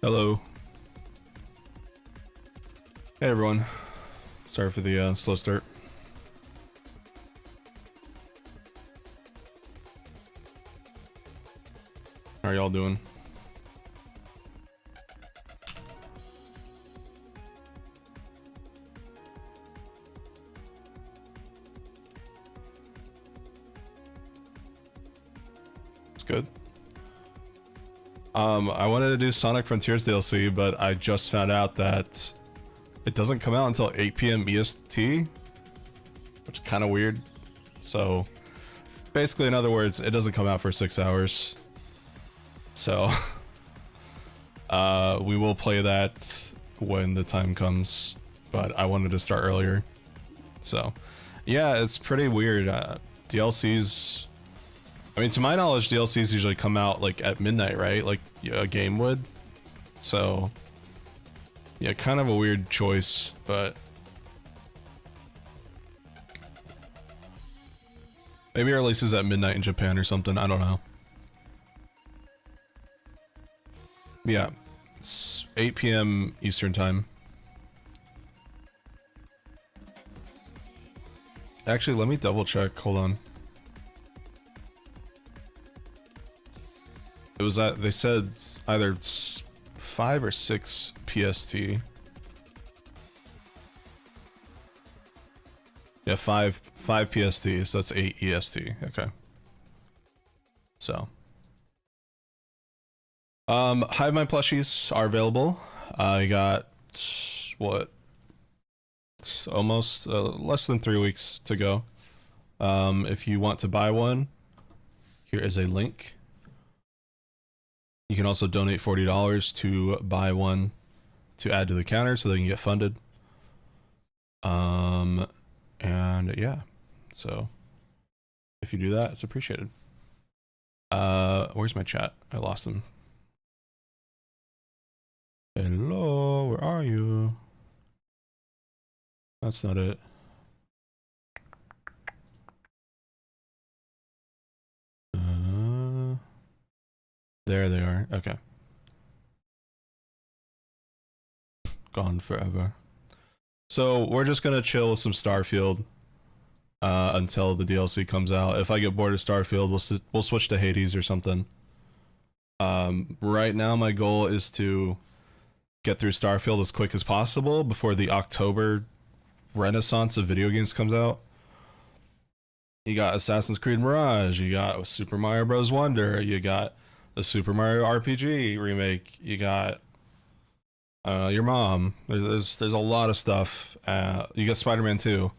Hello. Hey everyone. Sorry for the slow start. How are y'all doing? It's good. I wanted to do Sonic Frontiers DLC, but I just found out that it doesn't come out until 8 p.m. EST, which is kind of weird. So, basically, in other words, it doesn't come out for 6 hours. So, we will play that when the time comes, but I wanted to start earlier. So, yeah, it's pretty weird. DLCs... I mean, to my knowledge, DLCs usually come out, like, at midnight, right? Like, a game would. So, yeah, kind of a weird choice, but... maybe it releases at midnight in Japan or something, I don't know. Yeah, it's 8 p.m. Eastern time. Actually, let me double check, hold on. It was at, they said either 5 or 6 PST. Yeah, 5 PST, so that's 8 EST. Okay. So. Hive Mind plushies are available. I got, what? It's almost less than 3 weeks to go. If you want to buy one, here is a link. You can also donate $40 to buy one to add to the counter so they can get funded. And yeah, so if you do that, it's appreciated. Where's my chat? I lost them. Hello, where are you? That's not it. There they are. Okay. Gone forever. So we're just gonna chill with some Starfield until the DLC comes out. If I get bored of Starfield, we'll switch to Hades or something. Right now my goal is to get through Starfield as quick as possible before the October renaissance of video games comes out. You got Assassin's Creed Mirage, you got Super Mario Bros. Wonder, you got the Super Mario RPG remake, you got your mom, there's a lot of stuff. You got Spider-Man 2.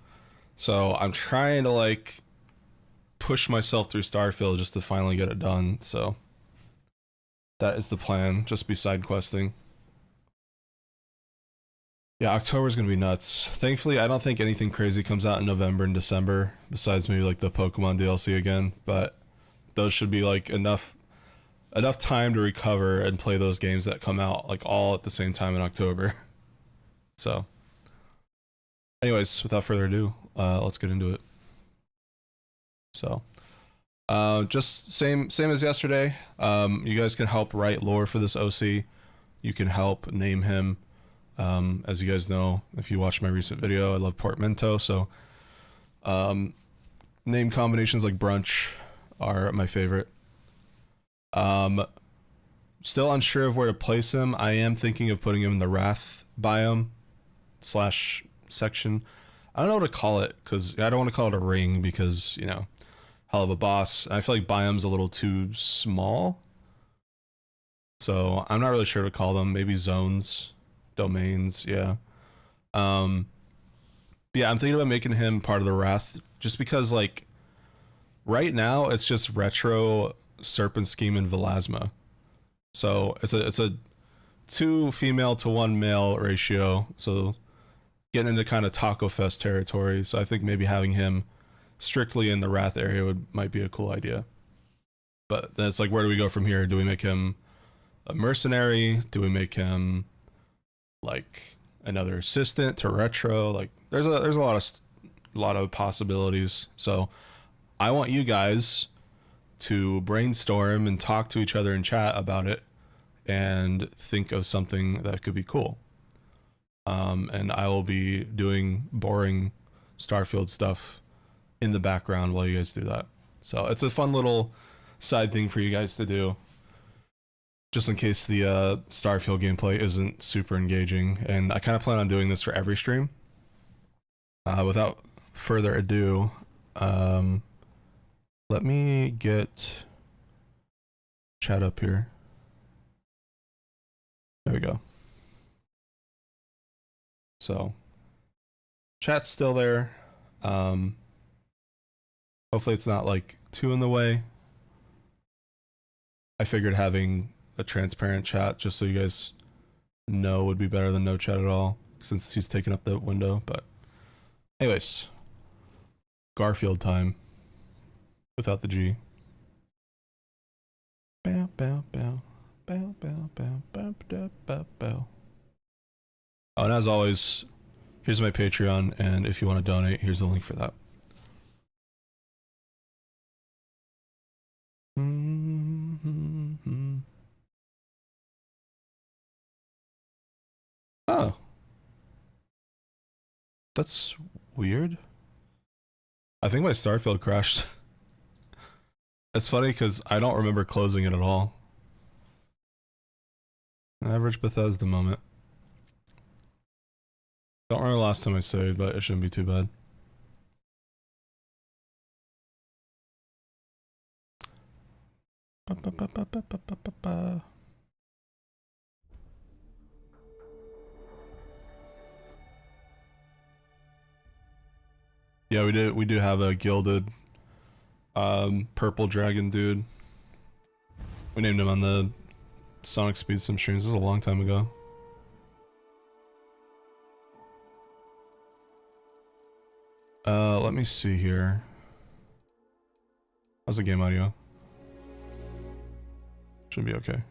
So I'm trying to like push myself through Starfield just to finally get it done. So that is the plan, just be side questing. Yeah, October's gonna be nuts. Thankfully, I don't think anything crazy comes out in November and December, besides maybe like the Pokemon DLC again, but those should be like enough time to recover and play those games that come out like all at the same time in October. So anyways, without further ado, let's get into it. So just same as yesterday. You guys can help write lore for this OC. You can help name him. As you guys know, if you watch my recent video, I love portmanteau, so name combinations like brunch are my favorite. Still unsure of where to place him. I am thinking of putting him in the Wrath biome / section. I don't know what to call it, because I don't want to call it a ring, because, you know, hell of a boss. I feel like biome's a little too small. So I'm not really sure what to call them. Maybe zones, domains, yeah. Yeah, I'm thinking about making him part of the Wrath, just because, like, right now it's just Retro, Serpent Scheme, and Velasma. So it's a 2 female to 1 male ratio, so getting into kind of Taco Fest territory. So I think maybe having him strictly in the Wrath area might be a cool idea. But then it's like, where do we go from here? Do we make him a mercenary? Do we make him like another assistant to Retro? Like there's a lot of possibilities. So I want you guys to brainstorm and talk to each other in chat about it. and think of something that could be cool. And I will be doing boring Starfield stuff in the background while you guys do that. So it's a fun little side thing for you guys to do, just in case the Starfield gameplay isn't super engaging. And I kind of plan on doing this for every stream. Without further ado, let me get chat up here. There we go. So chat's still there. Hopefully it's not like too in the way. I figured having a transparent chat just so you guys know would be better than no chat at all, since he's taking up the window. But anyways, Garfield time without the G. Bow, bow, bow. Bow, bow, bow, bow, bow, bow, bow. Oh, and as always, here's my Patreon, and if you want to donate, here's the link for that. Oh. That's weird. I think my Starfield crashed. It's funny because I don't remember closing it at all. Average Bethesda moment. Don't remember the last time I saved, but it shouldn't be too bad. Yeah, we do have a gilded purple dragon dude. We named him on the Sonic Speed Sim streams. This was a long time ago. Let me see here. How's the game audio? Should be okay.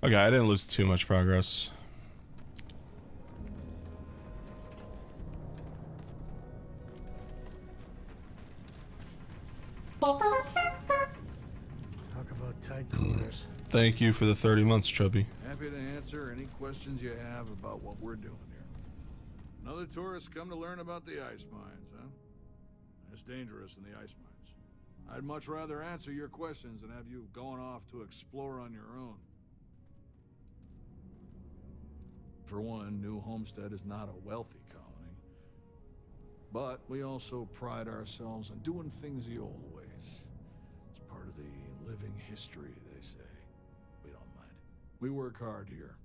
Okay, I didn't lose too much progress. Talk about tight corners. Thank you for the 30 months, Chubby. Happy to answer any questions you have about what we're doing here. Another tourist come to learn about the ice mines, huh? It's dangerous in the ice mines. I'd much rather answer your questions than have you going off to explore on your own. For one, New Homestead is not a wealthy colony. But we also pride ourselves on doing things the old ways. It's part of the living history, they say. We don't mind. We work hard here,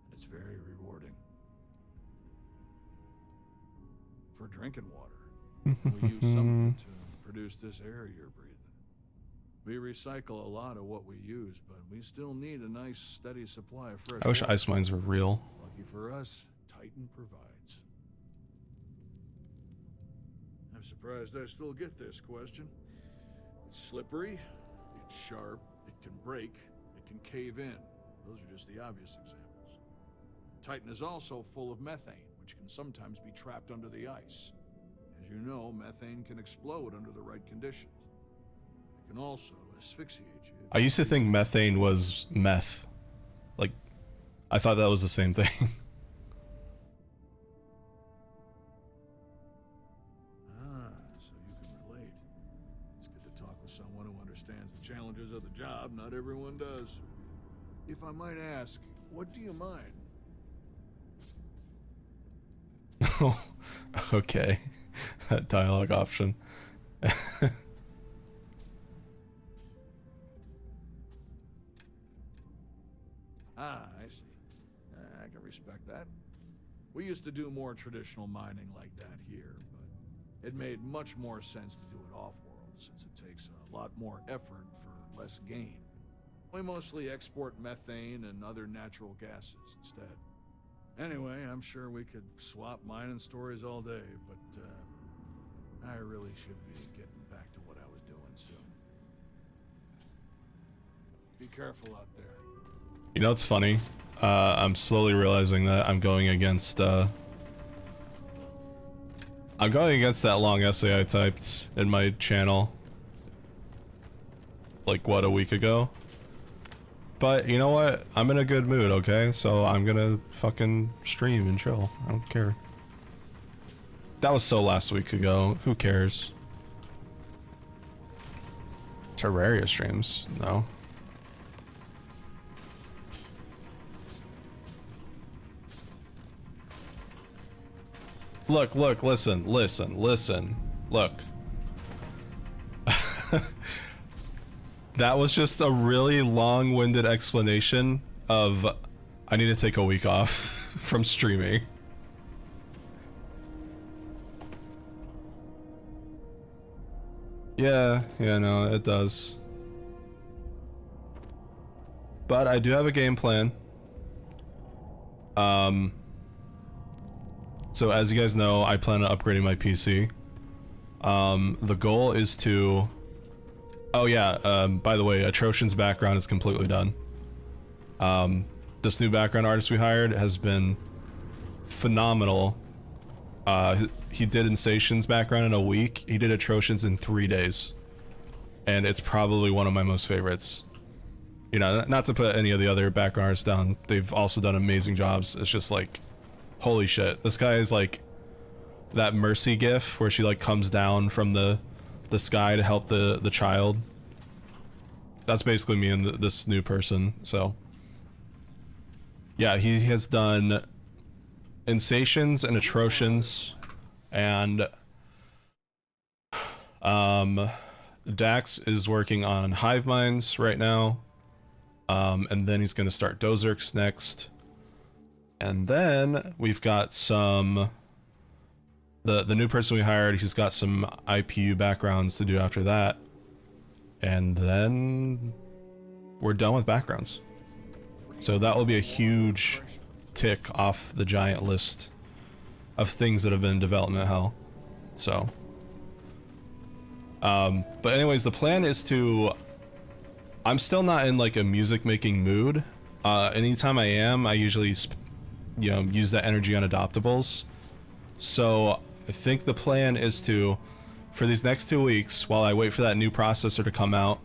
and it's very rewarding. For drinking water, we use some of it to produce this air you're breathing. We recycle a lot of what we use, but we still need a nice, steady supply of fresh I wish water. ice mines were real. Lucky for us, Titan provides. I'm surprised I still get this question. It's slippery, it's sharp, it can break, it can cave in. Those are just the obvious examples. Titan is also full of methane, which can sometimes be trapped under the ice. As you know, methane can explode under the right conditions. It can also asphyxiate you. I used to think methane was meth. Like, I thought that was the same thing. So you can relate. It's good to talk with someone who understands the challenges of the job. Not everyone does. If I might ask, what do you mind? Okay. That dialogue option. I see. I can respect that. We used to do more traditional mining like that here, but it made much more sense to do it off-world, since it takes a lot more effort for less gain. We mostly export methane and other natural gases instead. Anyway, I'm sure we could swap mining stories all day, but I really should be getting back to what I was doing soon. Be careful out there. You know what's funny? I'm slowly realizing that I'm going against that long essay I typed in my channel. Like, what, a week ago? But, you know what? I'm in a good mood, okay? So I'm gonna fucking stream and chill. I don't care. That was so last week ago. Who cares? Terraria streams? No. Look, listen. Look. That was just a really long-winded explanation of I need to take a week off from streaming. Yeah, no, it does. But I do have a game plan. So as you guys know, I plan on upgrading my PC. The goal is to... Oh yeah, by the way, Atrocian's background is completely done. This new background artist we hired has been phenomenal. He did Insation's background in a week. He did Atrocian's in 3 days. And it's probably one of my most favorites. You know, not to put any of the other background artists down. They've also done amazing jobs. It's just like, holy shit. This guy is like that Mercy gif where she like comes down from the sky to help the child. That's basically me and this new person. So yeah, he has done Insations and Atrocians, and Dax is working on Hive Minds right now, and then he's gonna start Dozerks next, and then we've got some the new person we hired. He's got some IPU backgrounds to do after that, and then we're done with backgrounds. So that will be a huge tick off the giant list of things that have been in development hell. So but anyways, the plan is to... I'm still not in like a music making mood. Anytime I am, I usually use that energy on adoptables. So I think the plan is to, for these next 2 weeks, while I wait for that new processor to come out,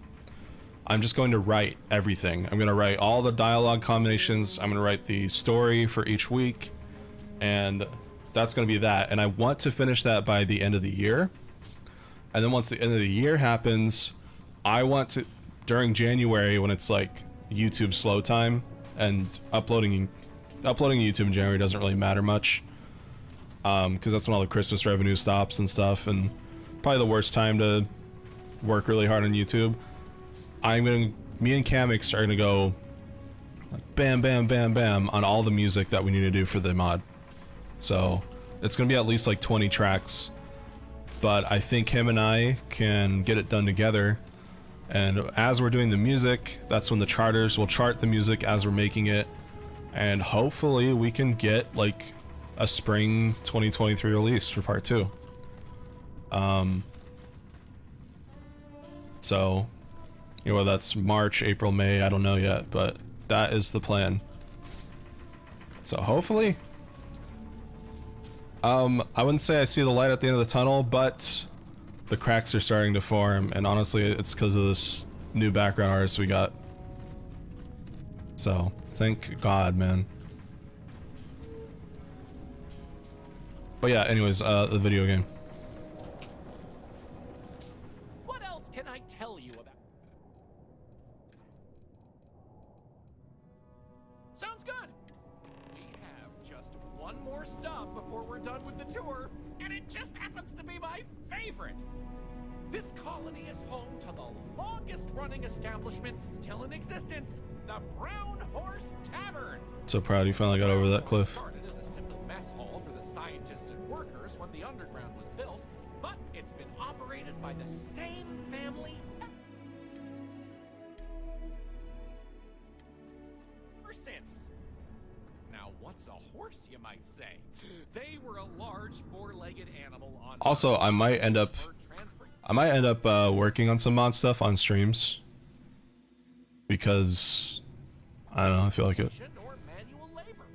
I'm just going to write everything. I'm going to write all the dialogue combinations. I'm going to write the story for each week, and that's going to be that. And I want to finish that by the end of the year. And then once the end of the year happens, I want to, during January, when it's like YouTube slow time, and uploading YouTube in January doesn't really matter much, because that's when all the Christmas revenue stops and stuff, and probably the worst time to work really hard on YouTube. Me and Kamex are gonna go like bam, bam, bam, bam on all the music that we need to do for the mod. So it's gonna be at least like 20 tracks, but I think him and I can get it done together. And as we're doing the music, that's when the charters will chart the music as we're making it, and hopefully we can get like a spring 2023 release for part 2. So, you know, whether that's March, April, May, I don't know yet, but that is the plan. So hopefully, I wouldn't say I see the light at the end of the tunnel, but the cracks are starting to form, and honestly, it's because of this new background artist we got. So, thank God, man. But yeah, anyways, the video game. What else can I tell you about? Sounds good. We have just one more stop before we're done with the tour, and it just happens to be my favorite. This colony is home to the longest-running establishment still in existence, the Brown Horse Tavern. So proud you finally got over that cliff. Started as a simple mess hall for the scientists and workers when the underground was built, but it's been operated by the same family. since. Now, what's a horse, you might say? They were a large four-legged animal on Also, I might end up working on some mod stuff on streams because I don't know, I feel like it. or manual labor.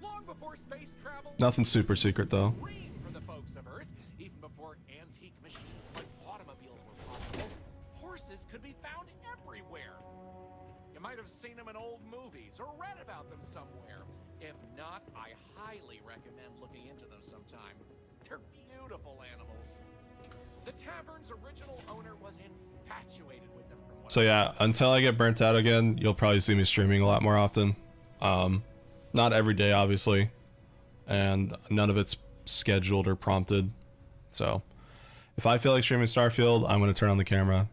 Long before space travel, Nothing super secret though. dream for the folks of Earth, even before antique machines like automobiles were possible, horses could be found everywhere. You might have seen them in old movies or read about them somewhere. If not, I highly recommend looking into them sometime. They're beautiful animals. The tavern's original owner was infatuated with them from what So yeah, until I get burnt out again, you'll probably see me streaming a lot more often. Not every day, obviously, and none of it's scheduled or prompted. So if I feel like streaming Starfield, I'm going to turn on the camera.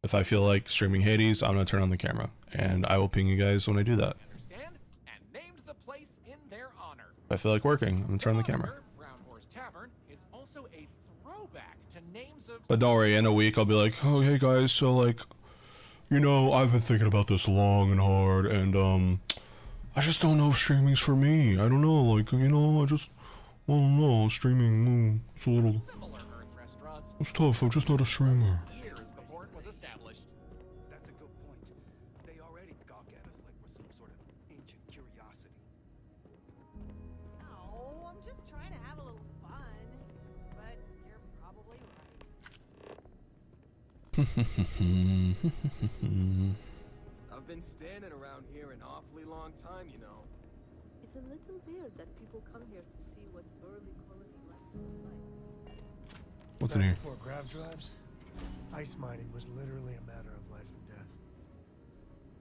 If I feel like streaming Hades, I'm going to turn on the camera, and I will ping you guys when I do that. understand, and named the place in their honor. If I feel like working, I'm going to turn on the camera. Brown Horse Tavern is also a throwback to names of But don't worry, in a week I'll be like, oh hey guys, so like, you know, I've been thinking about this long and hard, and I just don't know if streaming's for me. I don't know, like, you know, I don't know, streaming, it's a little, similar Earth restaurants it's tough, I'm just not a streamer. years before it was established. That's a good point. They already gawk at us like we're some sort of ancient curiosity. Oh, I'm just trying to have a little fun. But you're probably right. I've been standing around here an awfully long time, you know. It's a little weird that people come here to see what early colony life was like. What's in here? Before grav drives, ice mining was literally a matter of life and death.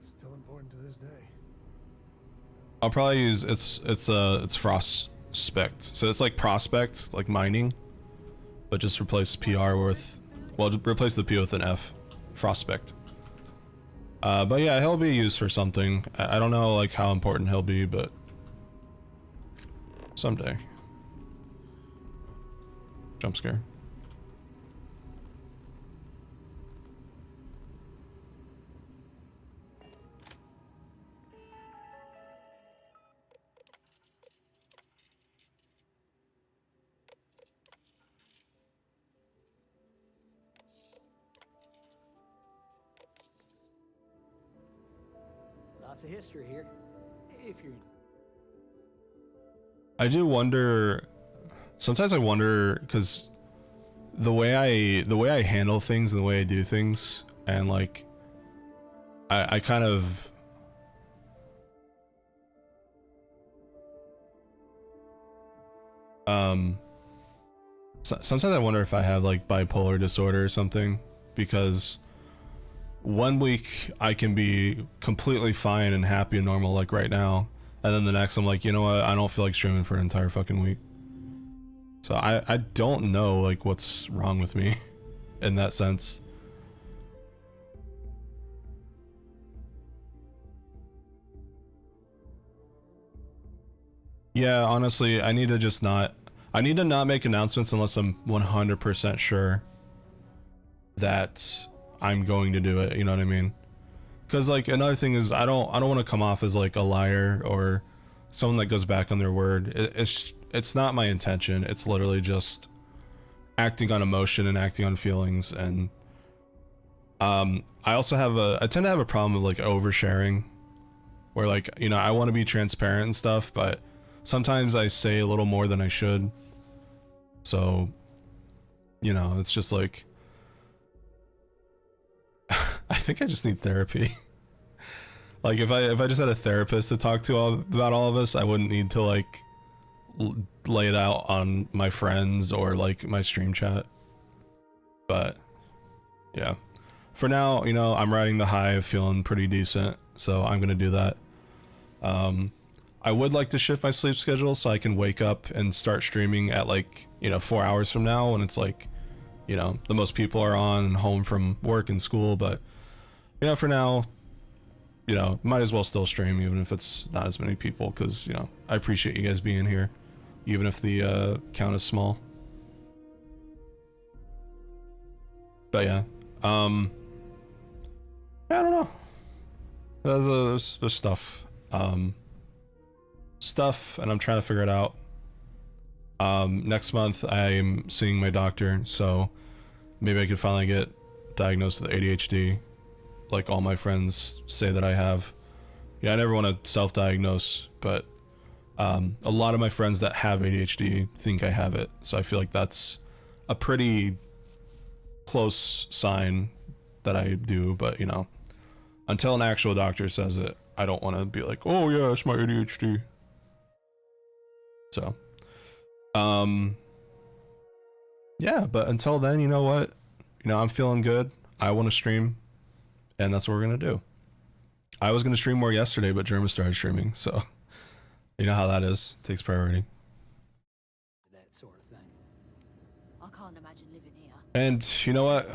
Still important to this day. I'll probably use, it's RetroSpecter. So it's like prospect, like mining, but just replace PR with, well, just replace the P with an F. RetroSpecter. But yeah, he'll be used for something. I don't know like how important he'll be, but someday. Jump scare. Lots of history here. If you're I do wonder, sometimes I wonder, because the way I handle things and the way I do things, and like I kind of sometimes I wonder if I have like bipolar disorder or something, because one week I can be completely fine and happy and normal like right now, and then the next I'm like, you know what, I don't feel like streaming for an entire fucking week. So I don't know like what's wrong with me in that sense. Yeah, honestly, I need to not make announcements unless I'm 100% sure that I'm going to do it, you know what I mean? Because like another thing is I don't want to come off as like a liar or someone that goes back on their word. It's not my intention. It's literally just acting on emotion and acting on feelings. And I also have I tend to have a problem with like oversharing, where like, you know, I want to be transparent and stuff, but sometimes I say a little more than I should. So, you know, it's just like, I think I just need therapy. Like if I just had a therapist to talk to about all of this, I wouldn't need to like lay it out on my friends or like my stream chat. But yeah, for now, you know, I'm riding the high of feeling pretty decent, so I'm gonna do that. I would like to shift my sleep schedule so I can wake up and start streaming at like, you know, 4 hours from now when it's like, you know, the most people are on and home from work and school. But you know, for now, you know, might as well still stream even if it's not as many people, because, you know, I appreciate you guys being here even if the count is small. But yeah, I don't know. There's stuff. Stuff, and I'm trying to figure it out. Next month I'm seeing my doctor, so maybe I could finally get diagnosed with ADHD, like all my friends say that I have. Yeah, I never want to self-diagnose, but a lot of my friends that have ADHD think I have it, so I feel like that's a pretty close sign that I do, but you know, until an actual doctor says it, I don't want to be like, oh yeah, it's my ADHD. So, yeah, but until then, you know what? You know, I'm feeling good. I want to stream, and that's what we're gonna do. I was gonna stream more yesterday, but German started streaming, so you know how that is. Takes priority. That sort of thing. I can't imagine living here. And you know what?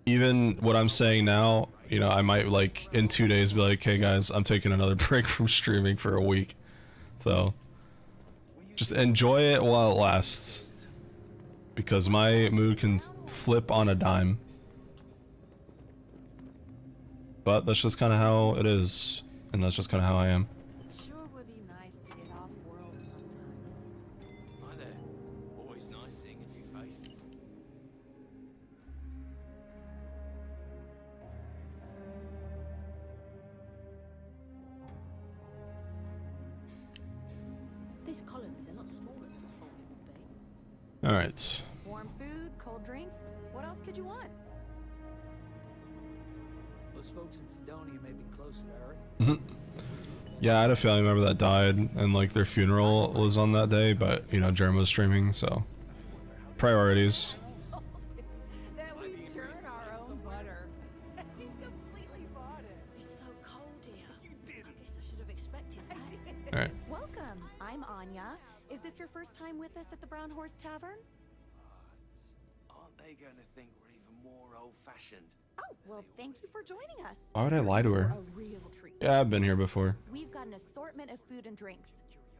Even what I'm saying now, you know, I might like in 2 days be like, hey guys, I'm taking another break from streaming for a week. So just enjoy it while it lasts, because my mood can flip on a dime. But that's just kind of how it is, and that's just kind of how I am. Sure would be nice to get off world sometime. Hi there. Always nice seeing a new face. This colony's a lot smaller than I thought it would be. All right. Warm food, cold drinks. What else could you want? Those folks in Sidonia may be closer to Earth. Yeah, I had a family member that died, and like their funeral was on that day, but you know, Germ was streaming, so priorities. That we churn our own butter. He completely bought it. It's so cold here. I guess I should have expected that. All right. Welcome. I'm Anya. Is this your first time with us at the Brown Horse Tavern? Aren't they going to think we're even more old-fashioned? Oh, well, thank you for joining us. Why would I lie to her? A real treat. Yeah, I've been here before. We've got an assortment of food and drinks,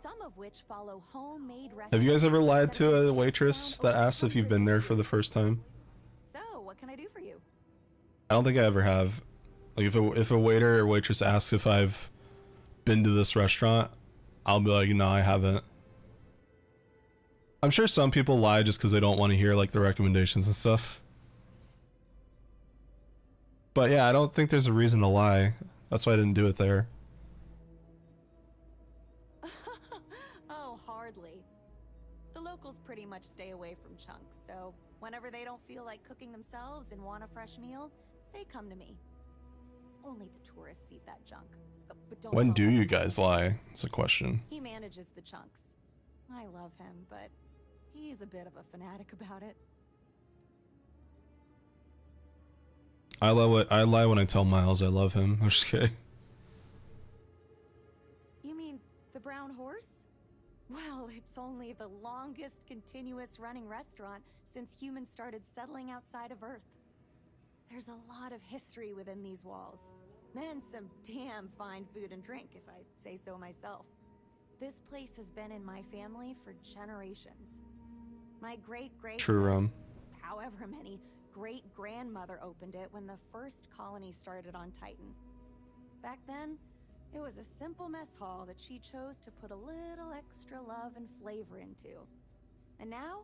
some of which follow homemade recipes. Have you guys ever lied to a waitress that asks if you've been there for the first time? So, what can I do for you? I don't think I ever have. Like if a waiter or waitress asks if I've been to this restaurant, I'll be like, no, I haven't. I'm sure some people lie just because they don't want to hear like the recommendations and stuff. But yeah, I don't think there's a reason to lie. That's why I didn't do it there. Oh, hardly. The locals pretty much stay away from chunks, so whenever they don't feel like cooking themselves and want a fresh meal, they come to me. Only the tourists eat that junk. But don't When tell do them. you guys lie? It's a question. He manages the chunks. I love him, but he's a bit of a fanatic about it. I lie when I tell Miles I love him. I'm just kidding. You mean the Brown Horse? Well, it's only the longest continuous running restaurant since humans started settling outside of Earth. There's a lot of history within these walls. And some damn fine food and drink, if I say so myself. This place has been in my family for generations. My great-great... True, however many great-grandmother opened it when the first colony started on Titan. Back then, it was a simple mess hall that she chose to put a little extra love and flavor into. And now,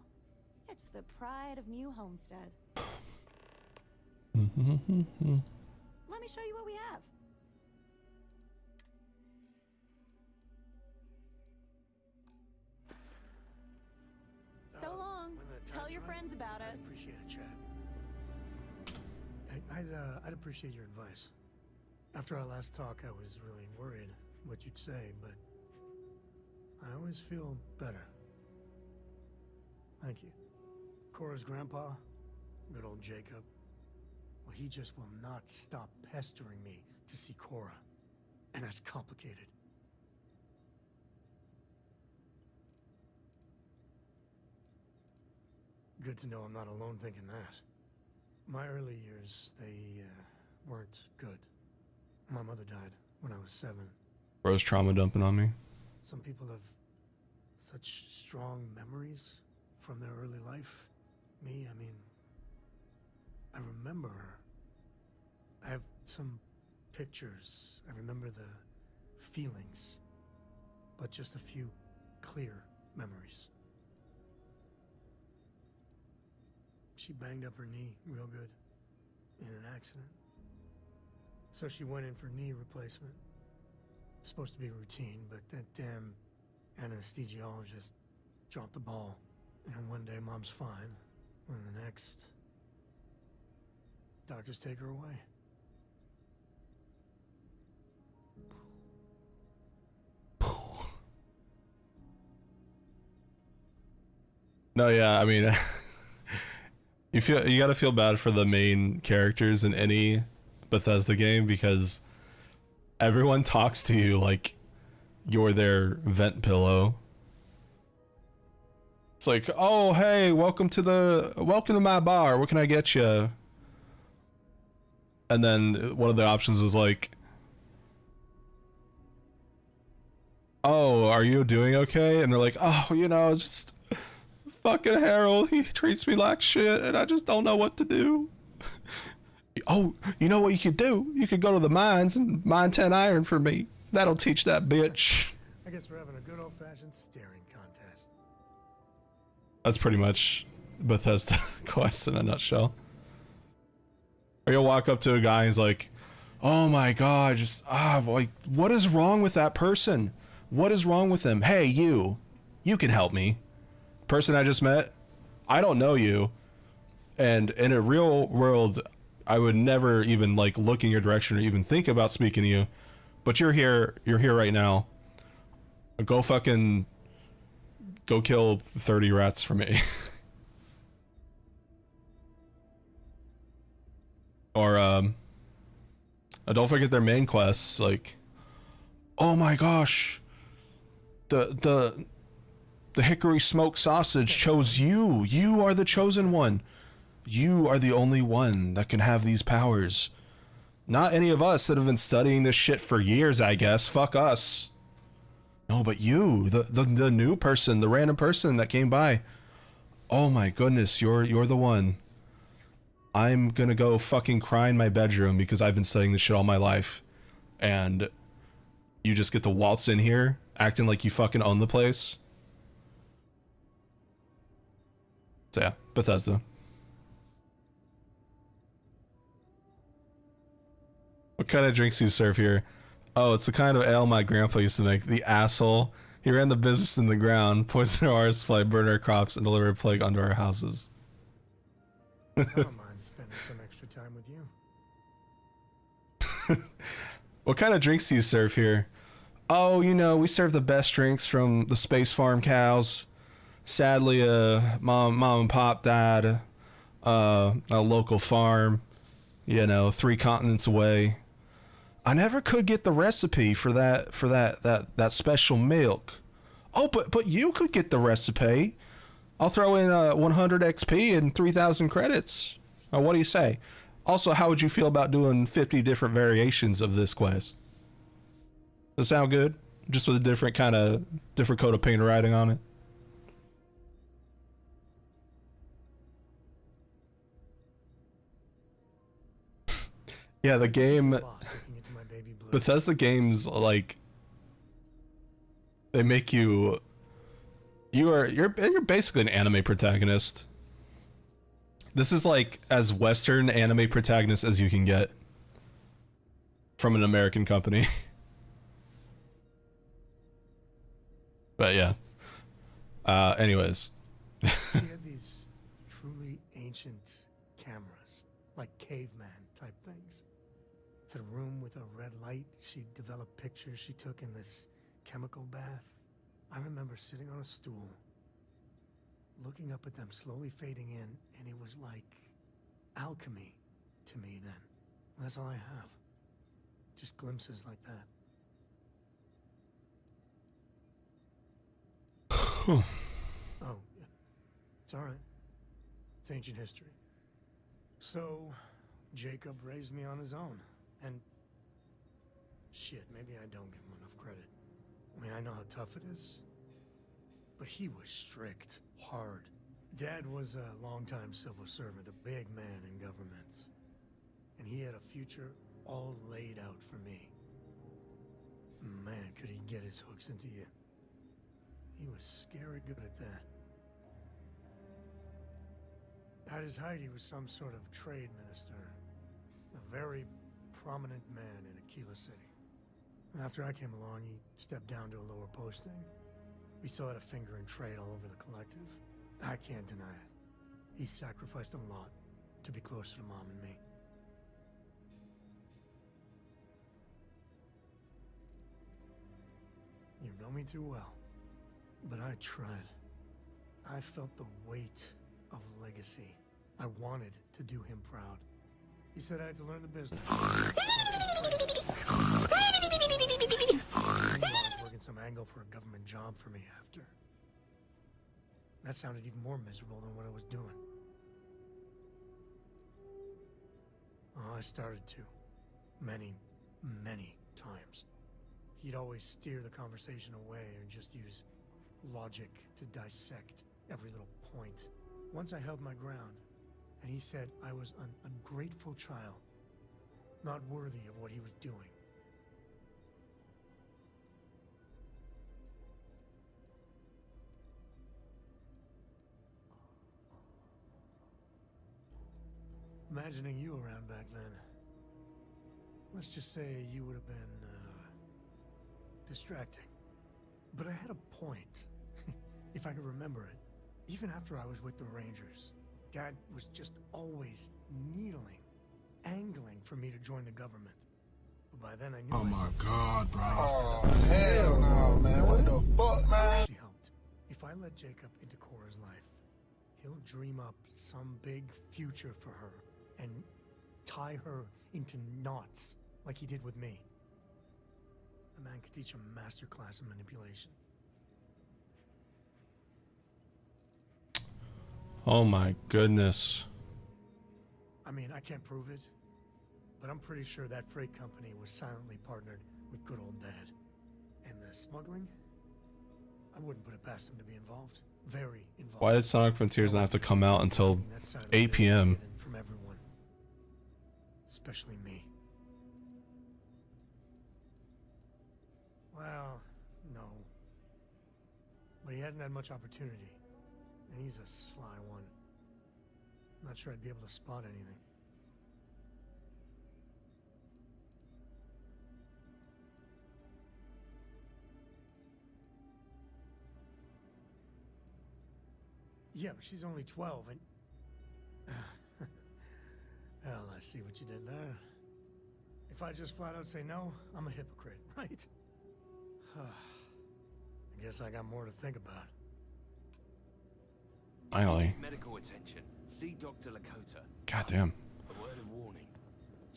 it's the pride of New Homestead. Let me show you what we have. So long. when the Tell time's your right, friends about I'd us. appreciate a chat. I'd appreciate your advice. After our last talk, I was really worried what you'd say, but I always feel better. Thank you. Cora's grandpa, good old Jacob, well, he just will not stop pestering me to see Cora. And that's complicated. Good to know I'm not alone thinking that. My early years, they weren't good. My mother died when I was 7. Bro's trauma dumping on me. Some people have such strong memories from their early life. Me, I mean, I remember her. I have some pictures. I remember the feelings, but just a few clear memories. She banged up her knee real good in an accident. So she went in for knee replacement. Supposed to be routine, but that damn anesthesiologist dropped the ball. And one day mom's fine, and the next, doctors take her away. No, yeah, I mean, you gotta feel bad for the main characters in any Bethesda game because everyone talks to you like you're their vent pillow. It's like, oh hey, welcome to my bar. What can I get you? And then one of the options is like, oh, are you doing okay? And they're like, oh, just fucking Harold, he treats me like shit and I just don't know what to do. Oh, you know what you could do? You could go to the mines and mine 10 iron for me. That'll teach that bitch. I guess we're having a good old-fashioned staring contest. That's pretty much Bethesda quest in a nutshell. Or you'll walk up to a guy and he's like, oh my god, like, what is wrong with that person? What is wrong with him? Hey, you can help me. Person I just met, I don't know you, and in a real world I would never even like look in your direction or even think about speaking to you, but you're here right now. Go kill 30 rats for me. Or don't forget their main quests, like, oh my gosh, the Hickory Smoked Sausage chose you. You are the chosen one. You are the only one that can have these powers. Not any of us that have been studying this shit for years, I guess. Fuck us. No, but you, the new person, the random person that came by. Oh my goodness, you're the one. I'm gonna go fucking cry in my bedroom because I've been studying this shit all my life. And you just get to waltz in here, acting like you fucking own the place. So yeah, Bethesda. What kind of drinks do you serve here? Oh, it's the kind of ale my grandpa used to make. The asshole. He ran the business in the ground, poisoned our supply, burned our crops, and delivered plague under our houses. I don't mind spending some extra time with you. What kind of drinks do you serve here? Oh, we serve the best drinks from the Space Farm cows. Sadly, mom and pop died. A local farm, 3 continents away. I never could get the recipe for that special milk. Oh, but you could get the recipe. I'll throw in 100 XP and 3,000 credits. What do you say? Also, how would you feel about doing 50 different variations of this quest? Does that sound good? Just with a different coat of paint writing on it. Yeah, the game, Bethesda games, like, they make you're basically an anime protagonist. This is like as Western anime protagonist as you can get from an American company. But yeah. Anyways. She had these truly ancient cameras, like caveman type things. Had a room with a red light. She developed pictures she took in this chemical bath. I remember sitting on a stool, looking up at them slowly fading in, and it was like alchemy to me then. That's all I have. Just glimpses like that. Oh, yeah. It's all right. It's ancient history. So, Jacob raised me on his own, and shit, maybe I don't give him enough credit. I mean, I know how tough it is, but he was strict, hard. Dad was a longtime civil servant, a big man in government, and he had a future all laid out for me. Man, could he get his hooks into you. He was scary good at that. At his height, he was some sort of trade minister. A very prominent man in Aquila City. After I came along, he stepped down to a lower posting. We still had a finger in trade all over the collective. I can't deny it. He sacrificed a lot to be closer to Mom and me. You know me too well, but I tried. I felt the weight of legacy. I wanted to do him proud. He said I had to learn the business. I was working some angle for a government job for me after. That sounded even more miserable than what I was doing. Oh, I started to. Many, many times. He'd always steer the conversation away or just use logic to dissect every little point. Once I held my ground, and he said I was an ungrateful child, not worthy of what he was doing. Imagining you around back then, let's just say you would have been, distracting. But I had a point, if I could remember it. Even after I was with the Rangers, Dad was just always needling, angling for me to join the government. But by then I knew myself. Oh my God, bro. Oh, hell no, man. What the fuck, man? She helped. If I let Jacob into Cora's life, he'll dream up some big future for her and tie her into knots like he did with me. A man could teach a master class in manipulation. Oh my goodness. I mean, I can't prove it, but I'm pretty sure that freight company was silently partnered with good old Dad. And the smuggling? I wouldn't put it past them to be involved. Very involved. Why did Sonic Frontiers not have to come out until 8 p.m.? From everyone, especially me. Well, no. But he hasn't had much opportunity. And he's a sly one. Not sure I'd be able to spot anything. Yeah, but she's only 12 and... Well, I see what you did there. If I just flat out say no, I'm a hypocrite, right? I guess I got more to think about. Finally. Medical attention. See Dr. Lakota. Goddamn. A word of warning.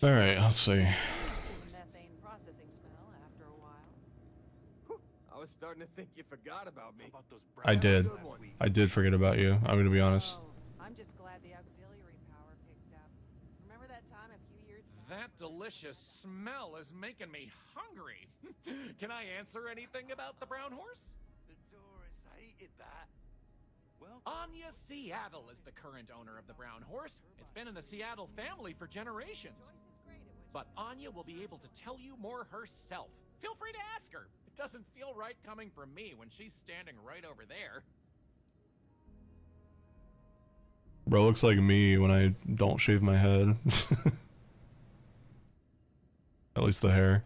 Alright, let's see. Methane processing smell after a while. I was starting to think you forgot about me. About those I did. I did forget about you. I'm gonna be honest. Oh, I'm just glad the auxiliary power picked up. Remember that time a few years back? That delicious smell is making me hungry. Can I answer anything about the brown horse? The tourists hated that. Well, Anya Seattle is the current owner of the brown horse. It's been in the Seattle family for generations. But Anya will be able to tell you more herself. Feel free to ask her. It doesn't feel right coming from me when she's standing right over there. Bro looks like me when I don't shave my head. At least the hair.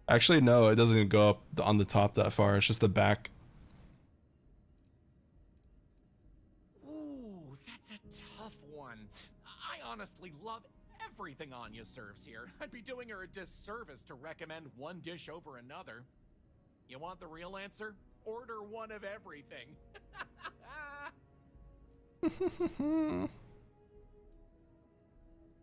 Actually, no, it doesn't go up on the top that far. It's just the back. Ooh, that's a tough one. I honestly love everything Anya serves here. I'd be doing her a disservice to recommend one dish over another. You want the real answer? Order one of everything.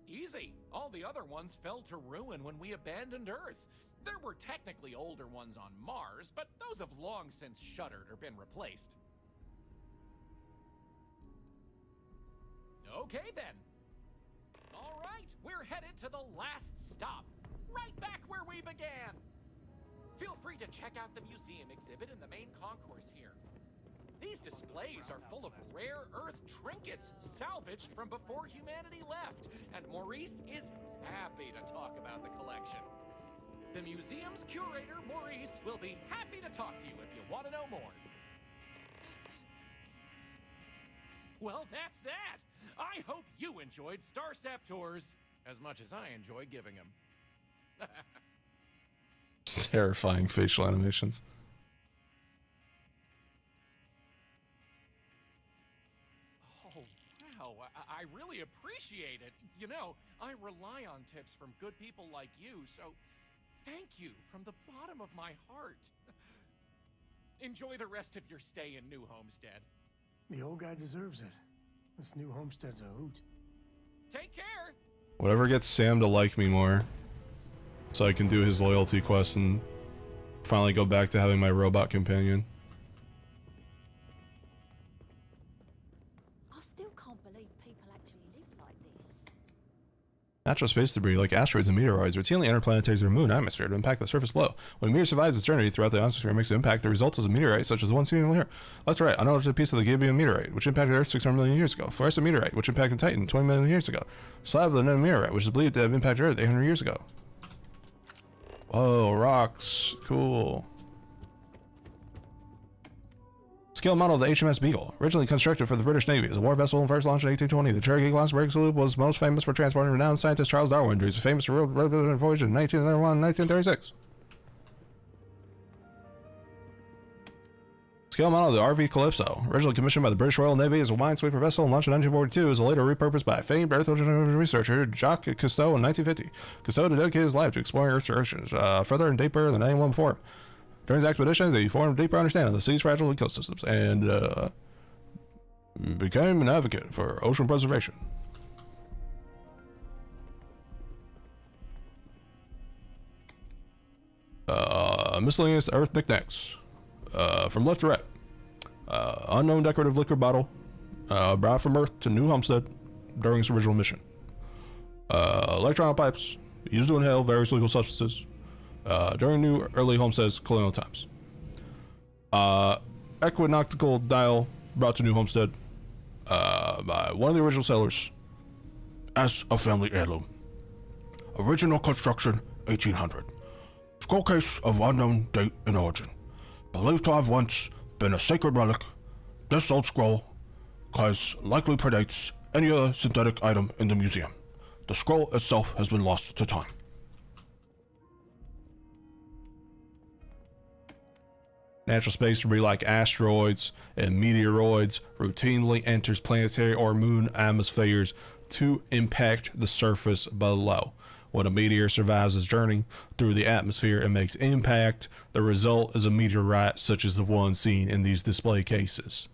Easy. All the other ones fell to ruin when we abandoned Earth. There were technically older ones on Mars, but those have long since shuttered or been replaced. Okay then. All right, we're headed to the last stop, right back where we began. Feel free to check out the museum exhibit in the main concourse here. These displays are full of rare Earth trinkets salvaged from before humanity left, and Maurice is happy to talk about the collection. The museum's curator, Maurice, will be happy to talk to you if you want to know more. Well, that's that. I hope you enjoyed Starsap tours as much as I enjoy giving them. Terrifying facial animations. Oh, wow. I really appreciate it. You know, I rely on tips from good people like you, so thank you from the bottom of my heart. Enjoy the rest of your stay in New Homestead. The old guy deserves it. This new homestead's a hoot. Take care! Whatever gets Sam to like me more, so I can do his loyalty quest and finally go back to having my robot companion. I still can't believe people actually live like this. Natural space debris, like asteroids and meteoroids, routinely enter planetaries or moon atmosphere to impact the surface below. When a meteor survives its journey throughout the atmosphere and makes an impact, the result is a meteorite, such as the one seen here. Left to right, unknown piece of the Gibeon meteorite, which impacted Earth 600 million years ago. Fluorescent meteorite, which impacted Titan 20 million years ago. Slab of the known meteorite, which is believed to have impacted Earth 800 years ago. Whoa, rocks. Cool. Scale model of the HMS Beagle, originally constructed for the British Navy as a war vessel and first launched in 1820. The Cherokee Glass Break Sloop was most famous for transporting renowned scientist Charles Darwin during his famous voyage in 1931 and 1936. Scale model of the RV Calypso, originally commissioned by the British Royal Navy as a minesweeper vessel and launched in 1942, was later repurposed by famed Earth ocean researcher Jacques Cousteau in 1950. Cousteau dedicated his life to exploring Earth's oceans further and deeper than anyone before. During his expeditions, he formed a deeper understanding of the sea's fragile ecosystems and became an advocate for ocean preservation. Miscellaneous Earth knickknacks. From left to right. Unknown decorative liquor bottle brought from Earth to New Homestead during its original mission. Electronic pipes used to inhale various legal substances during New Early Homestead's colonial times. Equinoctial dial brought to New Homestead by one of the original settlers as a family heirloom. Original construction 1800. Scroll case of unknown date and origin. Believed to have once been a sacred relic, this old scroll case likely predates any other synthetic item in the museum. The scroll itself has been lost to time. Natural space debris like asteroids and meteoroids routinely enters planetary or moon atmospheres to impact the surface below. When a meteor survives its journey through the atmosphere and makes impact, the result is a meteorite such as the one seen in these display cases.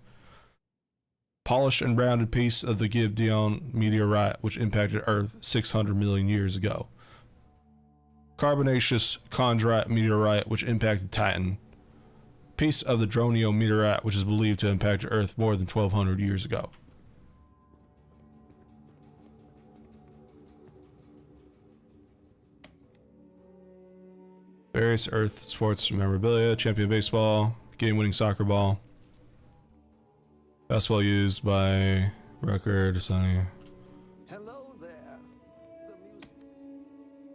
Polished and rounded piece of the Gibeon meteorite which impacted Earth 600 million years ago. Carbonaceous chondrite meteorite which impacted Titan. Piece of the Dronio meteorite which is believed to impact Earth more than 1200 years ago. Various Earth sports memorabilia, champion baseball, game-winning soccer ball. Basketball used by record, something. Hello there.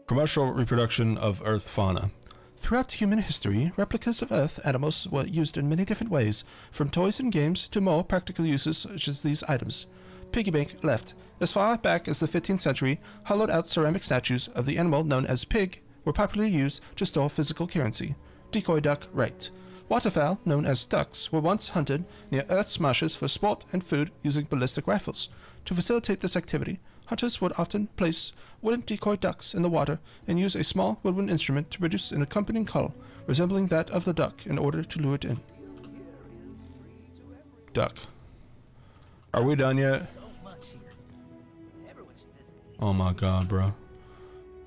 Commercial reproduction of Earth fauna. Throughout human history, replicas of Earth animals were used in many different ways, from toys and games to more practical uses such as these items. Piggy bank left. As far back as the 15th century, hollowed-out ceramic statues of the animal known as pig were popularly used to store physical currency. Decoy duck right. Waterfowl, known as ducks, were once hunted near Earth's marshes for sport and food using ballistic rifles. To facilitate this activity, hunters would often place wooden decoy ducks in the water and use a small woodwind instrument to produce an accompanying call resembling that of the duck in order to lure it in. Duck. Are we done yet? Oh my god, bro.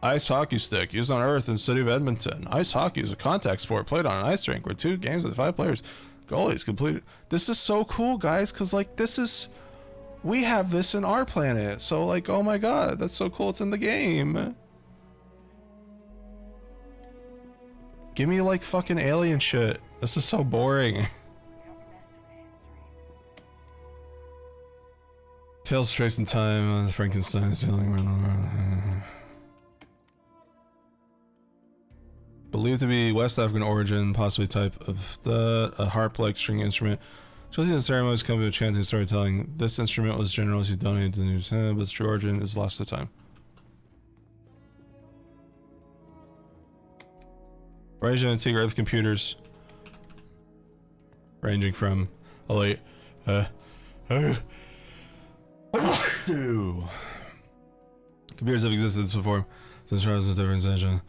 Ice hockey stick used on Earth in the city of Edmonton. Ice hockey is a contact sport played on an ice rink where 2 games with 5 players. Goalies completed. This is so cool, guys, because like this is, we have this in our planet. So like, oh my god, that's so cool. It's in the game. Give me like fucking alien shit. This is so boring. Tales traced in time, Frankenstein sailing. Believed to be West African origin, possibly type of a harp-like string instrument. Chosen in ceremonies, company with chanting, storytelling. This instrument was generously donated to the news, but its true origin is lost to time. Variety of antique earth computers, ranging from a late, computers have existed before, since there was a different session.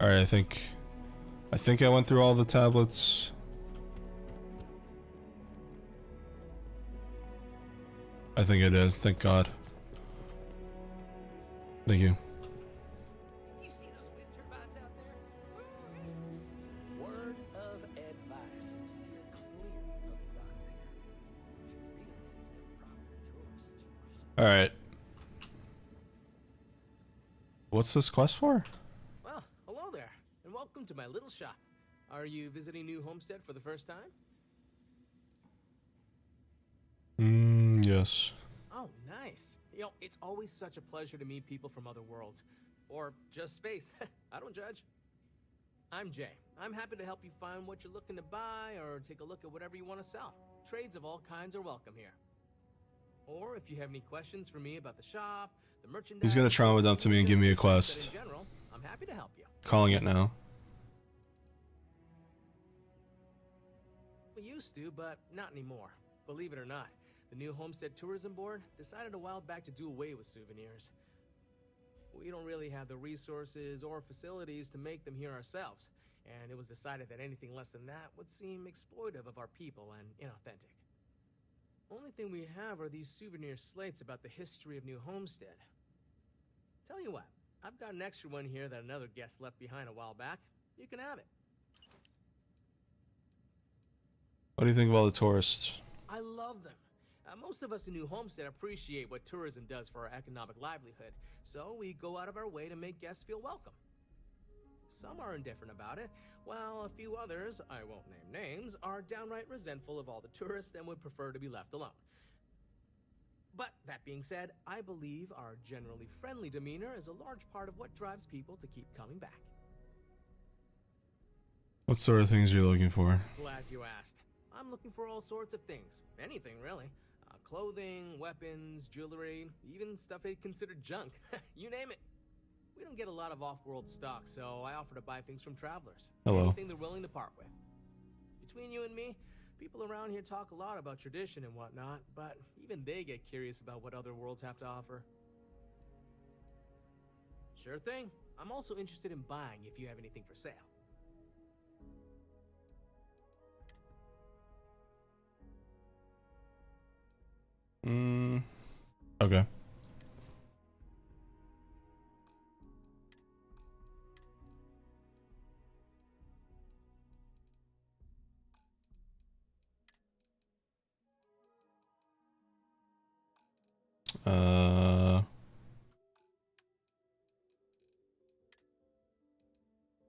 Alright, I think I went through all the tablets. I think I did, thank God. Thank you. You see those wind turbines out there? Word of advice: steer clear of the dock there. This is the proper tourist source. Alright. What's this quest for? Well, hello there, and welcome to my little shop. Are you visiting New Homestead for the first time? Yes. Oh, nice. You know, it's always such a pleasure to meet people from other worlds. Or just space. I don't judge. I'm Jay. I'm happy to help you find what you're looking to buy or take a look at whatever you want to sell. Trades of all kinds are welcome here. Or if you have any questions for me about the shop, the merchandise... He's gonna trauma dump to me and give me a quest. In general, I'm happy to help you. Calling it now. We used to, but not anymore. Believe it or not, the new Homestead Tourism Board decided a while back to do away with souvenirs. We don't really have the resources or facilities to make them here ourselves, and it was decided that anything less than that would seem exploitive of our people and inauthentic. Only thing we have are these souvenir slates about the history of New Homestead. Tell you what, I've got an extra one here that another guest left behind a while back. You can have it. What do you think of all the tourists? I love them. Most of us in New Homestead appreciate what tourism does for our economic livelihood, so we go out of our way to make guests feel welcome. Some are indifferent about it, while a few others, I won't name names, are downright resentful of all the tourists and would prefer to be left alone. But that being said, I believe our generally friendly demeanor is a large part of what drives people to keep coming back. What sort of things are you looking for? Glad you asked. I'm looking for all sorts of things. Anything, really. Clothing, weapons, jewelry, even stuff they consider junk. You name it. We don't get a lot of off-world stock, so I offer to buy things from travelers. Hello. Anything they're willing to part with. Between you and me, people around here talk a lot about tradition and whatnot, but even they get curious about what other worlds have to offer. Sure thing. I'm also interested in buying if you have anything for sale. Okay.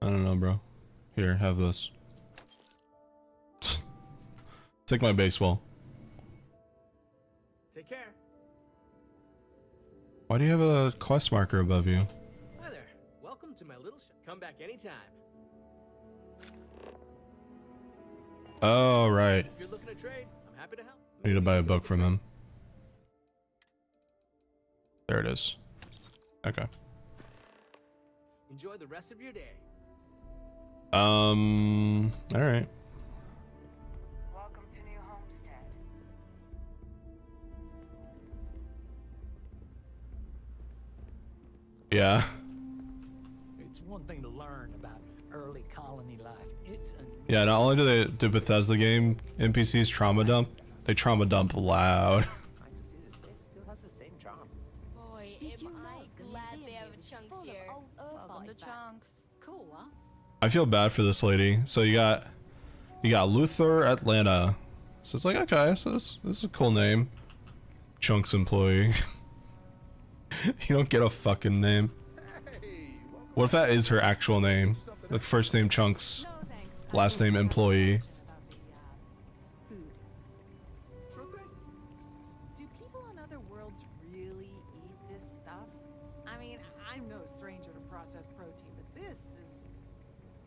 I don't know, bro. Here, have this. Take my baseball. Take care. Why do you have a quest marker above you? Hi there. Welcome to my little shop. Come back anytime. Oh, right. If you're looking to trade, I'm happy to help. I need to buy a book from him. There it is. Okay. Enjoy the rest of your day. Alright. Welcome to New Homestead. Yeah. It's one thing to learn about early colony life. It's Yeah, not only do Bethesda game NPCs trauma dump, they trauma dump loud. Nice to see this place still has the same charm. Boy, Did you am know I the glad museum they have is chunks full of here. old Earth Welcome to artifacts. Chunks. Cool, huh? I feel bad for this lady. So you got Luther Atlanta. So it's like, okay, so this is a cool name. Chunks employee. You don't get a fucking name. What if that is her actual name? Like first name Chunks, last name Employee. Food. Sure thing. Do people on other worlds really eat this stuff? I mean, I'm no stranger to processed protein, but this is...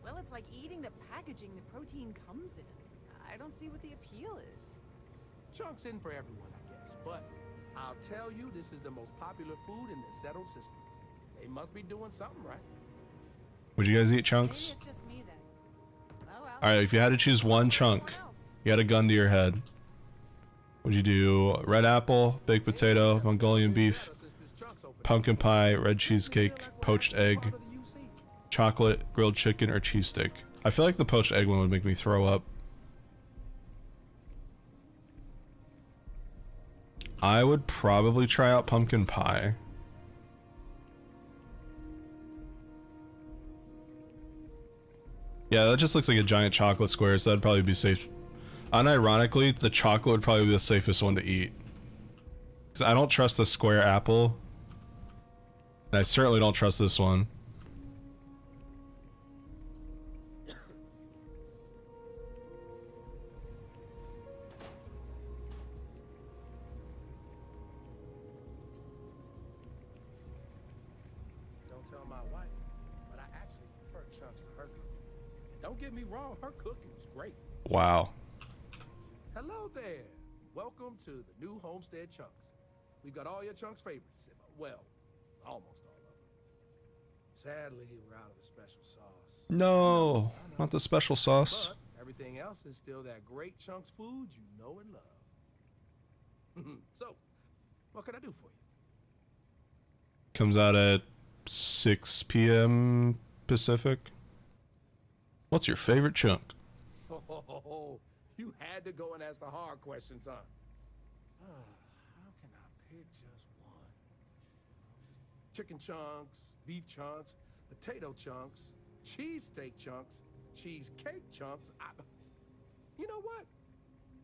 Well, it's like eating the packaging the protein comes in. I don't see what the appeal is. Chunks in for everyone, I guess. But I'll tell you, this is the most popular food in the settled system. They must be doing something right. Would you guys eat Maybe chunks? it's just me then. Oh, well. Alright, if you had to choose one chunk, you had a gun to your head. Would you do red apple, baked potato, Mongolian beef, pumpkin pie, red cheesecake, poached egg, chocolate, grilled chicken, or cheese steak? I feel like the poached egg one would make me throw up. I would probably try out pumpkin pie. Yeah, that just looks like a giant chocolate square, so that'd probably be safe. Unironically, the chocolate would probably be the safest one to eat. Because I don't trust the square apple. And I certainly don't trust this one. Don't tell my wife, but I actually prefer Chunks to her cooking. And don't get me wrong, her cooking is great. Wow. Hello there. Welcome to the new Homestead Chunks. We've got all your Chunks favorites. Well, almost all of them. Sadly, we're out of the special sauce. No, not the special sauce. But everything else is still that great Chunks food you know and love. So, what can I do for you? Comes out at 6 p.m. Pacific. What's your favorite chunk? Oh, you had to go and ask the hard questions, huh? How can I pick just one? Chicken chunks, beef chunks, potato chunks, cheesesteak chunks, cheesecake chunks. You know what?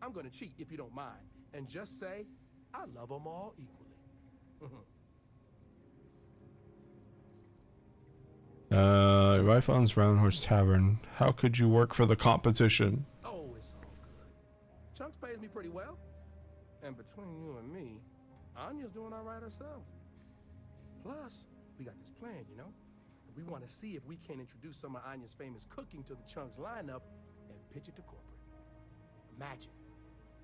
I'm gonna cheat if you don't mind, and just say I love them all equally. Your wife owns Brown Horse Tavern. How could you work for the competition? Oh, it's all good. Chunks pays me pretty well. And between you and me, Anya's doing all right herself. Plus, we got this plan, you know? We want to see if we can introduce some of Anya's famous cooking to the Chunks lineup and pitch it to corporate. Imagine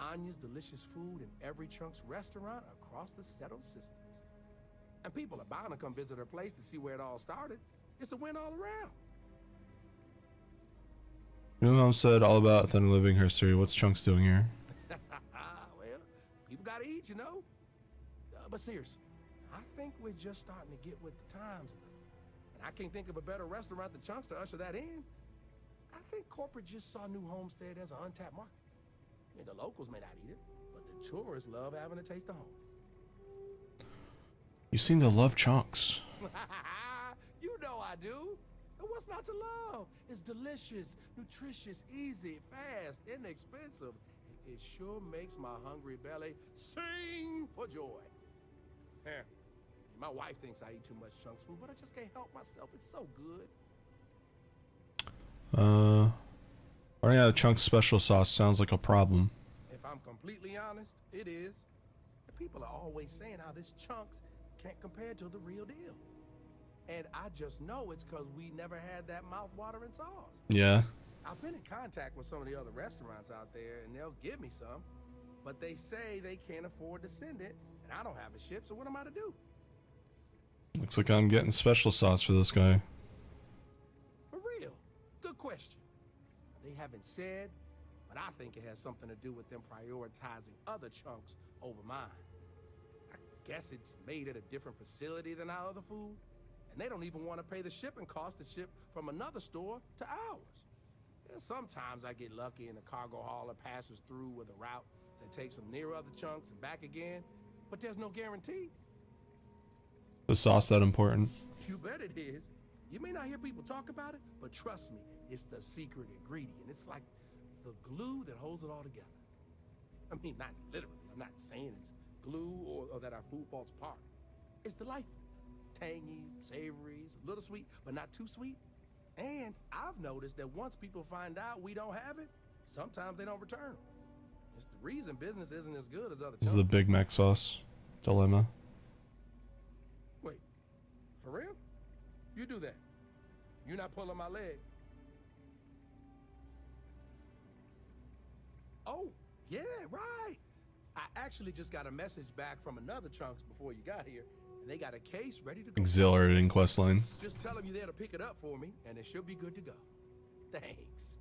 Anya's delicious food in every Chunks restaurant across the settled systems. And people are bound to come visit her place to see where it all started. It's a win all around. New Homestead, all about authentic living history. What's Chunks doing here? Well, people gotta eat, you know? But seriously, I think we're just starting to get with the times a little. And I can't think of a better restaurant than Chunks to usher that in. I think corporate just saw New Homestead as an untapped market. I mean, the locals may not eat it, but the tourists love having a taste of home. You seem to love Chunks. You know I do. And what's not to love? It's delicious, nutritious, easy, fast, inexpensive. It sure makes my hungry belly sing for joy. My wife thinks I eat too much Chunks food, but I just can't help myself. It's so good. Running out of Chunks special sauce sounds like a problem. If I'm completely honest, it is. And people are always saying how this Chunks can't compare to the real deal. And I just know it's because we never had that mouth-watering sauce. Yeah. I've been in contact with some of the other restaurants out there, and they'll give me some. But they say they can't afford to send it, and I don't have a ship, so what am I to do? Looks like I'm getting special sauce for this guy. For real? Good question. They haven't said, but I think it has something to do with them prioritizing other Chunks over mine. I guess it's made at a different facility than our other food, and they don't even want to pay the shipping cost to ship from another store to ours. And sometimes I get lucky and a cargo hauler passes through with a route that takes them near other Chunks and back again, but there's no guarantee. The sauce that important? You bet it is. You may not hear people talk about it, but trust me, it's the secret ingredient. It's like the glue that holds it all together. I mean, not literally. I'm not saying it's glue or that our food falls apart. It's delightful. Tangy, savory, a little sweet, but not too sweet. And I've noticed that once people find out we don't have it, sometimes they don't return. It's the reason business isn't as good as other This is the chunks. Big Mac sauce dilemma. Wait, for real? You do that. You're not pulling my leg. Oh, yeah, right. I actually just got a message back from another Chunks before you got here, and they got a case ready to go. Exhilarating questline. Just tell them you're there to pick it up for me, and it should be good to go. Thanks.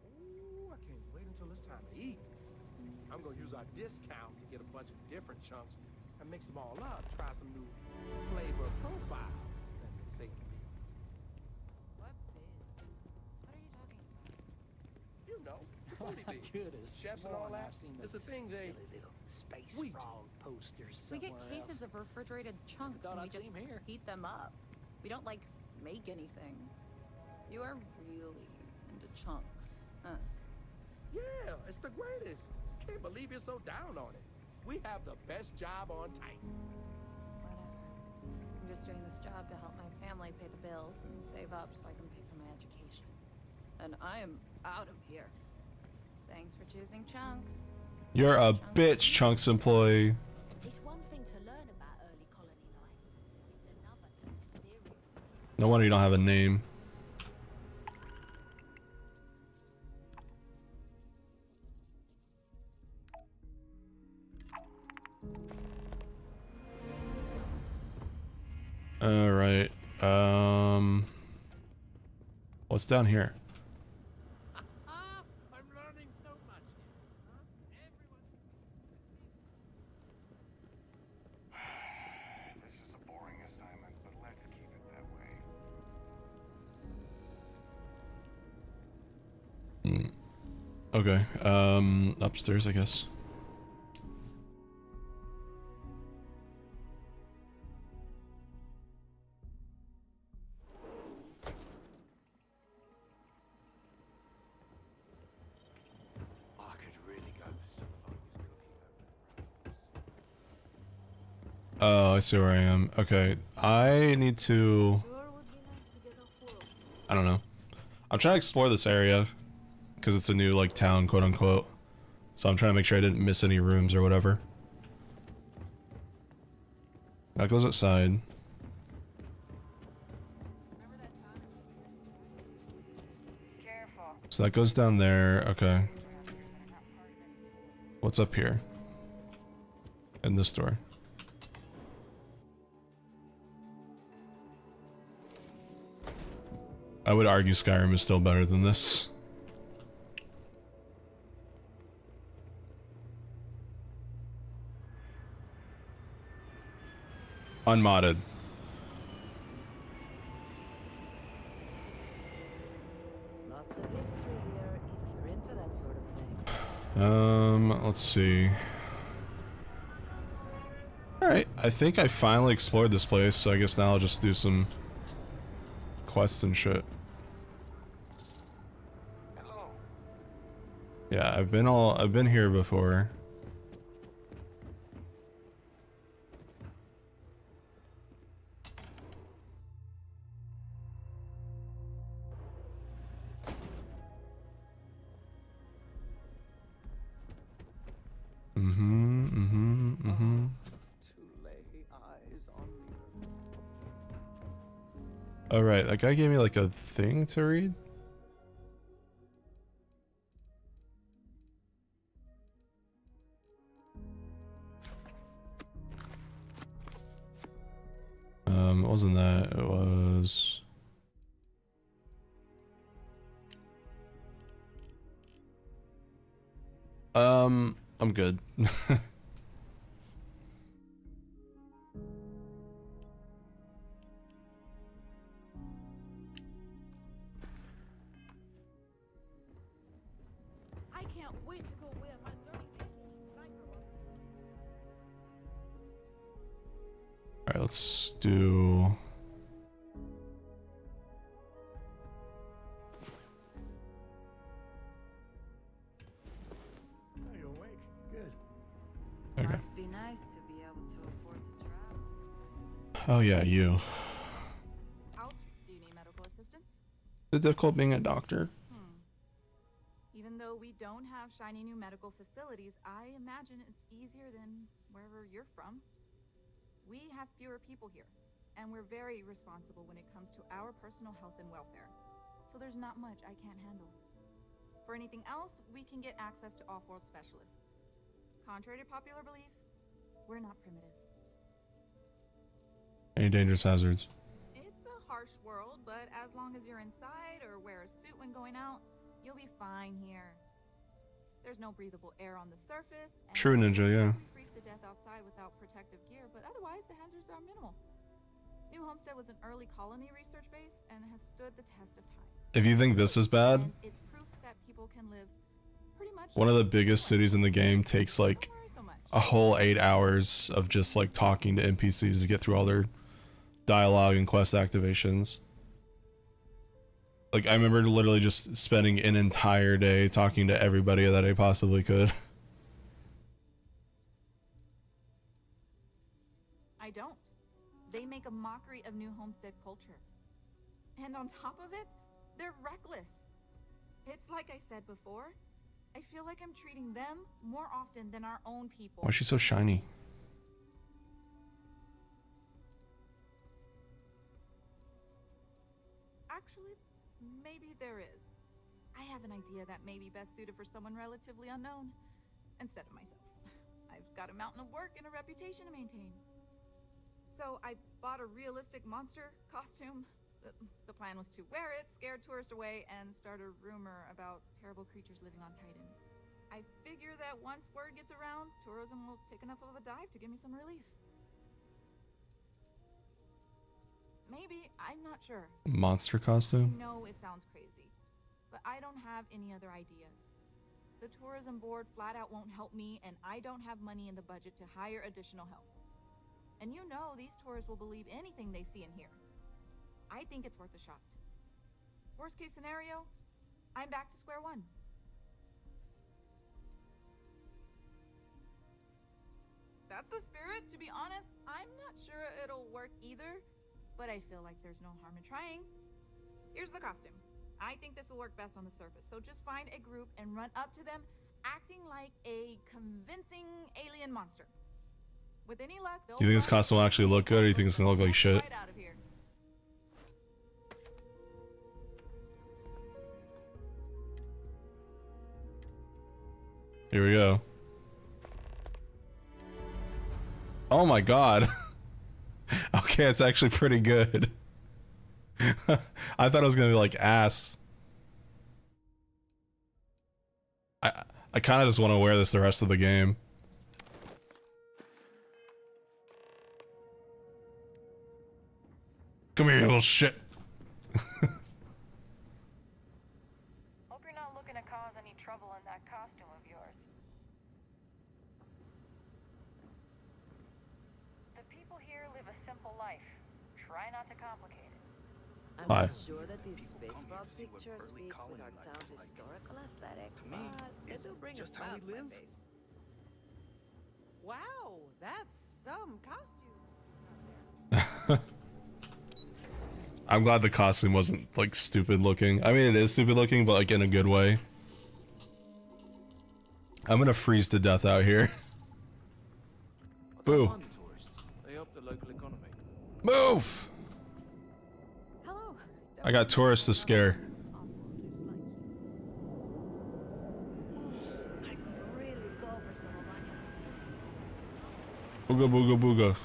Ooh, I can't wait until it's time to eat. I'm gonna use our discount to get a bunch of different chunks and mix them all up. Try some new flavor profiles, as they say in the biz. What biz? What are you talking about? You know, the foodie biz. Could've Chefs and all sworn that. I've seen It's a thing they... silly little space We do. frog posters We get somewhere cases else. of refrigerated chunks Thought and we I'd just see 'em here. heat them up. We don't like make anything. You are really into chunks, huh? Yeah, it's the greatest. Can't believe you're so down on it. We have the best job on Titan. Whatever. I'm just doing this job to help my family pay the bills and save up so I can pay for my education. And I am out of here. Thanks for choosing chunks. You're a bitch, Chunks employee. It's one thing to learn about early colony life. It's another to experience it. No wonder you don't have a name. All right. What's down here? I'm learning so much here. This is a boring assignment, but let's keep it that way. Okay. Upstairs, I guess. I could really go for some of Anya's cooking over. Oh, I see where I am. Okay. I need to... I don't know. I'm trying to explore this area because it's a new, like, town, quote unquote. So I'm trying to make sure I didn't miss any rooms or whatever. That goes outside. So that goes down there. Okay. What's up here? In this door. I would argue Skyrim is still better than this. Unmodded. Lots of history here if you're into that sort of thing. Let's see. Alright, I think I finally explored this place, so I guess now I'll just do some quests and shit. Yeah, I've been here before. All right, that guy gave me like a thing to read. It wasn't that, it was... I'm good. I can't wait to go where my learning days when I grow up. Alright, let's do... Oh, you're awake. Good. Okay. Must be nice to be able to afford to travel. Oh yeah, you. Ouch. Do you need medical assistance? It's difficult being a doctor. Even though we don't have shiny new medical facilities, I imagine it's easier than wherever you're from. We have fewer people here, and we're very responsible when it comes to our personal health and welfare. So there's not much I can't handle. For anything else, we can get access to off-world specialists. Contrary to popular belief, we're not primitive. Any dangerous hazards? It's a harsh world, but as long as you're inside or wear a suit when going out, you'll be fine here. There's no breathable air on the surface. True ninja, yeah. We freeze to death outside without protective gear, but otherwise the hazards are minimal. New Homestead was an early colony research base and has stood the test of time. If you think this is bad, And it's proof that people can live pretty much one of the biggest cities in the game takes like a whole 8 hours of just like talking to NPCs to get through all their dialogue and quest activations. Like, I remember literally just spending an entire day talking to everybody that I possibly could. I don't. They make a mockery of New Homestead culture. And on top of it, they're reckless. It's like I said before, I feel like I'm treating them more often than our own people. Why is she so shiny? Actually, maybe there is. I have an idea that may be best suited for someone relatively unknown instead of myself. I've got a mountain of work and a reputation to maintain. So I bought a realistic monster costume. The plan was to wear it, scare tourists away, and start a rumor about terrible creatures living on Titan. I figure that once word gets around, tourism will take enough of a dive to give me some relief. Maybe, I'm not sure. Monster costume? I know it sounds crazy, but I don't have any other ideas. The tourism board flat out won't help me, and I don't have money in the budget to hire additional help. And you know these tourists will believe anything they see and hear. I think it's worth a shot. Worst case scenario, I'm back to square one. That's the spirit. To be honest, I'm not sure it'll work either, but I feel like there's no harm in trying. Here's the costume. I think this will work best on the surface, so just find a group and run up to them, acting like a convincing alien monster. With any luck, they'll Do you think this costume will actually look good, or do you think it's gonna look like shit? right out of here. Here we go. Oh my god. Okay, it's actually pretty good. I thought it was gonna be like ass. I kind of just want to wear this the rest of the game. Come here, you little shit. Hope you're not looking to cause any trouble in that costume of yours. The people here live a simple life. Try not to complicate it. I'm Hi. not sure that these space frog pictures fit with our town's historical aesthetic, To me, but they do bring a just how smile we to my live. face. Wow, that's some costume. I'm glad the costume wasn't like stupid looking. I mean, it is stupid looking, but like in a good way. I'm gonna freeze to death out here. Boo. They help the local economy. Move! Hello. I got tourists to scare. I could really go for some of Anya's Booga booga booga.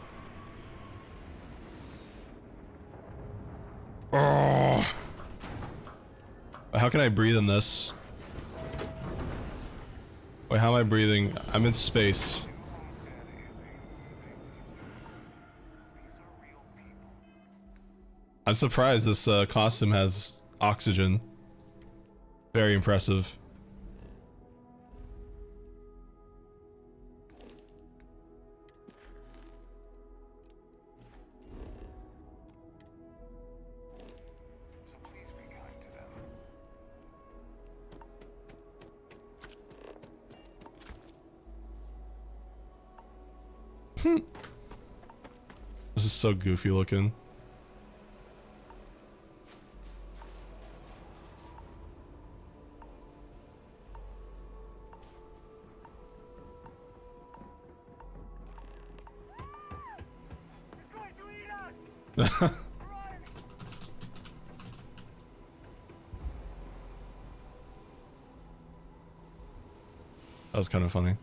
Oh. How can I breathe in this? Wait, how am I breathing? I'm in space. I'm surprised this costume has oxygen. Very impressive. This is so goofy looking. That was kind of funny.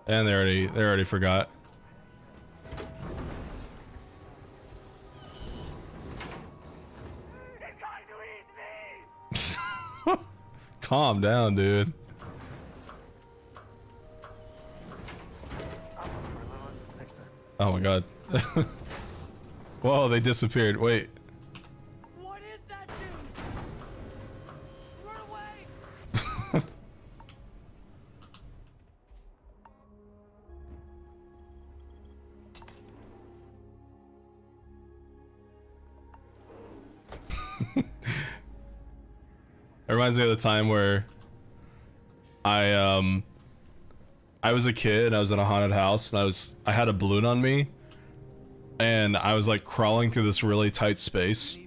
And they already forgot. Calm down, dude. Next time. Oh my god. Whoa, they disappeared. Wait. What is that dude? Run away! It reminds me of the time where I was a kid and I was in a haunted house and I had a balloon on me and I was like crawling through this really tight space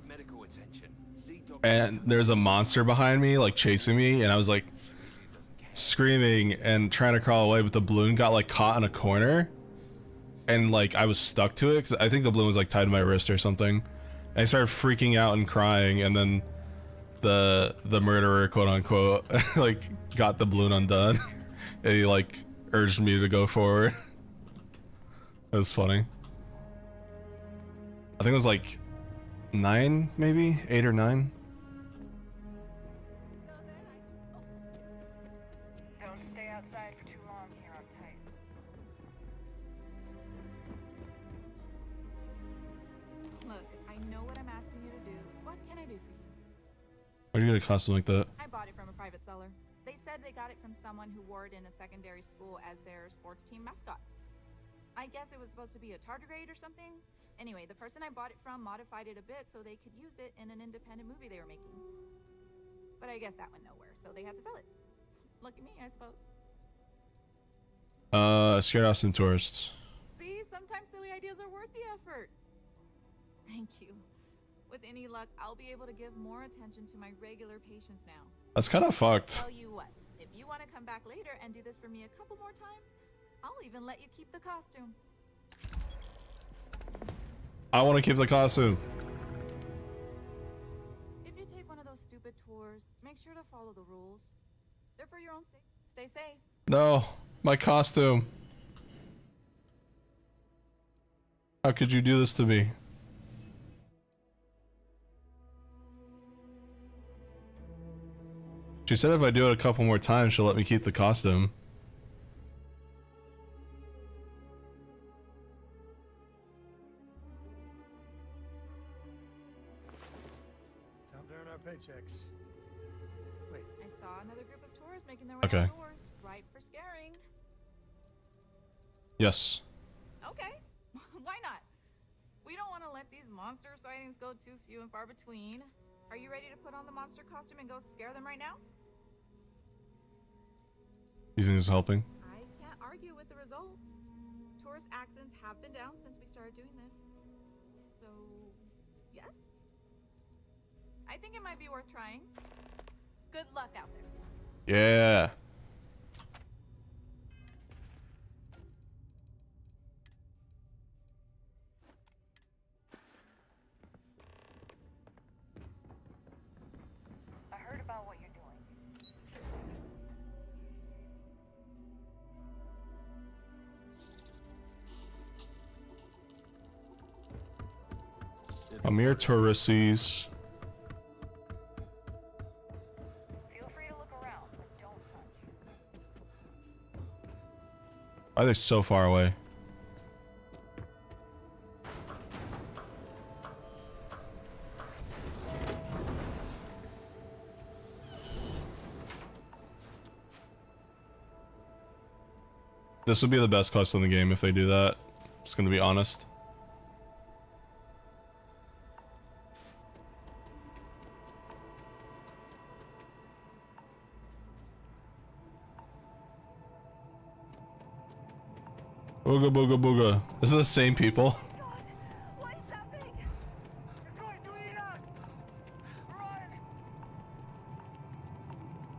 and there's a monster behind me like chasing me and I was like screaming and trying to crawl away, but the balloon got like caught in a corner and like I was stuck to it because I think the balloon was like tied to my wrist or something, and I started freaking out and crying, and then the murderer, quote unquote, like got the balloon undone and he like urged me to go forward. It was funny. I think it was like 9, maybe 8 or 9. Don't stay outside for too long here on tight. Look, I know what I'm asking you to do. What can I do for you? Why do you get a costume like that? I bought it from a private seller. They said they got it from someone who wore it in a secondary school as their sports team mascot. I guess it was supposed to be a tardigrade or something. Anyway, the person I bought it from modified it a bit so they could use it in an independent movie they were making. But I guess that went nowhere, so they had to sell it. Lucky me, I suppose. Scared off some tourists. See, sometimes silly ideas are worth the effort. Thank you. With any luck, I'll be able to give more attention to my regular patients now. That's kind of fucked. Tell you what, if you want to come back later and do this for me a couple more times, I'll even let you keep the costume. I want to keep the costume. If you take one of those stupid tours, make sure to follow the rules. They're for your own sake. Stay safe. No, my costume. How could you do this to me? She said if I do it a couple more times, she'll let me keep the costume. Time to earn our paychecks. Wait. I saw another group of tourists making their way Okay. outdoors. Ripe for scaring. Yes. Okay. Why not? We don't want to let these monster sightings go too few and far between. Are you ready to put on the monster costume and go scare them right now? You think this is helping? I can't argue with the results. Tourist accidents have been down since we started doing this. So, yes? I think it might be worth trying. Good luck out there. Yeah. I heard about what you're doing. Amir Touristies. Feel free to look around, but don't touch. Why are they so far away? This would be the best quest in the game if they do that. Just gonna be honest. Booga booga booga. Is it the same people?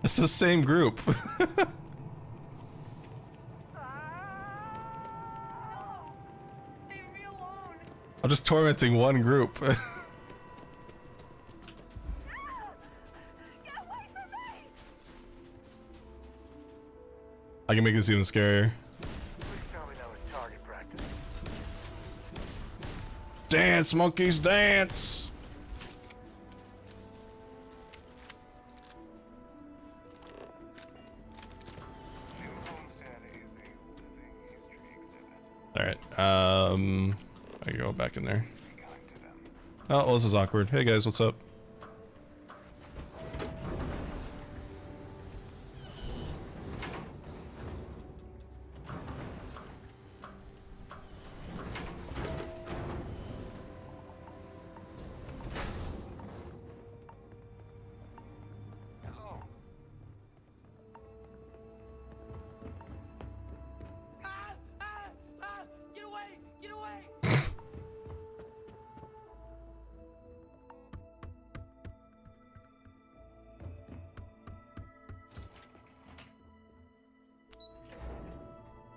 It's the same group. I'm just tormenting one group. I can make this even scarier. Dance, monkeys, dance! Alright, I can go back in there. Oh, well, this is awkward. Hey guys, what's up? Get away! Get away!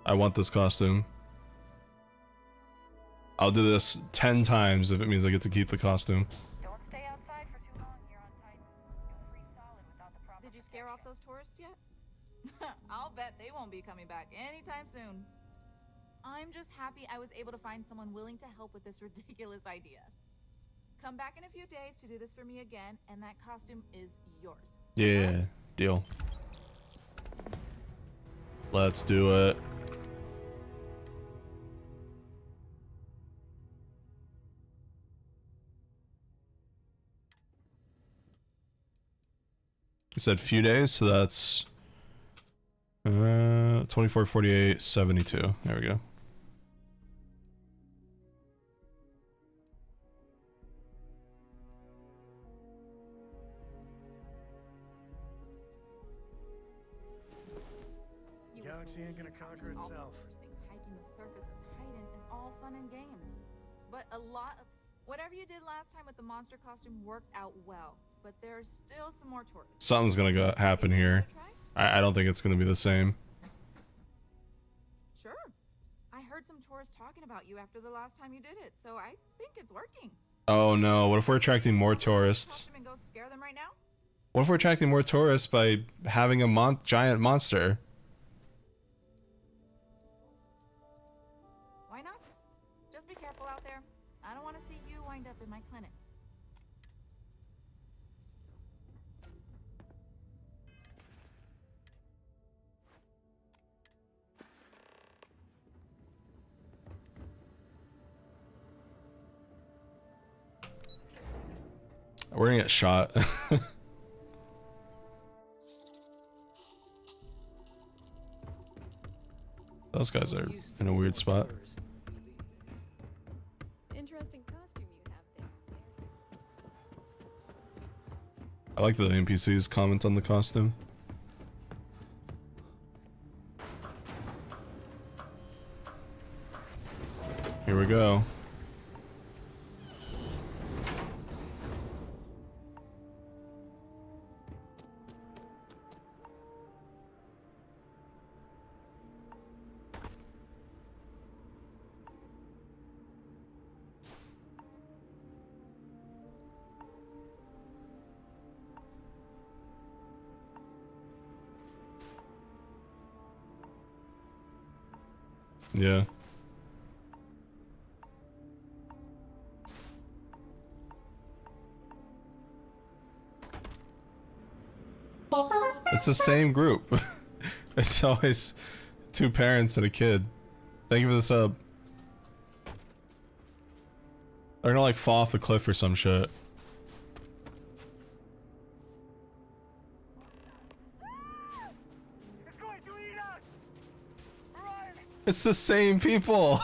I want this costume. I'll do this 10 times if it means I get to keep the costume. Don't stay outside for too long here on Titan. You'll freeze solid without the proper. Did you scare off those tourists yet? I'll bet they won't be coming back anytime soon. I'm just happy I was able to find someone willing to help with this ridiculous idea. Come back in a few days to do this for me again, and that costume is yours. Yeah, deal. Let's do it. You said few days, so that's 24, 48, 72. There we go. Galaxy ain't gonna conquer itself. Hiking the surface of Titan is all fun and games, but a lot of whatever you did last time with the monster costume worked out well. But there's still some more tourists. Something's gonna happen here. I don't think it's gonna be the same. Sure. I heard some tourists talking about you after the last time you did it, so I think it's working. Oh no, what if we're attracting more tourists? And go scare them right now? What if we're attracting more tourists by having a giant monster? Why not? Just be careful out there. I don't want to see you wind up in my clinic. We're gonna get shot. Those guys are in a weird spot. Interesting costume you have there. I like that the NPCs comment on the costume. Here we go. Yeah. It's the same group. It's always two parents and a kid. Thank you for the sub. They're gonna like fall off the cliff or some shit. It's the same people.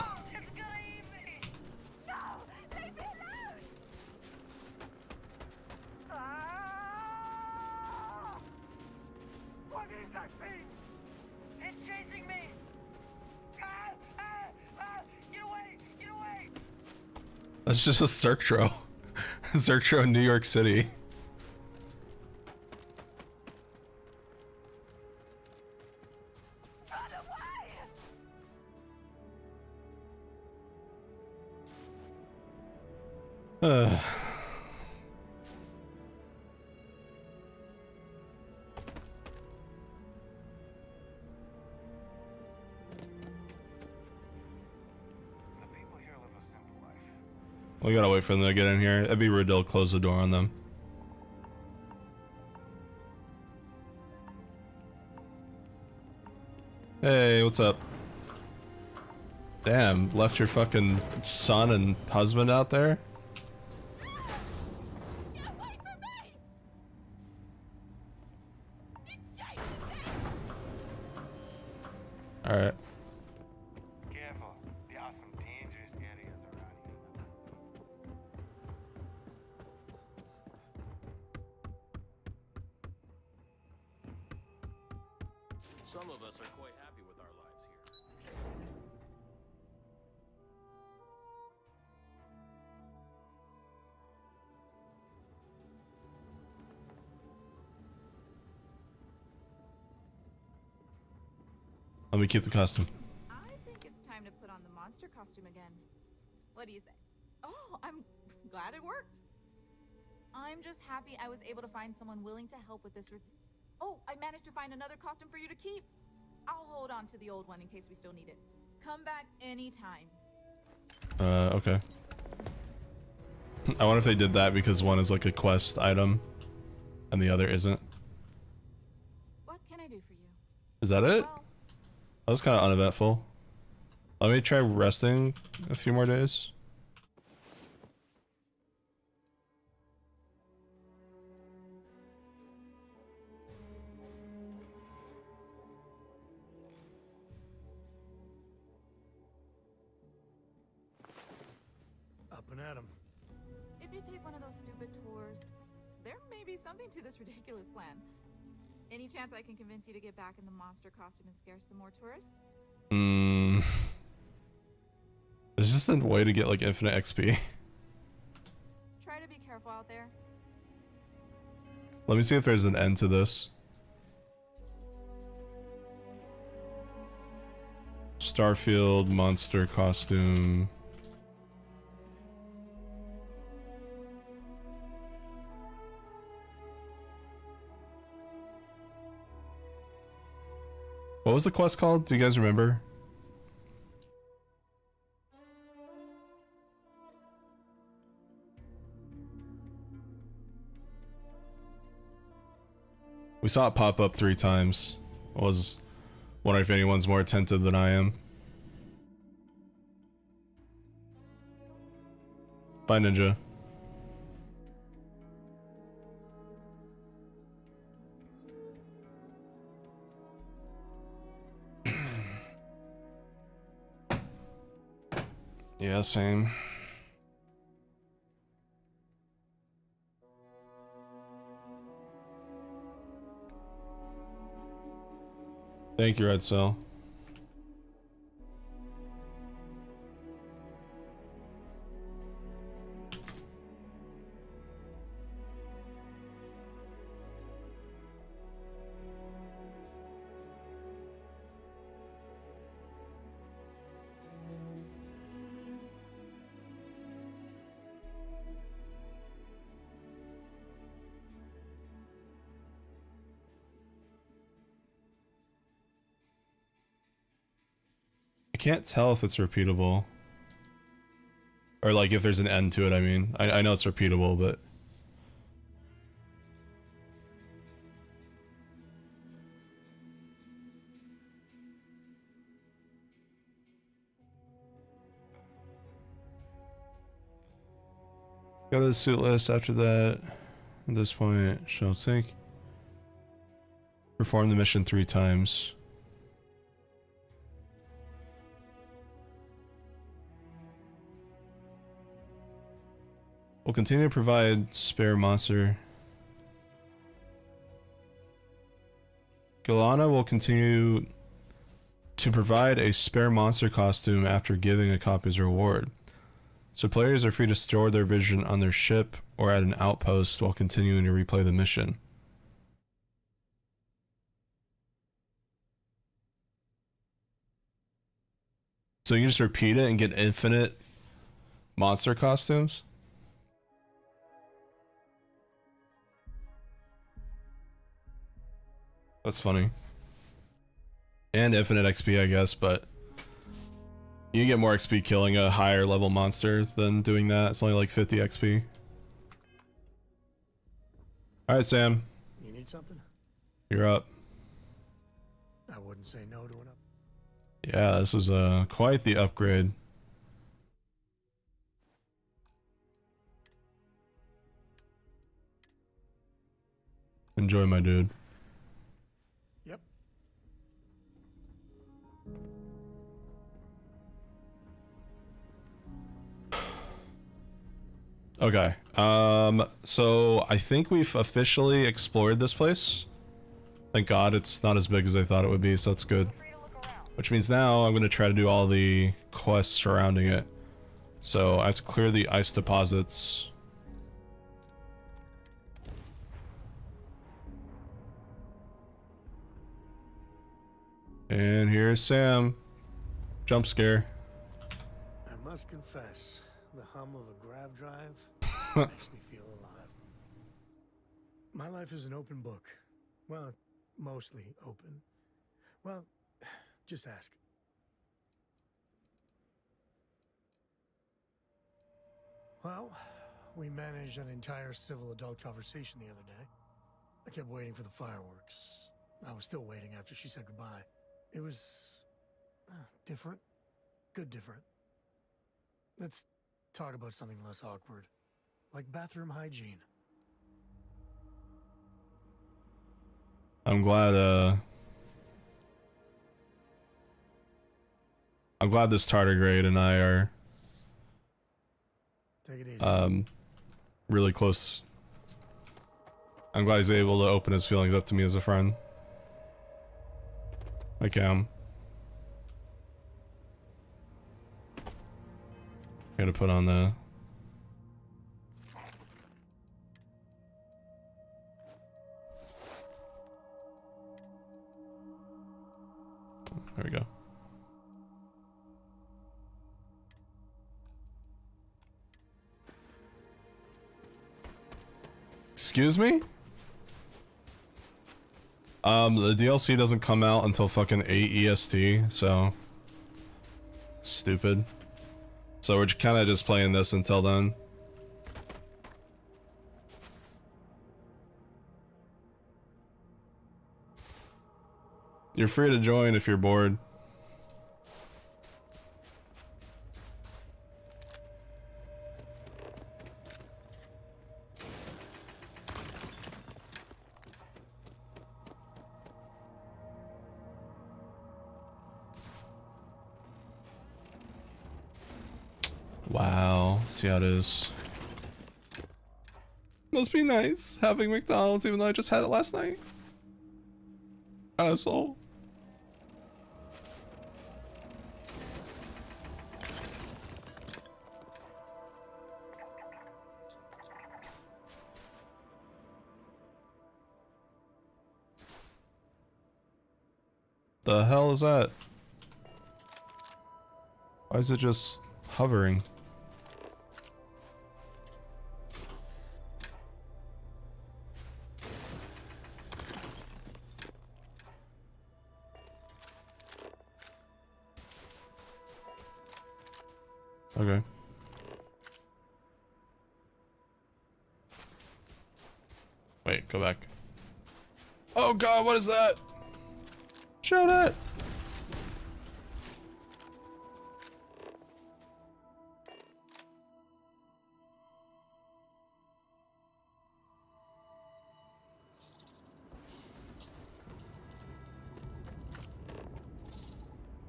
What is that thing? It's chasing me. That's just a Circtro. Circtro in New York City. Uh. We gotta wait for them to get in here. It'd be rude to close the door on them. Hey, what's up? Damn, left your fucking son and husband out there? Alright. Careful, there are some dangerous areas around here. Some of us are quite happy with our lives here. Let me keep the costume. I think it's time to put on the monster costume again. What do you say? Oh, I'm glad it worked. I'm just happy I was able to find someone willing to help with this. Oh, I managed to find another costume for you to keep. I'll hold on to the old one in case we still need it. Come back anytime. Okay. I wonder if they did that because one is like a quest item and the other isn't. What can I do for you? Is that it? Well, That was kind of uneventful. Let me try resting a few more days. Up and at 'em. if you take one of those stupid tours, there may be something to this ridiculous plan. Any chance I can convince you to get back in the monster costume and scare some more tourists? There's just a way to get like infinite XP. Try to be careful out there. Let me see if there's an end to this. Starfield monster costume. What was the quest called? Do you guys remember? We saw it pop up 3 times. I was wondering if anyone's more attentive than I am. Bye, Ninja. Yeah, same. Thank you, Red Cell. I can't tell if it's repeatable. Or like if there's an end to it, I mean. I know it's repeatable, but... Go to the suit list after that. At this point, shall take. Perform the mission 3 times. We'll continue to provide spare monster. Galana will continue to provide a spare monster costume after giving a copy's reward. So players are free to store their vision on their ship or at an outpost while continuing to replay the mission. So you can just repeat it and get infinite monster costumes? That's funny. And infinite XP, I guess, but you get more XP killing a higher level monster than doing that. It's only like 50 XP. Alright, Sam. You need something? You're up. I wouldn't say no to an up. Yeah, this is quite the upgrade. Enjoy, my dude. Yep. Okay. So I think we've officially explored this place. Thank God it's not as big as I thought it would be, so that's good. Which means now I'm going to try to do all the quests surrounding it. So I have to clear the ice deposits. And here's Sam. Jump scare. I must confess, the hum of a grav drive makes me feel alive. My life is an open book. Well, mostly open. Well, just ask. Well, we managed an entire civil adult conversation the other day. I kept waiting for the fireworks. I was still waiting after she said goodbye. It was different. Good different. Let's talk about something less awkward, like bathroom hygiene. I'm glad this tardigrade and I are Take it easy. Really close. I'm glad he's able to open his feelings up to me as a friend. I can. Gotta put on the... There we go. Excuse me? The DLC doesn't come out until fucking 8 EST, so... Stupid. So we're kind of just playing this until then. You're free to join if you're bored. Wow, see how it is. Must be nice having McDonald's even though I just had it last night. Asshole. The hell is that? Why is it just hovering? Okay. Wait, go back. Oh god, what is that? Shoot it!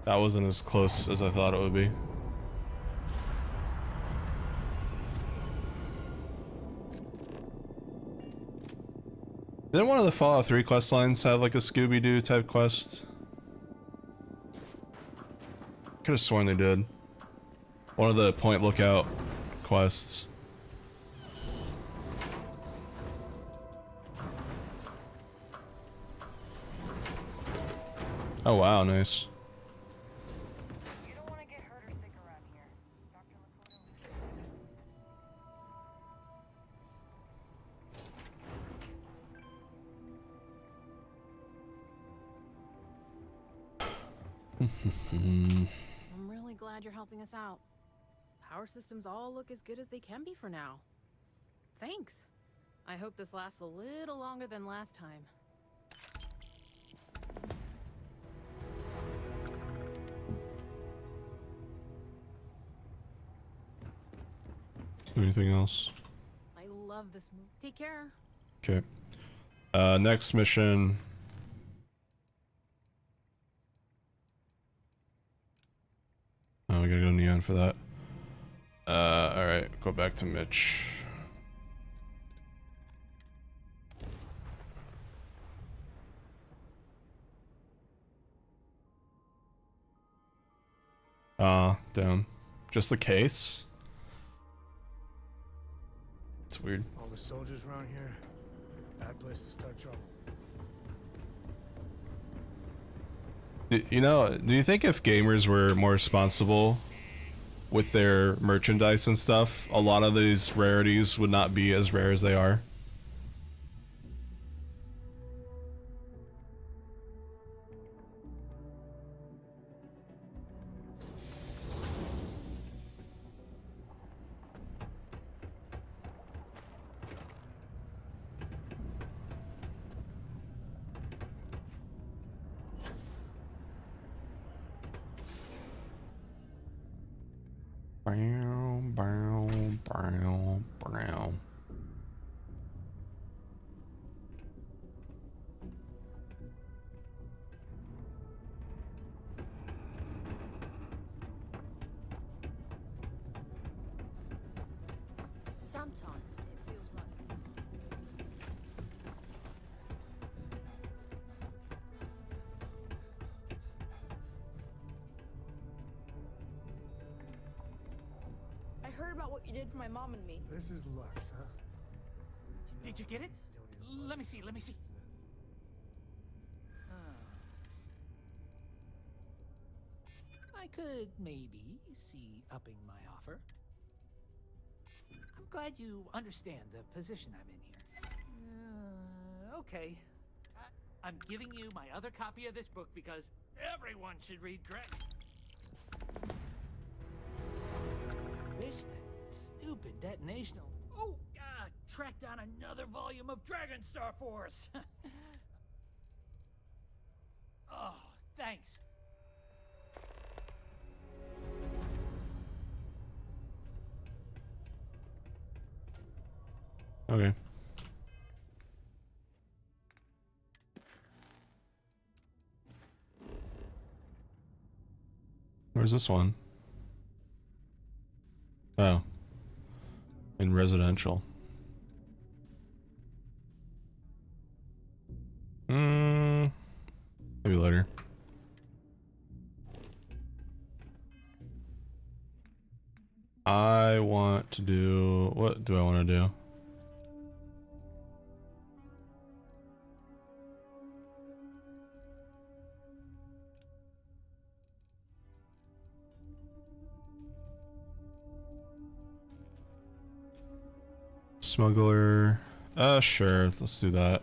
That wasn't as close as I thought it would be. Didn't one of the Fallout 3 quest lines have like a Scooby-Doo type quest? Could have sworn they did. One of the Point Lookout quests. Oh wow, nice. You don't want to get hurt or sick around here. Dr. I'm really glad you're helping us out. Power systems all look as good as they can be for now. Thanks. I hope this lasts a little longer than last time. Anything else? I love this move. Take care. Okay. Next mission. Oh, we gotta go neon for that. Alright, go back to Mitch. Damn. Just the case? It's weird. All the soldiers around here, bad place to start trouble. You know, do you think if gamers were more responsible with their merchandise and stuff, a lot of these rarities would not be as rare as they are? Brown, brown, brown, brown. Sometimes it feels like I heard about what you did for my mom and me. This is Lux, huh? Did you get it? Let me see, let me see. I could maybe see upping my offer. I'm glad you understand the position I'm in here. Okay. I'm giving you my other copy of this book because everyone should read Dragon. Wish that stupid detonation. Oh, track down another volume of Dragon Star Force. Oh, thanks. Okay. Where's this one? Oh. In residential. Maybe later. I want to do... What do I want to do? Smuggler. Sure, let's do that.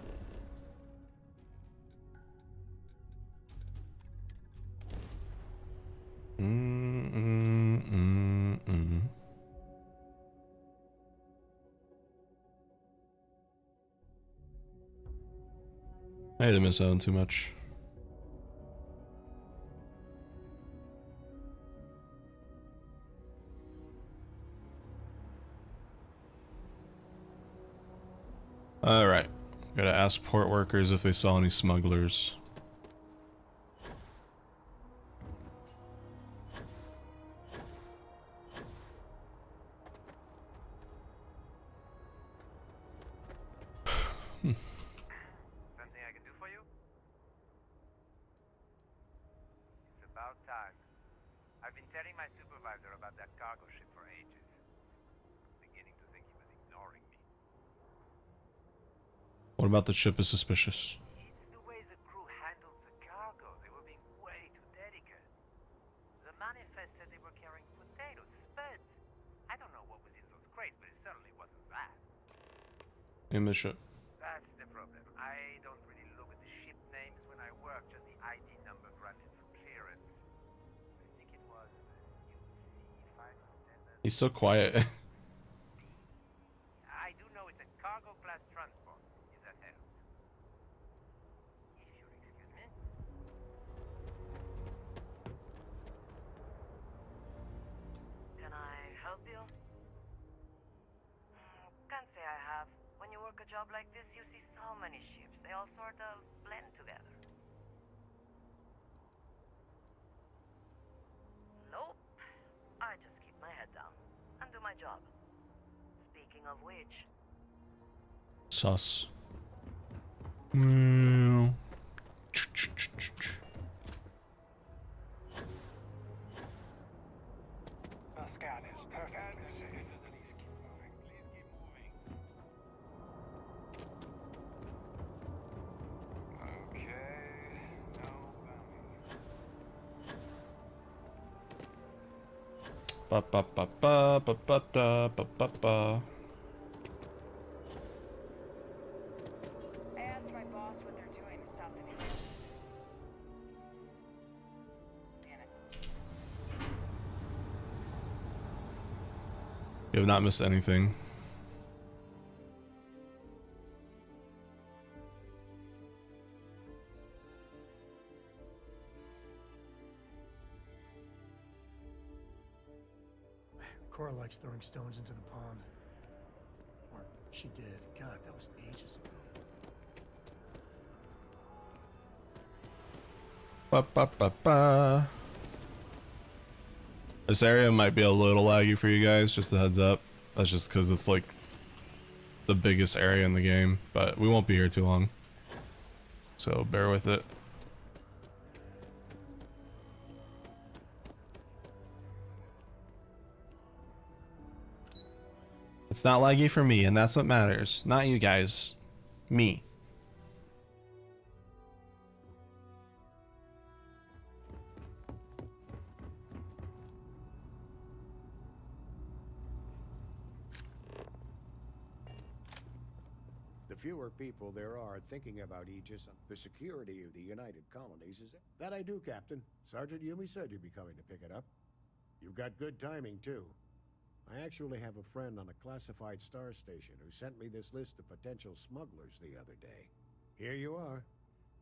I didn't miss out on too much. Alright. Gotta ask port workers if they saw any smugglers. Something I can do for you? It's about time. I've been telling my supervisor about that cargo ship for ages. What about the ship is suspicious? It's the way the crew handled the cargo. They were being way too delicate. The manifest said they were carrying potatoes, spuds. I don't know what was in those crates, but it certainly wasn't that. In the ship. That's the problem. I don't really look at the ship names when I work, just the ID number granted for clearance. I think it was UC-507. He's so quiet. I do know it's a cargo class transport, if that helps. If you'll excuse me. Can I help you? Can't say I have. When you work a job like this, you see so many ships. They all sort of blend together. Nope. I just keep my head down and do my job. Speaking of which... Sus. Well. The scan is perfectly safe. Please keep moving. Please keep moving. Okay. No Ba ba ba ba ba ba da, ba ba ba. I asked my boss what they're doing to stop the new. Damn it. You have not missed anything. Cora likes throwing stones into the pond. Or she did. God, that was ages ago. Ba ba ba ba. This area might be a little laggy for you guys, just a heads up. That's just because it's like the biggest area in the game, but we won't be here too long. So bear with it. It's not laggy for me, and that's what matters. Not you guys. Me. The fewer people there are thinking about Aegis and the security of the United Colonies is it? That I do, Captain. Sergeant Yumi said you'd be coming to pick it up. You've got good timing, too. I actually have a friend on a classified star station who sent me this list of potential smugglers the other day. Here you are.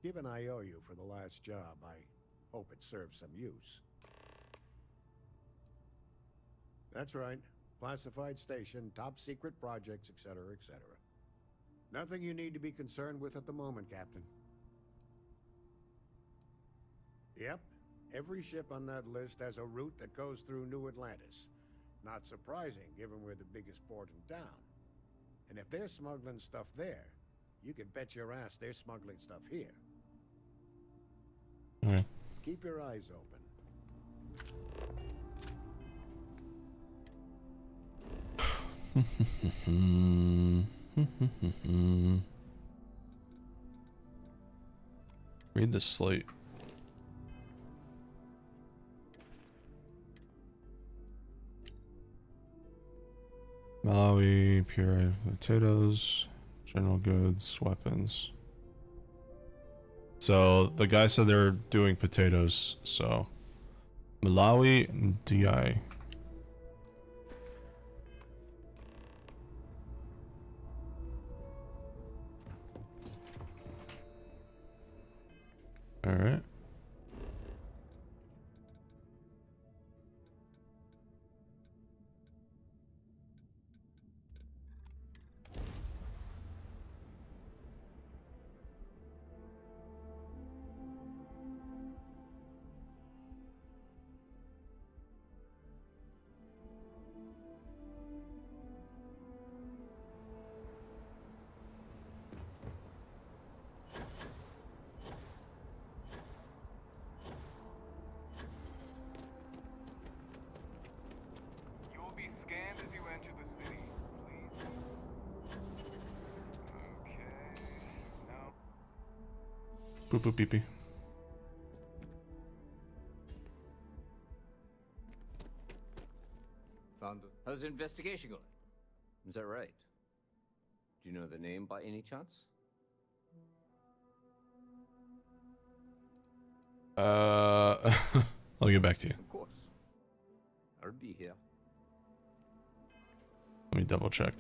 Given I owe you for the last job, I hope it serves some use. That's right. Classified station, top secret projects, etc., etc. Nothing you need to be concerned with at the moment, Captain. Yep. Every ship on that list has a route that goes through New Atlantis. Not surprising, given we're the biggest port in town. And if they're smuggling stuff there, you can bet your ass they're smuggling stuff here. Alright. Keep your eyes open. Read the slate. Malawi, pure potatoes, general goods, weapons. So the guy said they're doing potatoes, so Malawi and DI. All right. Boop boop beepy. Found how's the investigation going? Is that right? Do you know the name by any chance? I'll get back to you. Of course. I'll be here. Let me double check.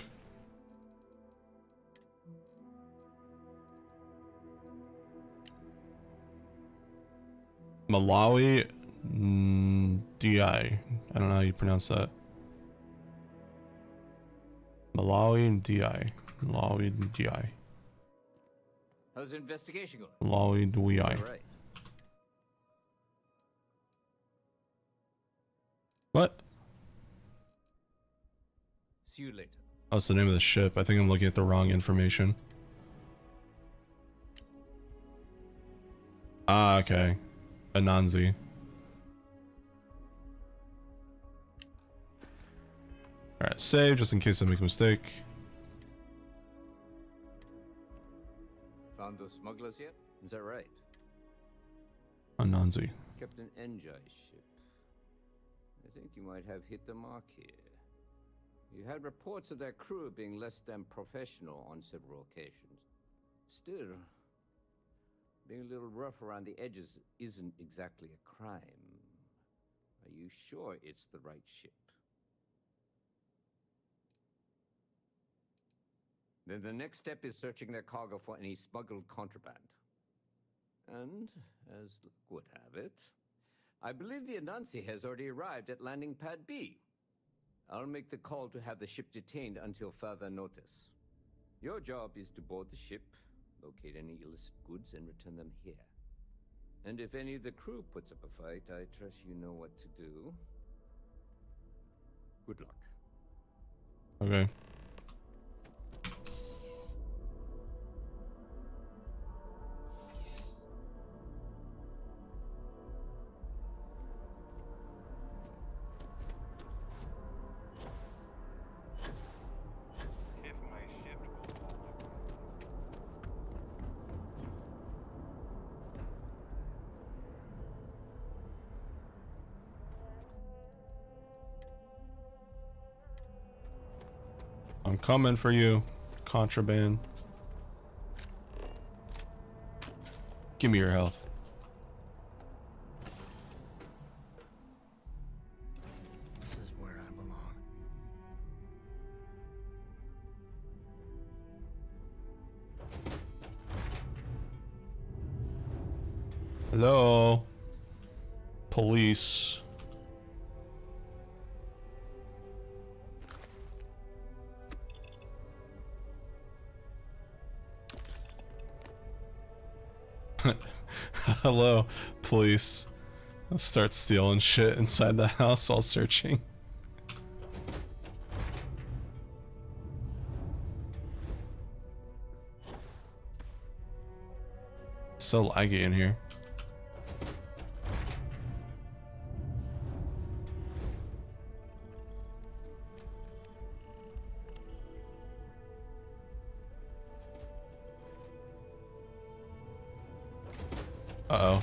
Malawi DI. I don't know how you pronounce that. Malawi DI. Malawi DI. How's the investigation going? Malawi DI. Is that right? What? See you later. That's the name of the ship. I think I'm looking at the wrong information. Ah, okay. Anansi. Alright, save just in case I make a mistake. Found those smugglers yet? Is that right? Anansi. Captain Enjai's ship. I think you might have hit the mark here. You had reports of their crew being less than professional on several occasions. Still, being a little rough around the edges isn't exactly a crime. Are you sure it's the right ship? Then the next step is searching their cargo for any smuggled contraband. And, as luck would have it, I believe the Anansi has already arrived at landing pad B. I'll make the call to have the ship detained until further notice. Your job is to board the ship, locate any illicit goods, and return them here. And if any of the crew puts up a fight, I trust you know what to do. Good luck. Okay. I'm coming for you, contraband. Give me your health. This is where I belong. Hello? Police. Hello, police. I'll start stealing shit inside the house while searching. So laggy in here. Uh-oh.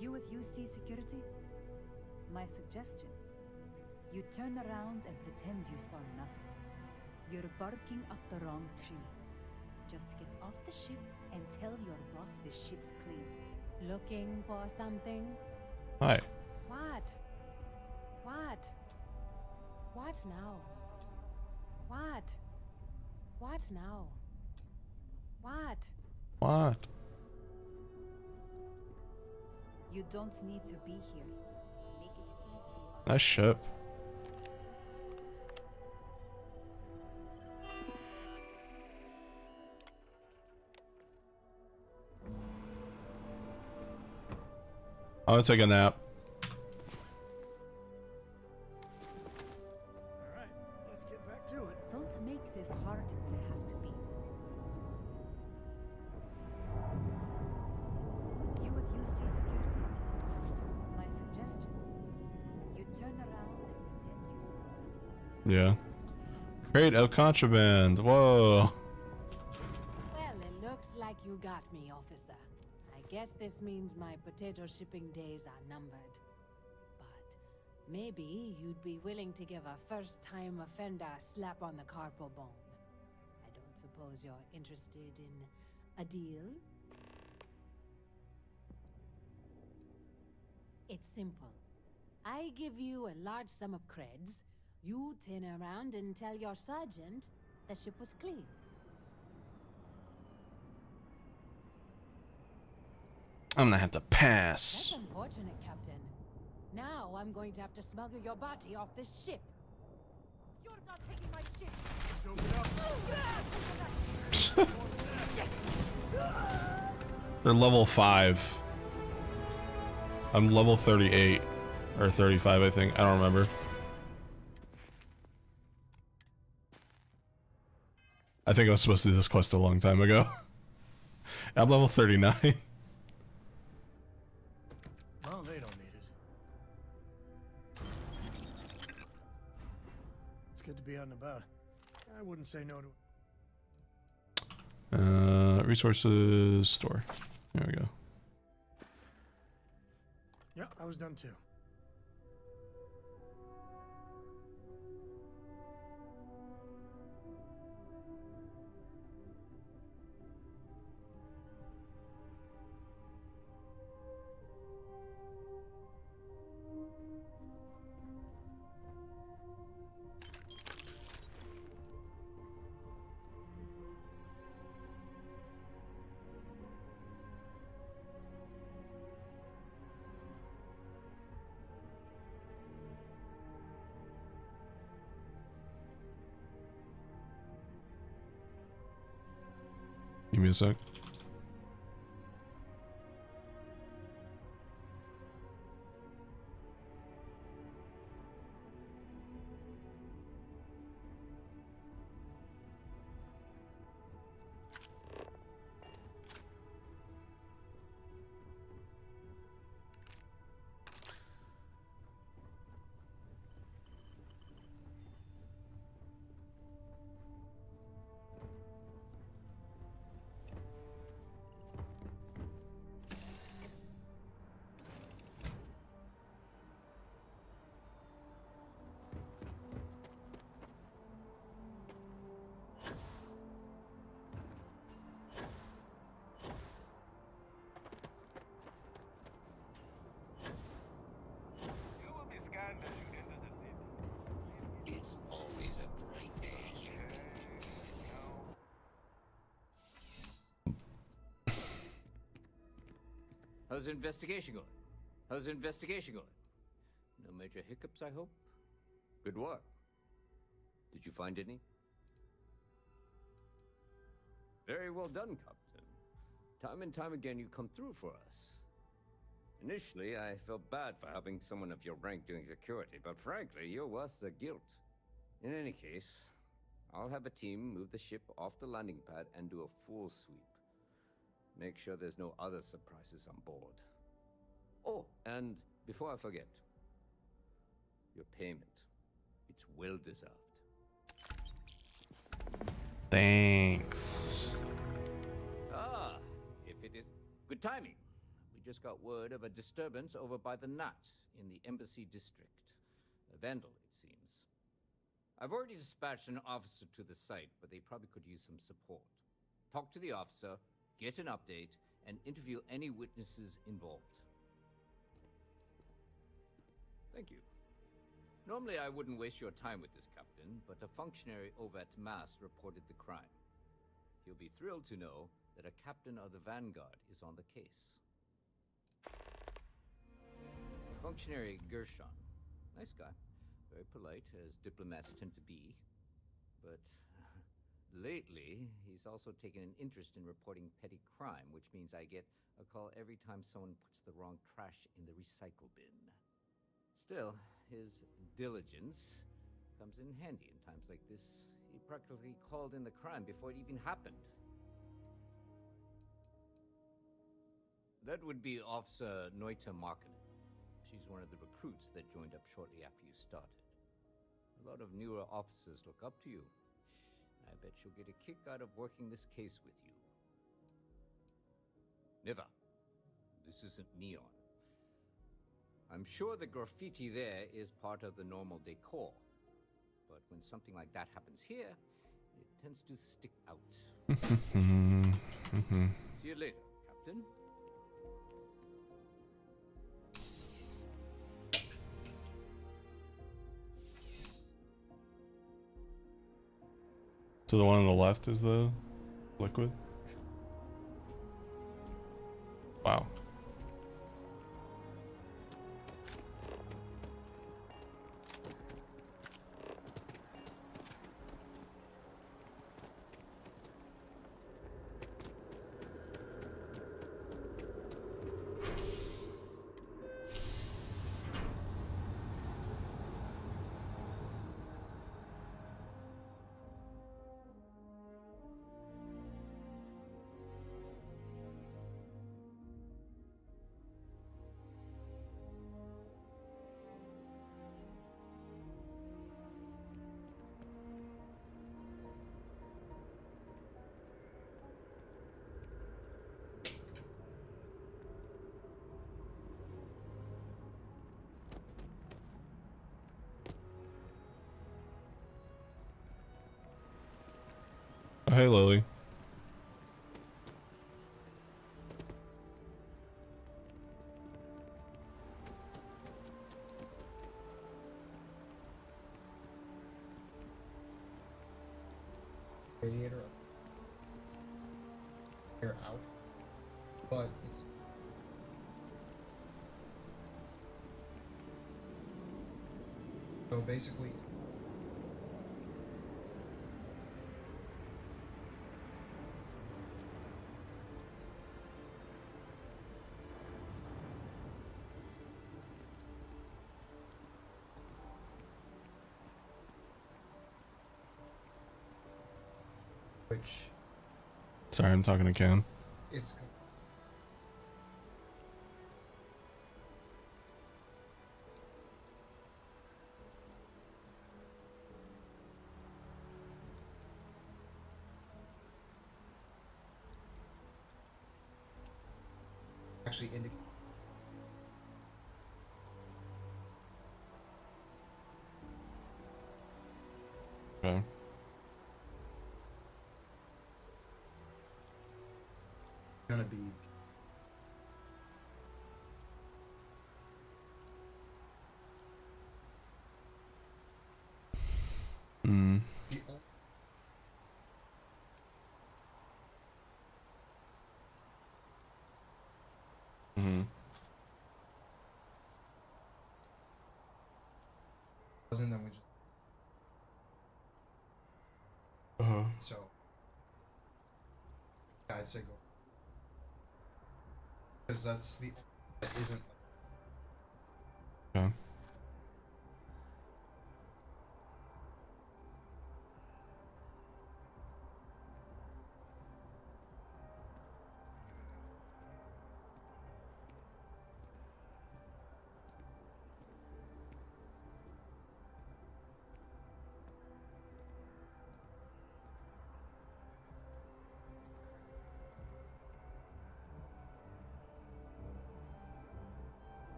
You with UC security? My suggestion. You turn around and pretend you saw nothing. You're barking up the wrong tree. Just get off the ship and tell your boss the ship's clean. Looking for something? Hi. What? What? What now? What? What now? What? What? You don't need to be here. Make it easy. Nice ship. I'm gonna take a nap. Alright, let's get back to it. Don't make this harder than it has to be. You with UC security? My suggestion. You turn around and pretend you saw nothing. Yeah. Crate of contraband. Whoa. You got me, officer. I guess this means my potato shipping days are numbered. But maybe you'd be willing to give a first-time offender a slap on the carpal bone. I don't suppose you're interested in a deal? It's simple. I give you a large sum of creds. You turn around and tell your sergeant the ship was clean. I'm gonna have to pass. That's unfortunate, Captain. Now I'm going to have to smuggle your body off this ship. You're not taking my ship! They're level 5. I'm level 38. Or 35, I think. I don't remember. I think I was supposed to do this quest a long time ago. I'm level 39. Well, they don't need it. It's good to be out and about. I wouldn't say no to... Resources store. There we go. Yeah, I was done too. Give me a sec. It's always a bright day here in the How's the investigation going? How's the investigation going? No major hiccups, I hope? Good work. Did you find any? Very well done, Captain. Time and time again you come through for us. Initially, I felt bad for having someone of your rank doing security, but frankly, you're worth the guilt. In any case, I'll have a team move the ship off the landing pad and do a full sweep. Make sure there's no other surprises on board. Oh, and before I forget, your payment. It's well deserved. Thanks. Ah, if it is good timing. We just got word of a disturbance over by the Nut in the Embassy District. A vandal, it seems. I've already dispatched an officer to the site, but they probably could use some support. Talk to the officer, get an update, and interview any witnesses involved. Thank you. Normally I wouldn't waste your time with this, Captain, but a functionary over at Mast reported the crime. He'll be thrilled to know that a captain of the Vanguard is on the case. Functionary Gershon. Nice guy. Very polite, as diplomats tend to be. But lately, he's also taken an interest in reporting petty crime, which means I get a call every time someone puts the wrong trash in the recycle bin. Still, his diligence comes in handy in times like this. He practically called in the crime before it even happened. That would be Officer Noita Markkinen. She's one of the recruits that joined up shortly after you started. A lot of newer officers look up to you. I bet she'll get a kick out of working this case with you. Never. This isn't neon. I'm sure the graffiti there is part of the normal decor. But when something like that happens here, it tends to stick out. See you later, Captain. So the one on the left is the liquid? Wow. Oh, hey, Lily. Radiator air out, but it's so basically which Sorry, I'm talking to Cam. it's actually indicate Okay. gonna be Hmm. the Mm-hmm. wasn't that we just so yeah, I'd say go because that's the that isn't Okay.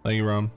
Thank you, Rom.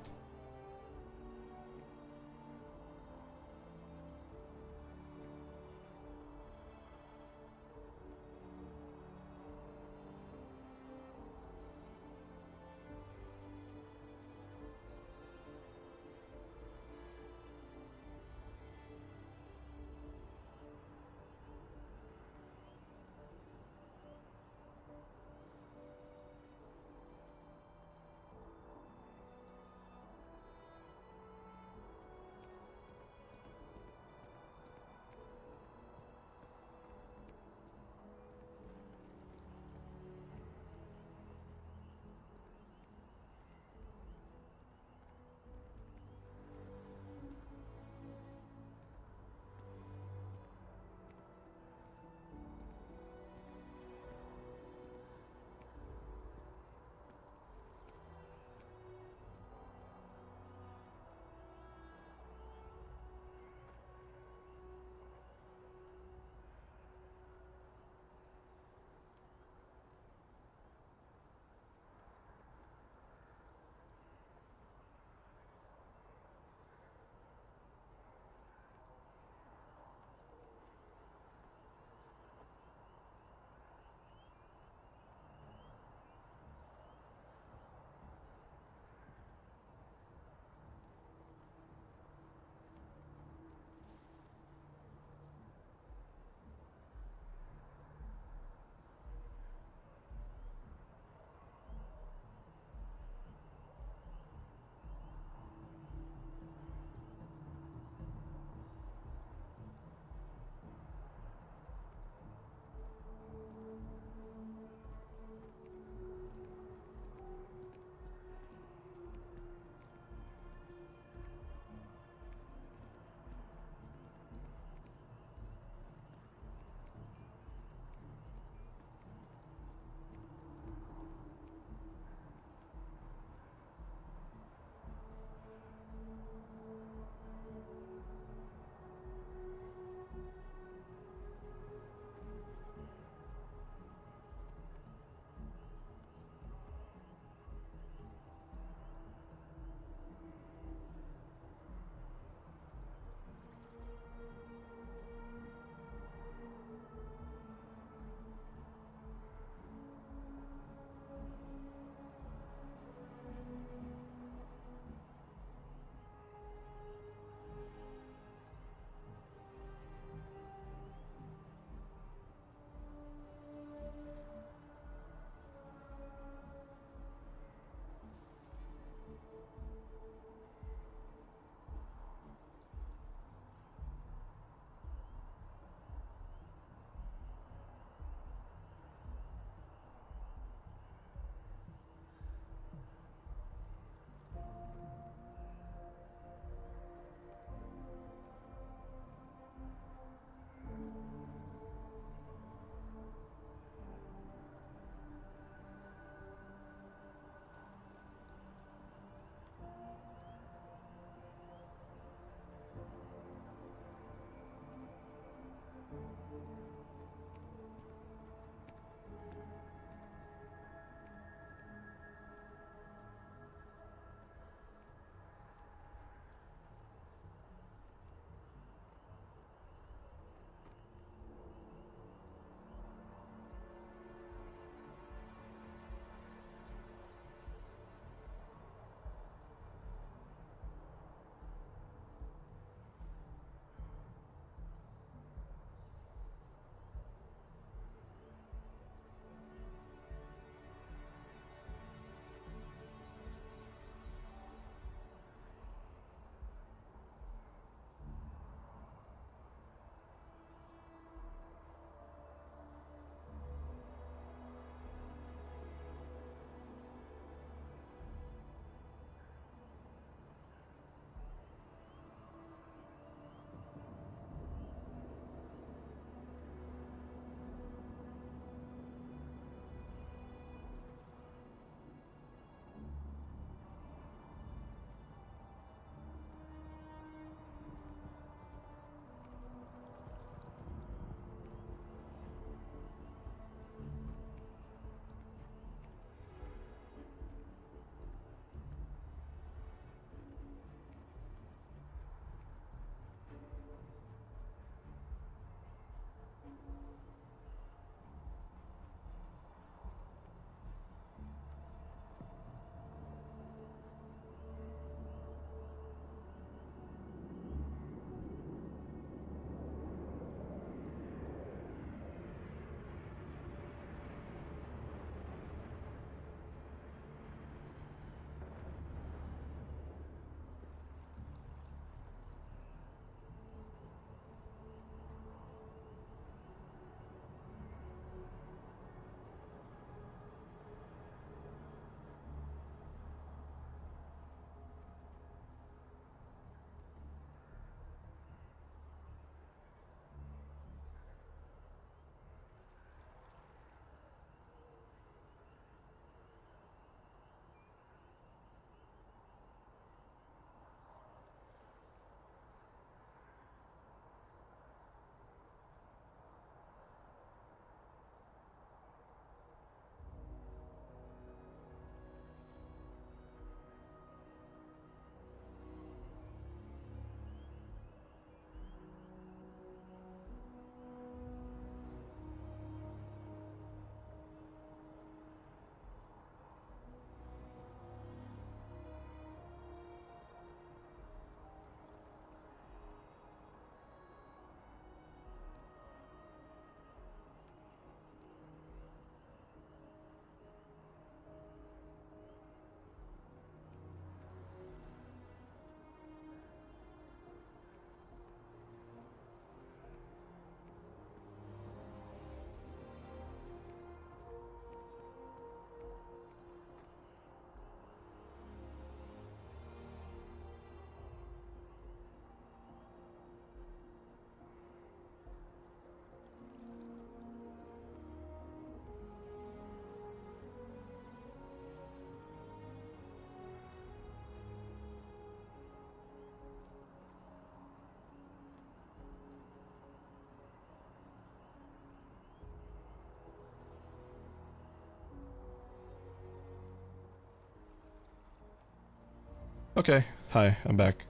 Okay, hi, I'm back.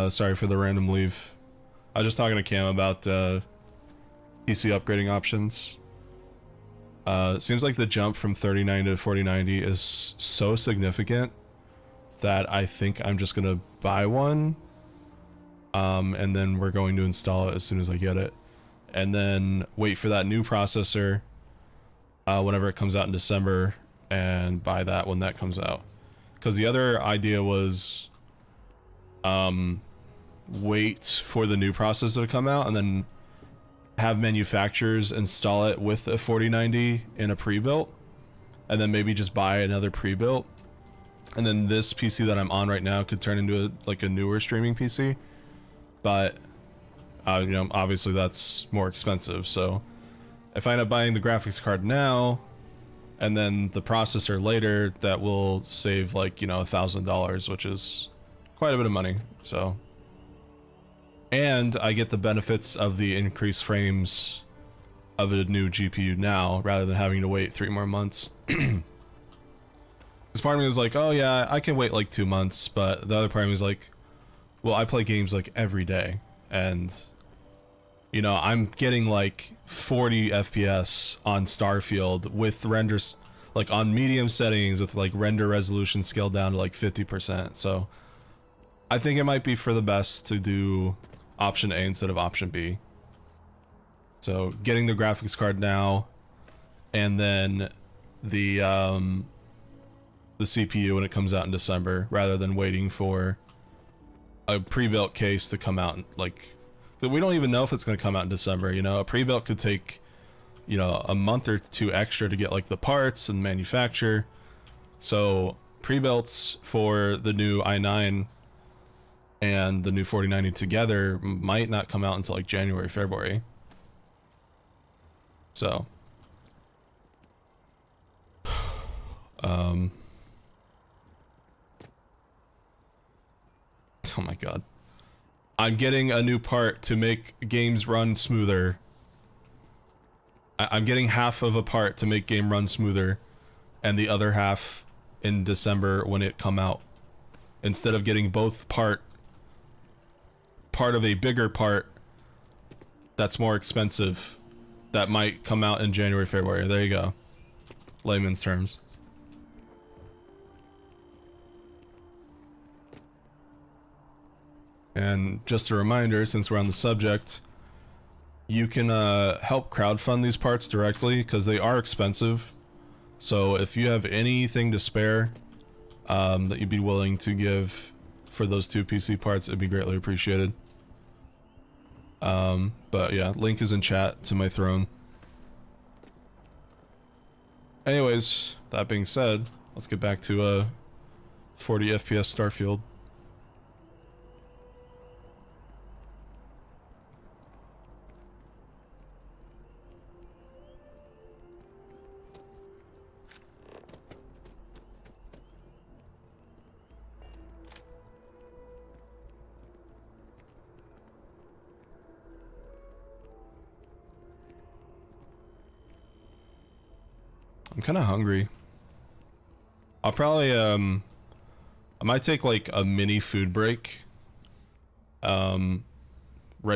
Sorry for the random leave. I was just talking to Cam about PC upgrading options. Seems like the jump from 3090 to 4090 is so significant that I think I'm just gonna buy one. And then we're going to install it as soon as I get it. And then wait for that new processor whenever it comes out in December and buy that when that comes out. Because the other idea was wait for the new processor to come out and then have manufacturers install it with a 4090 in a pre-built, and then maybe just buy another pre-built, and then this PC that I'm on right now could turn into like a newer streaming PC. But you know, obviously that's more expensive. So if I end up buying the graphics card now and then the processor later, that will save like, you know, $1,000, which is quite a bit of money. So, and I get the benefits of the increased frames of a new GPU now rather than having to wait 3 more months. Because part of me was like, oh yeah, I can wait like 2 months, but the other part of me was like, well, I play games like every day, and you know, I'm getting like 40 FPS on Starfield with renders like on medium settings with like render resolution scaled down to like 50%. So I think it might be for the best to do option A instead of option B. So getting the graphics card now, and then the CPU when it comes out in December, rather than waiting for a pre-built case to come out. Like, we don't even know if it's going to come out in December. You know, a pre-built could take, you know, a month or 2 extra to get like the parts and manufacture. So pre-builts for the new i9 and the new 4090 together might not come out until like January, February. So oh my god. I'm getting a new part to make games run smoother. I'm getting half of a part to make game run smoother, and the other half in December when it come out. Instead of getting both part of a bigger part that's more expensive that might come out in January, February. There you go. Layman's terms. And just a reminder, since we're on the subject, you can help crowdfund these parts directly because they are expensive. So if you have anything to spare that you'd be willing to give for those 2 PC parts, it'd be greatly appreciated. But yeah, link is in chat to my throne. Anyways, that being said, let's get back to 40 FPS Starfield. I'm kind of hungry. I'll probably, I might take like a mini food break, right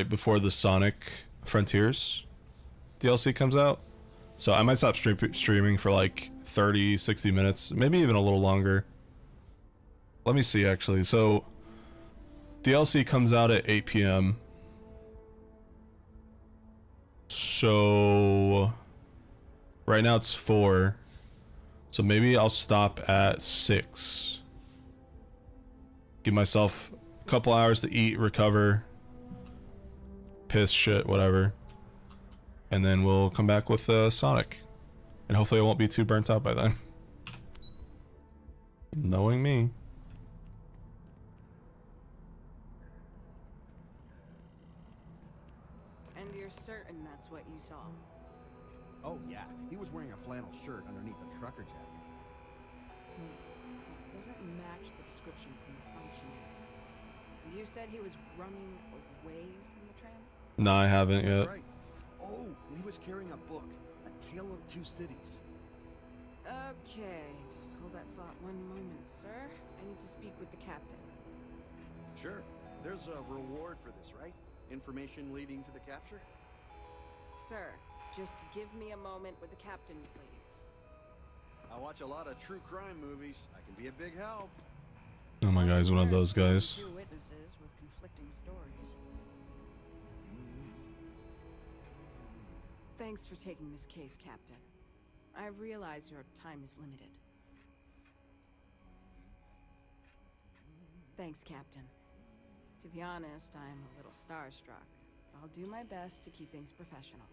before the Sonic Frontiers DLC comes out. So I might stop streaming for like 30, 60 minutes, maybe even a little longer. Let me see actually. So DLC comes out at 8 p.m. So right now it's 4. So maybe I'll stop at 6. Give myself a couple hours to eat, recover, piss, shit, whatever. And then we'll come back with Sonic. And hopefully I won't be too burnt out by then. Knowing me. And you're certain that's what you saw? Oh yeah, he was wearing a flannel shirt underneath a trucker jacket. It doesn't match the description from the functionary. And you said he was running away from the tram? No, I haven't yet. That's right. Oh, and he was carrying a book, A Tale of Two Cities. Okay, just hold that thought one moment, sir. sir. I need to speak with the captain. Sure. There's a reward for this, right? Information leading to the capture? Sir, just give me a moment with the captain, please. I watch a lot of true crime movies. I can be a big help. Oh my God, he's one of those guys. Two witnesses with conflicting stories. Thanks for taking this case, Captain. I realize your time is limited. Thanks, Captain. To be honest, I'm a little starstruck. I'll do my best to keep things professional.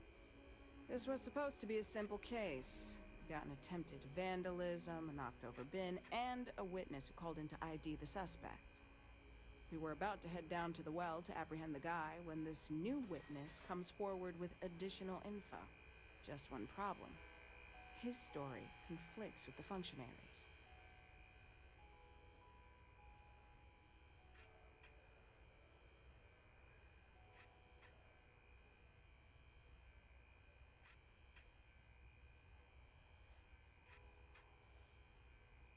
This was supposed to be a simple case. We got an attempted vandalism, a knocked over bin, and a witness who called in to ID the suspect. We were about to head down to the well to apprehend the guy when this new witness comes forward with additional info. Just one problem. His story conflicts with the functionaries.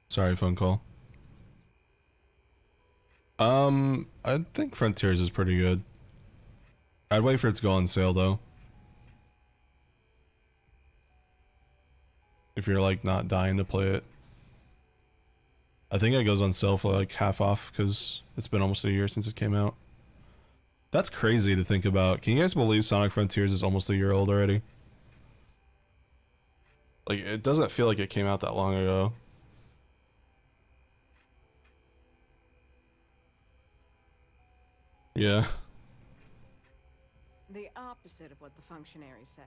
Sorry, phone call. I think Frontiers is pretty good. I'd wait for it to go on sale though. If you're like not dying to play it. I think it goes on sale for like half off because it's been almost a year since it came out. That's crazy to think about. Can you guys believe Sonic Frontiers is almost a year old already? Like, it doesn't feel like it came out that long ago. Yeah. The opposite of what the functionary said.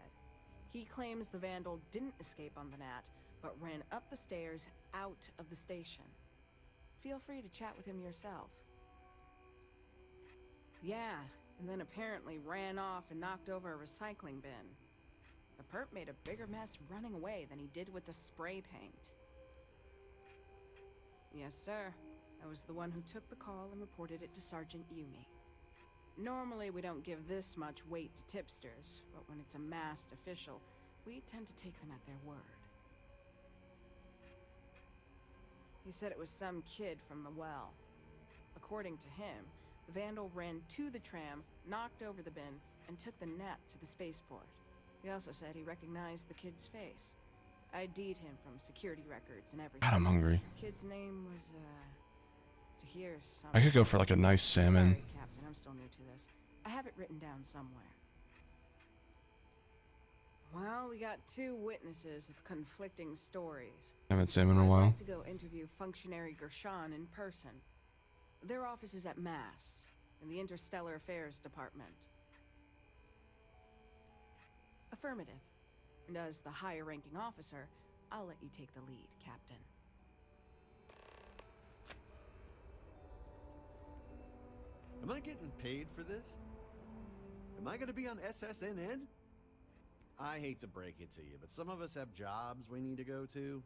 He claims the vandal didn't escape on the Nat, but ran up the stairs out of the station. Feel free to chat with him yourself. Yeah, and then apparently ran off and knocked over a recycling bin. The perp made a bigger mess running away than he did with the spray paint. Yes, sir. I was the one who took the call and reported it to Sergeant Yumi. Normally, we don't give this much weight to tipsters, but when it's a masked official, we tend to take them at their word. He said it was some kid from the well. According to him, the vandal ran to the tram, knocked over the bin, and took the net to the spaceport. He also said he recognized the kid's face. ID'd him from security records and everything. God, I'm hungry. Kid's name was, to hear some. I could go for like a nice salmon. Sorry, Captain, I'm still new to this. I have it written down somewhere. Well, we got two witnesses with conflicting stories. I haven't salmon in a I'd while. like to go interview functionary Gershon in person. Their office is at MAST, in the Interstellar Affairs Department. Affirmative. And as the higher-ranking officer, I'll let you take the lead, Captain. Am I getting paid for this? Am I gonna be on SSNN? I hate to break it to you, but some of us have jobs we need to go to.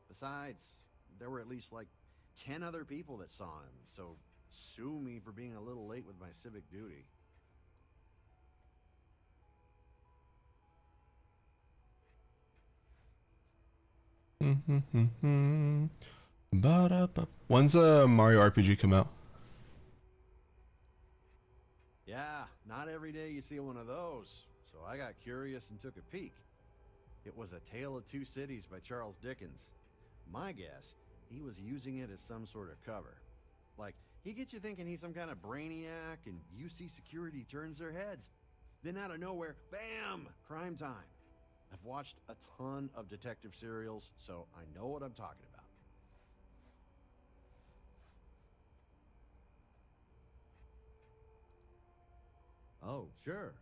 Besides, there were at least like 10 other people that saw him, so sue me for being a little late with my civic duty. When's Mario RPG come out? Yeah, not every day you see one of those, so I got curious and took a peek. It was A Tale of Two Cities by Charles Dickens. My guess, he was using it as some sort of cover. Like, he gets you thinking he's some kind of brainiac and UC security turns their heads. Then out of nowhere, bam, crime time. I've watched a ton of detective serials, so I know what I'm talking about. Oh, sure.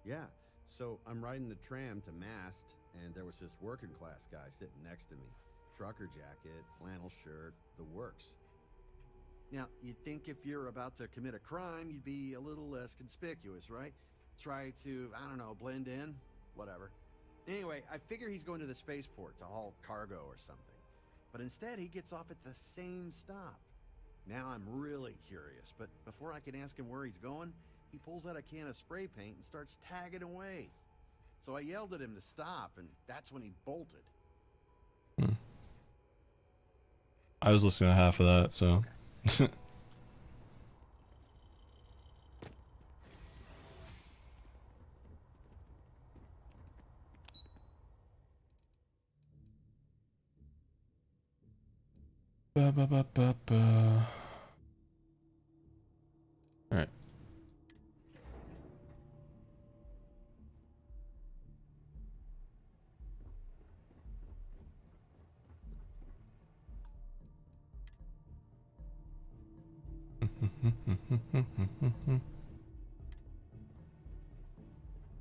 Yeah. So I'm riding the tram to Mast, and there was this working class guy sitting next to me. Trucker jacket, flannel shirt, the works. Now, you'd think if you're about to commit a crime, you'd be a little less conspicuous, right? Try to, I don't know, blend in? Whatever. Anyway, I figure he's going to the spaceport to haul cargo or something. But instead, he gets off at the same stop. Now I'm really curious, but before I can ask him where he's going, he pulls out a can of spray paint and starts tagging away. So I yelled at him to stop, and that's when he bolted. I was listening to half of that, so. Ba, ba, ba, ba, ba. All right.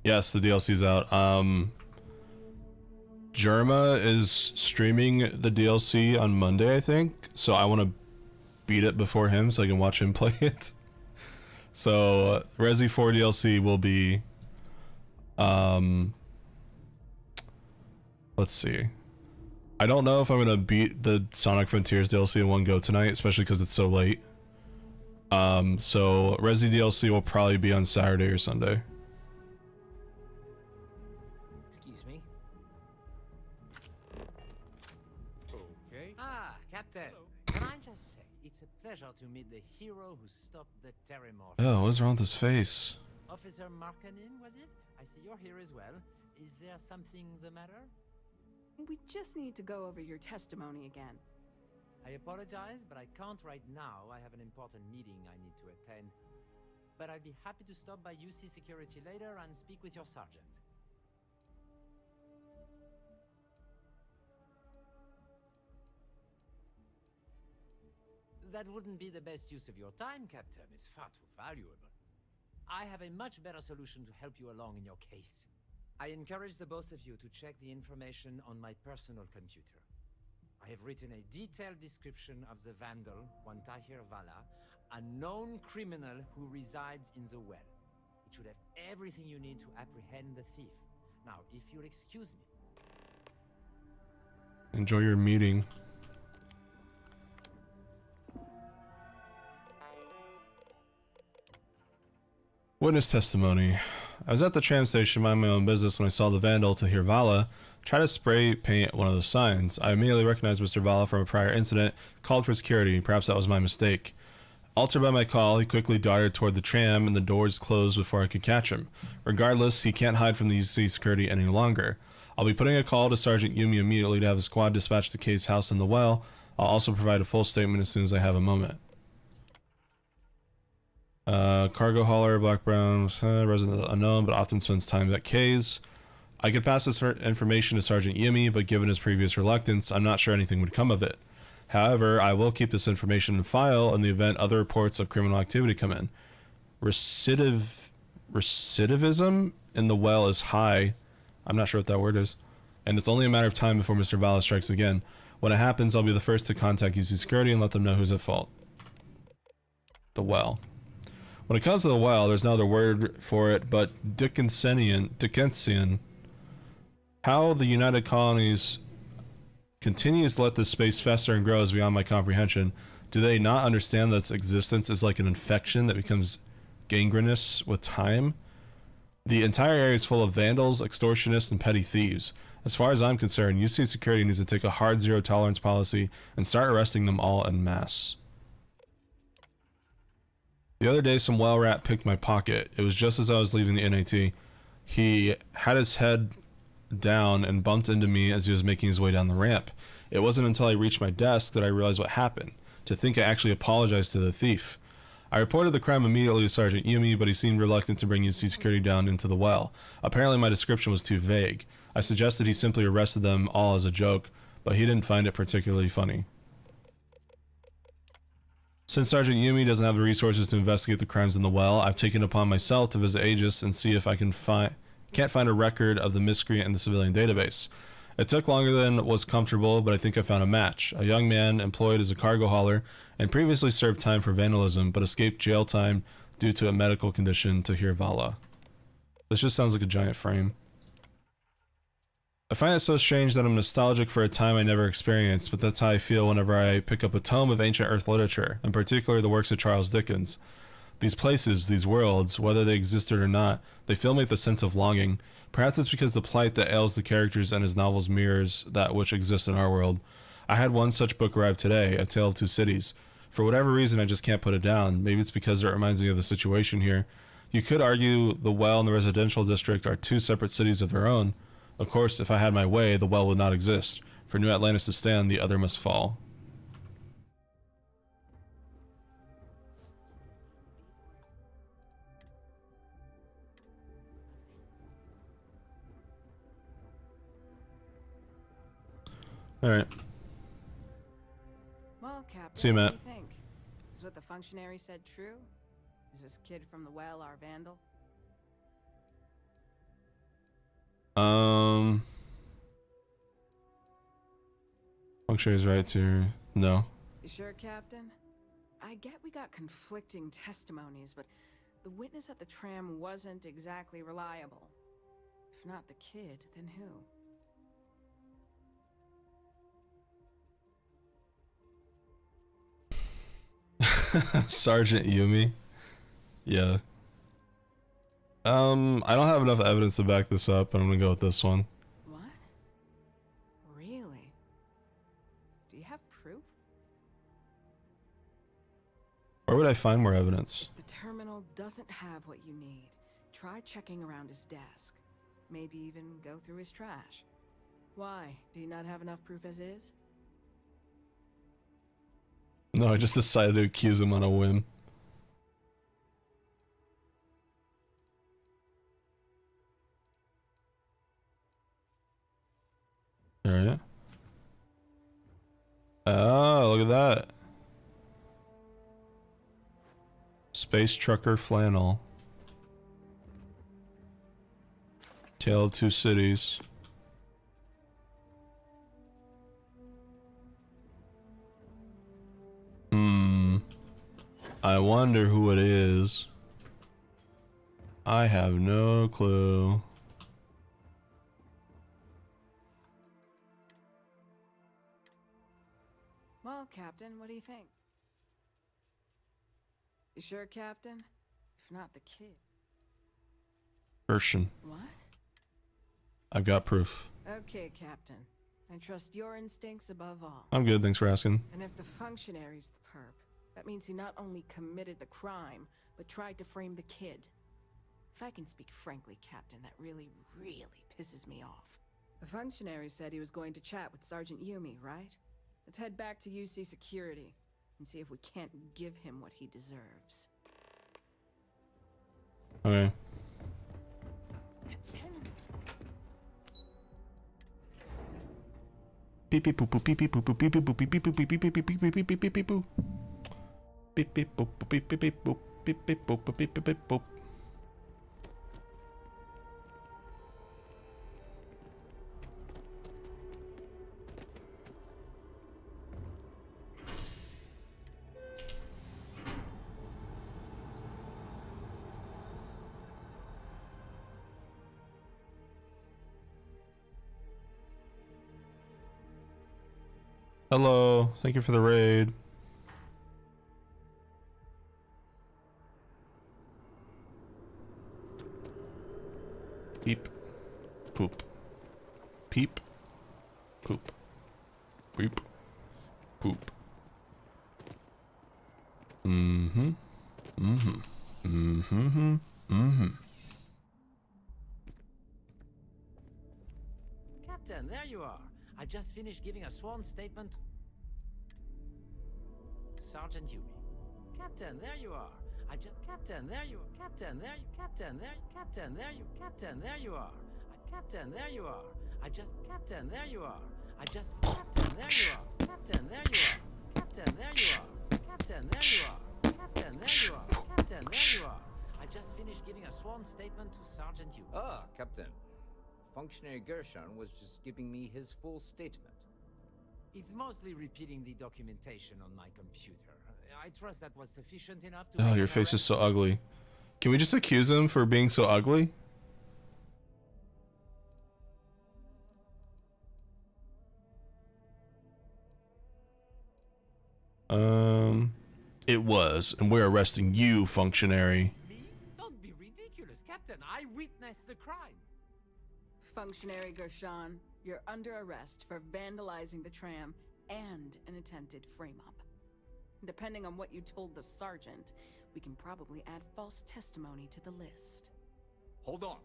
Yes, the DLC's out. Jerma is streaming the DLC on Monday, I think. So I want to beat it before him so I can watch him play it. So Resi 4 DLC will be let's see. I don't know if I'm gonna beat the Sonic Frontiers DLC in one go tonight, especially because it's so late. So Resi DLC will probably be on Saturday or Sunday. Excuse me. Okay. Ah, Captain. Can I just say, it's a pleasure to meet the hero who stopped the Terramorph. Oh, what's wrong with his face? Officer Markkanen, was it? I see you're here as well. Is there something the matter? We just need to go over your testimony again. I apologize, but I can't right now. I have an important meeting I need to attend. But I'd be happy to stop by UC Security later and speak with your sergeant. That wouldn't be the best use of your time, Captain. It's far too valuable. I have a much better solution to help you along in your case. I encourage the both of you to check the information on my personal computer. I have written a detailed description of the vandal, one Tahir Vala, a known criminal who resides in the well. It should have everything you need to apprehend the thief. Now, if you'll excuse me. Enjoy your meeting. Witness testimony. I was at the tram station minding my own business when I saw the vandal Tahir Vala try to spray paint one of the signs. I immediately recognized Mr. Vala from a prior incident, called for security. Perhaps that was my mistake. Altered by my call, he quickly darted toward the tram and the doors closed before I could catch him. Regardless, he can't hide from the UC security any longer. I'll be putting a call to Sergeant Yumi immediately to have a squad dispatched to Kay's house in the well. I'll also provide a full statement as soon as I have a moment. Cargo hauler, black brown, resident unknown, but often spends time at Kay's. I could pass this information to Sergeant Yumi, but given his previous reluctance, I'm not sure anything would come of it. However, I will keep this information in file in the event other reports of criminal activity come in. Recidivism in the well is high. I'm not sure what that word is. And it's only a matter of time before Mr. Vala strikes again. When it happens, I'll be the first to contact UC Security and let them know who's at fault. The well. When it comes to the well, there's no other word for it but Dickensian. How the United Colonies continues to let this space fester and grow is beyond my comprehension. Do they not understand that its existence is like an infection that becomes gangrenous with time? The entire area is full of vandals, extortionists, and petty thieves. As far as I'm concerned, UC Security needs to take a hard zero tolerance policy and start arresting them all en masse. The other day, some well rat picked my pocket. It was just as I was leaving the NAT. He had his head down and bumped into me as he was making his way down the ramp. It wasn't until I reached my desk that I realized what happened. To think I actually apologized to the thief. I reported the crime immediately to Sergeant Yumi, but he seemed reluctant to bring UC Security down into the well. Apparently my description was too vague. I suggested he simply arrested them all as a joke, but he didn't find it particularly funny. Since Sergeant Yumi doesn't have the resources to investigate the crimes in the well, I've taken it upon myself to visit Aegis and see if I can't find a record of the miscreant in the civilian database. It took longer than was comfortable, but I think I found a match. A young man employed as a cargo hauler and previously served time for vandalism, but escaped jail time due to a medical condition to Tahir Vala. This just sounds like a giant frame. I find it so strange that I'm nostalgic for a time I never experienced, but that's how I feel whenever I pick up a tome of ancient Earth literature, in particular the works of Charles Dickens. These places, these worlds, whether they existed or not, they fill me with a sense of longing. Perhaps it's because the plight that ails the characters in his novels mirrors that which exists in our world. I had one such book arrive today, A Tale of Two Cities. For whatever reason, I just can't put it down. Maybe it's because it reminds me of the situation here. You could argue the well and the residential district are two separate cities of their own. Of course, if I had my way, the well would not exist. For New Atlantis to stand, the other must fall. Alright. Well, Captain, See you, what Matt. do you think? Is what the functionary said true? Is this kid from the well our vandal? Functionary's right to no. You sure, Captain? I get we got conflicting testimonies, but the witness at the tram wasn't exactly reliable. If not the kid, then who? Sergeant Yumi. Yeah. I don't have enough evidence to back this up, but I'm gonna go with this one. What? Really? Do you have proof? Where would I find more evidence? If the terminal doesn't have what you need, try checking around his desk. Maybe even go through his trash. Why? Do you not have enough proof as is? No, I just decided to accuse him on a whim. Alright. Oh, look at that. Space Trucker Flannel. Tale of Two Cities. I wonder who it is. I have no clue. Well, Captain, what do you think? You sure, Captain? If not the kid. Gershon. What? I've got proof. Okay, Captain. I trust your instincts above all. I'm good, thanks for asking. And if the functionary's the perp, that means he not only committed the crime, but tried to frame the kid. If I can speak frankly, Captain, that really pisses me off. The functionary said he was going to chat with Sergeant Yumi, right? Let's head back to UC Security and see if we can't give him what he deserves. Okay. Beep beep boop boop beep beep boop boop beep beep boop beep beep boop beep beep beep beep beep beep beep beep beep boop. Beep beep boop boop beep beep beep boop beep beep boop boop beep beep beep boop. Hello, thank you for the raid. Peep, poop, peep, poop, peep, poop. Mm-hmm, mm-hmm, mm-hmm, mm-hmm. Captain, there you are. I just finished giving a sworn statement to Sergeant Yumi. Captain, there you are. Captain, there you are. Captain, there you are. Captain, there you are. Captain, there you are. Captain, there you are. Captain, there you are. Captain, there you are. Captain, there you are. Captain, there you are. Captain, there you are. Captain, there you are. Captain, there you are. I just finished giving a sworn statement to Sergeant Yumi. Ah, Captain. Functionary Gershon was just giving me his full statement. It's mostly repeating the documentation on my computer. I trust that was sufficient enough to... Oh, your face is so ugly. Can we just accuse him for being so ugly? It was, and we're arresting you, functionary. Me? Don't be ridiculous, Captain. I witnessed the crime. Functionary Gershon, you're under arrest for vandalizing the tram and an attempted frame-up. Depending on what you told the sergeant, we can probably add false testimony to the list. Hold on.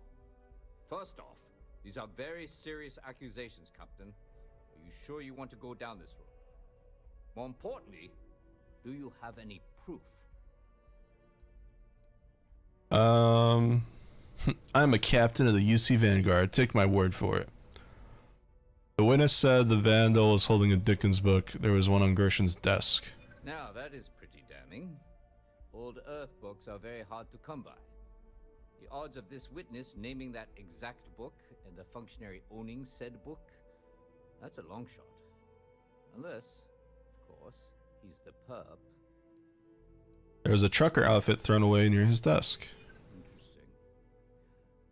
First off, these are very serious accusations, Captain. Are you sure you want to go down this road? More importantly, do you have any proof? I'm a captain of the UC Vanguard. Take my word for it. The witness said the vandal was holding a Dickens book. There was one on Gerson's desk. Now, that is pretty damning. Old Earth books are very hard to come by. The odds of this witness naming that exact book and the functionary owning said book, that's a long shot. Unless, of course, he's the perp. There was a trucker outfit thrown away near his desk. Interesting.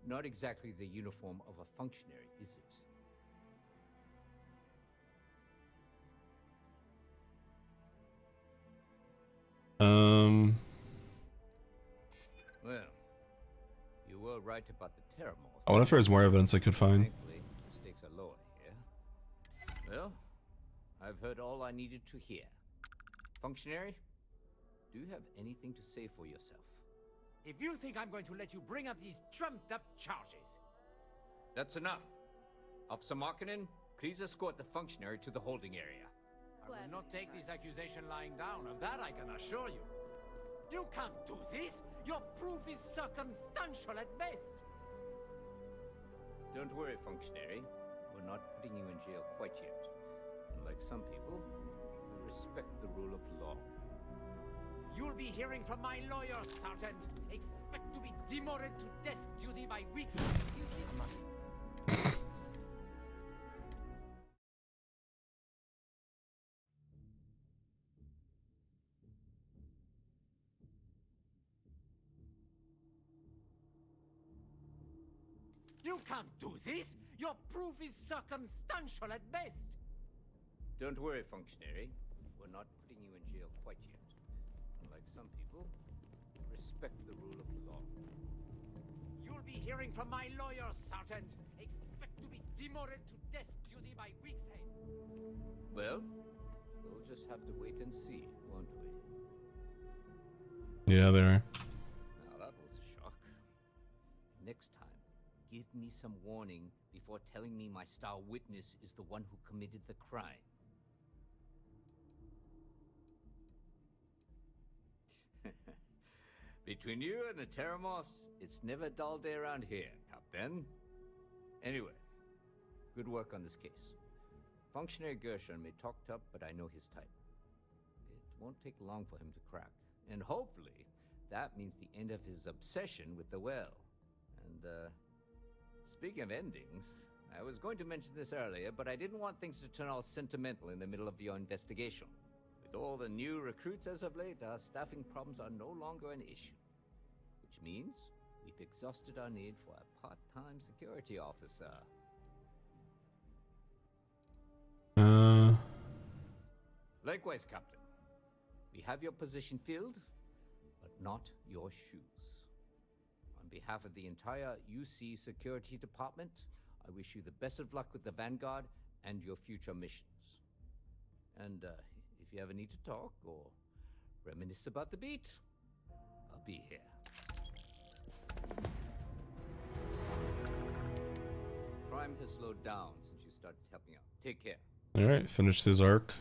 Not exactly the uniform of a functionary, is it? Well, you were right about the Terramorph. I wonder if there's more evidence I could find. Thankfully, the stakes are lower here. Well, I've heard all I needed to hear. Functionary, do you have anything to say for yourself? If you think I'm going to let you bring up these trumped-up charges... That's enough. Officer Markkinen, please escort the functionary to the holding area. I will not take this accusation lying down, of that I can assure you. You can't do this! Your proof is circumstantial at best! Don't worry, functionary. We're not putting you in jail quite yet. Unlike some people, we respect the rule of law. You'll be hearing from my lawyer, Sergeant. Expect to be demoted to desk duty by weeks. You see... You can't do this! Your proof is circumstantial at best! Don't worry, functionary. We're not putting you in jail quite yet. Unlike some people, we respect the rule of law. You'll be hearing from my lawyer, Sergeant. Expect to be demoted to desk duty by week's end. Well, we'll just have to wait and see, won't we? Yeah, they are. Now that was a shock. Next time, give me some warning before telling me my star witness is the one who committed the crime. Between you and the Terramorphs, it's never a dull day around here, Captain. Anyway, good work on this case. Functionary Gershon may talk tough, but I know his type. It won't take long for him to crack. And hopefully, that means the end of his obsession with the well. And, speaking of endings, I was going to mention this earlier, but I didn't want things to turn all sentimental in the middle of your investigation. With all the new recruits as of late, our staffing problems are no longer an issue. Which means we've exhausted our need for a part-time security officer. Likewise, Captain. We have your position filled, but not your shoes. On behalf of the entire UC Security Department, I wish you the best of luck with the Vanguard and your future missions. And if you ever need to talk or reminisce about the beat, I'll be here. Crime has slowed down since you started helping out. Take care. Alright, finished his arc.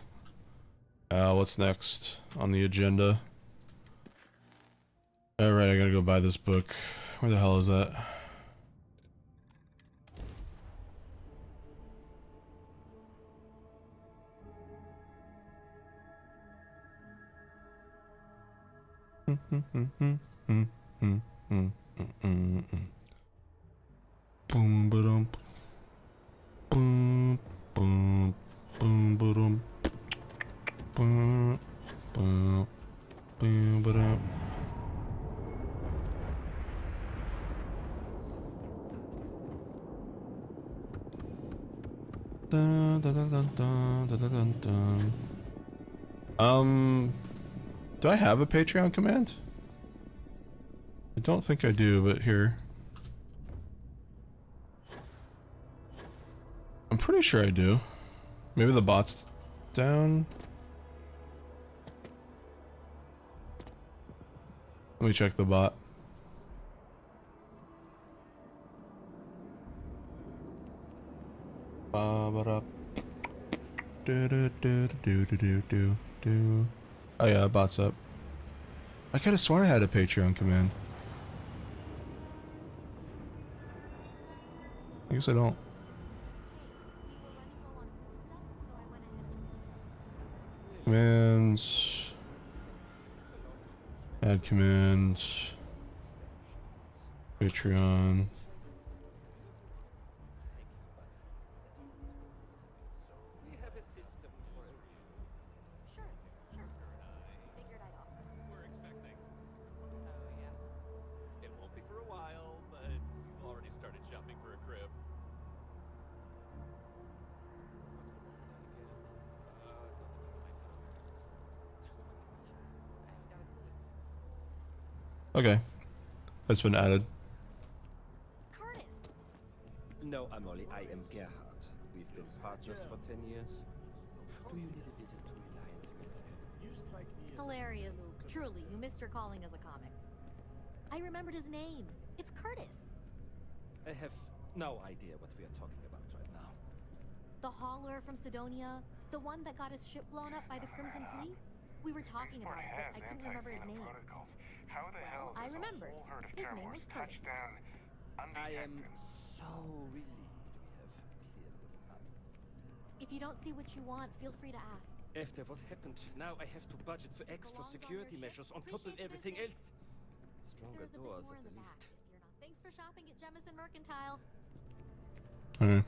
What's next on the agenda? Alright, I gotta go buy this book. Where the hell is that? Boom ba-dum. Boom boom boom ba-dum. Boom boom boom ba-dum. Dun, dun, dun, dun, dun, dun, dun, dun. Do I have a Patreon command? I don't think I do, but here. I'm pretty sure I do. Maybe the bots down. Let me check the bot. Oh yeah, bot's up. I could have sworn I had a Patreon command. I guess I don't. Commands. Add commands. Patreon. We have a system for it. Sure. Figured I'd offer. We're expecting. Oh, yeah. It won't be for a while, but we've already started shopping for a crib. Okay. That's been added. No, Amoli, I am Gerhard. We've been partners for 10 years. Do you need a visit to Reliant? Hilarious. Truly, you missed your calling as a comic. I remembered his name. It's Curtis. I have no idea what we are talking about right now. The hauler from Sidonia. The one that got his ship blown up by the Crimson Fleet? We were talking about it, but I couldn't remember his name. How the hell I does remembered. a whole herd of His name terrors was touch Curtis. down I am undetected? so relieved we have cleared this up. If you don't see what you want, feel free to ask. After what happened, now I have to budget for extra security measures on top of everything else. Stronger There's a bit doors more at in the the least. back, if you're not. Thanks for shopping at Jemison Mercantile. Alright.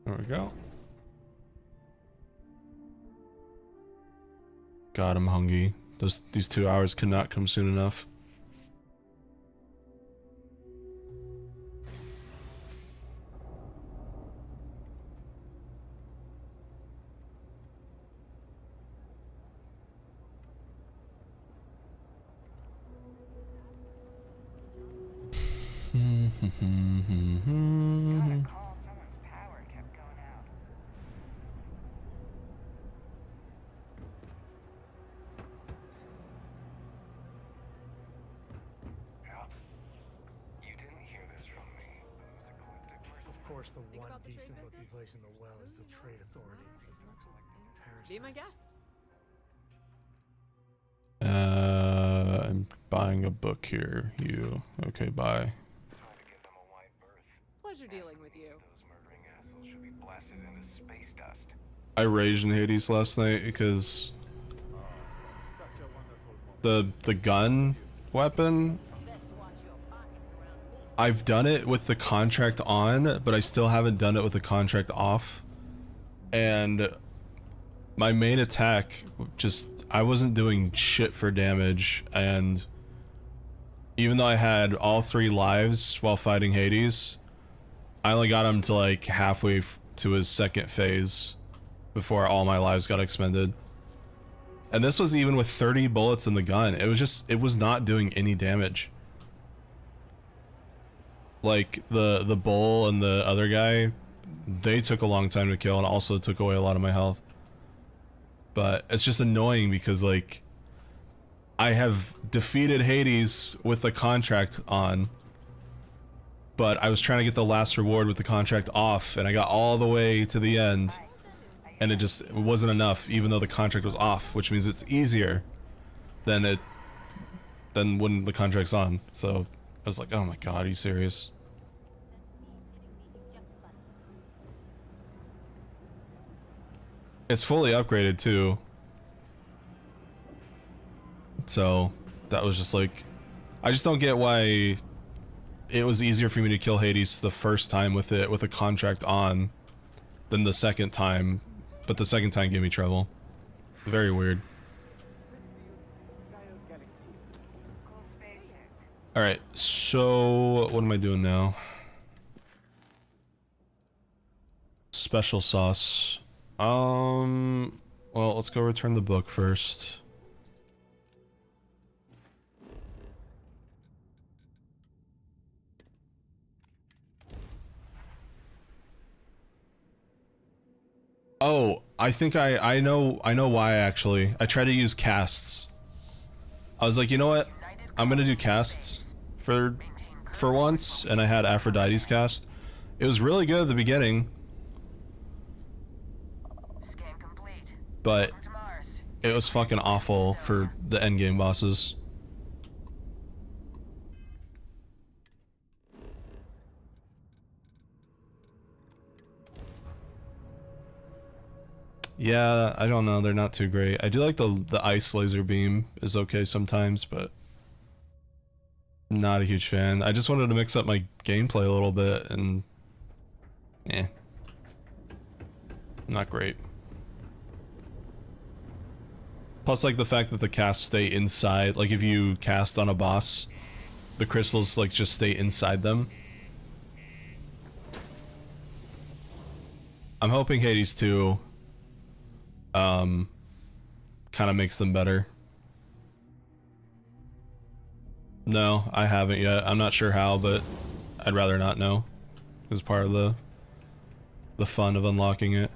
There we go. God, I'm hungry. These 2 hours could not come soon enough. Of course, the one decent-looking place in the well is the Trade Authority. Be my guest. I'm buying a book here. You. Okay, bye. Pleasure dealing with you. Should be blasted into space dust. I raged in Hades last night because the gun weapon, I've done it with the contract on, but I still haven't done it with the contract off. And my main attack, I wasn't doing shit for damage, and even though I had all 3 lives while fighting Hades, I only got him to like halfway to his second phase before all my lives got expended. And this was even with 30 bullets in the gun. It was not doing any damage. Like the bull and the other guy, they took a long time to kill and also took away a lot of my health. But it's just annoying because like I have defeated Hades with the contract on, but I was trying to get the last reward with the contract off, and I got all the way to the end, and it wasn't enough, even though the contract was off, which means it's easier than when the contract's on. So I was like, oh my god, are you serious? It's fully upgraded too. So that was just like, I just don't get why it was easier for me to kill Hades the first time with it with a contract on than the second time, but the second time gave me trouble. Very weird. Alright, so what am I doing now? Special sauce. Well, let's go return the book first. Oh, I think I know why actually. I tried to use casts. I was like, you know what? I'm gonna do casts for once, and I had Aphrodite's cast. It was really good at the beginning, but it was fucking awful for the endgame bosses. Yeah, I don't know. They're not too great. I do like the ice laser beam is okay sometimes, but not a huge fan. I just wanted to mix up my gameplay a little bit, and not great. Plus, like the fact that the casts stay inside. Like if you cast on a boss, the crystals like just stay inside them. I'm hoping Hades 2 kind of makes them better. No, I haven't yet. I'm not sure how, but I'd rather not know. It's part of the fun of unlocking it.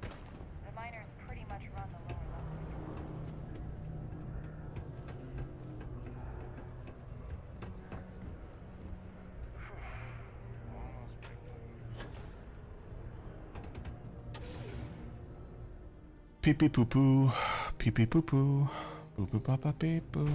The miners pretty much run the lower Pee pee poo poo, pee pee poo poo, poo poo pa pa pee poo.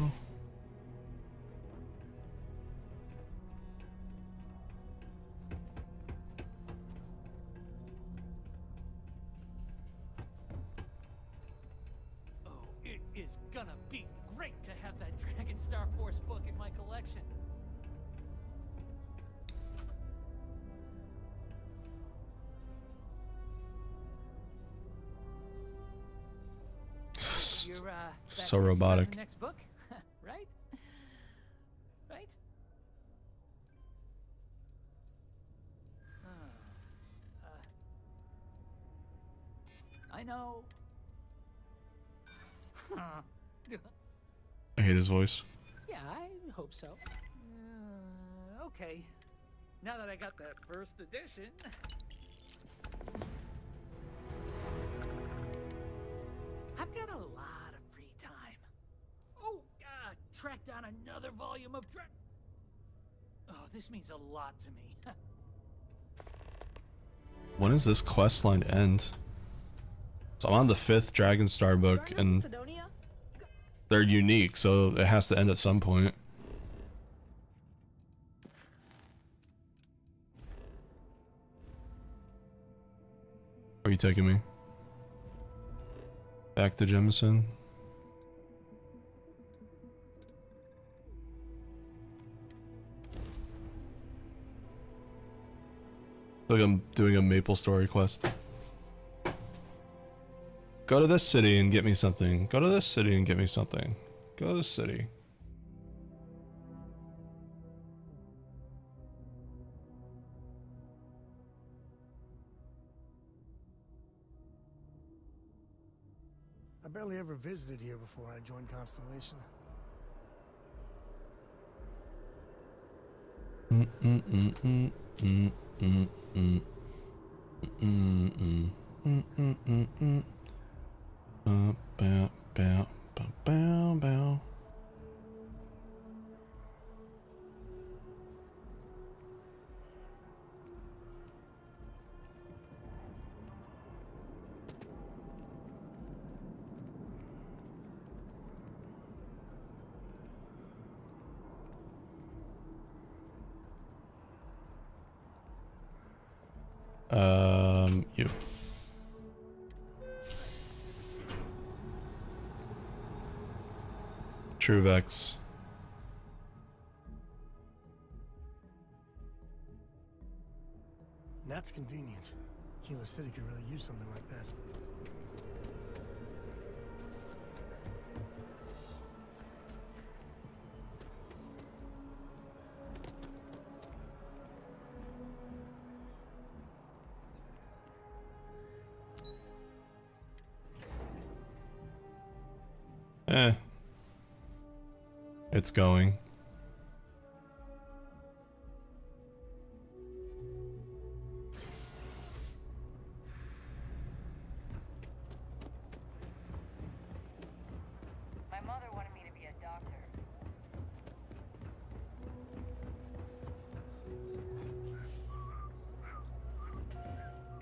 Oh, it is gonna be great to have that Dragon Star Force book in my collection. You're, So robotic. The next book, right? Right? I know. I hate his voice. Yeah, I hope so. Okay. Now that I got that first edition. I've got a lot of free time. Oh, track down another volume of Oh, this means a lot to me. When does this quest line end? So I'm on the 5th Dragon Star book, and they're unique, so it has to end at some point. Where are you taking me? Back to Jemison? Like I'm doing a Maple Story quest. Go to this city and get me something. Go to this city and get me something. Go to this city. I barely ever visited here before I joined Constellation. Bow, bow, bow, bow, bow. You. True Vex. That's convenient. Kila City could really use something like that. It's going.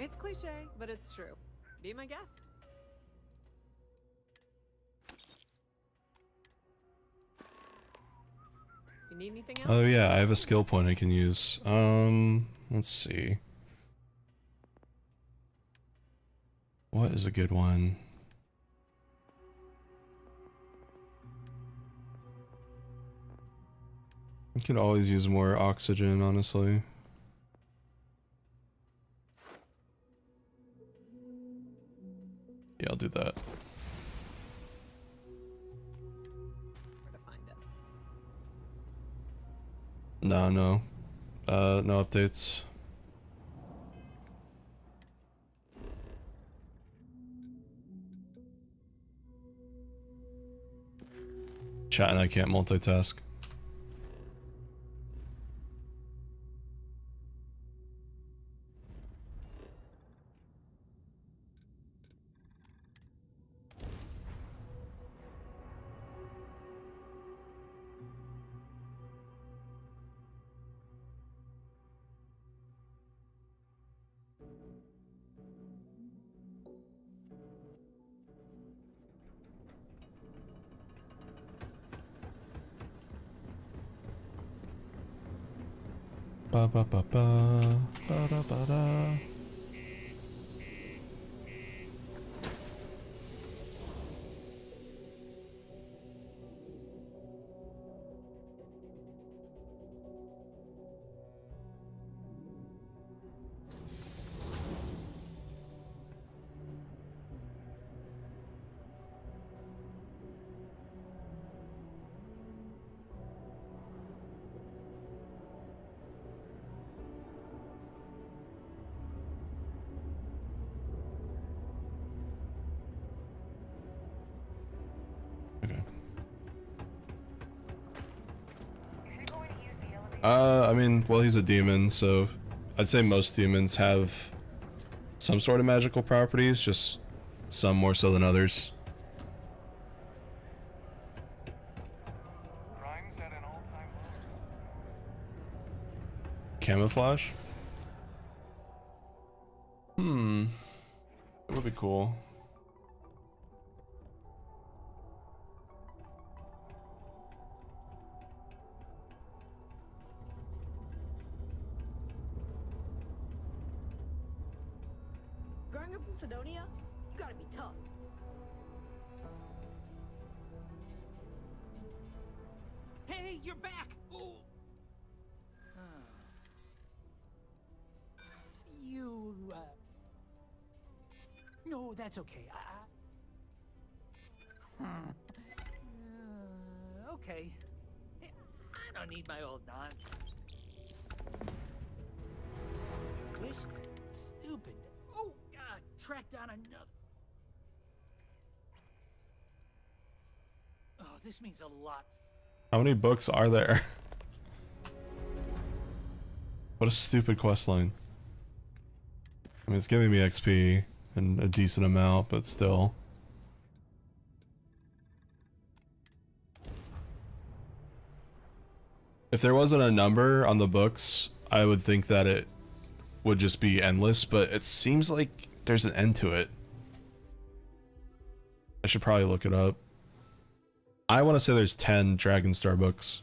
It's cliche, but it's true. Be my guest. If you need anything else? Oh yeah, I have a skill point I can use. Let's see. What is a good one? You can always use more oxygen, honestly. Yeah, I'll do that. Where to find us? No. No updates. Chat and I can't multitask. Ba ba ba ba ba da ba da. I mean, well, he's a demon, so I'd say most demons have some sort of magical properties, just some more so than others. Camouflage? That would be cool. Growing up in Sidonia, you gotta be tough. Hey, you're back! Ooh. You, no, that's okay. Okay. Hey, I don't need my old non. Wish that stupid. Oh, track down another. Oh, this means a lot. How many books are there? What a stupid quest line. I mean, it's giving me XP and a decent amount, but still. If there wasn't a number on the books, I would think that it would just be endless, but it seems like there's an end to it. I should probably look it up. I want to say there's 10 Dragon Star books.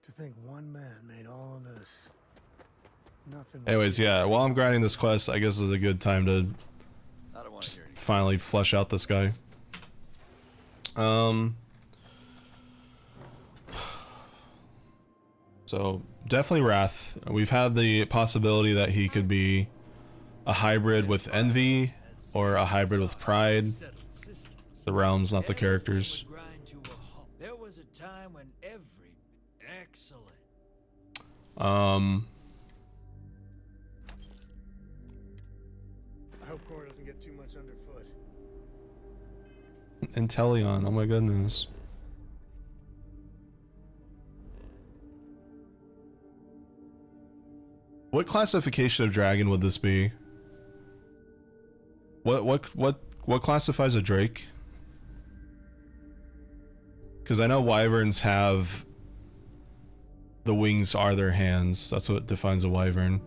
To think one man made all of this. Nothing. Anyways, yeah, while I'm grinding this quest, I guess is a good time to just finally flesh out this guy. So, definitely Wrath. We've had the possibility that he could be a hybrid with Envy, or a hybrid with Pride. The realms, not the characters. There was a time when excellent. I hope Core doesn't get too much underfoot. Inteleon, oh my goodness. What classification of dragon would this be? What classifies a drake? Because I know wyverns have the wings are their hands. That's what defines a wyvern.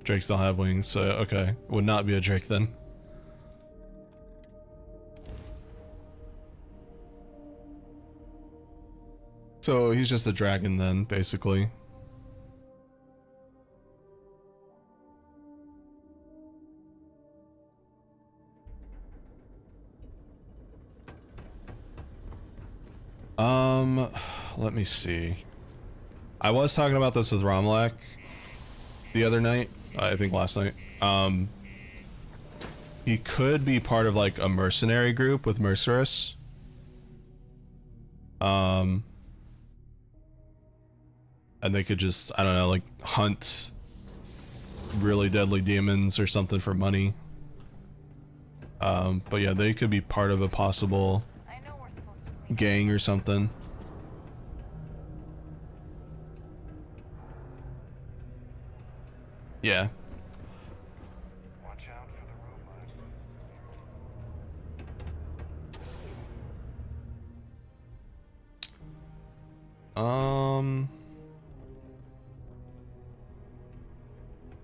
Drakes don't have wings, so okay. Would not be a Drake then. So he's just a dragon then, basically. Let me see. I was talking about this with Romlak the other night, I think last night. He could be part of like a mercenary group with Mercerus. And they could just, I don't know, like hunt really deadly demons or something for money. But yeah, they could be part of a possible gang or something. Yeah. Watch out for the robot.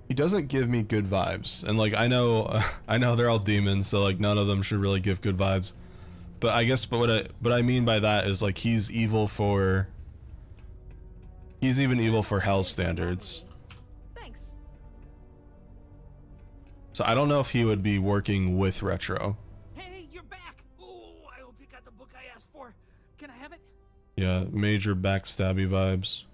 He doesn't give me good vibes, and like I know they're all demons, so like none of them should really give good vibes. But I guess, what I mean by that is like he's even evil for hell standards. Thanks. So I don't know if he would be working with Retro. Hey, you're back. Oh, I hope you got the book I asked for. Can I have it? Yeah, major backstabby vibes.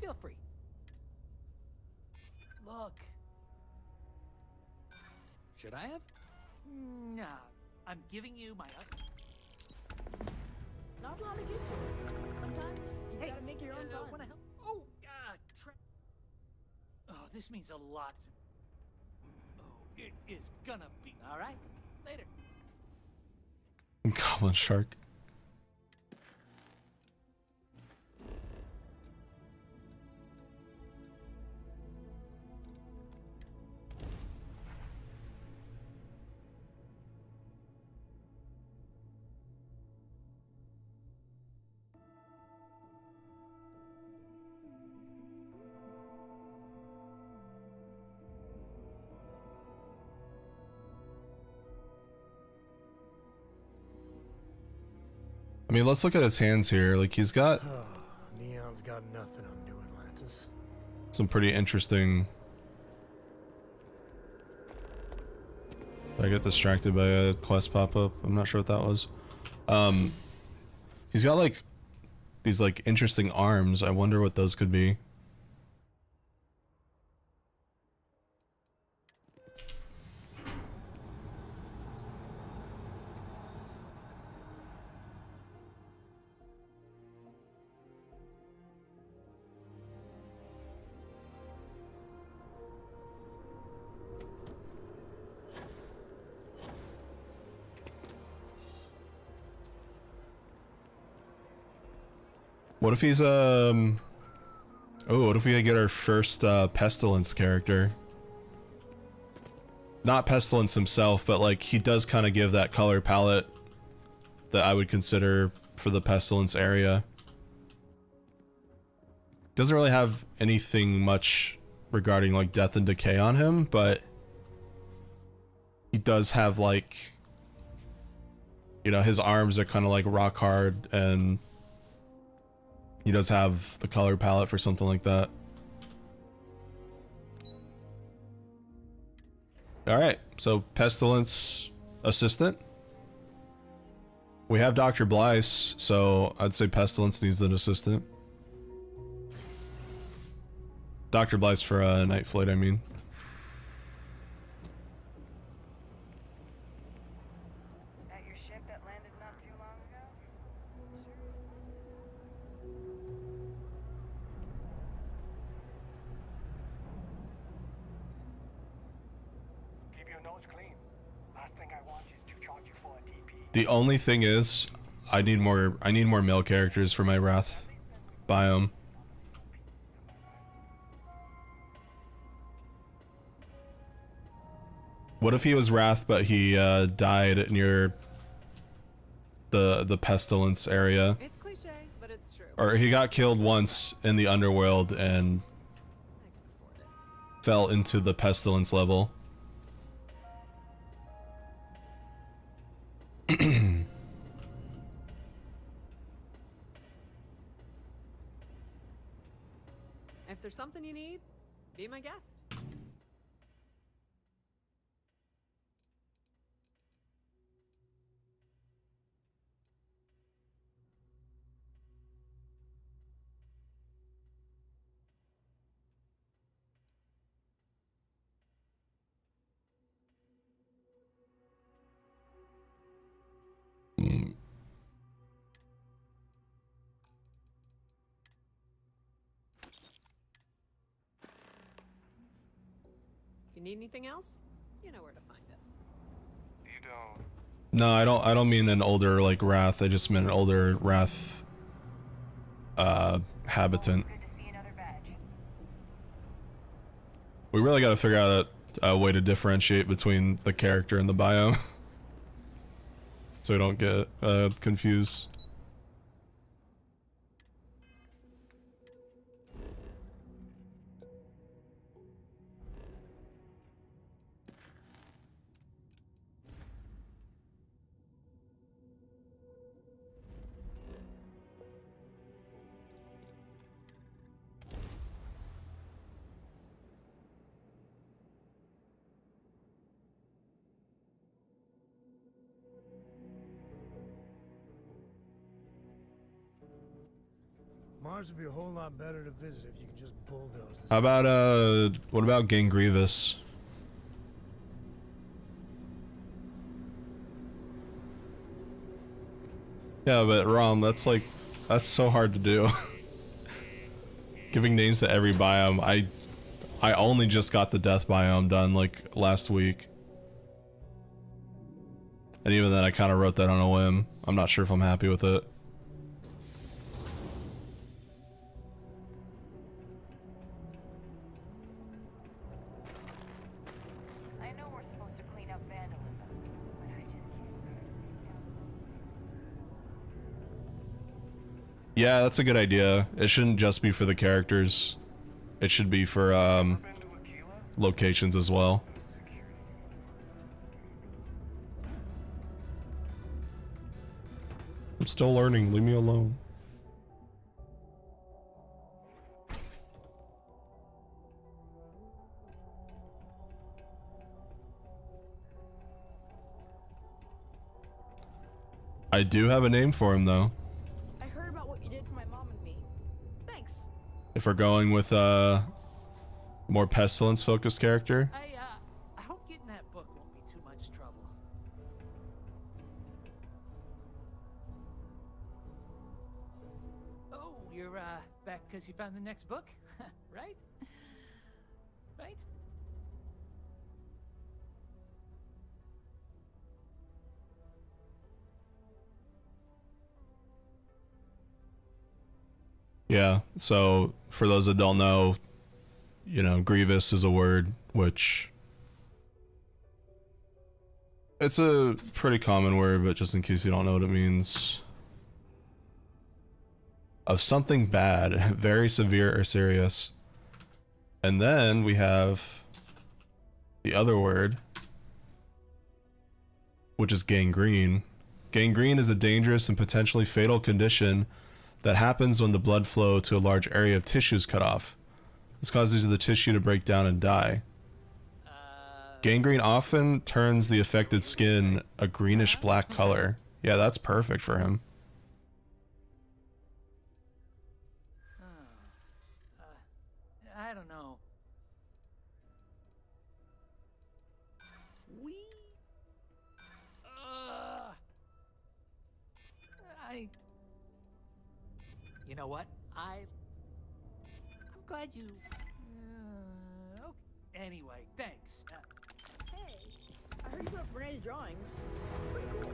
Feel free. Look. Should I have? Nah. I'm giving you my Not a lot to get you. Sometimes you gotta make your own fun. Wanna help? Oh, oh, this means a lot to me. Oh, it is gonna be. All right. Later. Goblin shark. I mean, let's look at his hands here. Like, he's got Neon's got nothing on New Atlantis. some pretty interesting... I get distracted by a quest pop-up. I'm not sure what that was. He's got, like, these, like, interesting arms. I wonder what those could be. What if he's, oh, what if we get our first, Pestilence character? Not Pestilence himself, but, like, he does kind of give that color palette that I would consider for the Pestilence area. Doesn't really have anything much regarding, like, death and decay on him, but he does have, like, you know, his arms are kind of, like, rock hard, and he does have the color palette for something like that. Alright, so Pestilence assistant. We have Dr. Blyce, so I'd say Pestilence needs an assistant. Dr. Blyce for Night Flight, I mean. At your ship that landed not too long ago? Keep your nose clean. Last thing I want is to charge you for a DP. The only thing is, I need more male characters for my Wrath biome. What if he was Wrath, but he died near the Pestilence area? It's cliche, but it's true. or he got killed once in the underworld and fell into the pestilence level. If there's something you need, be my guest. If you need anything else, you know where to find us. You don't. No, I don't mean an older like Wrath. I just meant an older Wrath habitant. We really got to figure out a way to differentiate between the character and the biome, so we don't get confused. Mars would be a whole lot better to visit if you could just bulldoze this. How about what about Gang Grievous? Yeah, but Rom, that's so hard to do. Giving names to every biome. I only just got the death biome done like last week. And even then I kind of wrote that on a whim. I'm not sure if I'm happy with it. I know we're supposed to clean up vandalism, but I just can't. Yeah, that's a good idea. It shouldn't just be for the characters. It should be for locations as well. I'm still learning, leave me alone. I do have a name for him though. I heard about what you did for my mom and me. Thanks. If we're going with a more pestilence focused character. I hope getting that book won't be too much trouble. Oh, you're back because you found the next book, right? Right? Yeah, so for those that don't know, you know, Grievous is a word which it's a pretty common word, but just in case you don't know what it means, of something bad, very severe or serious. And then we have the other word, which is gangrene. Gangrene is a dangerous and potentially fatal condition that happens when the blood flow to a large area of tissue is cut off. This causes the tissue to break down and die. Gangrene often turns the affected skin a greenish black color. Yeah, that's perfect for him. I don't know. You know what? I'm glad you. Okay. Anyway, thanks. Hey, I heard you put up Renee's drawings. Pretty cool.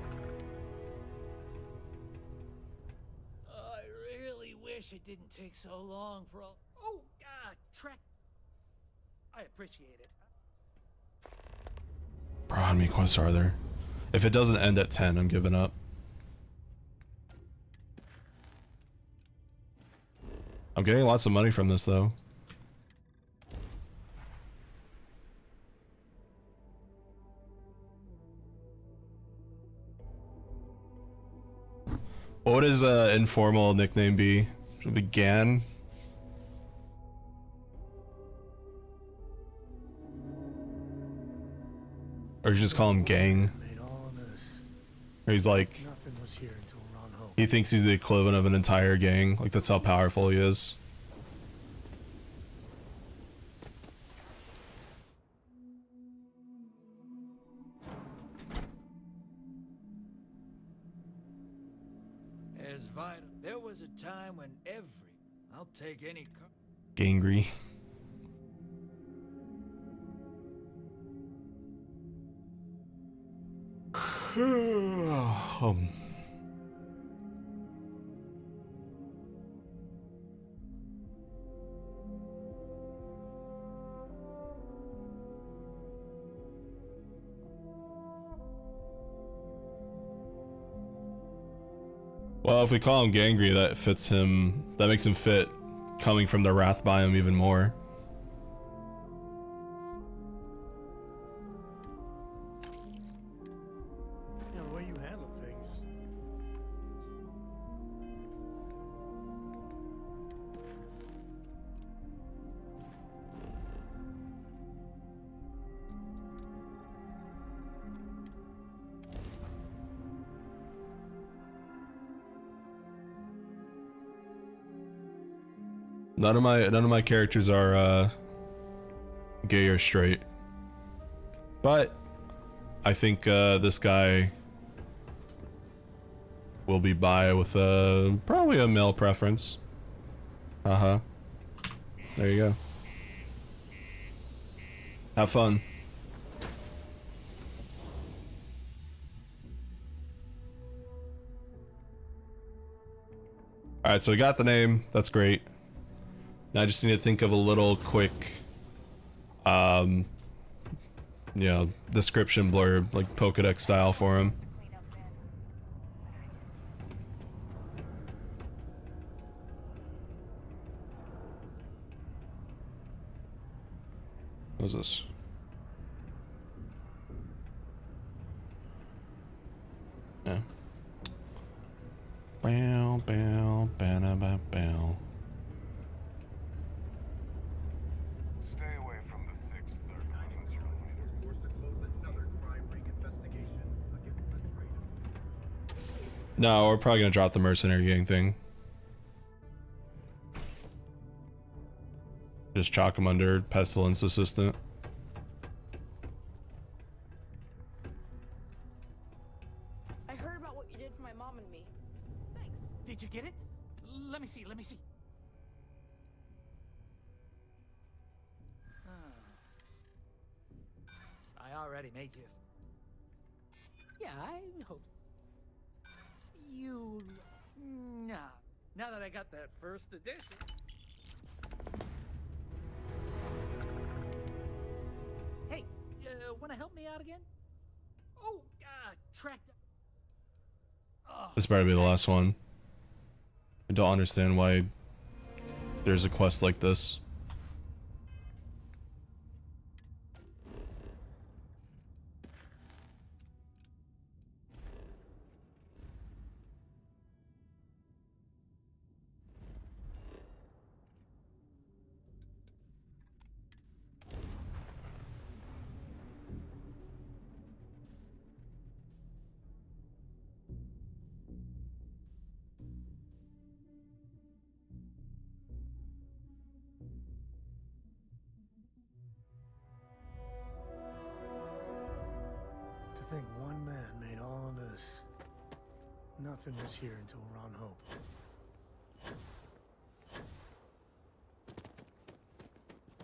I really wish it didn't take so long for all. Oh, Trek. I appreciate it. Bro, how many quests are there? If it doesn't end at 10, I'm giving up. I'm getting lots of money from this though. What would his informal nickname be? Should it be Gan? Or you just call him Gang? Or he's like, he thinks he's the equivalent of an entire gang. Like that's how powerful he is. As vital. There was a time when I'll take any car. Gangry. Well, if we call him Gangry, that fits him. That makes him fit coming from the Wrath biome even more. You know, the way you handle things. None of my characters are gay or straight. But I think this guy will be bi with probably a male preference. Uh-huh. There you go. Have fun. Alright, so we got the name. That's great. Now I just need to think of a little quick, you know, description blurb, like Pokédex style for him. What is this? Yeah. Bow, bow, bow, bow, bow. No, we're probably gonna drop the mercenary gang thing. Just chalk him under pestilence assistant. I heard about what you did for my mom and me. Thanks. Did you get it? Let me see, let me see. I already made you. Yeah, I hope. You... Nah. Now that I got that first edition... Hey, wanna help me out again? Oh, tracked... Oh, This better be the last one. I don't understand why there's a quest like this. To think one man made all of this. Nothing was here until Ron Hope.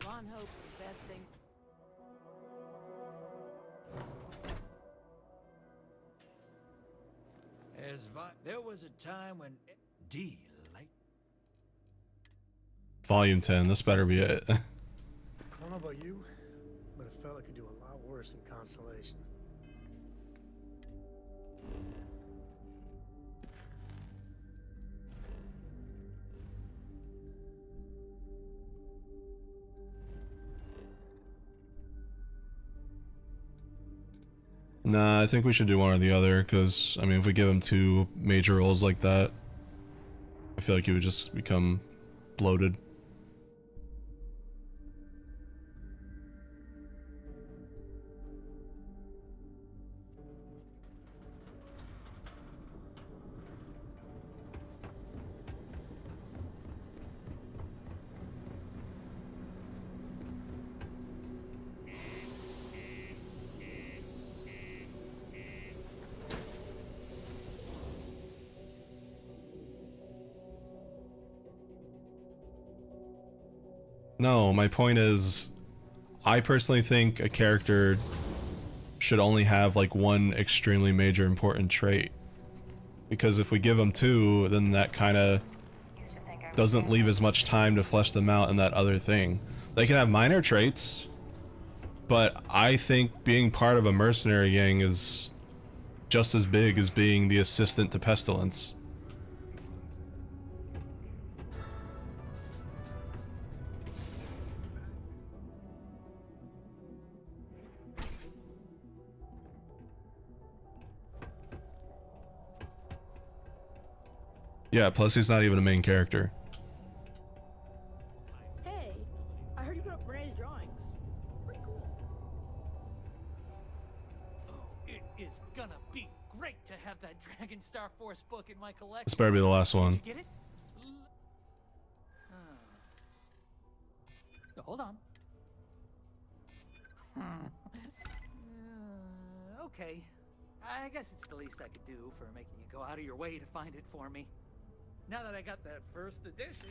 Ron Hope's the best thing. There was a time when D light. Volume 10, this better be it. I don't know about you, but a fella could do a lot worse than Constellation. Nah, I think we should do one or the other, because, I mean, if we give him 2 major roles like that, I feel like he would just become bloated. No, my point is, I personally think a character should only have like one extremely major important trait. Because if we give them 2, then that kind of doesn't leave as much time to flesh them out in that other thing. They can have minor traits, but I think being part of a mercenary gang is just as big as being the assistant to Pestilence. Yeah, plus he's not even a main character. Hey, I heard you put up Renee's drawings. Pretty cool. Oh, it is gonna be great to have that Dragon Star Force book in my collection. This better be the last one. Did you get it? Hold on. Okay. I guess it's the least I could do for making you go out of your way to find it for me. Now that I got that first edition.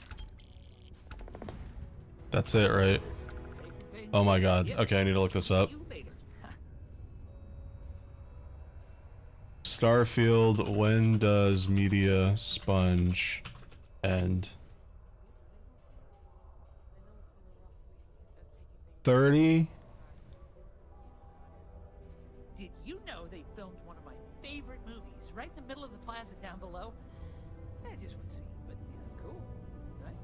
That's it, right? Oh my god. Okay, I need to look this up. Starfield, when does Media Sponge end? 30? Did you know they filmed one of my favorite movies right in the middle of the plaza down below? It just would seem, but yeah, cool, right?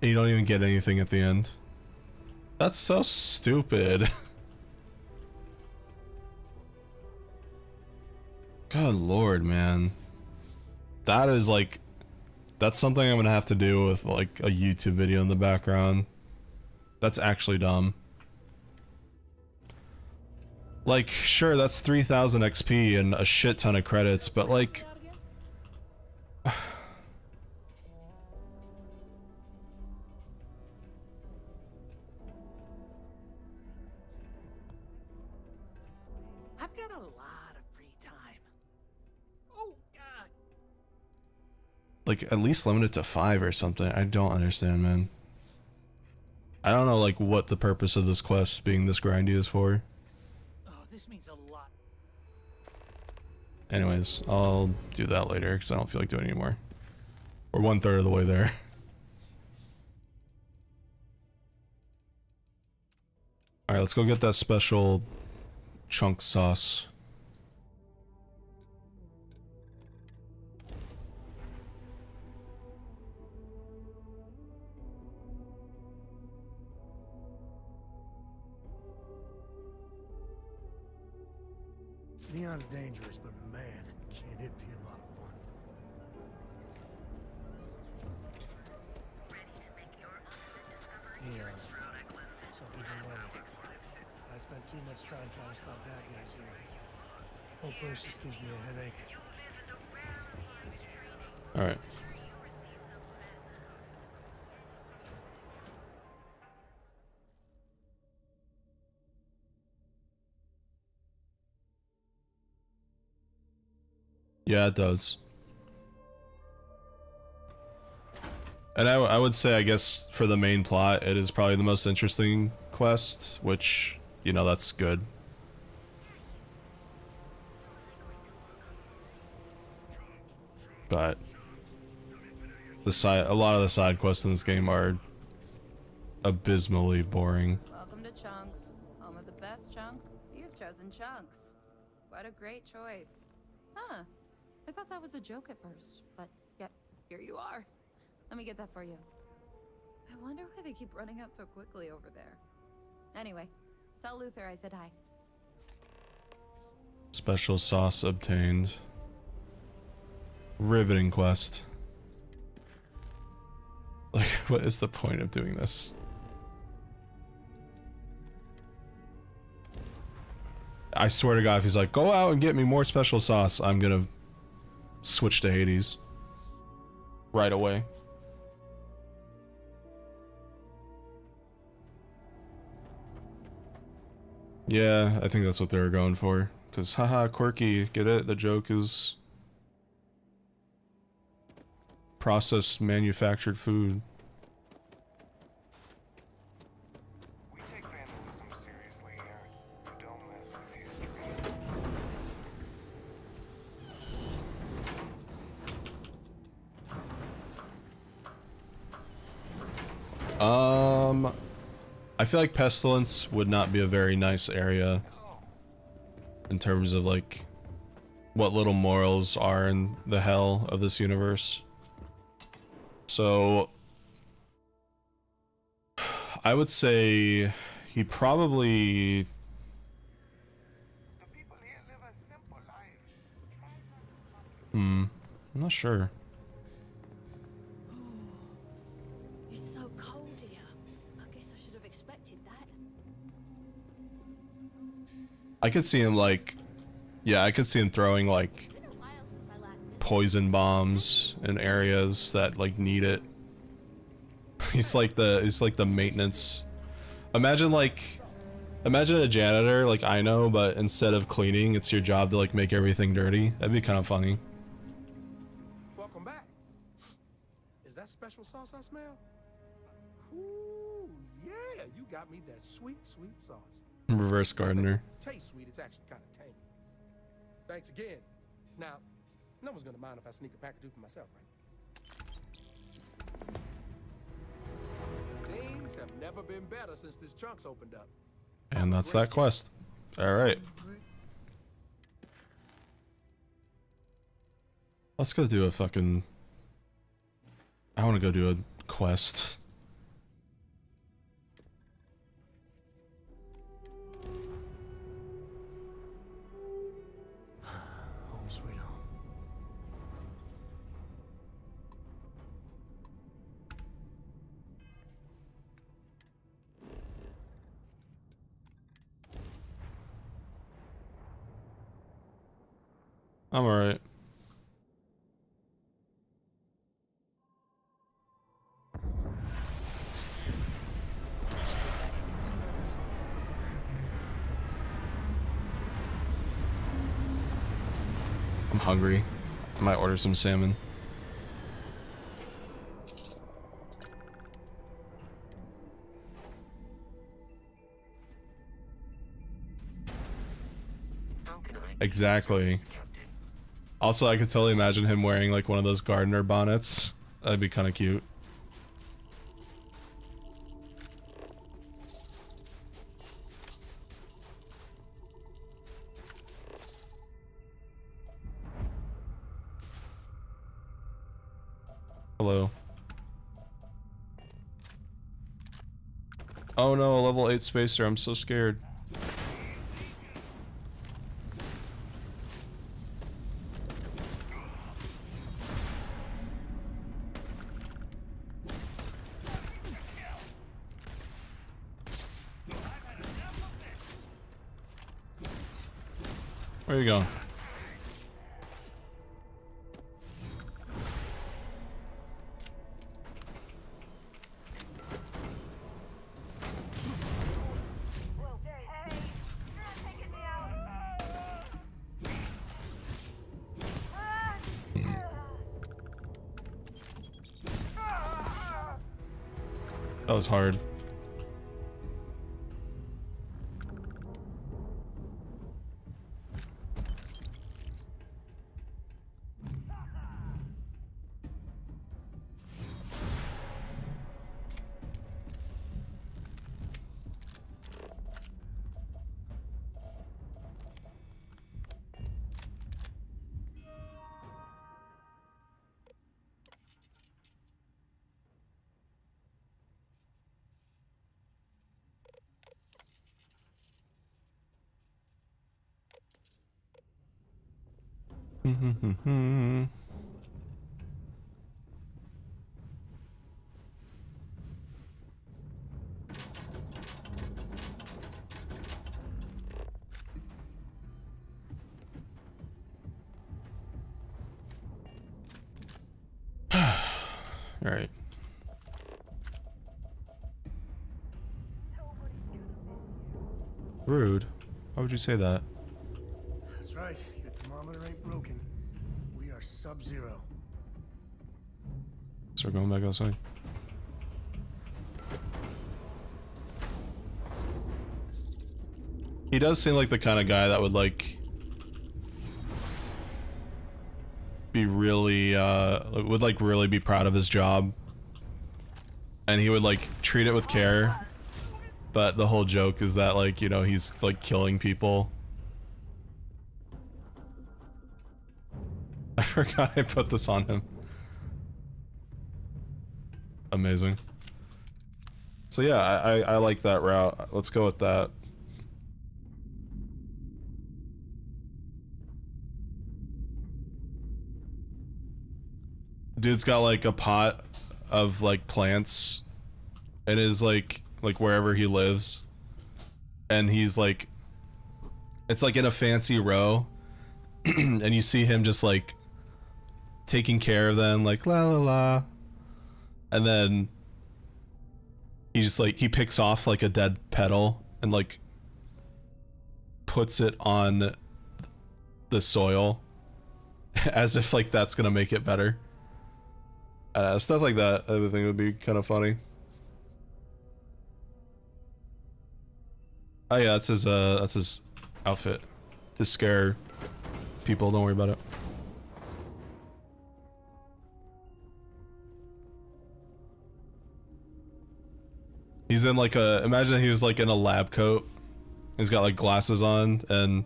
And you don't even get anything at the end. That's so stupid. Good lord, man. That is like... That's something I'm gonna have to do with like a YouTube video in the background. That's actually dumb. Like, sure, that's 3,000 XP and a shit ton of credits, but like... I've got a lot of free time. Oh, God. Like, at least limit it to 5 or something. I don't understand, man. I don't know, like, what the purpose of this quest being this grindy is for. Oh, this means a lot. Anyways, I'll do that later, because I don't feel like doing it anymore. We're 1/3 of the way there. Alright, let's go get that special chunk sauce. Neon's dangerous, but man, can it be a lot of fun. Neon. Some people love it. I spent too much time trying to stop bad guys here. Whole place just gives me a headache. Alright. Yeah, it does. And I would say, I guess, for the main plot, it is probably the most interesting quest, which, you know, that's good. But a lot of the side quests in this game are abysmally boring. Welcome to Chunks, home of the best chunks. You've chosen Chunks. What a great choice. Huh. I thought that was a joke at first, but yeah, here you are. Let me get that for you. I wonder why they keep running out so quickly over there. Anyway, tell Luther I said hi. Special sauce obtained. Riveting quest. Like, what is the point of doing this? I swear to God, if he's like, go out and get me more special sauce, I'm gonna switch to Hades. Right away. Yeah, I think that's what they were going for. Because, haha, quirky, get it? The joke is processed manufactured food. We take vandalism seriously here. Don't mess with history. I feel like Pestilence would not be a very nice area in terms of like what little morals are in the hell of this universe. So I would say he probably I'm not sure. It's so cold here. I guess I should have expected that. I could see him like, yeah, I could see him throwing like poison bombs in areas that like need it. He's like the maintenance. Imagine a janitor like I know, but instead of cleaning, it's your job to like make everything dirty. That'd be kind of funny. Welcome back. Is that special sauce I smell? Ooh, yeah, you got me that sweet, sweet sauce. Reverse gardener. Tastes sweet, it's actually kind of tangy. Thanks again. Now, no one's gonna mind if I sneak a pack or two for myself, right? Things have never been better since this trunk's opened up. And that's that quest. All right. Let's go do a fucking... I want to go do a quest. Home sweet home. I'm alright. I'm hungry. I might order some salmon. Exactly. Also, I could totally imagine him wearing like one of those gardener bonnets. That'd be kind of cute. Hello. Oh no, a level 8 spacer. I'm so scared. Where are you going? That was hard. All right. Rude. Why would you say that? That's right. Your thermometer ain't broken. We are sub-zero. So we're going back outside. He does seem like the kind of guy that would like be really would like really be proud of his job, and he would like treat it with care, but the whole joke is that, like, you know, he's like killing people. I forgot I put this on him. Amazing. So yeah, I like that route. Let's go with that. Dude's got like a pot of like plants in his like wherever he lives, and he's like, it's like in a fancy row, and you see him just like taking care of them, like la la la, and then he just like, he picks off like a dead petal and like puts it on the soil as if like that's gonna make it better. Stuff like that I would think would be kind of funny. Oh yeah, that's his outfit to scare people. Don't worry about it. He's in like a, imagine he was like in a lab coat. He's got like glasses on, and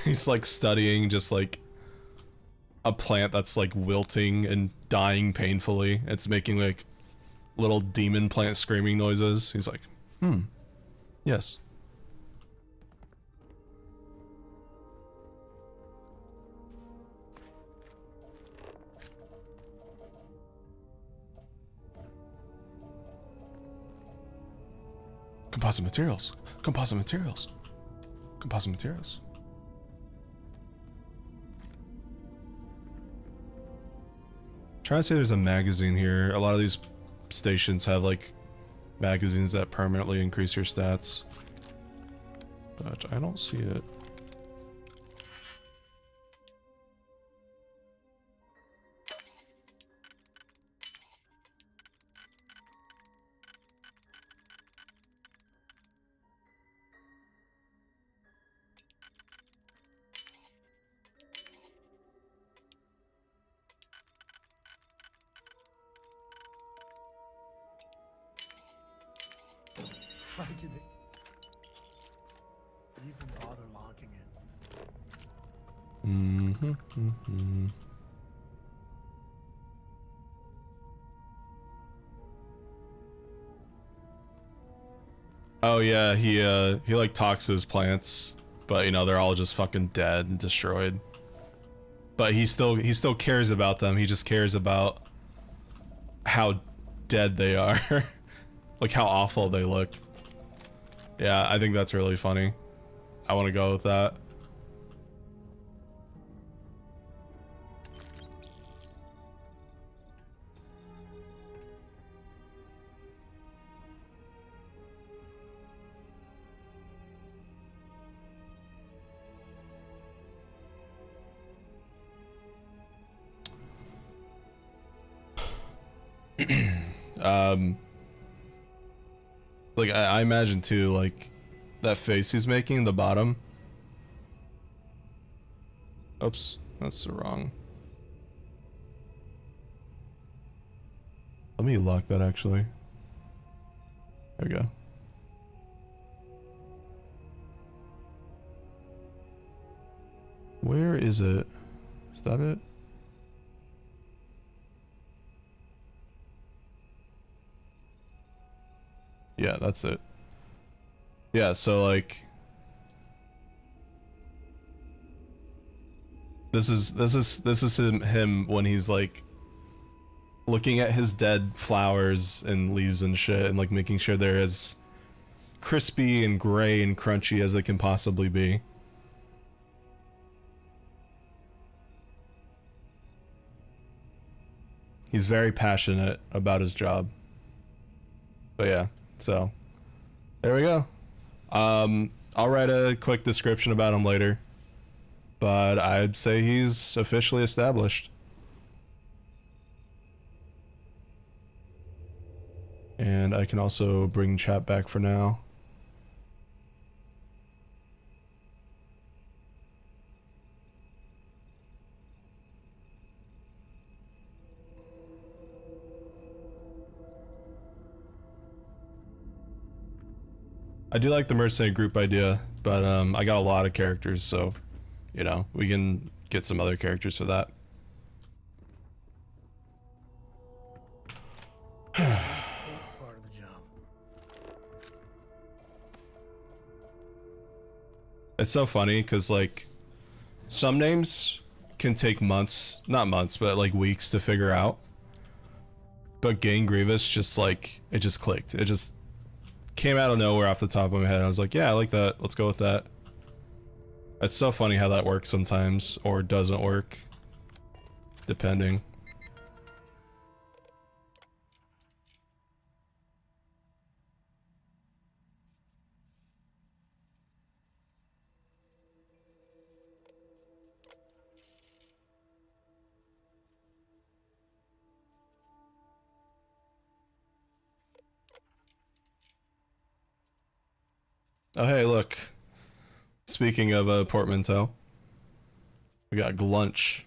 he's like studying just like a plant that's like wilting and dying painfully. It's making like little demon plant screaming noises. He's like, yes. Composite materials. Composite materials. Composite materials. Trying to say there's a magazine here. A lot of these stations have like magazines that permanently increase your stats, but I don't see it. Why did they even bother logging it? Oh yeah, he like talks to his plants, but you know, they're all just fucking dead and destroyed. But he still cares about them. He just cares about how dead they are. Like how awful they look. Yeah, I think that's really funny. I want to go with that. Like I imagine too, like that face he's making in the bottom. Oops, that's the wrong. Let me lock that actually. There we go. Where is it? Is that it? Yeah, that's it. Yeah, so like This is him when he's like looking at his dead flowers and leaves and shit and like making sure they're as crispy and gray and crunchy as they can possibly be. He's very passionate about his job. But yeah, so there we go. I'll write a quick description about him later, but I'd say he's officially established. And I can also bring chat back for now. I do like the mercenary group idea, but I got a lot of characters, so, you know, we can get some other characters for that. Part of the job. It's so funny, because, like, some names can take months, not months, but, like, weeks to figure out. But Gang Grievous just, like, it just clicked. It just came out of nowhere off the top of my head. I was like, yeah, I like that. Let's go with that. It's so funny how that works sometimes, or doesn't work, depending. Oh, hey, look. Speaking of a portmanteau, we got glunch.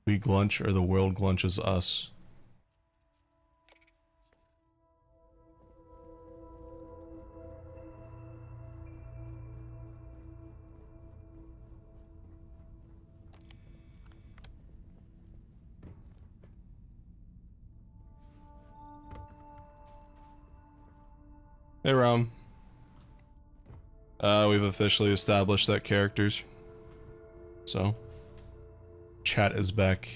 We glunch or the world glunches us. Hey, Rom. We've officially established that characters. So, chat is back.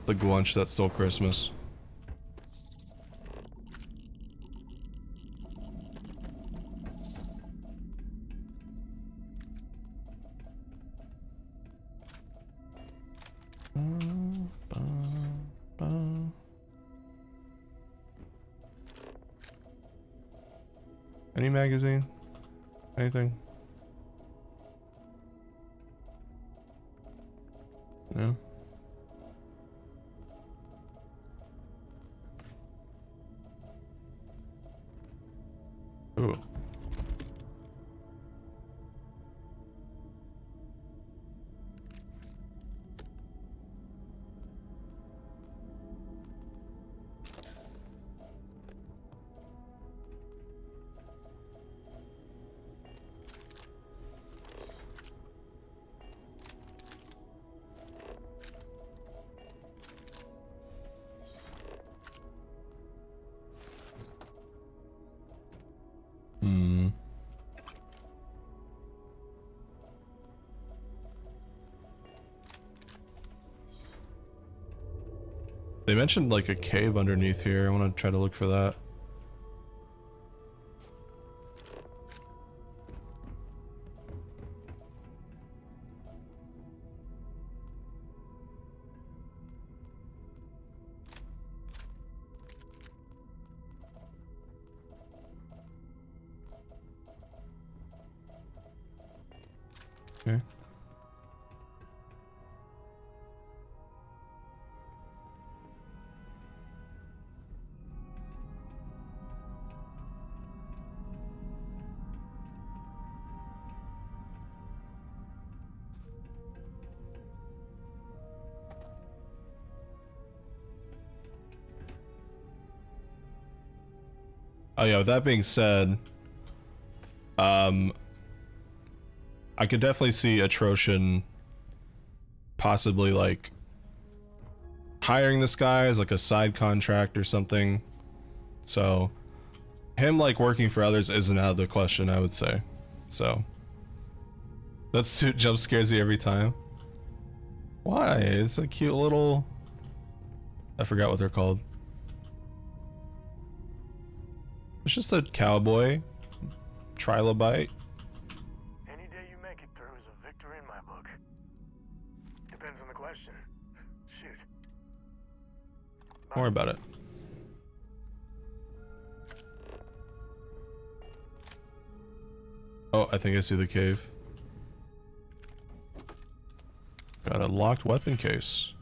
The glunch that stole Christmas. Any magazine? Anything? No? Ooh. Hmm. They mentioned like a cave underneath here. I want to try to look for that. Okay. Oh yeah, with that being said, I could definitely see Atrocian possibly like hiring this guy as like a side contract or something. So him like working for others isn't out of the question, I would say. So that suit jump scares you every time. Why? It's a cute little, I forgot what they're called. It's just a cowboy trilobite. Any day you make it through is a victory in my book. Depends on the question. Shoot. Don't worry about it. Oh, I think I see the cave. Got a locked weapon case.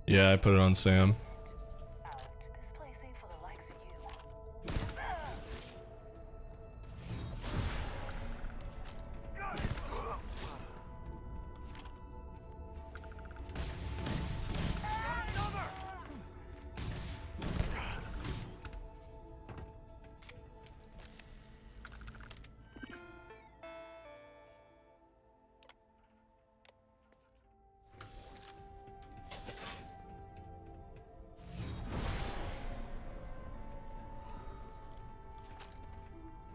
Yeah, I put it on Sam.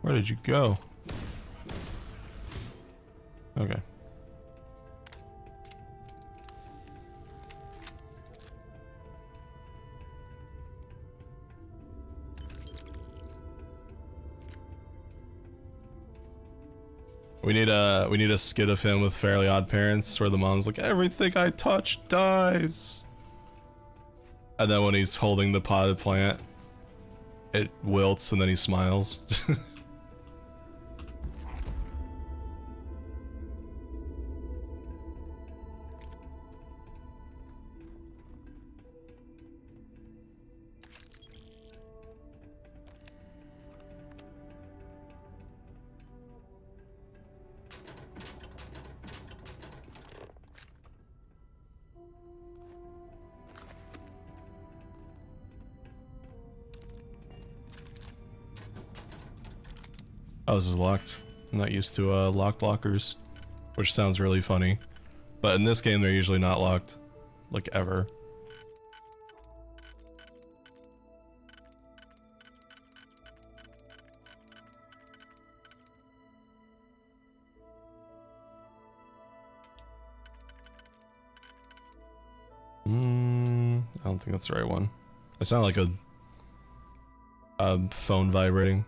Where did you go? Okay. We need a skit of him with Fairly Odd Parents where the mom's like, everything I touch dies. And then when he's holding the potted plant, it wilts and then he smiles. Oh, this is locked. I'm not used to locked lockers, which sounds really funny. But in this game, they're usually not locked. Like, ever. I don't think that's the right one. It sounded like a phone vibrating.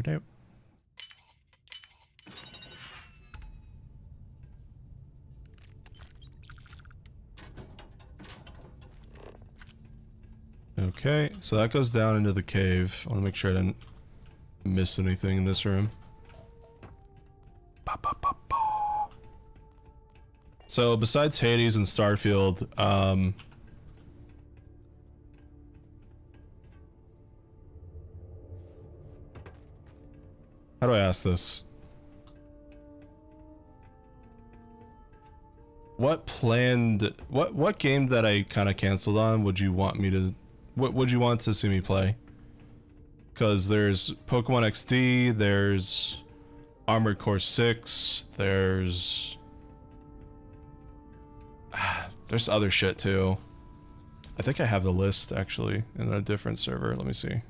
Do. Okay, so that goes down into the cave. I want to make sure I didn't miss anything in this room. So besides Hades and Starfield, how do I ask this? What game that I kind of canceled on would you want me to, what would you want to see me play? Because there's Pokemon XD, there's Armored Core 6, there's other shit too. I think I have the list actually in a different server. Let me see.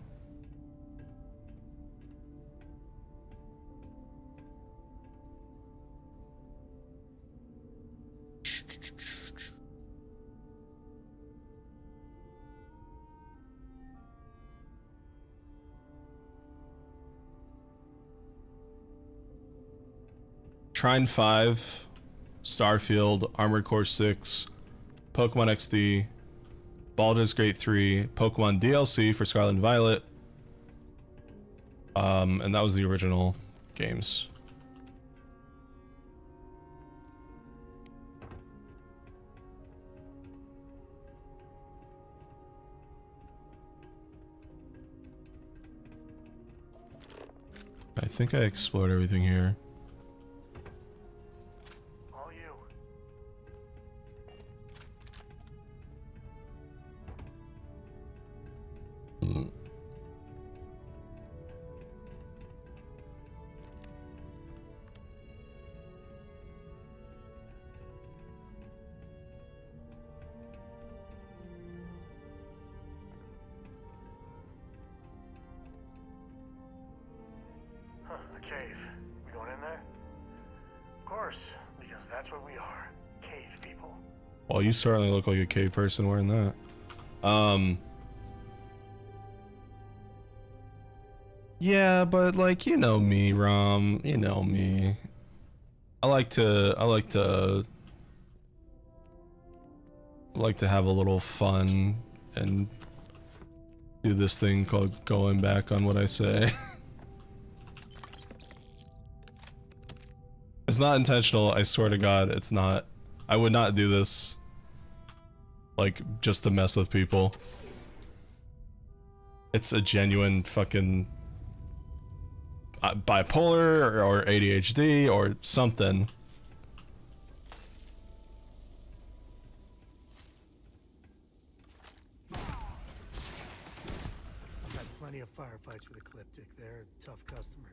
Trine 5, Starfield, Armored Core 6, Pokemon XD, Baldur's Gate 3, Pokemon DLC for Scarlet and Violet. And that was the original games. I think I explored everything here. All you. Huh, a cave. We going in there? Of course, because that's what we are. Cave people. Well, you certainly look like a cave person wearing that. Yeah, but like, you know me, Rom, you know me. I like to have a little fun and do this thing called going back on what I say. It's not intentional, I swear to God, it's not. I would not do this, like, just to mess with people. It's a genuine fucking bipolar or ADHD or something. I've had plenty of firefights with Ecliptic. They're tough customers.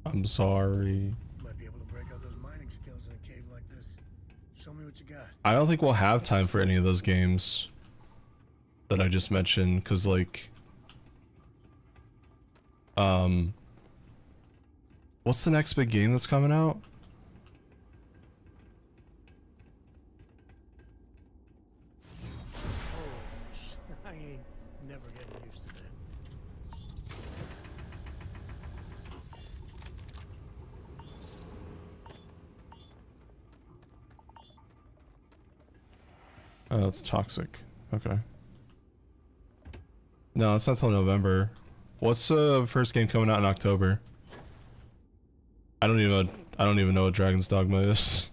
I'm sorry. Might be able to break out those mining skills in a cave like this. Show me what you got. I don't think we'll have time for any of those games that I just mentioned, cause like, what's the next big game that's coming out? I ain't never getting used to that. Oh, it's Toxic. Okay. No, it's not till November. What's the first game coming out in October? I don't even know what Dragon's Dogma is.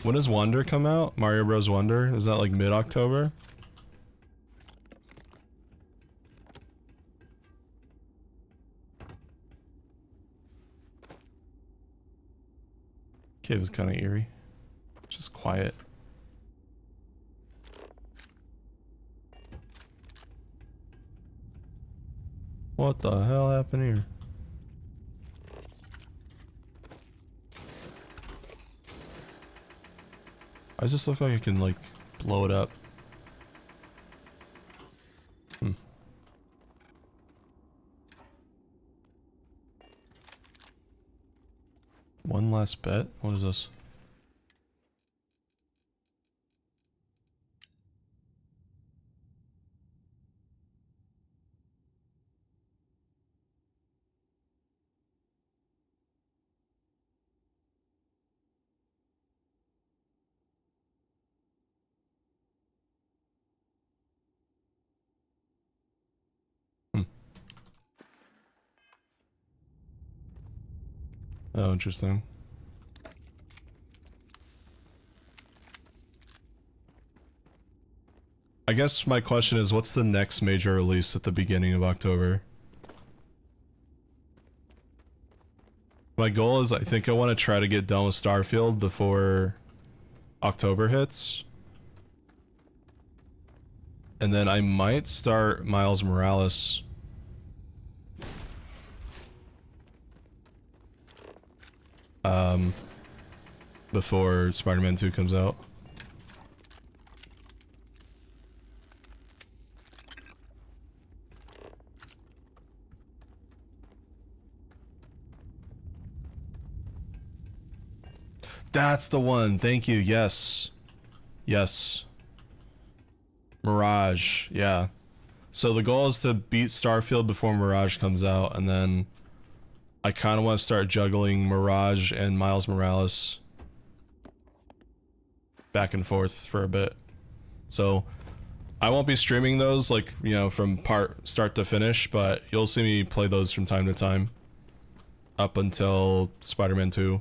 When does Wonder come out? Mario Bros. Wonder? Is that like mid-October? Cave is kind of eerie. Just quiet. What the hell happened here? Why does this look like I can like blow it up? One last bet? What is this? Oh, interesting. guess my question is, what's the next major release at the beginning of October? My goal is, I think I want to try to get done with Starfield before October hits. And then I might start Miles Morales. Before Spider-Man 2 comes out. That's the one. Thank you. Yes. Yes. Mirage. Yeah. So the goal is to beat Starfield before Mirage comes out, and then I kind of want to start juggling Mirage and Miles Morales back and forth for a bit. So I won't be streaming those, like, you know, from start to finish, but you'll see me play those from time to time up until Spider-Man 2.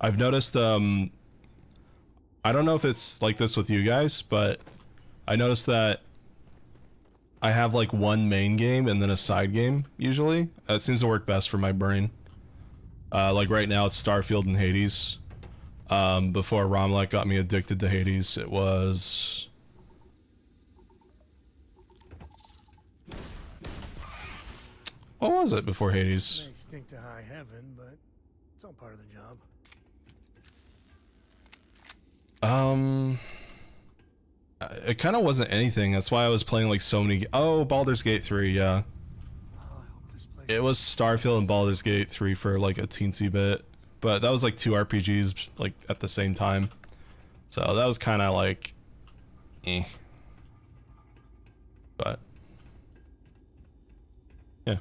I've noticed, I don't know if it's like this with you guys, but I noticed that I have like one main game and then a side game, usually. It seems to work best for my brain. Like right now it's Starfield and Hades. Before Romlek got me addicted to Hades, it was... What was it before Hades? May stink to high heaven, but it's all part of the job. It kind of wasn't anything. That's why I was playing like so many. Oh, Baldur's Gate 3, yeah. It was Starfield and Baldur's Gate 3 for like a teensy bit, but that was like 2 RPGs like at the same time. So that was kind of like, eh. But yeah.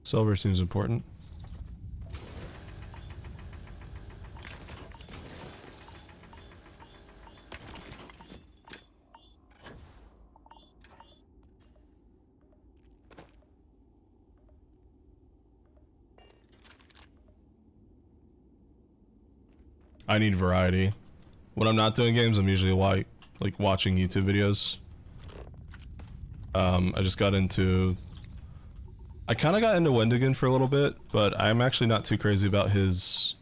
Silver seems important. I need variety. When I'm not doing games, I'm usually like watching YouTube videos. I just got into... I kind of got into Wendigo for a little bit, but I'm actually not too crazy about his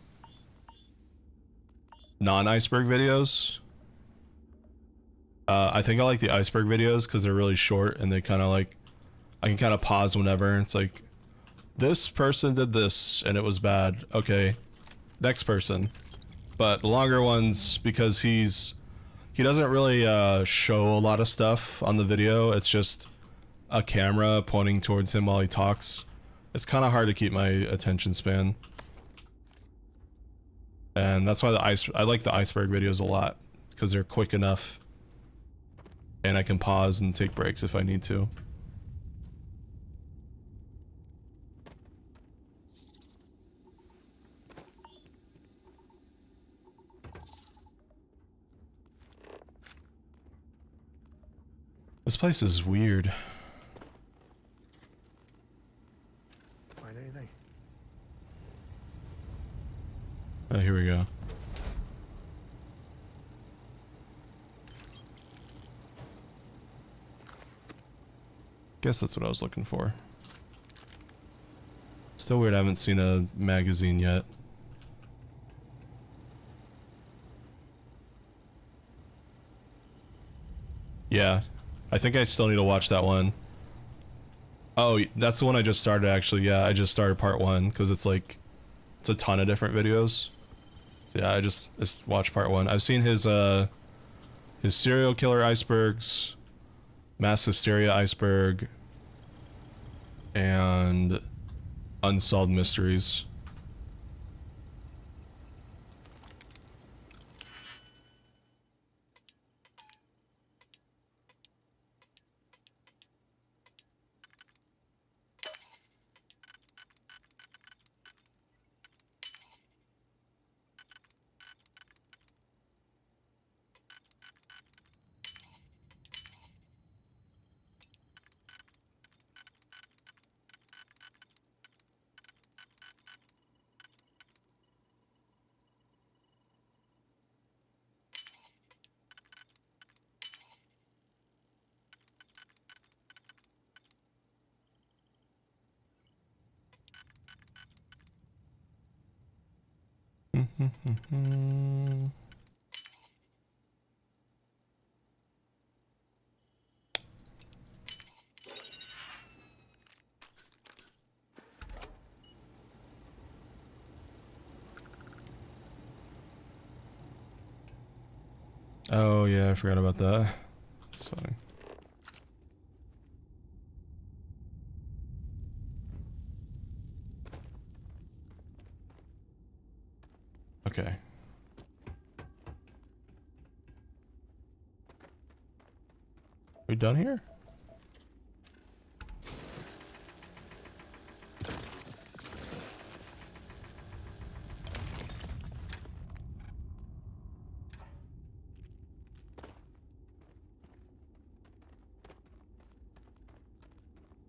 non-iceberg videos. I think I like the iceberg videos because they're really short and they kind of like... I can kind of pause whenever. It's like, this person did this and it was bad. Okay, next person. But the longer ones, because he doesn't really show a lot of stuff on the video. It's just a camera pointing towards him while he talks. It's kind of hard to keep my attention span. And that's why I like the iceberg videos a lot, because they're quick enough and I can pause and take breaks if I need to. This place is weird. Find anything? Oh, here we go. Guess that's what I was looking for. Still weird I haven't seen a magazine yet. Yeah. I think I still need to watch that one. Oh, that's the one I just started actually. Yeah, I just started part 1 because it's like, it's a ton of different videos. So yeah, I just watched part 1. I've seen his serial killer icebergs, mass hysteria iceberg, and unsolved mysteries. Oh yeah, I forgot about that. Sorry. Okay. We done here?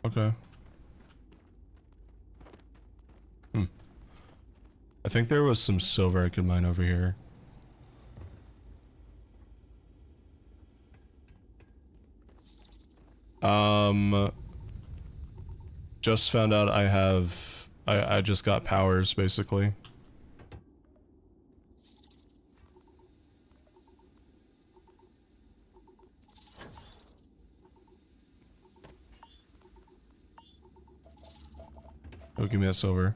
Okay. I think there was some silver I could mine over here. Just found out I have... I just got powers, basically. Oh, give me that silver.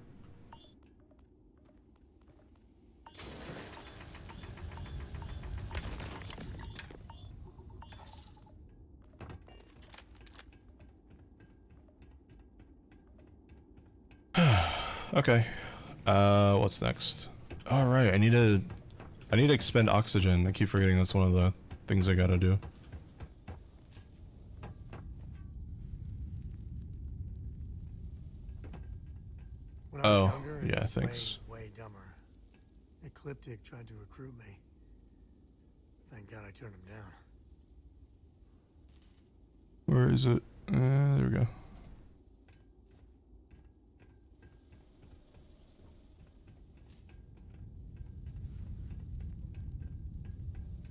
Okay. What's next? All right, I need to expend oxygen. I keep forgetting that's one of the things I gotta do. When I was Oh, younger, yeah, he was thanks. way dumber. Ecliptic tried to recruit me. Thank God I turned him down. Where is it? There we go.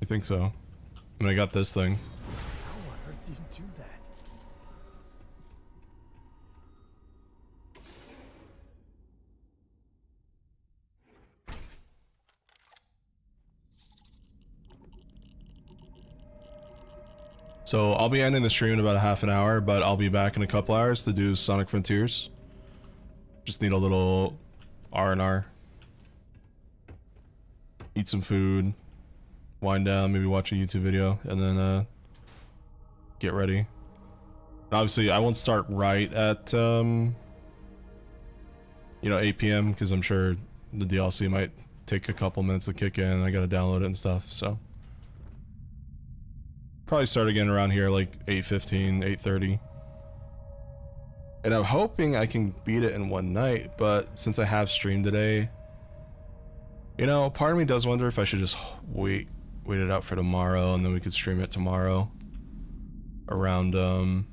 I think so. I mean, I got this thing. How on earth did you do that? So I'll be ending the stream in about a half an hour, but I'll be back in a couple hours to do Sonic Frontiers. Just need a little R&R. Eat some food. Wind down, maybe watch a YouTube video, and then get ready. And obviously, I won't start right at, you know, 8 p.m. because I'm sure the DLC might take a couple minutes to kick in. I gotta download it and stuff, so. Probably start again around here, like 8:15, 8:30. And I'm hoping I can beat it in one night, but since I have streamed today, you know, part of me does wonder if I should just wait it out for tomorrow, and then we could stream it tomorrow around the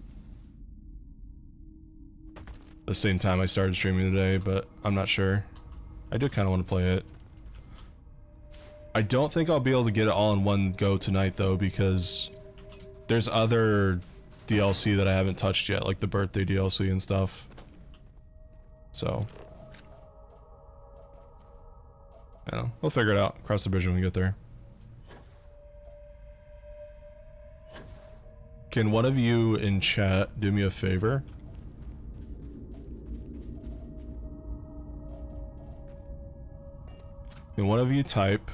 same time I started streaming today, but I'm not sure. I do kind of want to play it. I don't think I'll be able to get it all in one go tonight though, because there's other DLC that I haven't touched yet, like the birthday DLC and stuff. So, yeah, we'll figure it out. Cross the bridge when we get there. Can one of you in chat do me a favor? Can one of you type...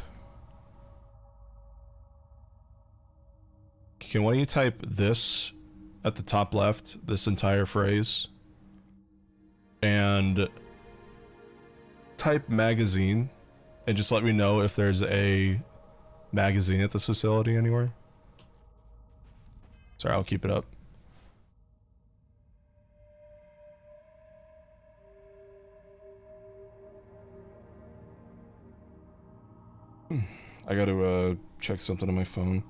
Can one of you type this at the top left, this entire phrase, and type magazine, and just let me know if there's a magazine at this facility anywhere? Sorry, I'll keep it up. I gotta check something on my phone.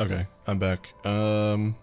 Okay, I'm back. Bend.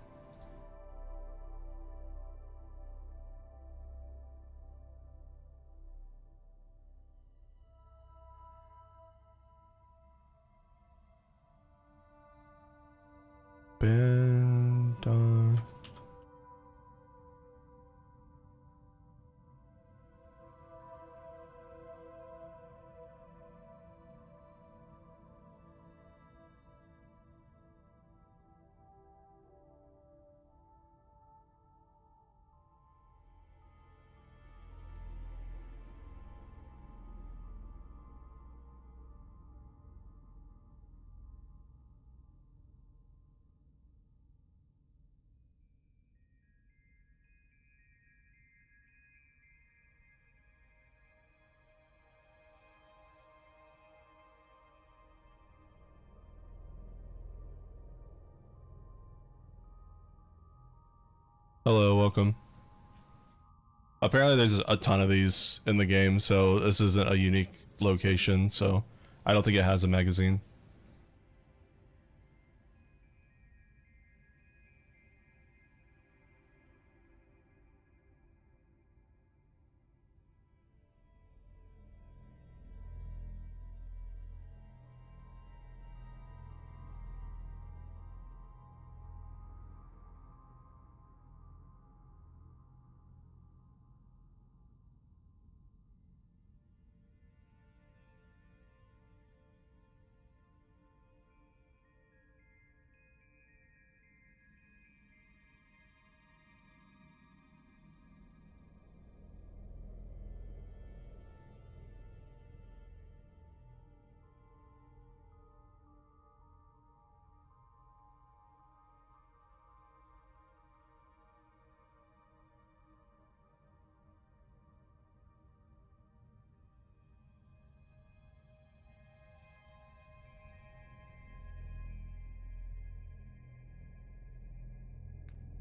Hello, welcome. Apparently there's a ton of these in the game, so this isn't a unique location, so I don't think it has a magazine.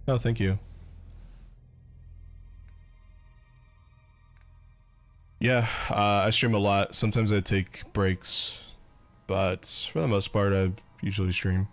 Oh, thank you. Yeah, I stream a lot. Sometimes I take breaks, but for the most part, I usually stream.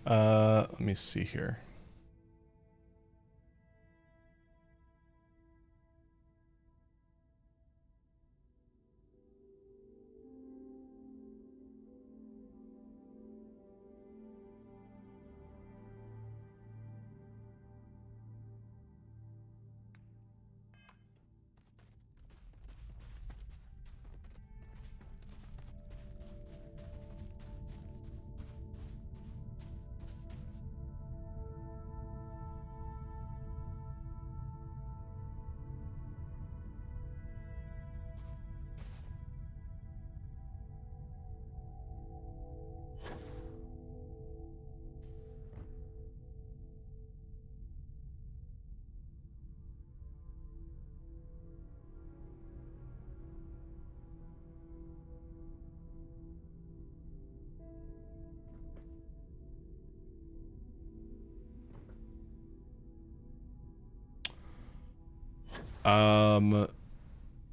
Let me see here.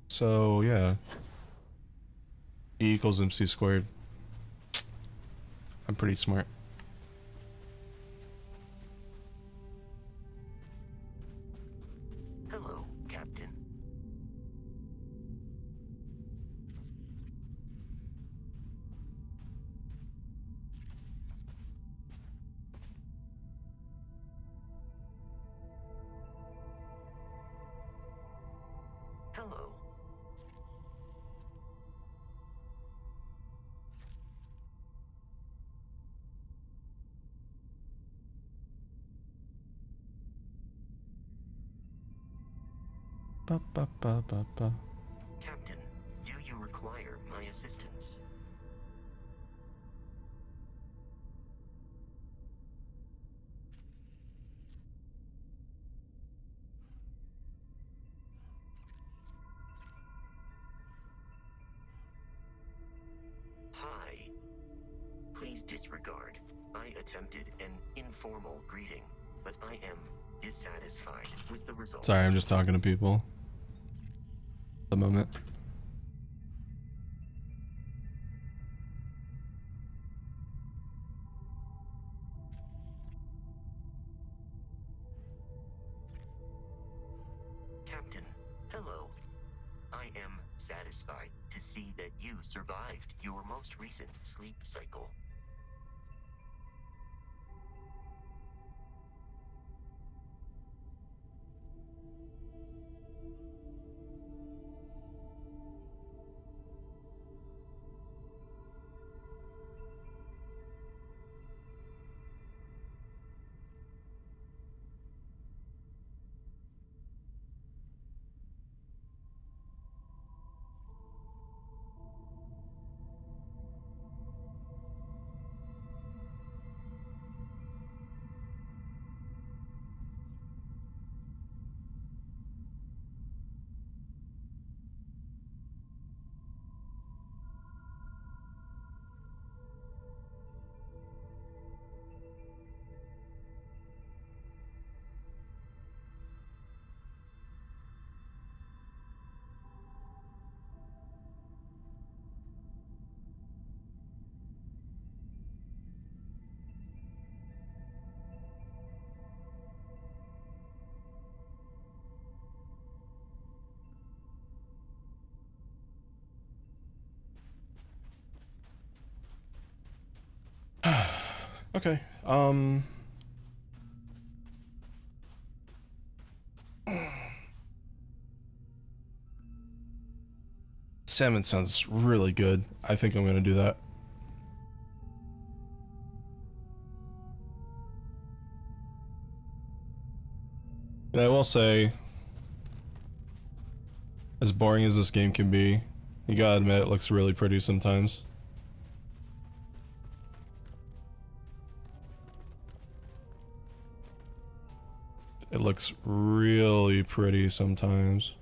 So yeah. E equals MC squared. I'm pretty smart. Hello, Captain. Hello. Ba, ba, ba, ba, ba. Captain, do you require my assistance? Hi. Please disregard. I attempted an informal greeting, but I am dissatisfied with the results. Sorry, I'm just talking to people. At the moment. Captain, hello. I am satisfied to see that you survived your most recent sleep cycle. Okay. Salmon sounds really good. I think I'm gonna do that. And I will say, as boring as this game can be, you gotta admit it looks really pretty sometimes. It looks really pretty sometimes.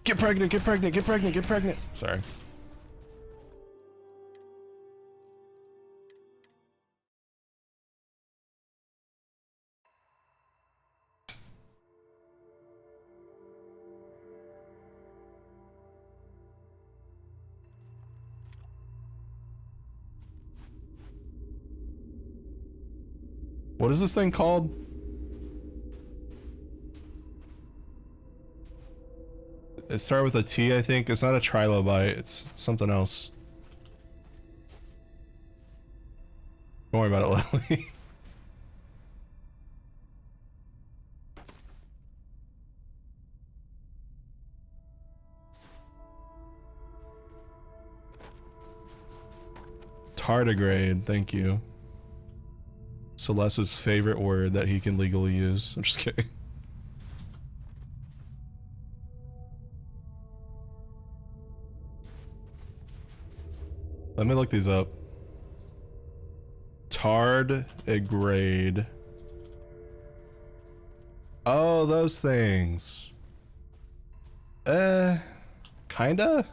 Get pregnant, get pregnant, get pregnant, get pregnant. Sorry. What is this thing called? It started with a T, I think. It's not a trilobite, it's something else. Don't worry about it, Lily. Tardigrade, thank you. Celeste's favorite word that he can legally use. I'm just kidding. Let me look these up. Tardigrade. Oh, those things. Kinda?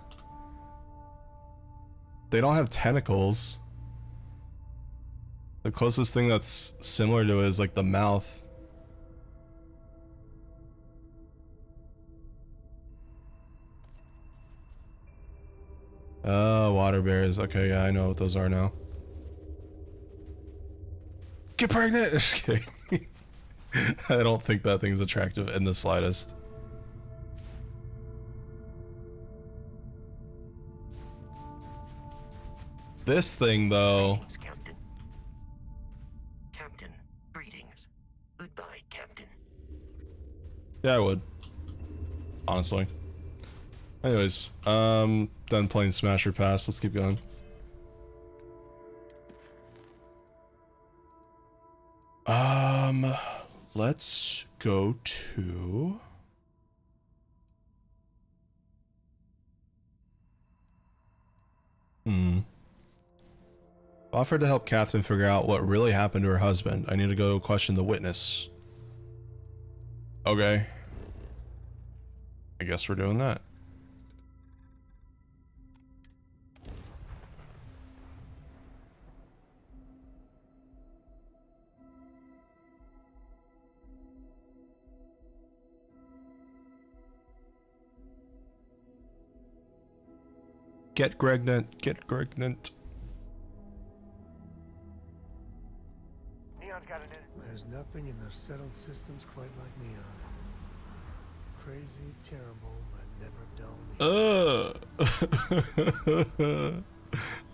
They don't have tentacles. The closest thing that's similar to it is like the mouth. Oh, water bears. Okay, yeah, I know what those are now. Get pregnant! Just kidding. I don't think that thing's attractive in the slightest. This thing, though. Greetings, Captain. Captain, greetings. Goodbye, Captain. Yeah, I would. Honestly. Anyways, done playing Smasher Pass. Let's keep going. Let's go to... Offered to help Catherine figure out what really happened to her husband. I need to go question the witness. Okay. I guess we're doing that. Get pregnant. Get pregnant. Neon's got it in. There's nothing in the settled systems quite like Neon. Crazy, terrible, but never dull.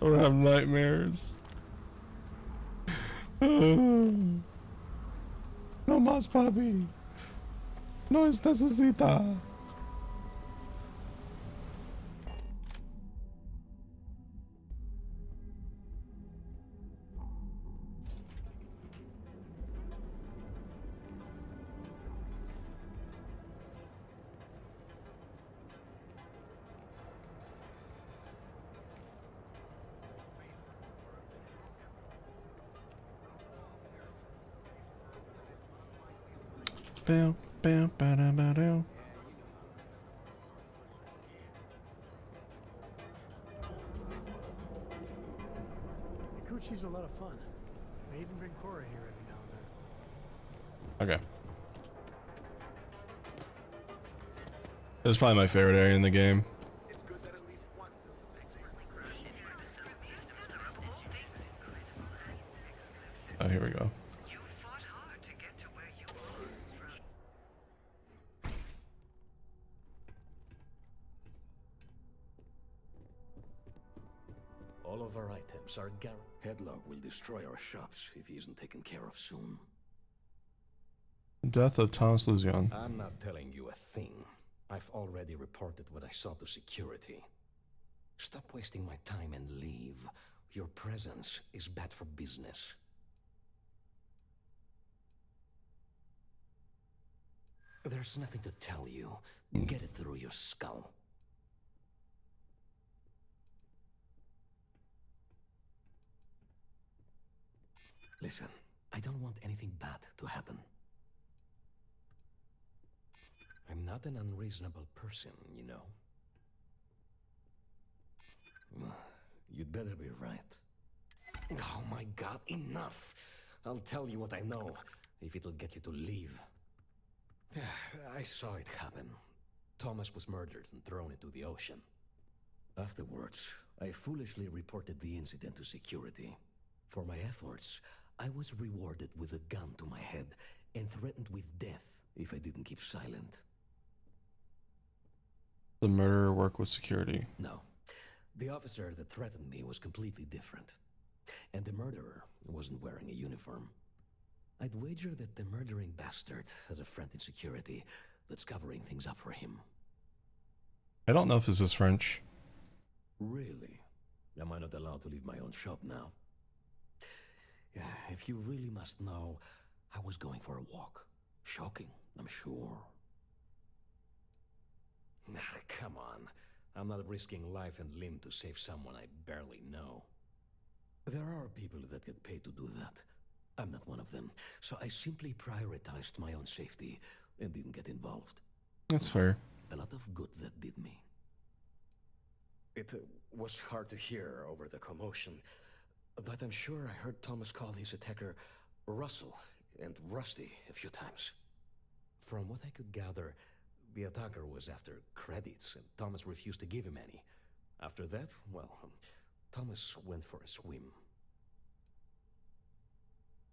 I don't have nightmares. No más, papi. No es necesita. Bam, bam, ba-da, ba-da. The Coochie's a lot of fun. I even bring Cora here every now and then. Okay. This is probably my favorite area in the game. Oh, here we go. All of our items are guaranteed. Headlock will destroy our shops if he isn't taken care of soon. Death of Thomas Luzion. I'm not telling you a thing. I've already reported what I saw to security. Stop wasting my time and leave. Your presence is bad for business. There's nothing to tell you. Get it through your skull. Listen, I don't want anything bad to happen. I'm not an unreasonable person, you know. You'd better be right. Oh my god, enough! I'll tell you what I know, if it'll get you to leave. I saw it happen. Thomas was murdered and thrown into the ocean. Afterwards, I foolishly reported the incident to security. For my efforts, I was rewarded with a gun to my head and threatened with death if I didn't keep silent. The murderer worked with security. No. The officer that threatened me was completely different. And the murderer wasn't wearing a uniform. I'd wager that the murdering bastard has a friend in security that's covering things up for him. I don't know if this is French. Really? Am I not allowed to leave my own shop now? If you really must know, I was going for a walk. Shocking, I'm sure. Come on. I'm not risking life and limb to save someone I barely know. There are people that get paid to do that. I'm not one of them, so I simply prioritized my own safety and didn't get involved. That's fair. A lot of good that did me. It was hard to hear over the commotion, but I'm sure I heard Thomas call his attacker Russell and Rusty a few times. From what I could gather, the attacker was after credits, and Thomas refused to give him any. After that, well, Thomas went for a swim.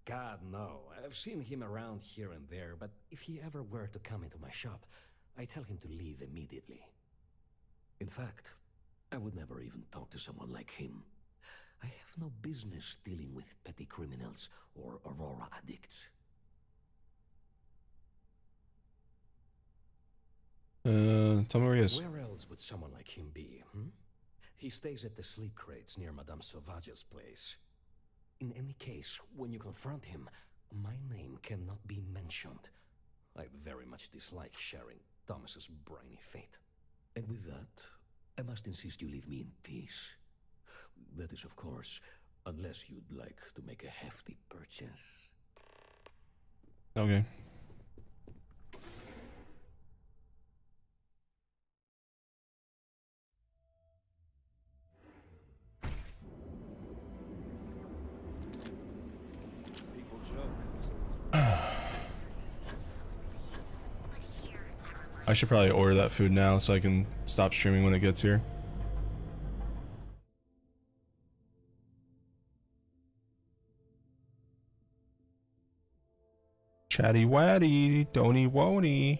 God, no. I've seen him around here and there, but if he ever were to come into my shop, I tell him to leave immediately. In fact, I would never even talk to someone like him. I have no business dealing with petty criminals or Aurora addicts. Tell me where he is. Where else would someone like him be, hmm? He stays at the sleep crates near Madame Sauvage's place. In any case, when you confront him, my name cannot be mentioned. I very much dislike sharing Thomas's briny fate. And with that, I must insist you leave me in peace. That is, of course, unless you'd like to make a hefty purchase. Okay. I should probably order that food now so I can stop streaming when it gets here. Chatty Waddy, Donny Wony.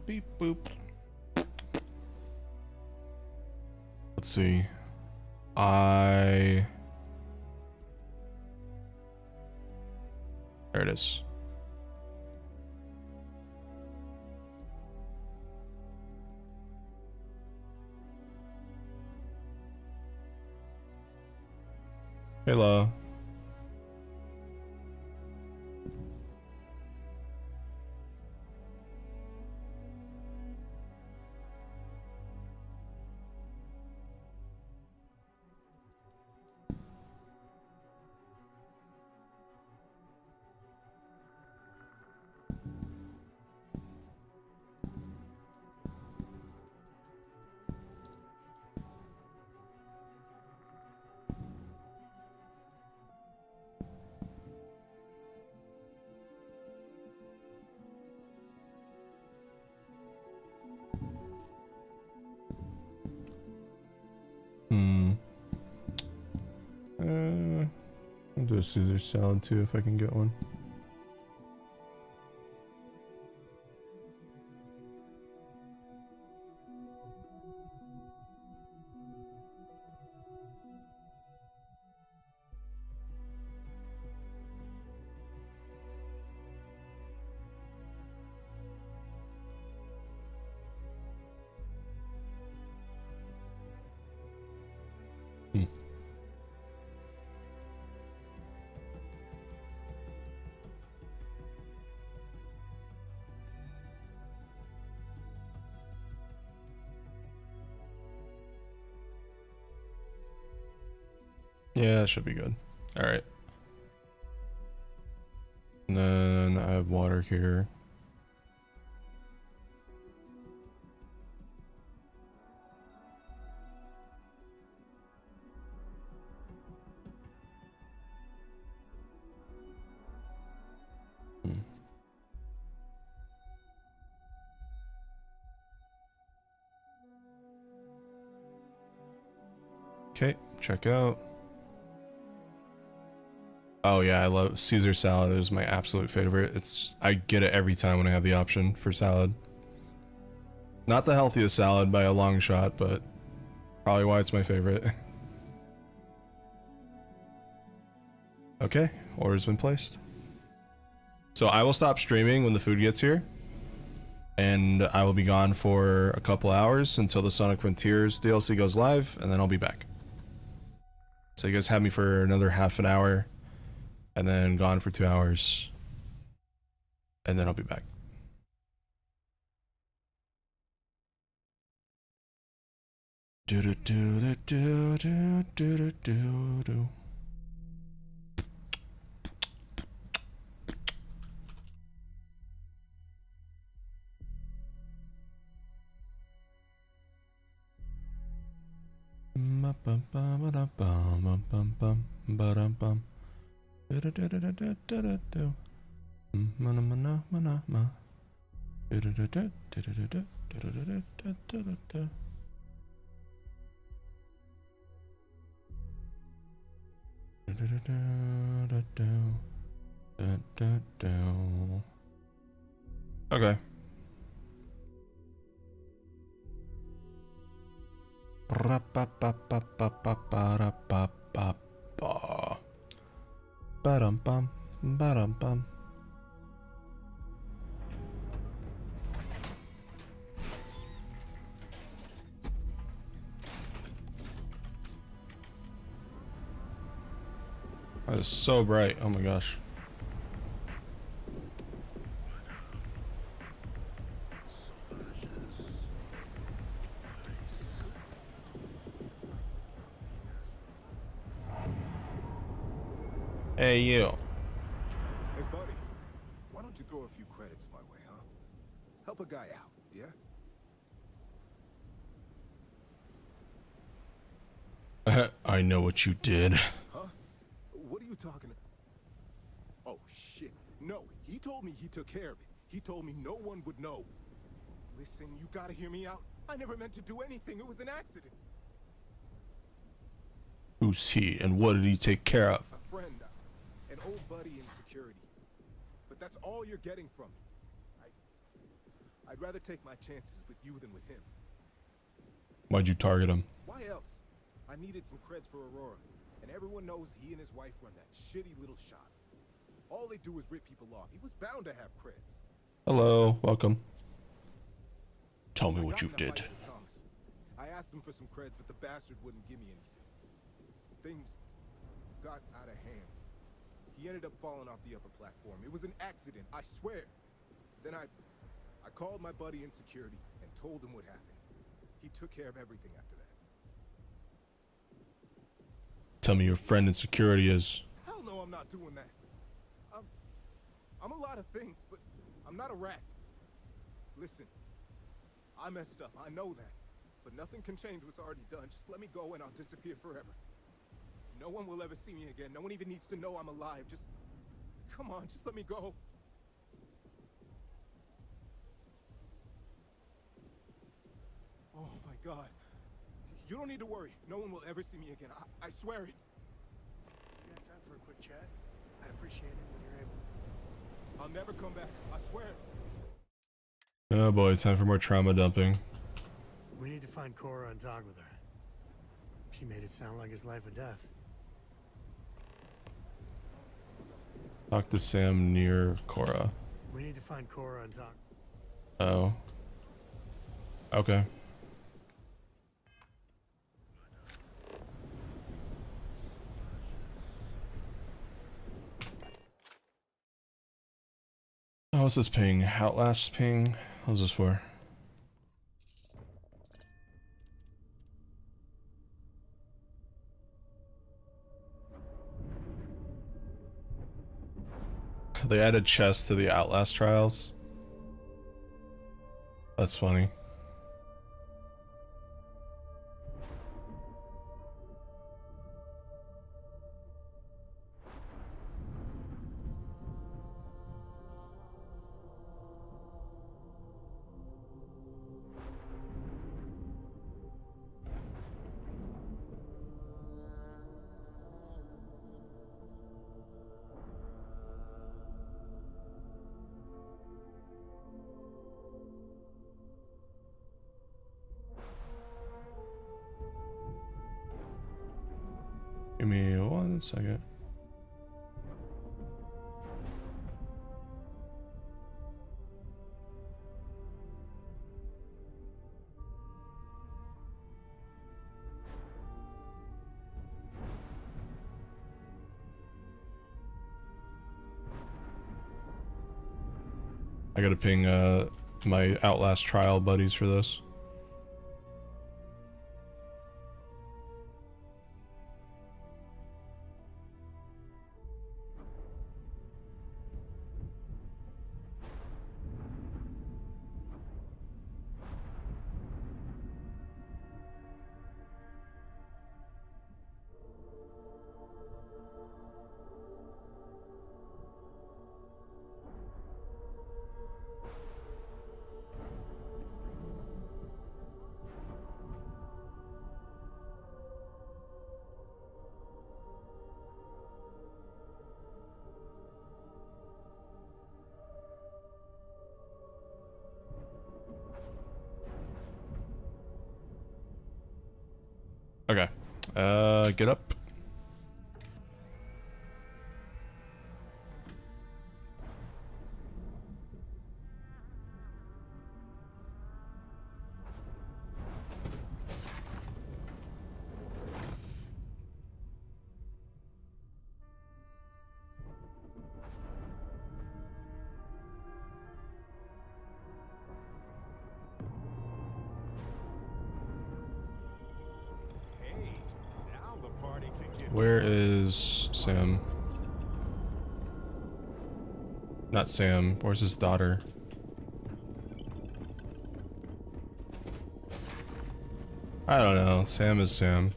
Beep boop. Let's see. There it is. Hello. I'll do a Caesar salad too if I can get one. Yeah, that should be good. All right. And then I have water here. Okay, check out. Oh yeah, I love Caesar salad. Is my absolute favorite. I get it every time when I have the option for salad. Not the healthiest salad by a long shot, but probably why it's my favorite. Okay, order's been placed. So I will stop streaming when the food gets here. And I will be gone for a couple hours until the Sonic Frontiers DLC goes live, and then I'll be back. So you guys have me for another half an hour, and then gone for 2 hours, and then I'll be back. Do do do do do do do do do. Okay. Ba-dum-bum, ba-dum-bum. That is so bright. Oh my gosh. Hey, you. Hey, buddy. Why don't you throw a few credits my way, huh? Help a guy out, yeah? I know what you did. Huh? What are you talking about? Oh, shit. No, he told me he took care of it. He told me no one would know. Listen, you gotta hear me out. I never meant to do anything. It was an accident. Who's he, and what did he take care of? A friend, an old buddy in security. But that's all you're getting from me. I'd rather take my chances with you than with him. Why'd you target him? Why else? I needed some creds for Aurora, and everyone knows he and his wife run that shitty little shop. All they do is rip people off. He was bound to have creds. Hello, welcome. Tell me what you did. I asked him for some creds, but the bastard wouldn't give me anything. Things got out of hand. He ended up falling off the upper platform. It was an accident, I swear. Then I called my buddy in security and told him what happened. He took care of everything after that. Tell me your friend in security is. Hell no, I'm not doing that. I'm a lot of things, but I'm not a rat. Listen, I messed up, I know that. But nothing can change what's already done. Just let me go and I'll disappear forever. No one will ever see me again. No one even needs to know I'm alive. Just, come on, just let me go. Oh my God. You don't need to worry. No one will ever see me again. I swear it. You got time for a quick chat? I'd appreciate it when you're able. I'll never come back. I swear. Oh boy, time for more trauma dumping. We need to find Cora and talk with her. She made it sound like it's life or death. Talk to Sam near Cora. We need to find Cora and talk. Oh. Okay. Oh, what's this ping? Outlast ping? What's this for? They added chests to the Outlast trials. That's funny. Give me 1 second. I gotta ping my Outlast trial buddies for this. Okay. Get up. Where is Sam? Not Sam. Where's his daughter? I don't know. Sam is Sam.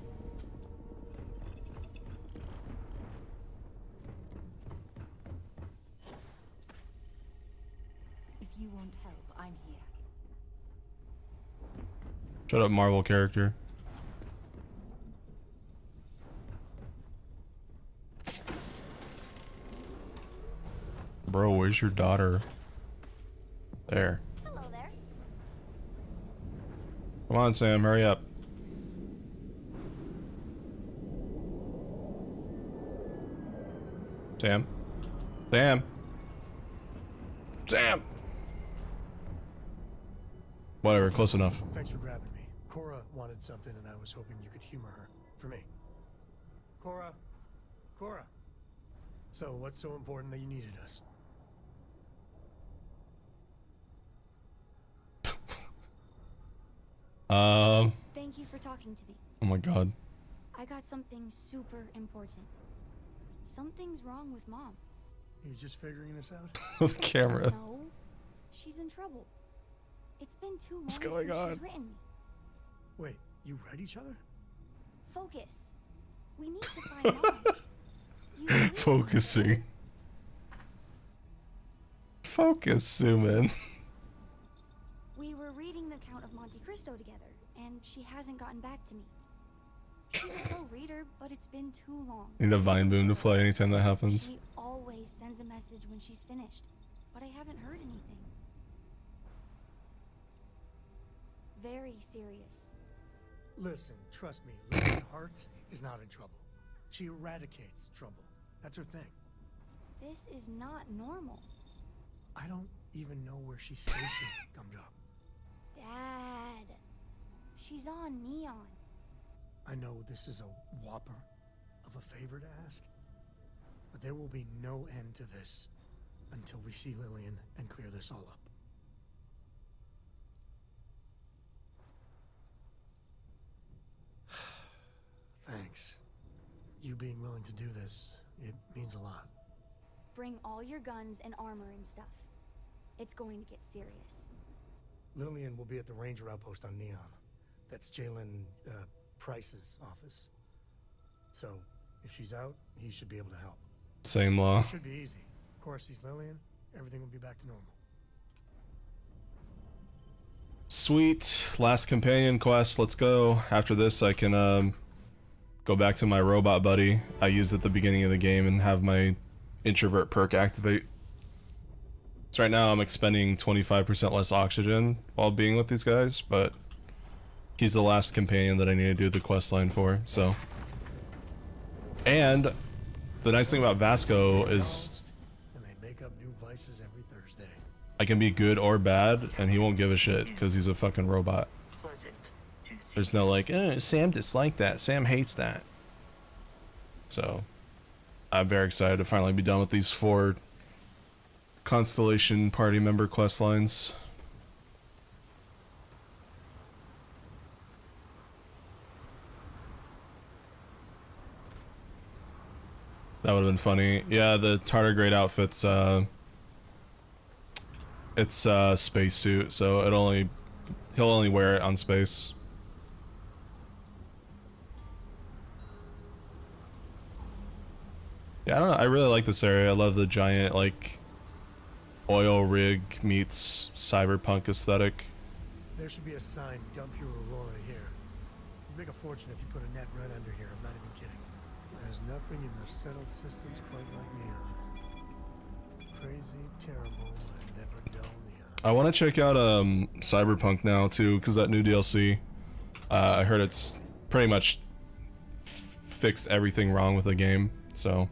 If you want help, I'm here. Shut up, Marvel character. Bro, where's your daughter? There. Hello there. Come on, Sam, hurry up. Sam? Sam? Sam! Whatever, close enough. Thanks for grabbing me. Cora wanted something and I was hoping you could humor her. For me. Cora? Cora? So, what's so important that you needed us? Thank you for talking to me. Oh my god. I got something super important. Something's wrong with Mom. You just figuring this out? The camera. No. She's in trouble. It's been too long What's going since on? she's written me. Wait, you read each other? Focus. We need to find Mom. You really Focusing. Focus, zoom in. We were reading the Count of Monte Cristo together, and she hasn't gotten back to me. She's a slow reader, but it's been too long. Need a Vine Boom to play anytime that happens. She always sends a message when she's finished, but I haven't heard anything. Very serious. Listen, trust me, Lily's heart is not in trouble. She eradicates trouble. That's her thing. This is not normal. I don't even know where she's stationed, Gumdrop. Dad. She's on Neon. I know this is a whopper of a favor to ask, but there will be no end to this until we see Lillian and clear this all up. Thanks. You being willing to do this, it means a lot. Bring all your guns and armor and stuff. It's going to get serious. Lillian will be at the ranger outpost on Neon. That's Jalen Price's office. So, if she's out, he should be able to help. Same law. It should be easy. Of course, he's Lillian. Everything will be back to normal. Sweet. Last companion quest. Let's go. After this, I can go back to my robot buddy I used at the beginning of the game and have my introvert perk activate. So right now I'm expending 25% less oxygen while being with these guys, but he's the last companion that I need to do the quest line for, so. And the nice thing about Vasco is And they make up new vices every Thursday. I can be good or bad and he won't give a shit because he's a fucking robot. There's no like, Sam disliked that, Sam hates that. So I'm very excited to finally be done with these 4 Constellation party member quest lines. That would have been funny. Yeah, the tardigrade outfit's it's a spacesuit, so he'll only wear it on space. Yeah, I don't know, I really like this area. I love the giant, like, oil rig meets cyberpunk aesthetic. There should be a sign, dump your Aurora here. You'd make a fortune if you put a net right under here, I'm not even kidding. There's nothing in the settled systems quite like neon. Crazy, terrible, and never dull neon. I want to check out cyberpunk now too, because that new DLC, I heard it's pretty much fixed everything wrong with the game, so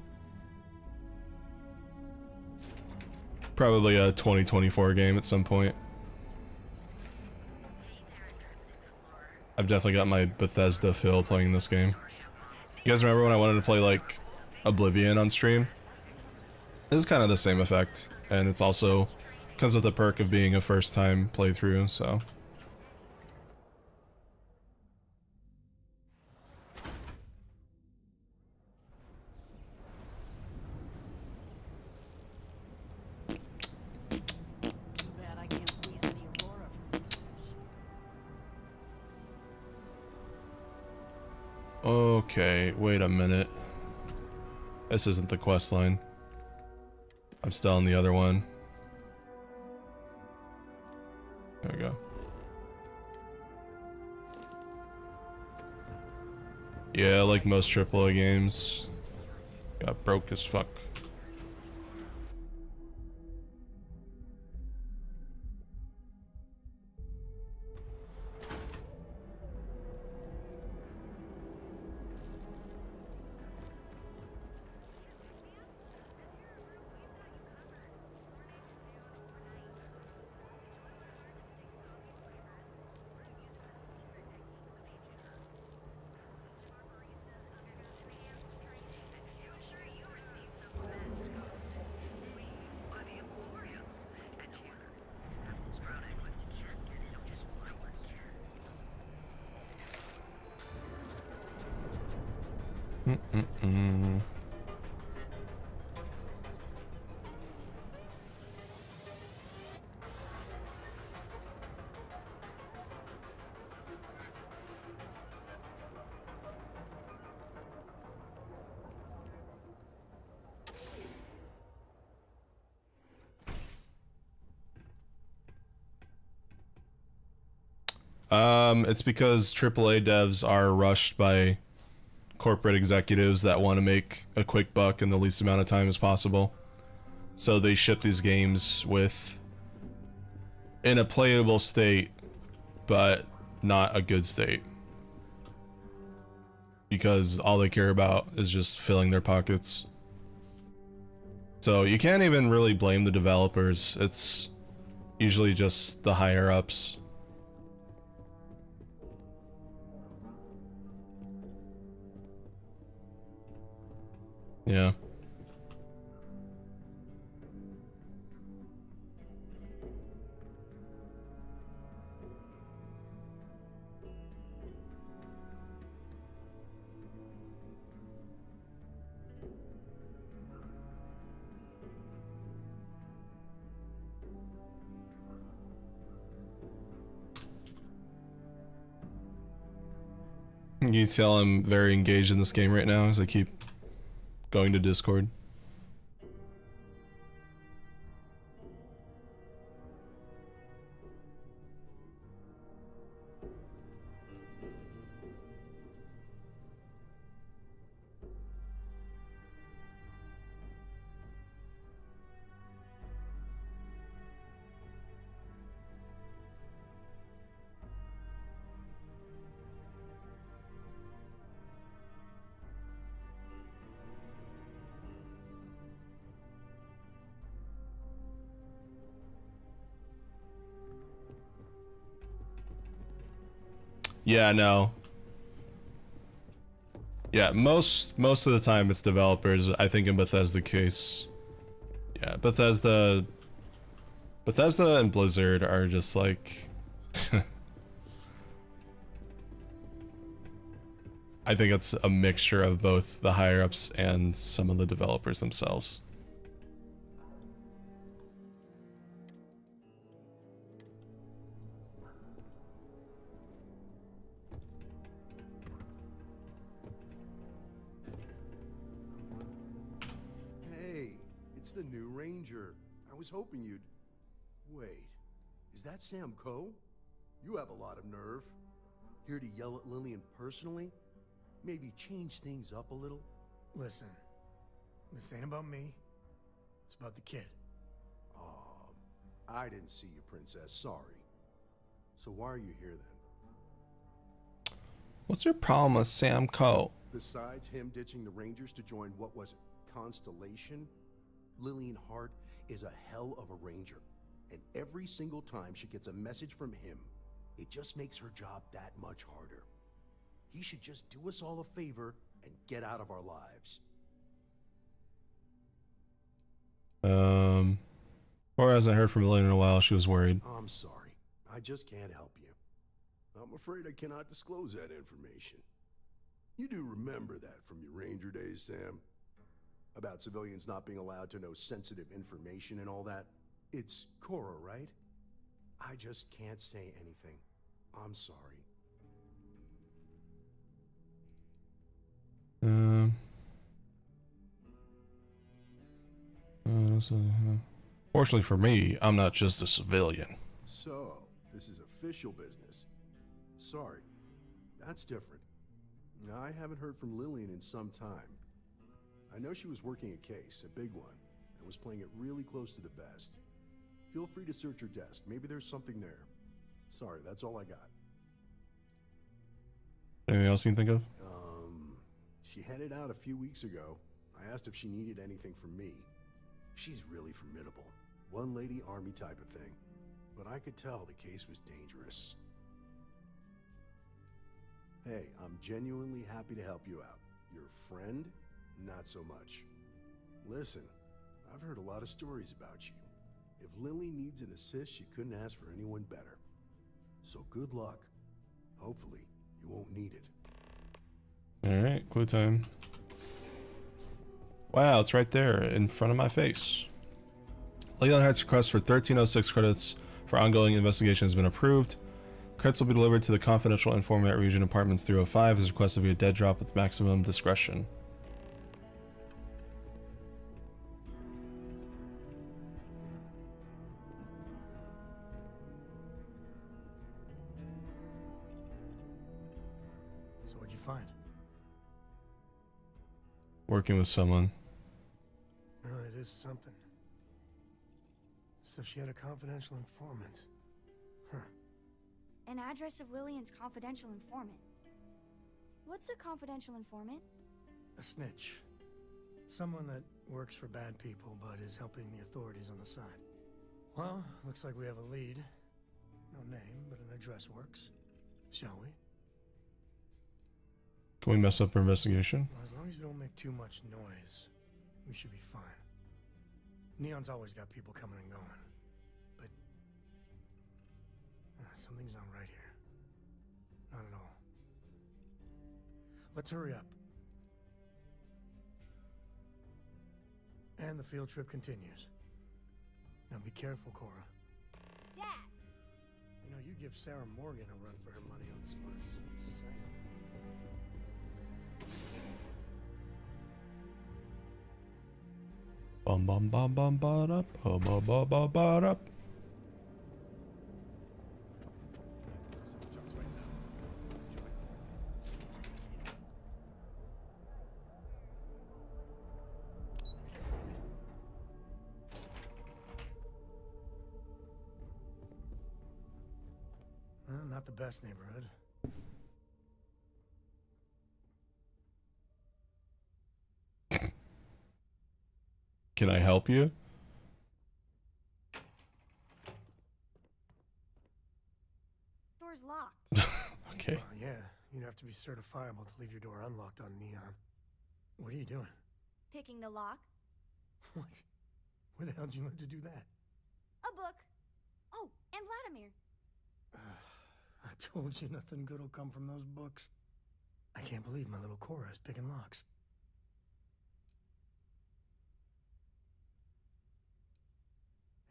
probably a 2024 game at some point. I've definitely got my Bethesda fill playing this game. You guys remember when I wanted to play like Oblivion on stream? This is kind of the same effect, and it's also comes with the perk of being a first time playthrough, so. Bad I can't squeeze any Aurora from this fish. Okay, wait a minute. This isn't the quest line. I'm still on the other one. There we go. Yeah, like most AAA games, got broke as fuck. Mm-mm-mm. It's because AAA devs are rushed by corporate executives that want to make a quick buck in the least amount of time as possible. So they ship these games in a playable state, but not a good state. Because all they care about is just filling their pockets. So you can't even really blame the developers. It's usually just the higher ups. Yeah. You tell I'm very engaged in this game right now as I keep going to Discord. Yeah, no. Yeah, most of the time it's developers. I think in Bethesda's case, yeah, Bethesda Bethesda and Blizzard are just like... I think it's a mixture of both the higher-ups and some of the developers themselves. Hey, it's the new Ranger. I was hoping you'd... Wait, is that Sam Coe? You have a lot of nerve. Here to yell at Lillian personally? Maybe change things up a little? Listen, this ain't about me. It's about the kid. Oh, I didn't see you, Princess. Sorry. So why are you here then? What's your problem with Sam Coe? Besides him ditching the Rangers to join what was it, Constellation, Lillian Hart is a hell of a Ranger. And every single time she gets a message from him, it just makes her job that much harder. He should just do us all a favor and get out of our lives. Or hasn't heard from Lillian in a while. She was worried. I'm sorry. I just can't help you. I'm afraid I cannot disclose that information. You do remember that from your Ranger days, Sam? About civilians not being allowed to know sensitive information and all that? It's Cora, right? I just can't say anything. I'm sorry. Fortunately for me, I'm not just a civilian. So, this is official business. Sorry, that's different. I haven't heard from Lillian in some time. I know she was working a case, a big one, and was playing it really close to the vest. Feel free to search her desk. Maybe there's something there. Sorry, that's all I got. Anything else you can think of? She headed out a few weeks ago. I asked if she needed anything from me. She's really formidable. One lady army type of thing. But I could tell the case was dangerous. Hey, I'm genuinely happy to help you out. Your friend? Not so much. Listen, I've heard a lot of stories about you. If Lily needs an assist, she couldn't ask for anyone better. So good luck. Hopefully, you won't need it. Alright, clue time. Wow, it's right there in front of my face. Leon Hart's request for 1306 credits for ongoing investigation has been approved. Credits will be delivered to the confidential informant region apartments 305 as requested via dead drop with maximum discretion. So what'd you find? Working with someone. Oh, it is something. So she had a confidential informant. Huh. An address of Lillian's confidential informant. What's a confidential informant? A snitch. Someone that works for bad people, but is helping the authorities on the side. Well, looks like we have a lead. No name, but an address works. Shall we? Can we mess up our investigation? Well, as long as we don't make too much noise, we should be fine. Neon's always got people coming and going. But... something's not right here. Not at all. Let's hurry up. And the field trip continues. Now be careful, Cora. Dad! You know, you give Sarah Morgan a run for her money on smarts. Just saying. Bum bum bum bum ba da bum bum bum bum ba da. Not the best neighborhood. Can I help you? Door's locked. Okay. Well, yeah, you'd have to be certifiable to leave your door unlocked on Neon. What are you doing? Picking the lock. What? Where the hell did you learn to do that? A book. Oh, and Vladimir. I told you nothing good will come from those books. I can't believe my little Cora is picking locks.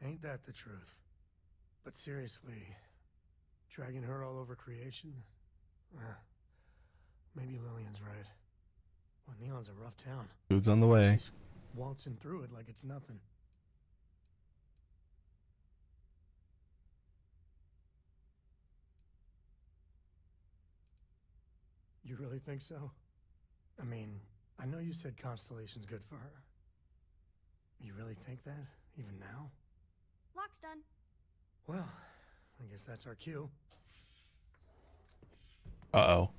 Ain't that the truth? But seriously, dragging her all over creation? Maybe Lillian's right. Well, Neon's a rough town. Food's on the way. She's waltzing through it like it's nothing. You really think so? I mean, I know you said Constellation's good for her. You really think that, even now? Lock's done. Well, I guess that's our cue. Uh-oh.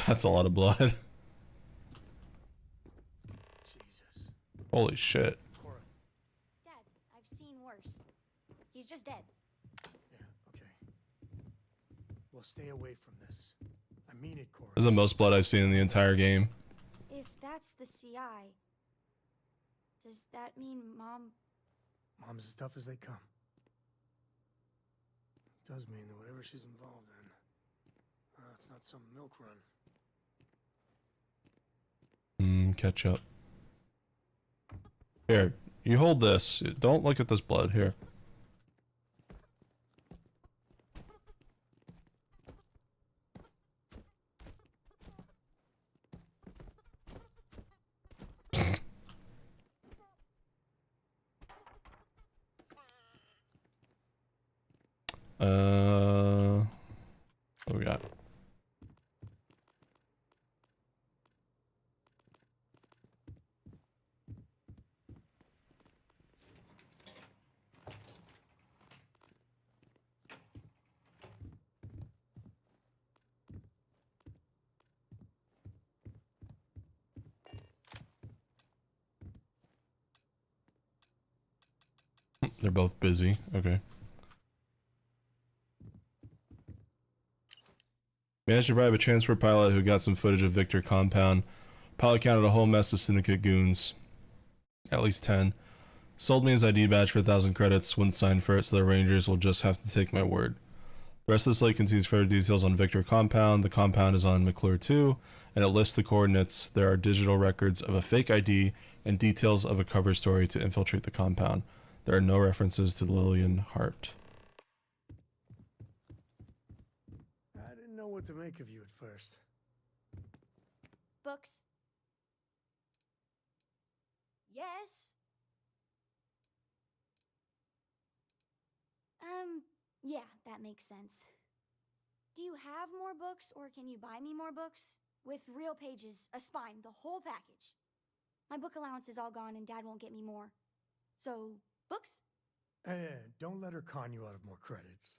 That's a lot of blood. Jesus. Holy shit. Cora. Dad, I've seen worse. He's just dead. Yeah, okay. Well, stay away from this. I mean it, Cora. This is the most blood I've seen in the entire game. If that's the CI, does that mean Mom... Mom's as tough as they come. It does mean that whatever she's involved in, it's not some milk run. Ketchup. Here, you hold this. Don't look at this blood. Here. What we got? They're both busy. Okay. Managed to bribe a transport pilot who got some footage of Victor compound. Pilot counted a whole mess of syndicate goons. At least 10. Sold me his ID badge for 1,000 credits. Wouldn't sign for it, so the Rangers will just have to take my word. The rest of the slate contains further details on Victor compound. The compound is on McClure 2, and it lists the coordinates. There are digital records of a fake ID and details of a cover story to infiltrate the compound. There are no references to Lillian Hart. I didn't know what to make of you at first. Books? Yes? Yeah, that makes sense. Do you have more books, or can you buy me more books? With real pages, a spine, the whole package. My book allowance is all gone and Dad won't get me more. So, books? Don't let her con you out of more credits.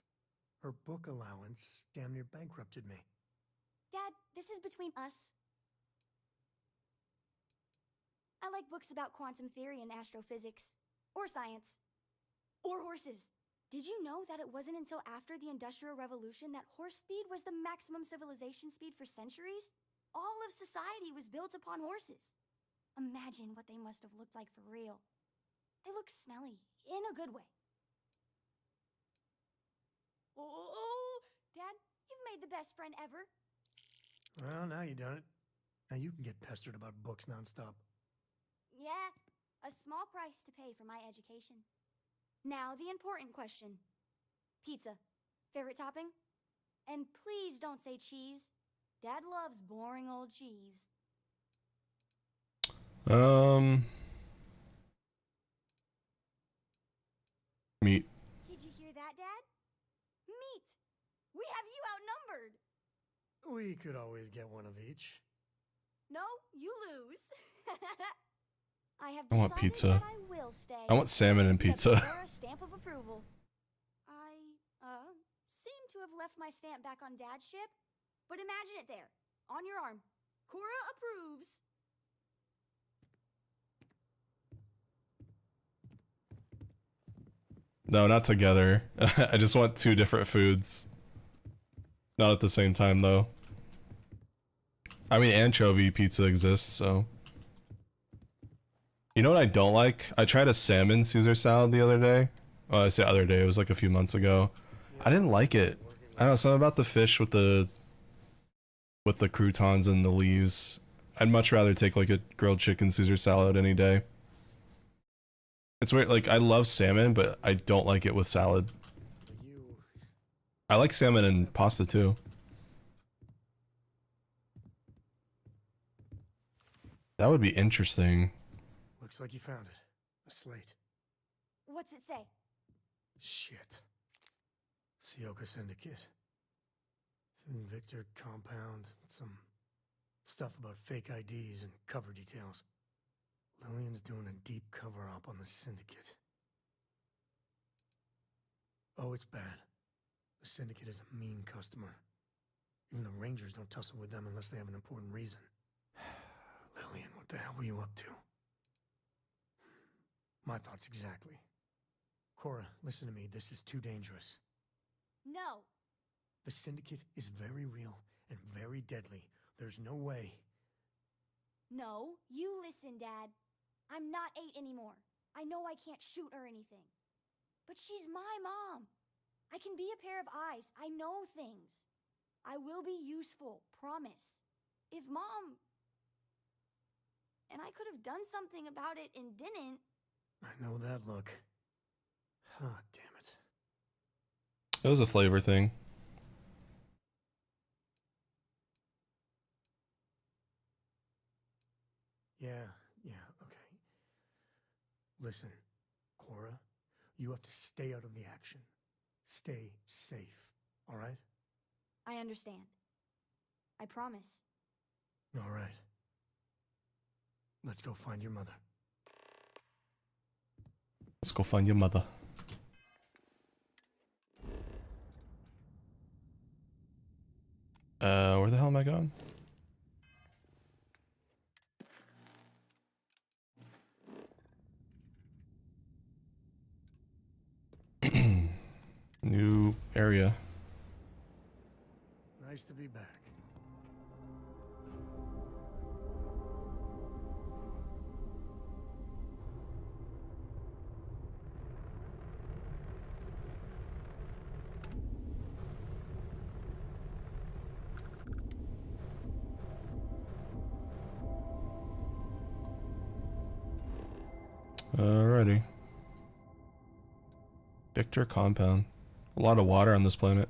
Her book allowance damn near bankrupted me. Dad, this is between us. I like books about quantum theory and astrophysics. Or science. Or horses. Did you know that it wasn't until after the Industrial Revolution that horse speed was the maximum civilization speed for centuries? All of society was built upon horses. Imagine what they must have looked like for real. They look smelly, in a good way. Oh, Dad, you've made the best friend ever. Well, now you done it. Now you can get pestered about books nonstop. Yeah, a small price to pay for my education. Now the important question. Pizza. Favorite topping? And please don't say cheese. Dad loves boring old cheese. Meat. Did you hear that, Dad? Meat! We have you outnumbered! We could always get one of each. No, you lose. I have I want decided pizza. that I will stay. I want salmon and pizza. For a stamp of approval. I, seem to have left my stamp back on Dad's ship, but imagine it there, on your arm. Cora approves. No, not together. I just want two different foods. Not at the same time, though. I mean, anchovy pizza exists, so... You know what I don't like? I tried a salmon Caesar salad the other day. Well, I say other day, it was like a few months ago. I didn't like it. I don't know, something about the fish with the croutons and the leaves. I'd much rather take like a grilled chicken Caesar salad any day. It's weird, like I love salmon, but I don't like it with salad. I like salmon and pasta too. That would be interesting. Looks like you found it. A slate. What's it say? Shit. Sioka Syndicate. Victor compound. Some stuff about fake IDs and cover details. Lillian's doing a deep cover-up on the Syndicate. Oh, it's bad. The Syndicate is a mean customer. Even the Rangers don't tussle with them unless they have an important reason. Lillian, what the hell were you up to? My thoughts exactly. Cora, listen to me. This is too dangerous. No. The Syndicate is very real and very deadly. There's no way. No, you listen, Dad. I'm not 8 anymore. I know I can't shoot or anything. But she's my mom. I can be a pair of eyes. I know things. I will be useful, promise. If Mom... And I could have done something about it and didn't. I know that look. Ah, damn it. It was a flavor thing. Yeah, okay. Listen, Cora, you have to stay out of the action. Stay safe, all right? I understand. I promise. All right. Let's go find your mother. Let's go find your mother. Where the hell am I going? New area. Nice to be back. Alrighty. Victor compound. A lot of water on this planet.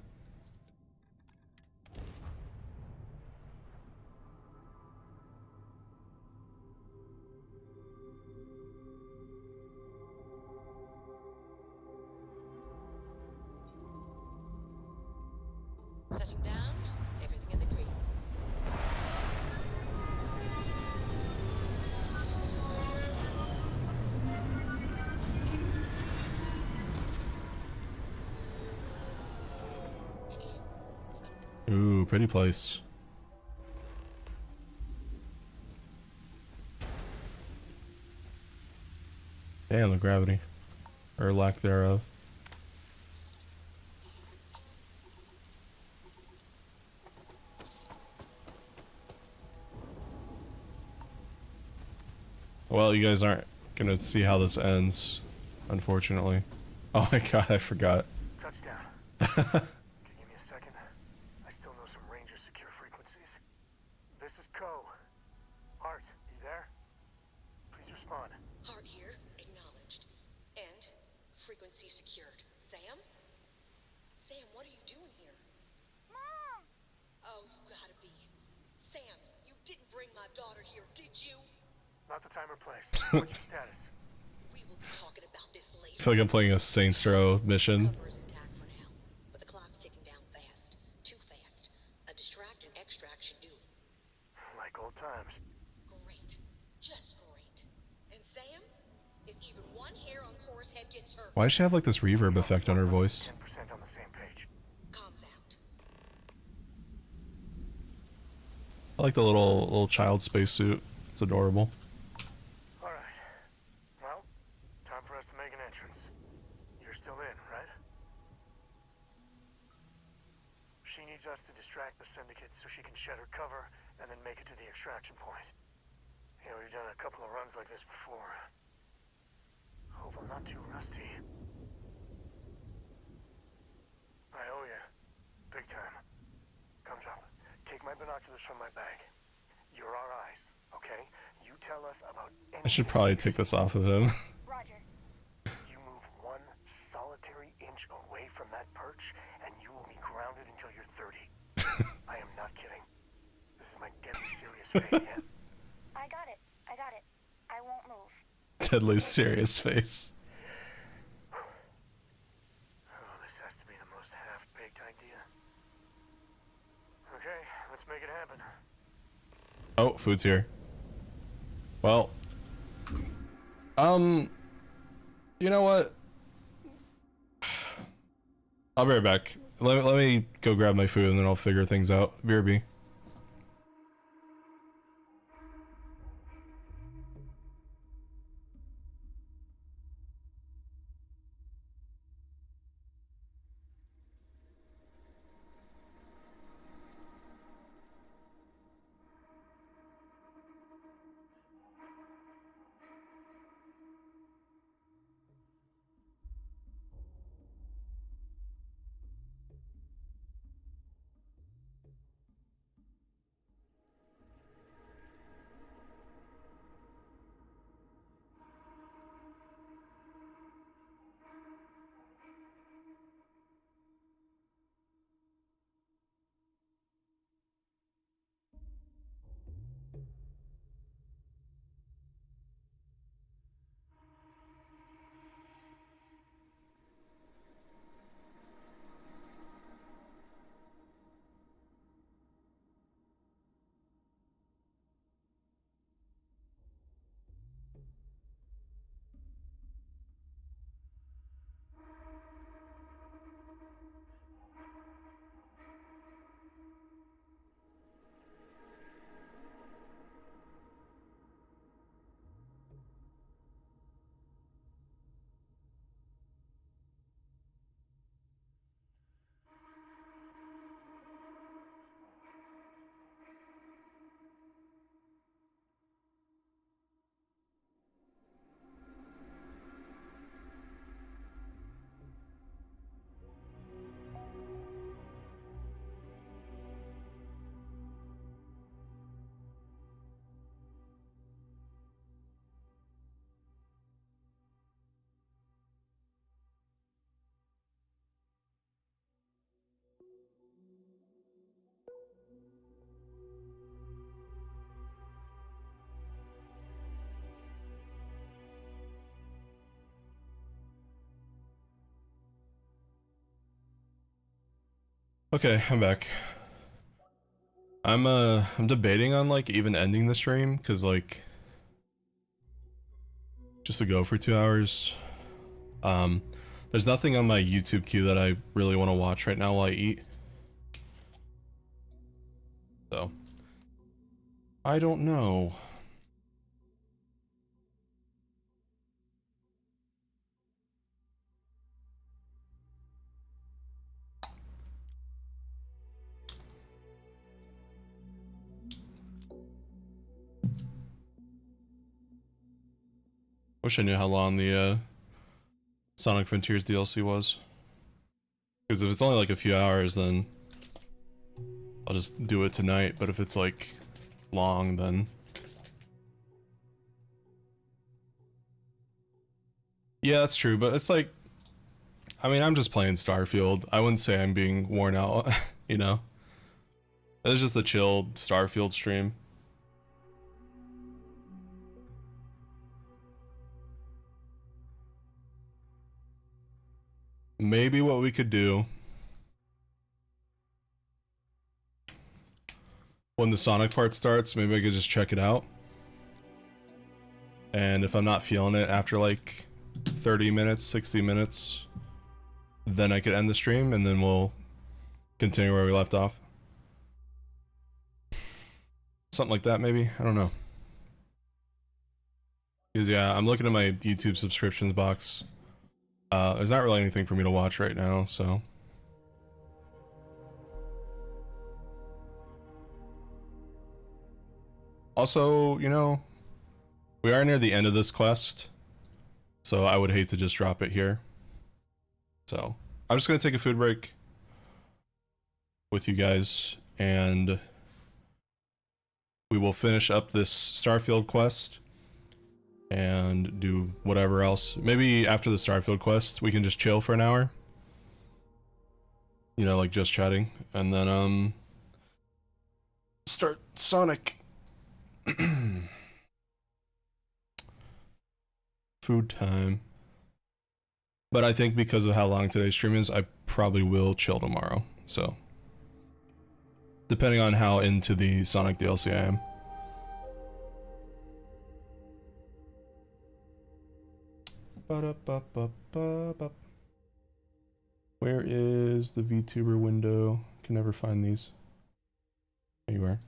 Setting down, everything in the green. Ooh, pretty place. Damn, the gravity. Or lack thereof. Well, you guys aren't gonna see how this ends, unfortunately. Oh my god, I forgot. Touchdown. Can you give me a second? I still know some Ranger secure frequencies. This is Co. Hart, you there? Please respond. Hart here, acknowledged. And frequency secured. Sam? Sam, what are you doing here? Mom! Oh, you gotta be. Sam, you didn't bring my daughter here, did you? Not the time or place. What's your status? We will be talking about this later. I feel like I'm playing a Saints Row mission. Cover is intact for now, but the clock's ticking down fast. Too fast. A distract and extract should do it. Like old times. Great. Just great. And Sam, if even one hair on Cora's head gets hurt... Why does she have like this reverb effect on her voice? 10% on the same page. Comms out. I like the little child spacesuit. It's adorable. Alright. Well, time for us to make an entrance. You're still in, right? She needs us to distract the Syndicate so she can shed her cover and then make it to the extraction point. You know, we've done a couple of runs like this before. Hope I'm not too rusty. Hell yeah. Big time. Come, Drop. Take my binoculars from my bag. You're our eyes, okay? You tell us about I should probably take this off of him. Roger. You move one solitary inch away from that perch, and you will be grounded until you're 30. I am not kidding. This is my deadly serious face, yeah? I got it. I got it. I won't move. Deadly serious face. Oh, this has to be the most half-baked idea. Okay, let's make it happen. Oh, food's here. Well, you know what? I'll be right back. Let me go grab my food and then I'll figure things out. BRB. Okay, I'm back. I'm debating on like even ending the stream because like just to go for 2 hours. There's nothing on my YouTube queue that I really want to watch right now while I eat. So I don't know. Wish I knew how long the Sonic Frontiers DLC was. Because if it's only like a few hours, then I'll just do it tonight. But if it's like long, then yeah, that's true. But it's like, I mean, I'm just playing Starfield. I wouldn't say I'm being worn out, you know? It's just a chill Starfield stream. Maybe what we could do when the Sonic part starts, maybe I could just check it out. And if I'm not feeling it after like 30 minutes, 60 minutes, then I could end the stream and then we'll continue where we left off. Something like that, maybe? I don't know. Because yeah, I'm looking at my YouTube subscriptions box. There's not really anything for me to watch right now, so. Also, you know, we are near the end of this quest, so I would hate to just drop it here. So, I'm just gonna take a food break. with you guys, and we will finish up this Starfield quest and do whatever else. Maybe after the Starfield quest, we can just chill for an hour. You know, like just chatting, and then start Sonic. Food time. But I think because of how long today's stream is, I probably will chill tomorrow. So, depending on how into the Sonic DLC I am. Ba-da-ba-ba-ba-ba. Where is the VTuber window? Can never find these. There you are.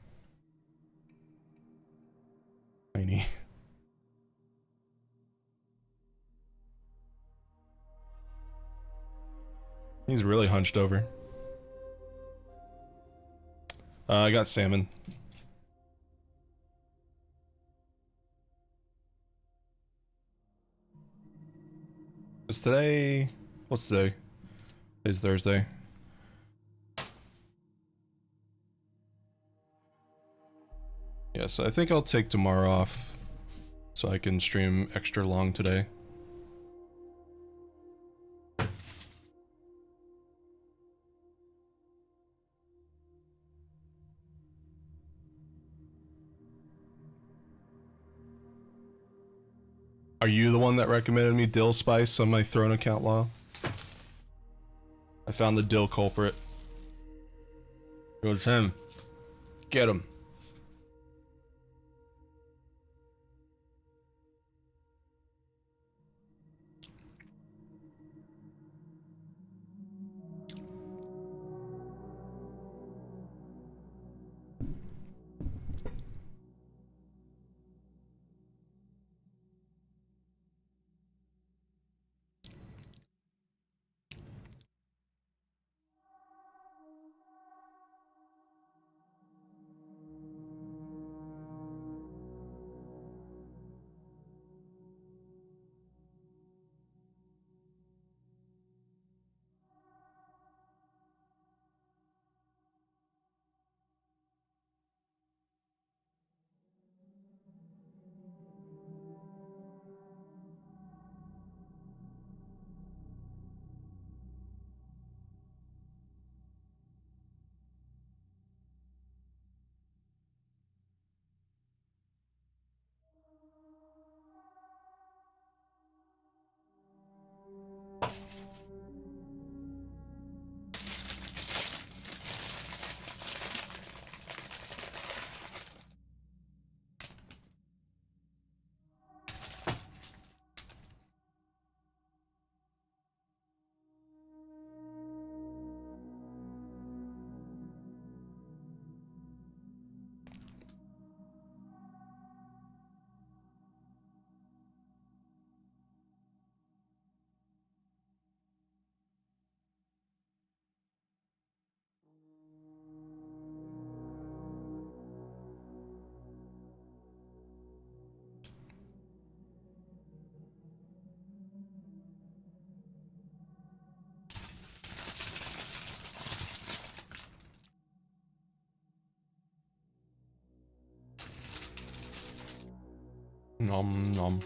Tiny. He's really hunched over. I got salmon. Is today... What's today? Today's Thursday. Yes, I think I'll take tomorrow off so I can stream extra long today. Are you the one that recommended me dill spice on my Throne account, Law? I found the dill culprit. It was him. Get him. Nom nom.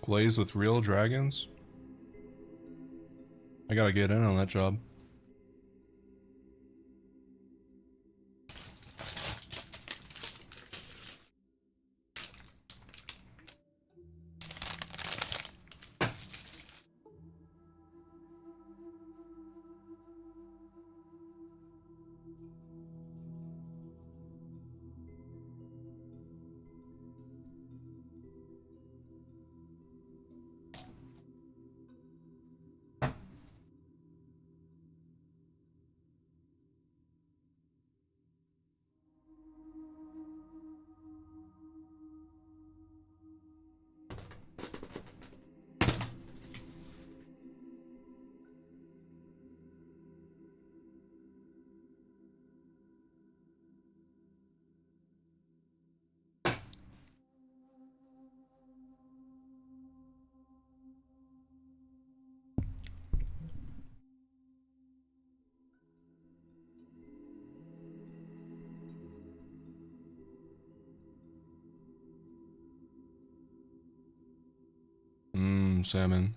Glaze with real dragons? I gotta get in on that job. Salmon.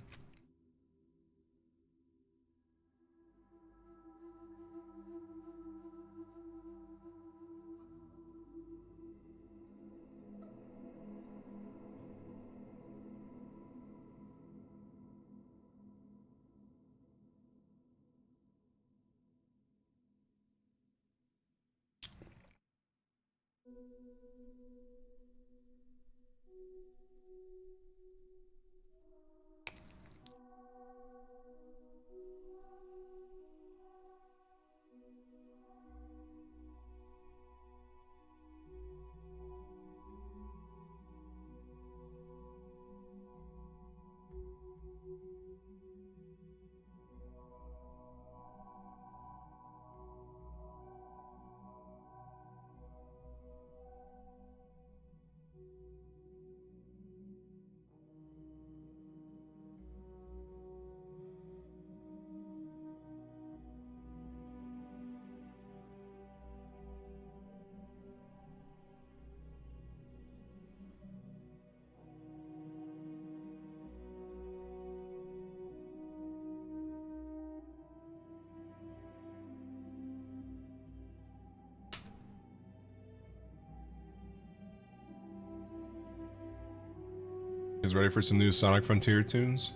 Is ready for some new Sonic Frontier tunes?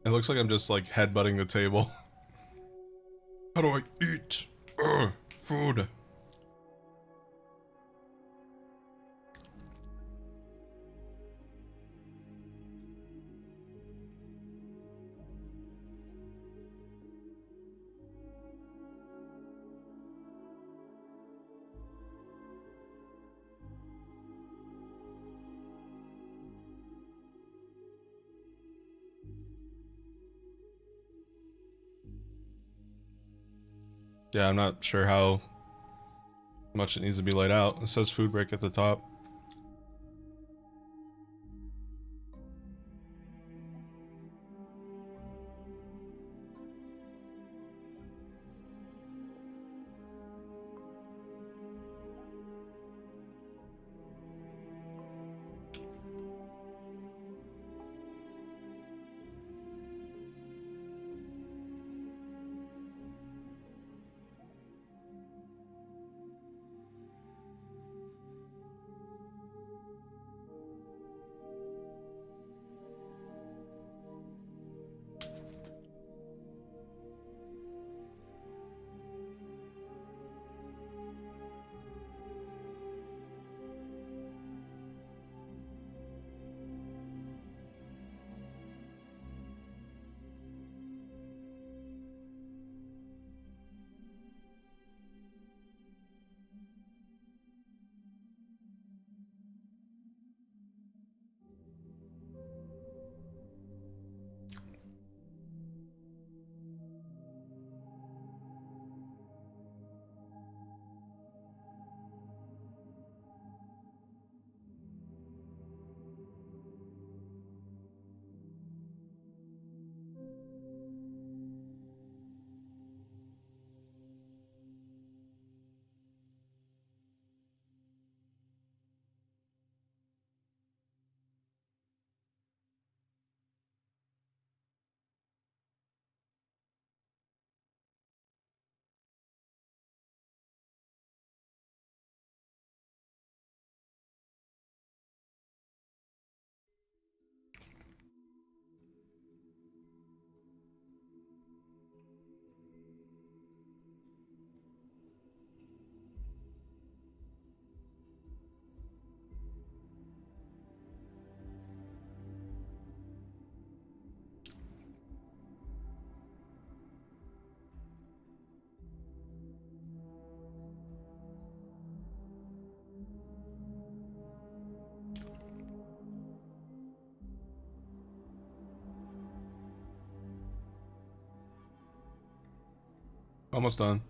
It looks like I'm just like headbutting the table. How do I eat? Ugh, food. Yeah, I'm not sure how much it needs to be laid out. It says food break at the top. Almost done.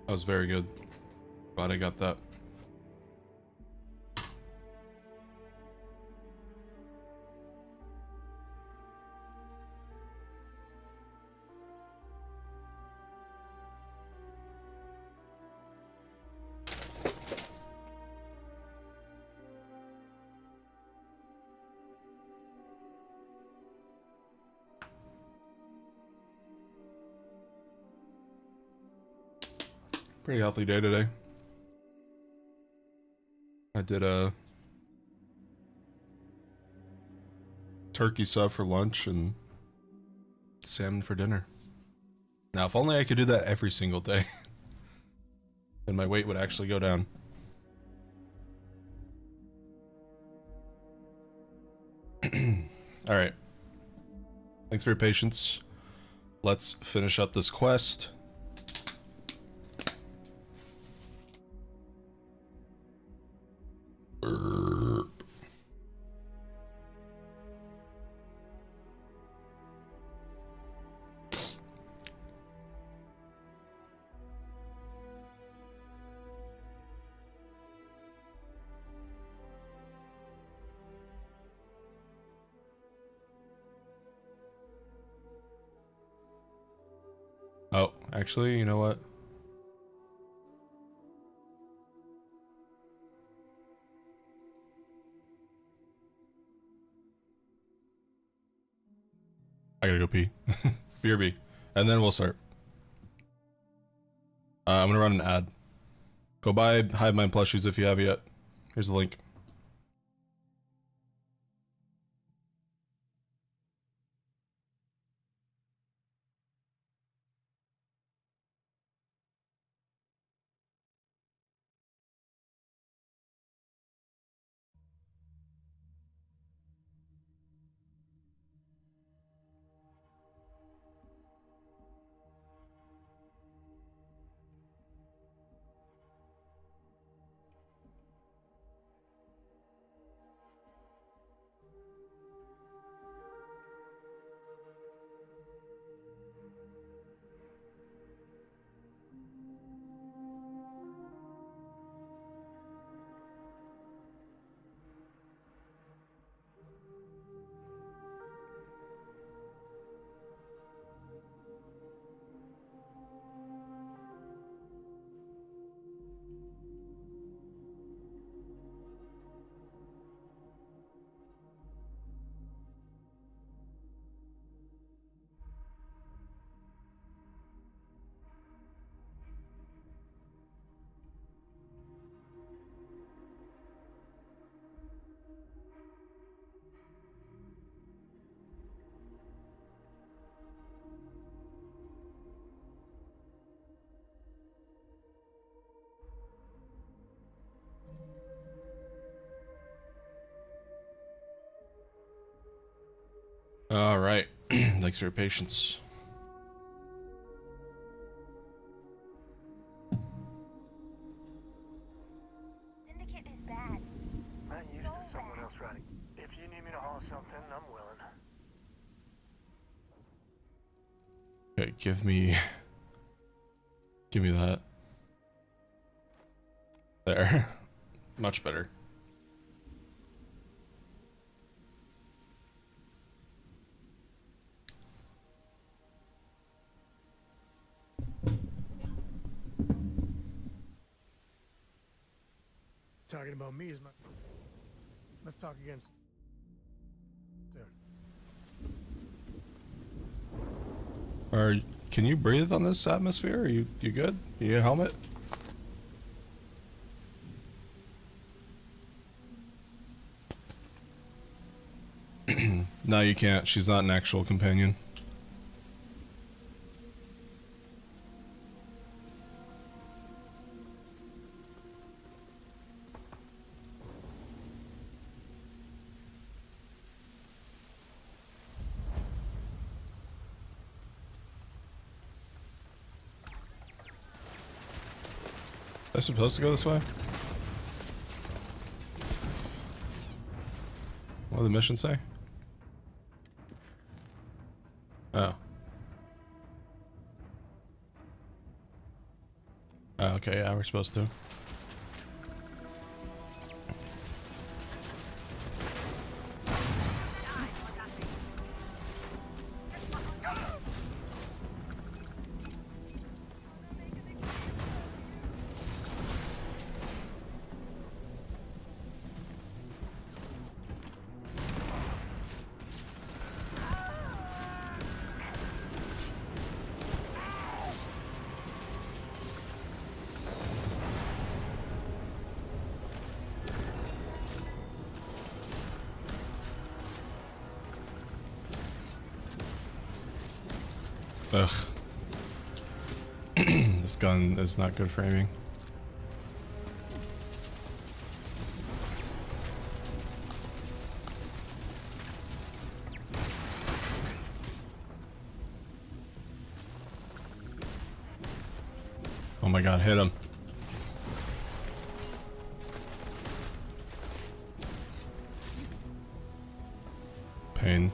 That was very good. Glad I got that. Pretty healthy day today. I did a turkey sub for lunch and salmon for dinner. Now, if only I could do that every single day, then my weight would actually go down. All right. Thanks for your patience. Let's finish up this quest. Oh, actually, you know what? I gotta go pee. BRB. And then we'll start. I'm gonna run an ad. Go buy Hive Mind plushies if you have yet. Here's the link. All right. Thanks for your patience. Alright, give me that. There. Much better. Talking about me is my. Let's talk again. Soon. Can you breathe on this atmosphere? Are you good? You need a helmet? No, you can't. She's not an actual companion. Am I supposed to go this way? What did the mission say? Oh. Oh, okay, yeah, we're supposed to. Ugh. This gun is not good for aiming. Oh my god, hit him. Pain.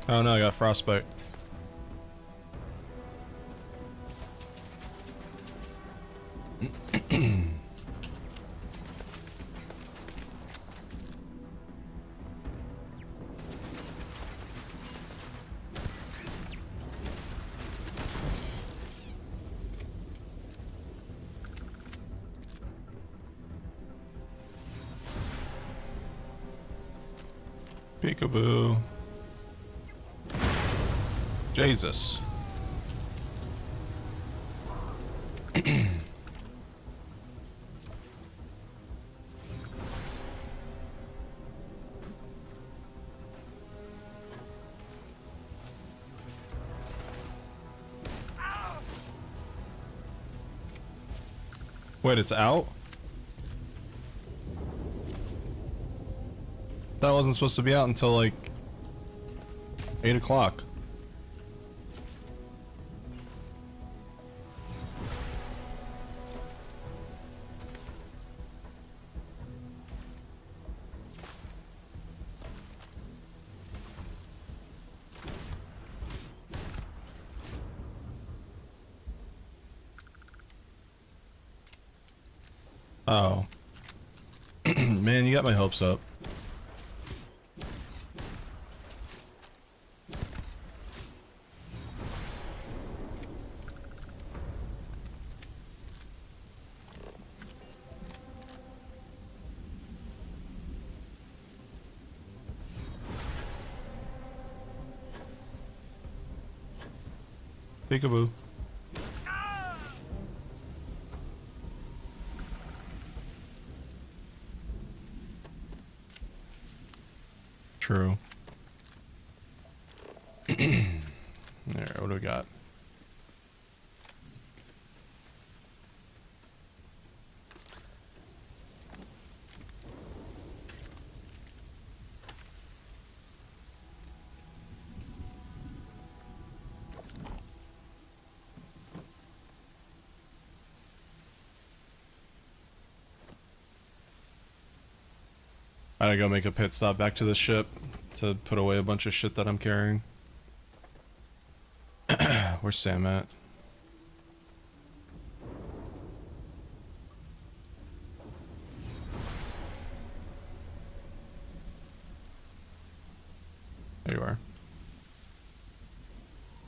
Oh no, I got frostbite. Peekaboo. Jesus. Wait, it's out? That wasn't supposed to be out until like 8 o'clock. Oh. Man, you got my hopes up. Peekaboo. True. There, what do we got? I gotta go make a pit stop back to the ship to put away a bunch of shit that I'm carrying. Where's Sam at? There you are.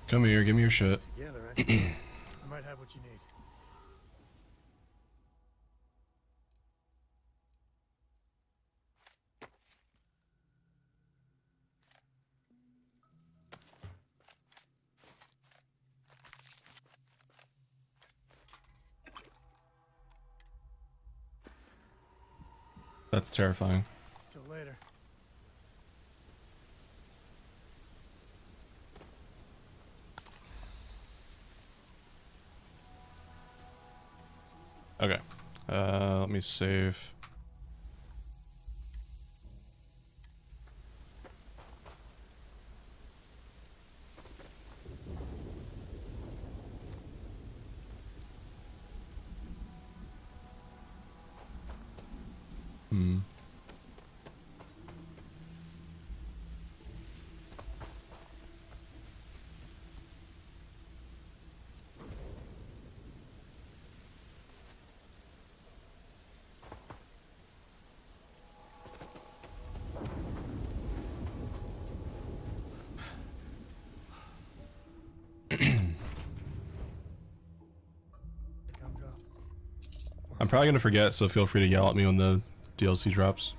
Come here, give me your shit. Together, I might have what you need. That's terrifying. Till later. Okay. Let me save. Hmm. I'm probably gonna forget, so feel free to yell at me when the DLC drops.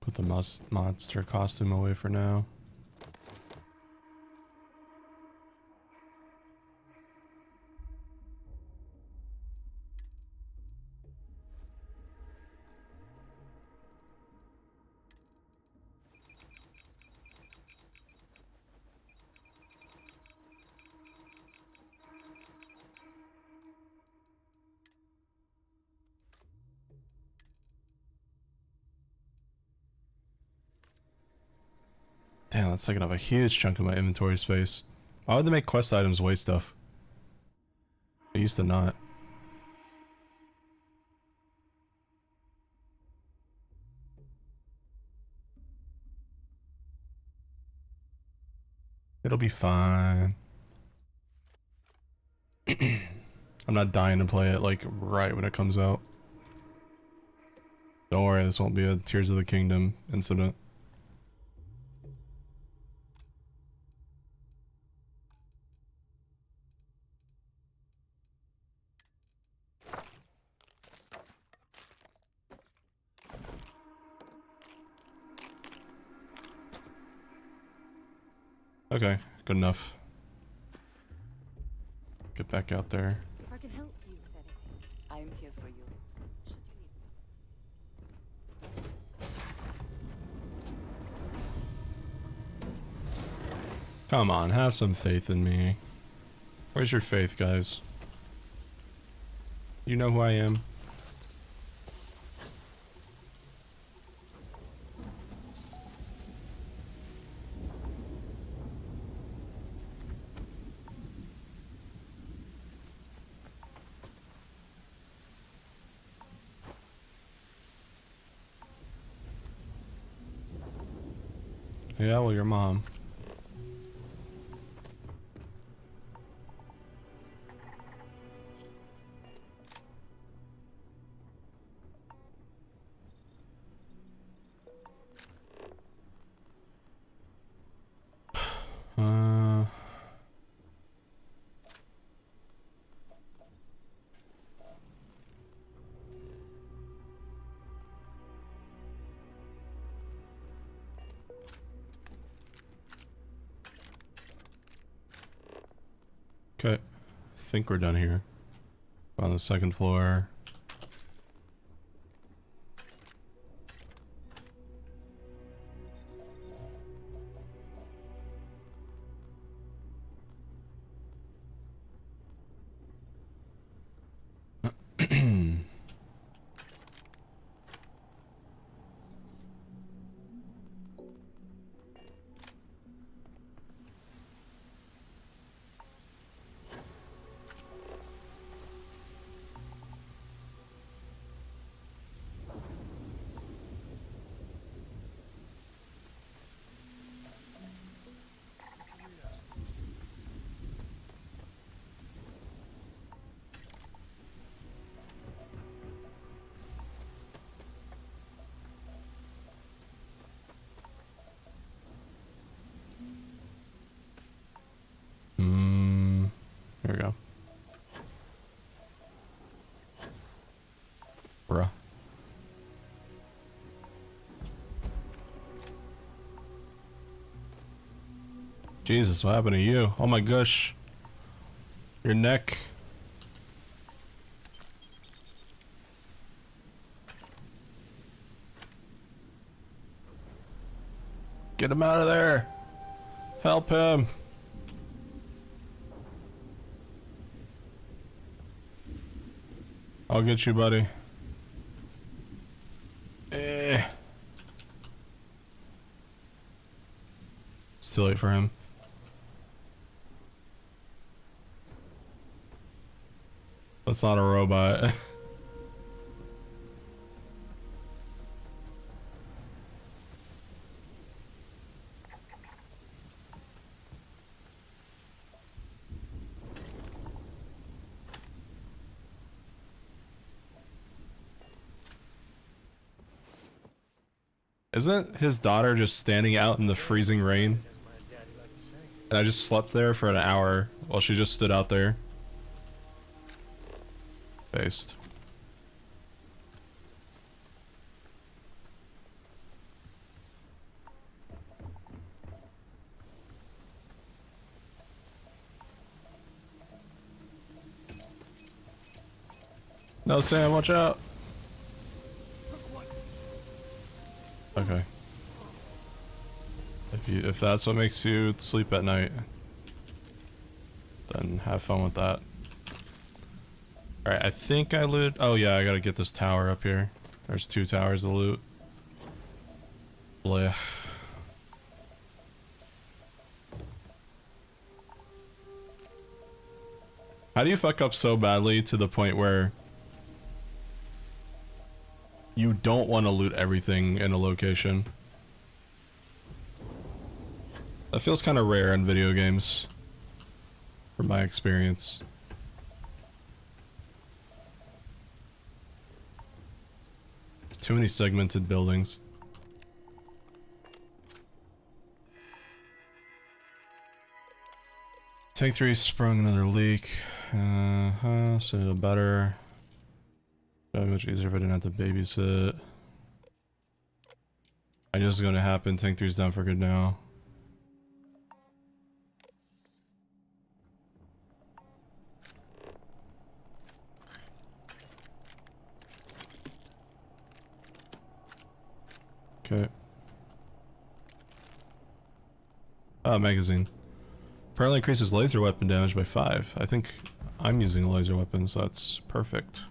Put the monster costume away for now. Damn, that's taking up a huge chunk of my inventory space. Why would they make quest items weigh stuff? They used to not. It'll be fine. I'm not dying to play it like right when it comes out. Don't worry, this won't be a Tears of the Kingdom incident. Okay, good enough. Get back out there. If I can help you with anything, I'm here for you. Should you need Come on, have some faith in me. Where's your faith, guys? You know who I am. Yeah, well, your mom. Okay, I think we're done here. On the second floor. There we go. Bruh. Jesus, what happened to you? Oh my gosh. Your neck. Get him out of there. Help him. I'll get you, buddy. It's too late for him. That's not a robot. Isn't his daughter just standing out in the freezing rain? And I just slept there for an hour while she just stood out there. Based. No, Sam, watch out. Okay. If that's what makes you sleep at night, then have fun with that. Alright, I think I loot. Oh yeah, I gotta get this tower up here. There's 2 towers to loot. Blech. How do you fuck up so badly to the point where you don't want to loot everything in a location? That feels kind of rare in video games, from my experience. There's too many segmented buildings. Tank 3 sprung another leak. So better. That'd be much easier if I didn't have to babysit. I knew this was gonna happen. Tank 3's down for good now. Okay. Magazine. Apparently increases laser weapon damage by 5. I think I'm using a laser weapon, so that's perfect.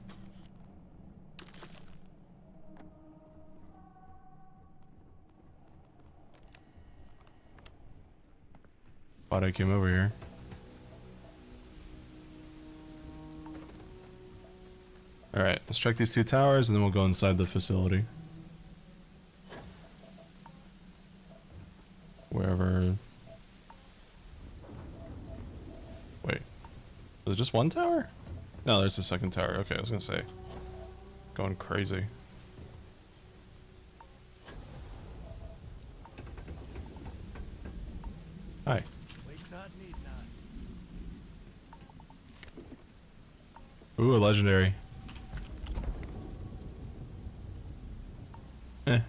Glad I came over here. Alright, let's check these 2 towers and then we'll go inside the facility. Wherever... Wait. Is it just 1 tower? No, there's a 2nd tower. Okay, I was gonna say. Going crazy. Hi. Ooh, a legendary. Eh.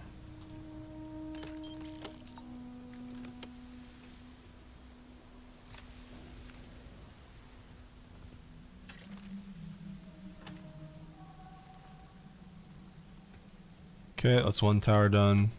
Okay, that's 1 tower done.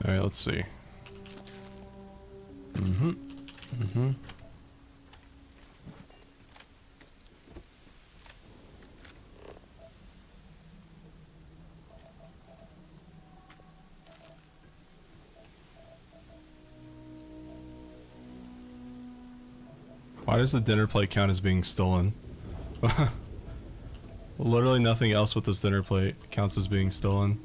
Alright, let's see. Why does the dinner plate count as being stolen? Literally nothing else with this dinner plate counts as being stolen.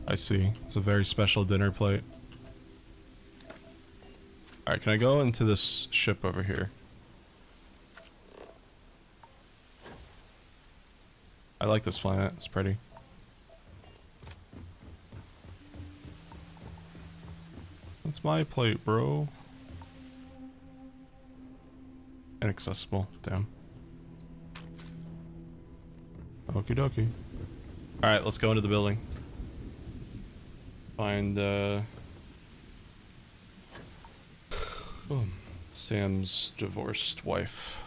I see. It's a very special dinner plate. Alright, can I go into this ship over here? I like this planet, it's pretty. That's my plate, bro. Inaccessible, damn. Okie dokie. Alright, let's go into the building. Find, Sam's divorced wife.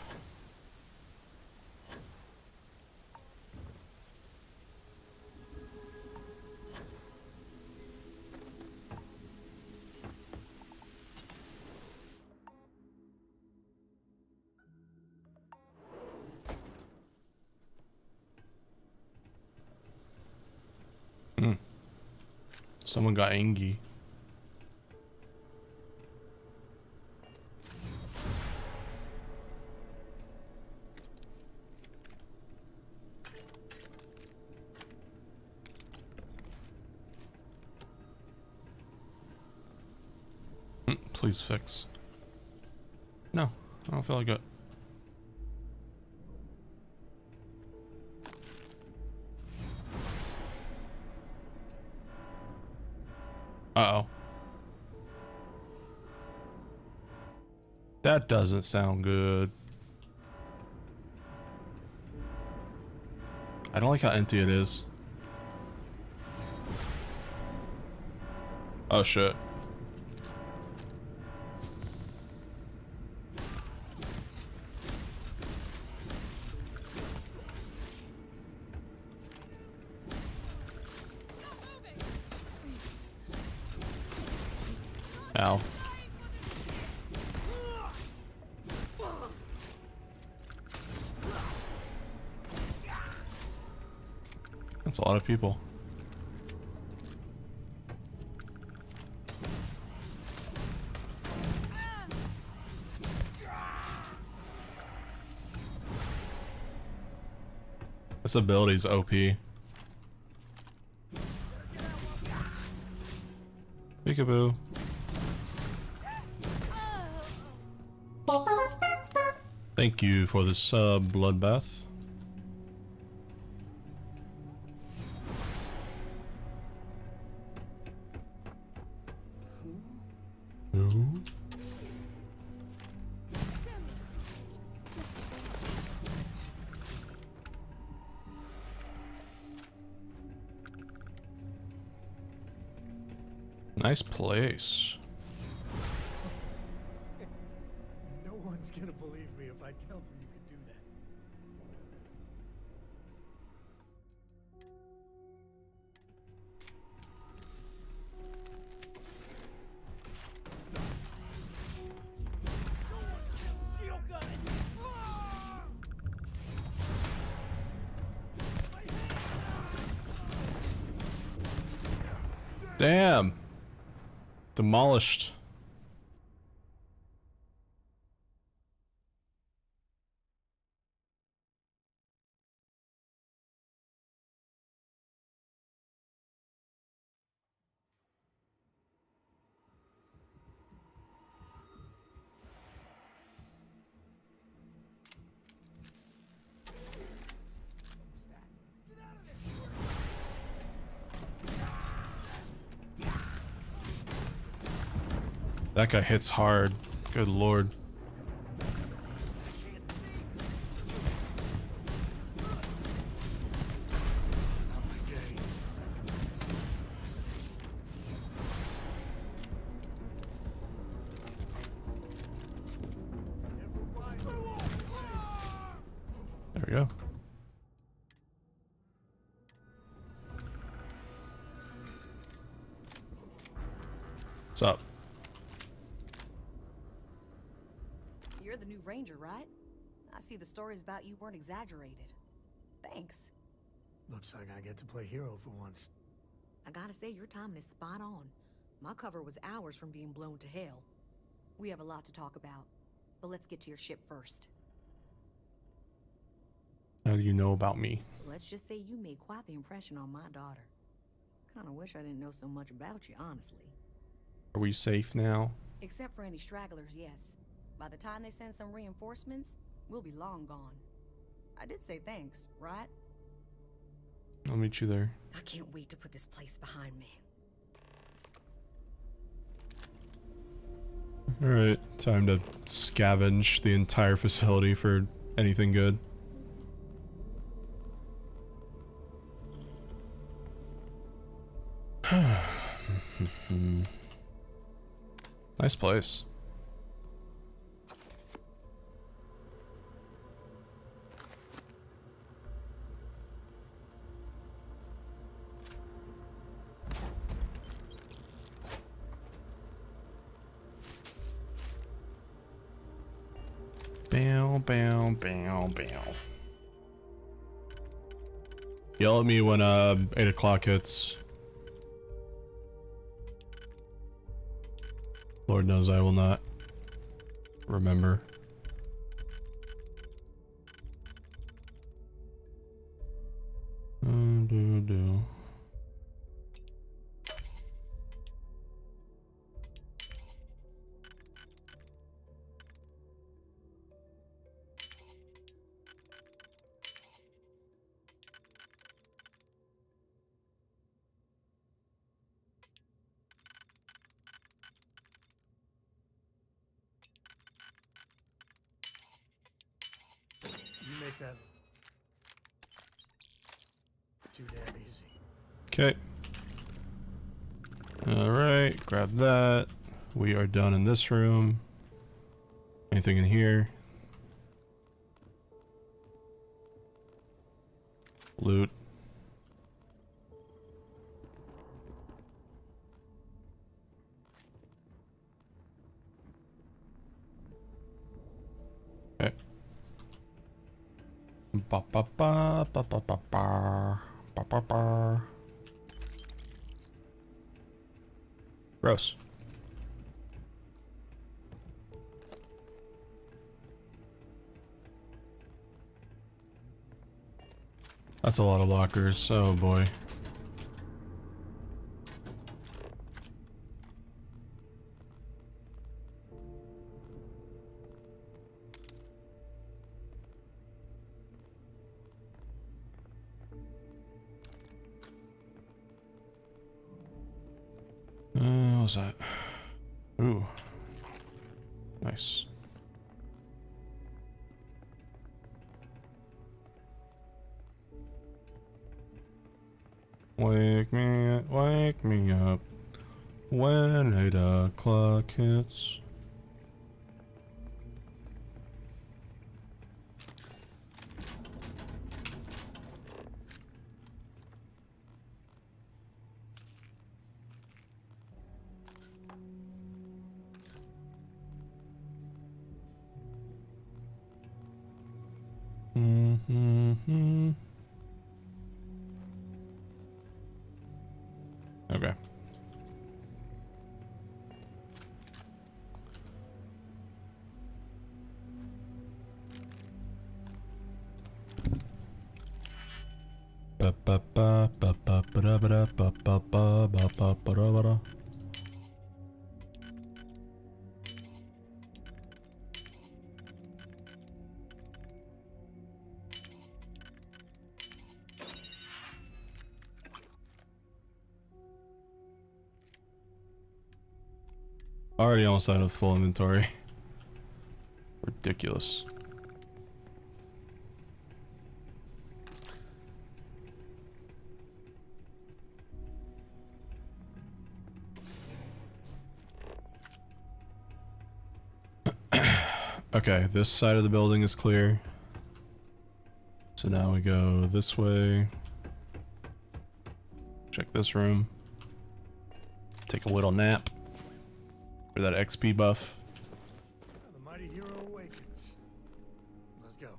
Someone got angry. Please fix. No, I don't feel like it. Uh-oh. That doesn't sound good. I don't like how empty it is. Oh shit. Ow. That's a lot of people. This ability's OP. Peekaboo. Thank you for this bloodbath. Who? Nice place. No one's gonna believe me if I tell them you could do that. Damn. Demolished. That guy hits hard. Good lord. There we go. What's up? You're the new ranger, right? I see the stories about you weren't exaggerated. Thanks. Looks like I get to play hero for once. I gotta say, your timing is spot on. My cover was hours from being blown to hell. We have a lot to talk about, but let's get to your ship first. How do you know about me? Let's just say you made quite the impression on my daughter. Kinda wish I didn't know so much about you, honestly. Are we safe now? Except for any stragglers, yes. By the time they send some reinforcements, we'll be long gone. I did say thanks, right? I'll meet you there. I can't wait to put this place behind me. Alright, time to scavenge the entire facility for anything good. Nice place. Bow, bow, bow, bow. Yell at me when 8 o'clock hits. Lord knows I will not remember. Do. You make that too damn easy. Okay. Alright, grab that. We are done in this room. Anything in here? Loot. Okay. Ba ba ba ba ba ba ba ba ba ba. Gross. That's a lot of lockers. Oh boy. What was that? Ooh. Nice. Wake me up when 8 o'clock hits. Okay. Ba ba ba ba ba ba ba ba ba ba ba ba ba ba. Already almost out of full inventory. Ridiculous. Okay, this side of the building is clear. So now we go this way. Check this room. Take a little nap. For that XP buff. The mighty hero awakens. Let's go.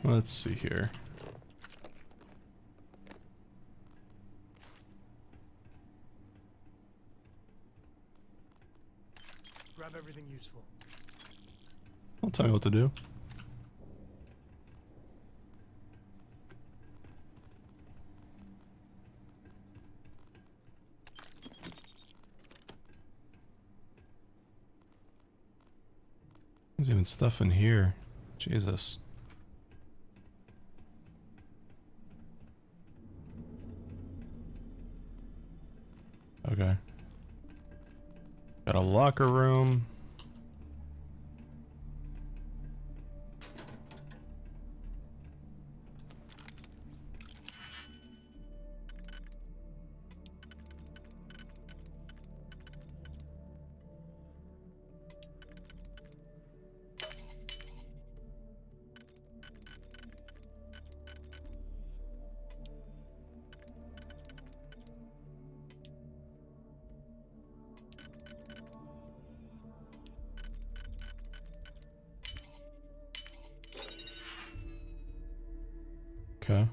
Let's see here. Grab everything useful. Don't tell me what to do. There's even stuff in here. Jesus. Okay. Got a locker room. Okay.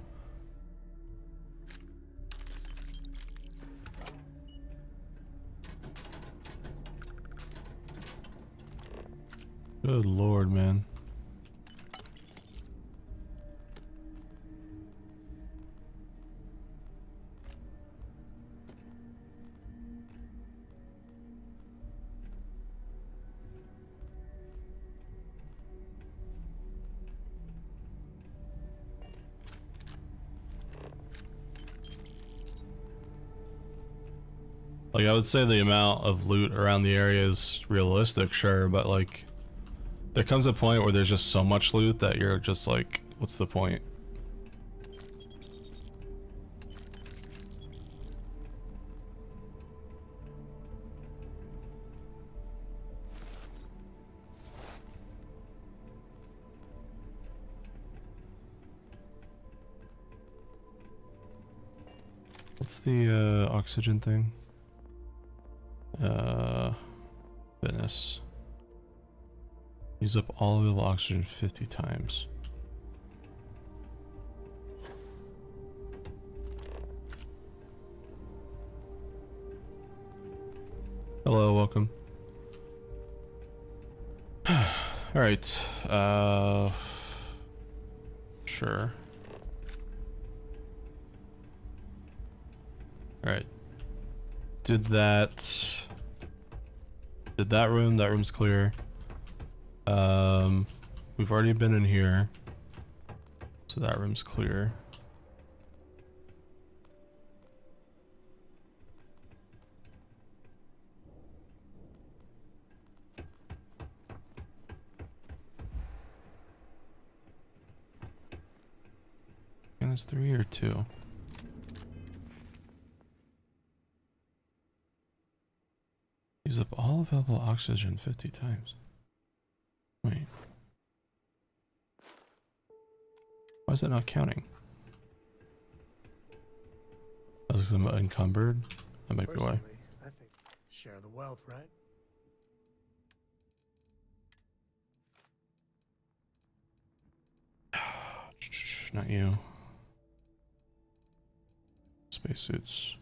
Good Lord, man. Like, I would say the amount of loot around the area is realistic, sure, but like, there comes a point where there's just so much loot that you're just like, what's the point? What's the oxygen thing? Fitness. Use up all available oxygen 50 times. Hello, welcome. Alright, sure. Alright. Did that room, that room's clear. We've already been in here, so that room's clear. And it's 3 or 2. Use up all available oxygen 50 times. Wait. Why is it not counting? Because I'm encumbered? That might be why. I think share the wealth, right? Not you. Spacesuits.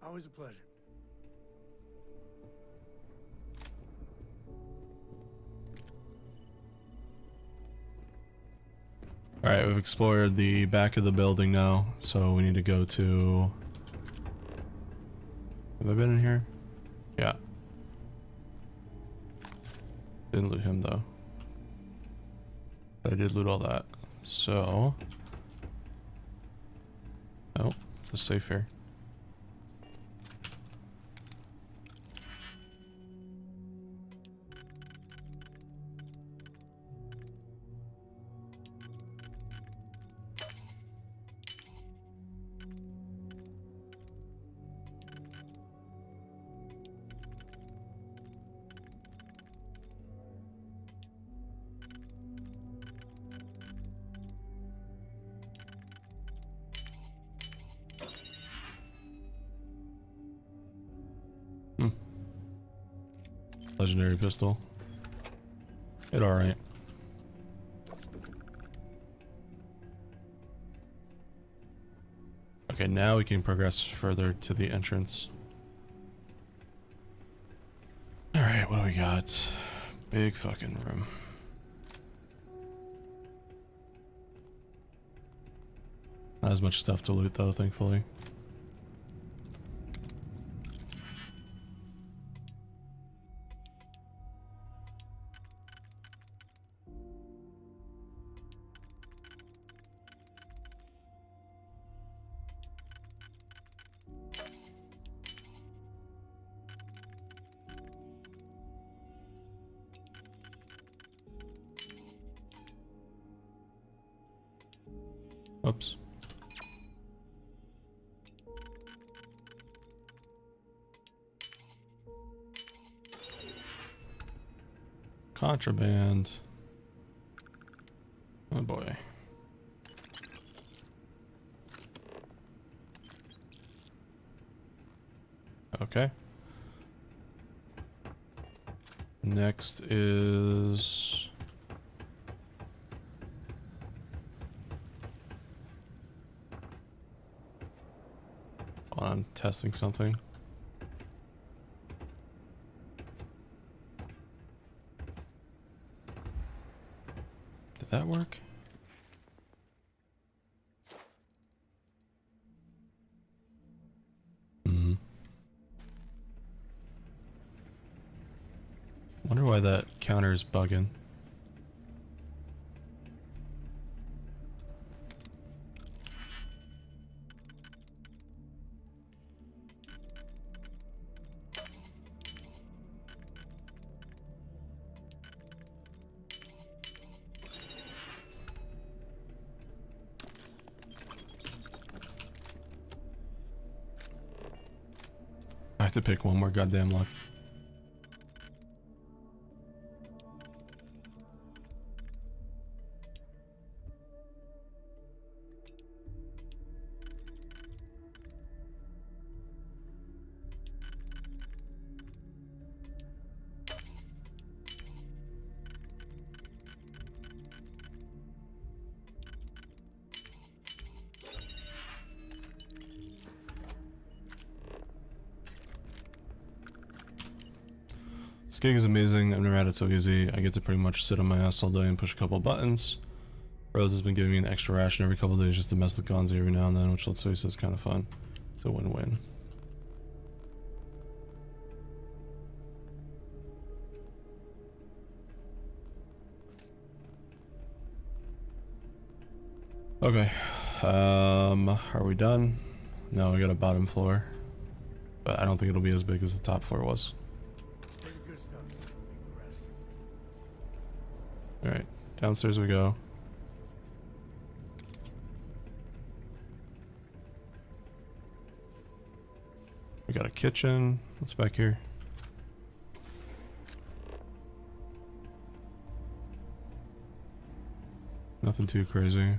Always a pleasure. Alright, we've explored the back of the building now, so we need to go to... Have I been in here? Yeah. Didn't loot him though. But I did loot all that. So... Oh, it's safe here. Legendary pistol. It alright. Okay, now we can progress further to the entrance. Alright, what do we got? Big fucking room. Not as much stuff to loot though, thankfully. Oops. Contraband. Oh boy. Okay. Next is... I'm testing something. Did that work? Wonder why that counter is bugging. I have to pick one more goddamn lock. This gig is amazing. I've never had it so easy. I get to pretty much sit on my ass all day and push a couple buttons. Rose has been giving me an extra ration every couple days just to mess with Gonzi every now and then, which let's face it is kind of fun. It's a win-win. Okay. Are we done? No, we got a bottom floor. But I don't think it'll be as big as the top floor was. Good stuff. Rest. Alright, downstairs we go. We got a kitchen. What's back here? Nothing too crazy.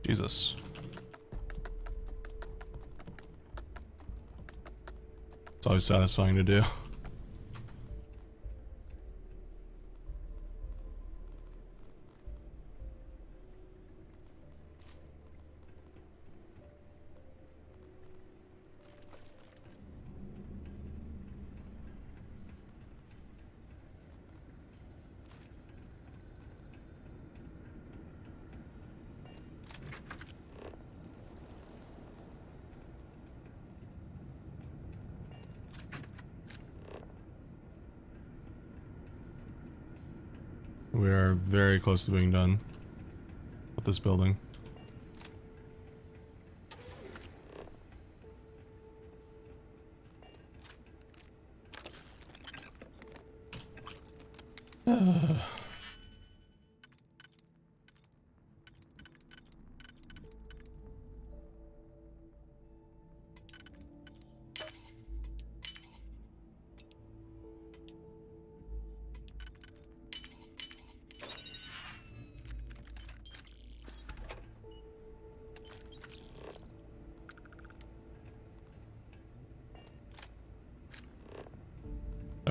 Jesus. It's always satisfying to do. We are very close to being done with this building.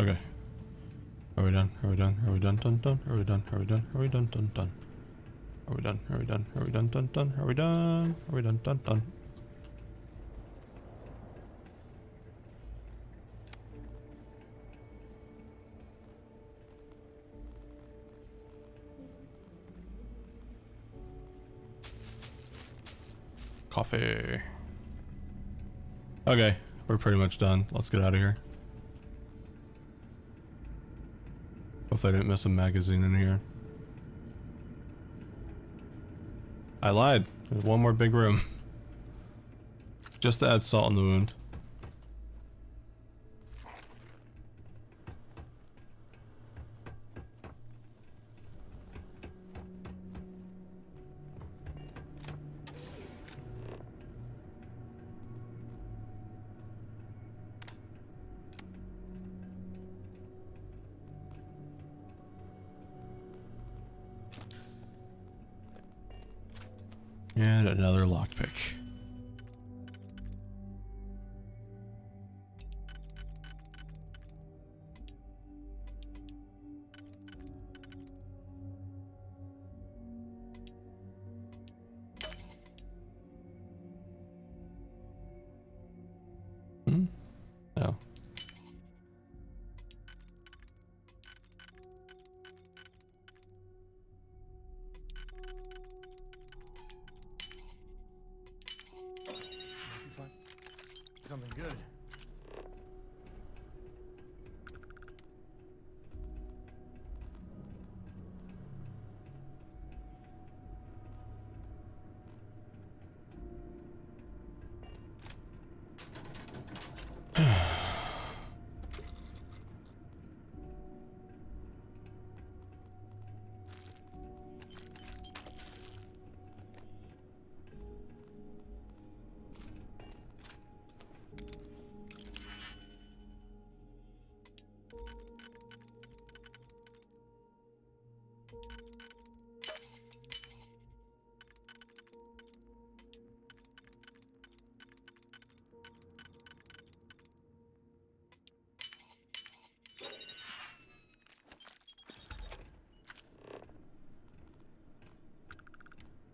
Okay. Are we done? Are we done? Are we done? Done? Done? Are we done? Are we done? Are we done? Done? Done? Are we done? Are we done? Are we done? Done? Done? Are we done? Are we done? Done? Done? Coffee. Okay, we're pretty much done. Let's get out of here. Hope I didn't miss a magazine in here. I lied. There's one more big room. Just to add salt in the wound. And another lockpick. No. Something good.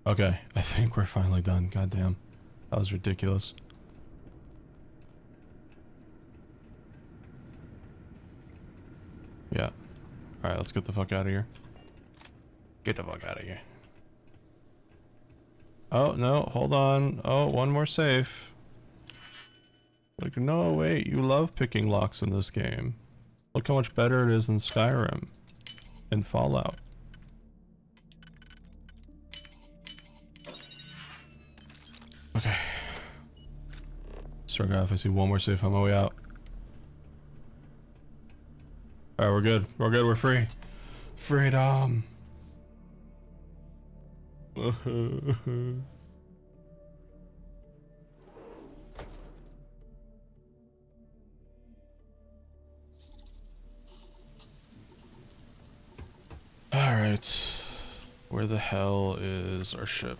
Okay, I think we're finally done. Goddamn. That was ridiculous. Yeah. Alright, let's get the fuck out of here. Get the fuck out of here. Oh, no, hold on. Oh, one more safe. Like, no, wait, you love picking locks in this game. Look how much better it is than Skyrim and Fallout. Okay. Swear to God, if I see one more safe on my way out. Alright, we're good. We're good, we're free. Freedom! Alright. Where the hell is our ship?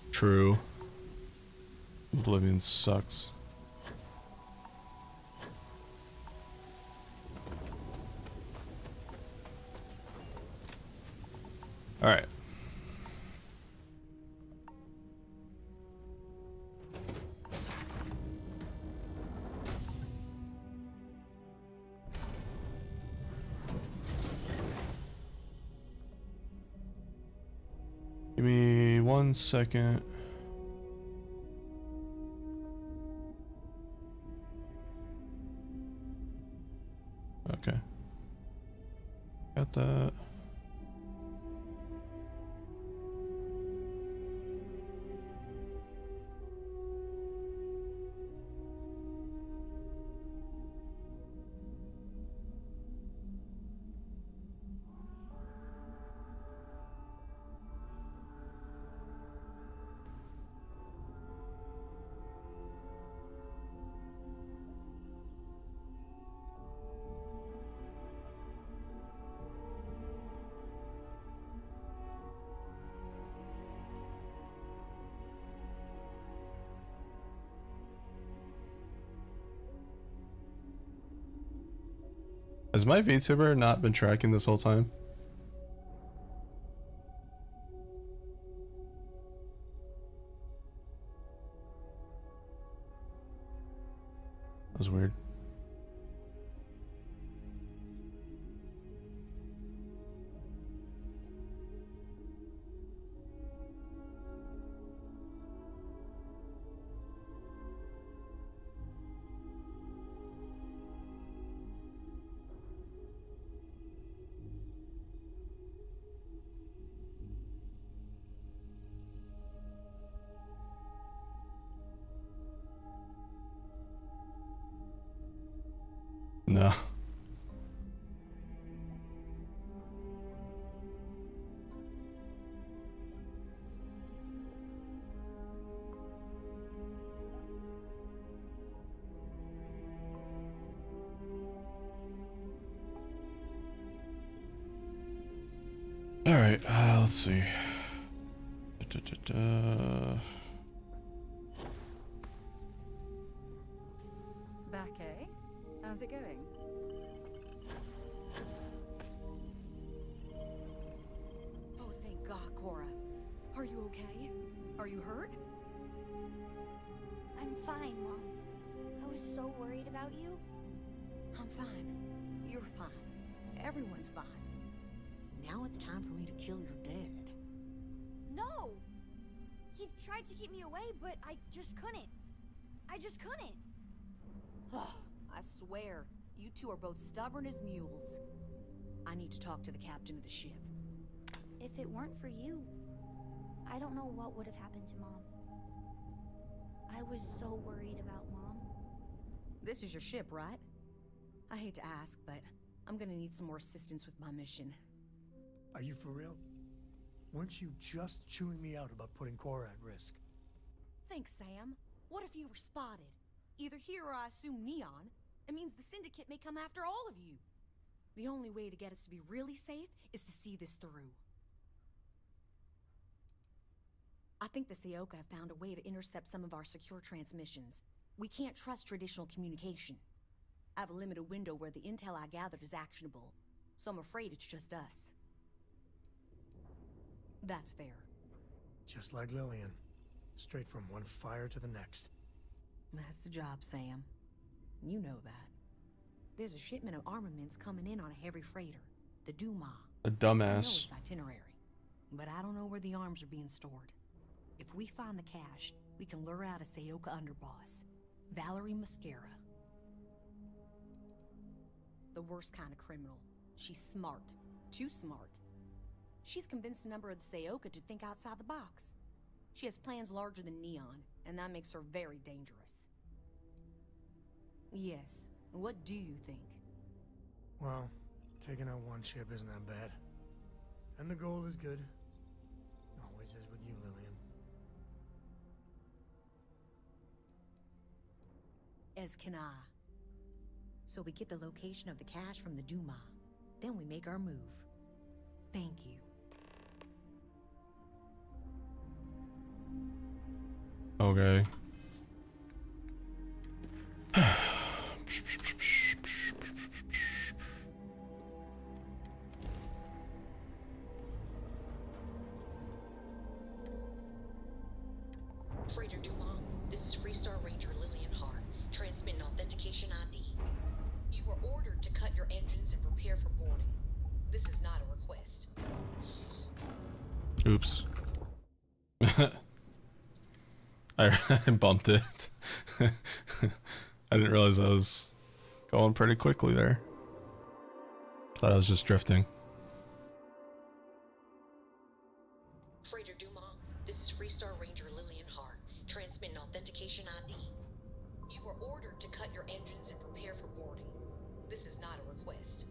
True. Oblivion sucks. All right. Give me 1 second. Okay. Got that. Has my VTuber not been tracking this whole time? That was weird. No. All right, let's see. Back, eh? How's it going? Oh, thank God, Cora. Are you okay? Are you hurt? I'm fine, Mom. I was so worried about you. I'm fine. You're fine. Everyone's fine. Now it's time for me to kill your dad. No! He tried to keep me away, but I just couldn't. I just couldn't. Oh, I swear, you two are both stubborn as mules. I need to talk to the captain of the ship. If it weren't for you, I don't know what would have happened to Mom. I was so worried about Mom. This is your ship, right? I hate to ask, but I'm gonna need some more assistance with my mission. Are you for real? Weren't you just chewing me out about putting Cora at risk? Thanks, Sam. What if you were spotted? Either here or I assume Neon. It means the Syndicate may come after all of you. The only way to get us to be really safe is to see this through. I think the Seoka have found a way to intercept some of our secure transmissions. We can't trust traditional communication. I have a limited window where the intel I gathered is actionable, so I'm afraid it's just us. That's fair. Just like Lillian. Straight from one fire to the next. That's the job, Sam. You know that. There's a shipment of armaments coming in on a heavy freighter, the Duma. A I know dumbass. its itinerary, but I don't know where the arms are being stored. If we find the cache, we can lure out a Seoka underboss, Valerie Mascara. The worst kind of criminal. She's smart. Too smart. She's convinced a number of the Seoka to think outside the box. She has plans larger than Neon, and that makes her very dangerous. Yes, what do you think? Well, taking out one ship isn't that bad. And the goal is good. Always is with you, Lillian. As can I. So we get the location of the cache from the Duma. Then we make our move. Thank you. Okay. Freighter Dumont, this is Freestar Ranger Lillian Hart. Transmit an authentication ID. You were ordered to cut your engines and prepare for boarding. This is not a request. Oops. I bumped it. I didn't realize I was going pretty quickly there. Thought I was just drifting. Freighter Dumont, this is Freestar Ranger Lillian Hart. Transmit an authentication ID. You were ordered to cut your engines and prepare for boarding. This is not a request.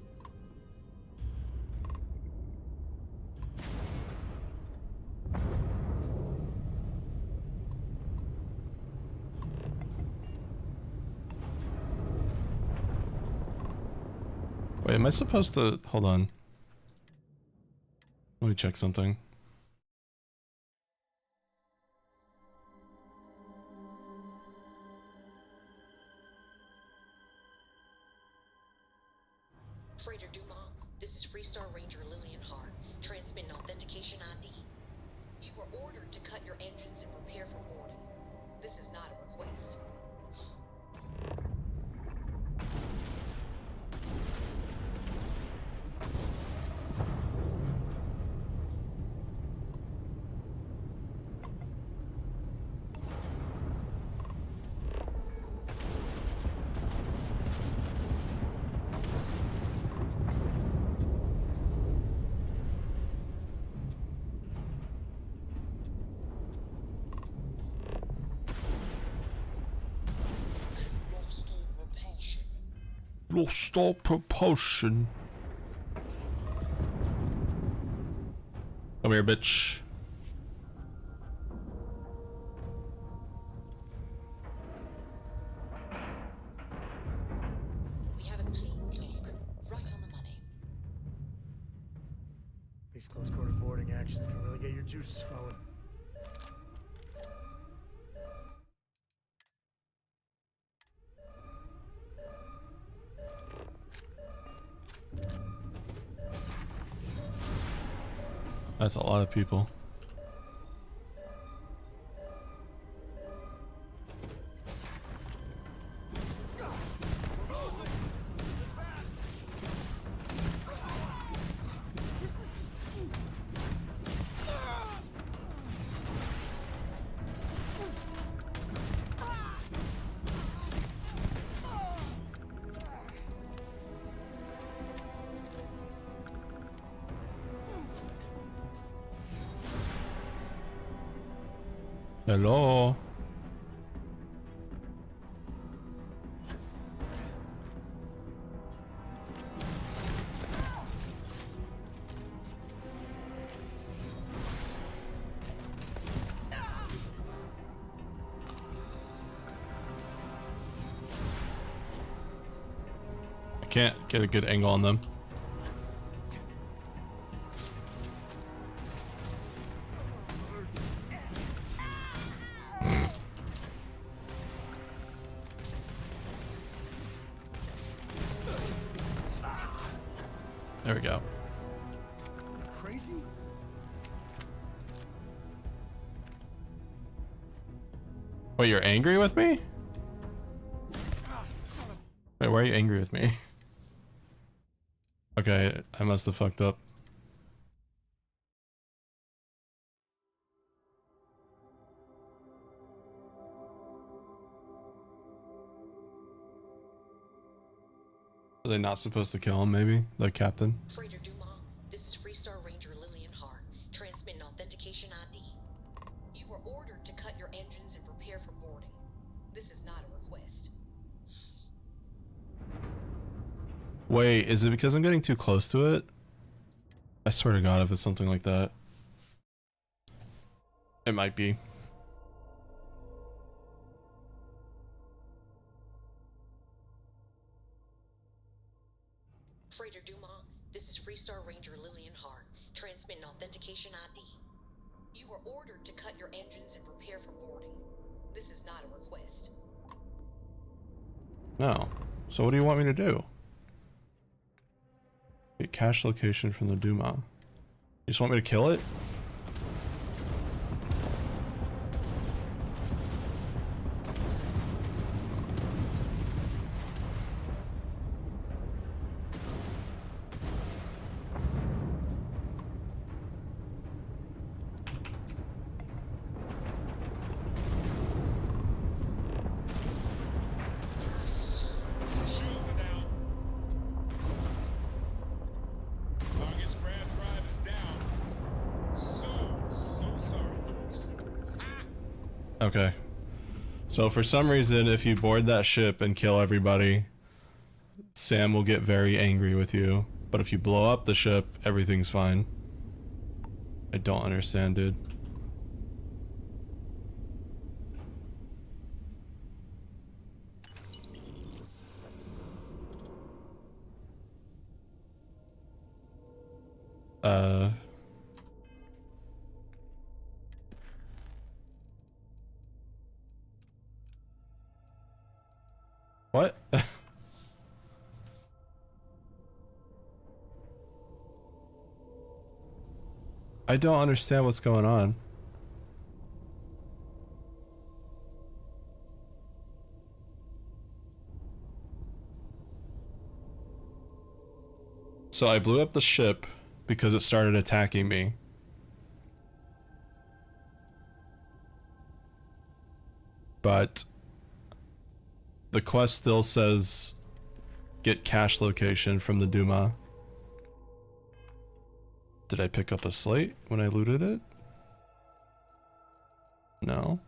Wait, am I supposed to... Hold on. Let me check something. Freighter Dumont, this is Freestar Ranger Lillian Hart. Transmit an authentication ID. You were ordered to cut your engines and prepare for boarding. This is not a request. Lost all propulsion. Come here, bitch. We have a clean dock, right on the money. These close quarter boarding actions can really get your juices flowing. That's a lot of people. Hello. I can't get a good angle on them. There we go. Crazy? Wait, you're angry with me? Wait, why are you angry with me? Okay, I must have fucked up. Are they not supposed to kill him, maybe? The captain? Freighter Dumont, this is Freestar Ranger Lillian Hart. Transmit an authentication ID. You were ordered to cut your engines and prepare for boarding. This is not a request. Wait, is it because I'm getting too close to it? I swear to God, if it's something like that. It might be. Freighter Dumont, this is Freestar Ranger Lillian Hart. Transmit an authentication ID. You were ordered to cut your engines and prepare for boarding. This is not a request. No. So what do you want me to do? Get cache location from the Duma. You just want me to kill it? Okay. So for some reason, if you board that ship and kill everybody, Sam will get very angry with you. But if you blow up the ship, everything's fine. I don't understand, dude. What? I don't understand what's going on. So I blew up the ship because it started attacking me. But the quest still says get cache location from the Duma. Did I pick up a slate when I looted it? No.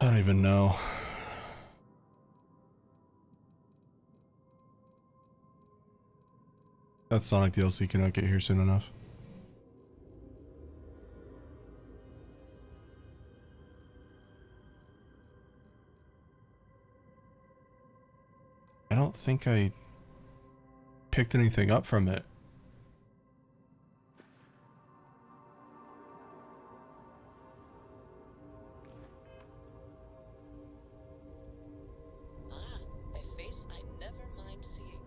I don't even know. That Sonic DLC cannot get here soon enough. I don't think I picked anything up from it. A face I never mind seeing.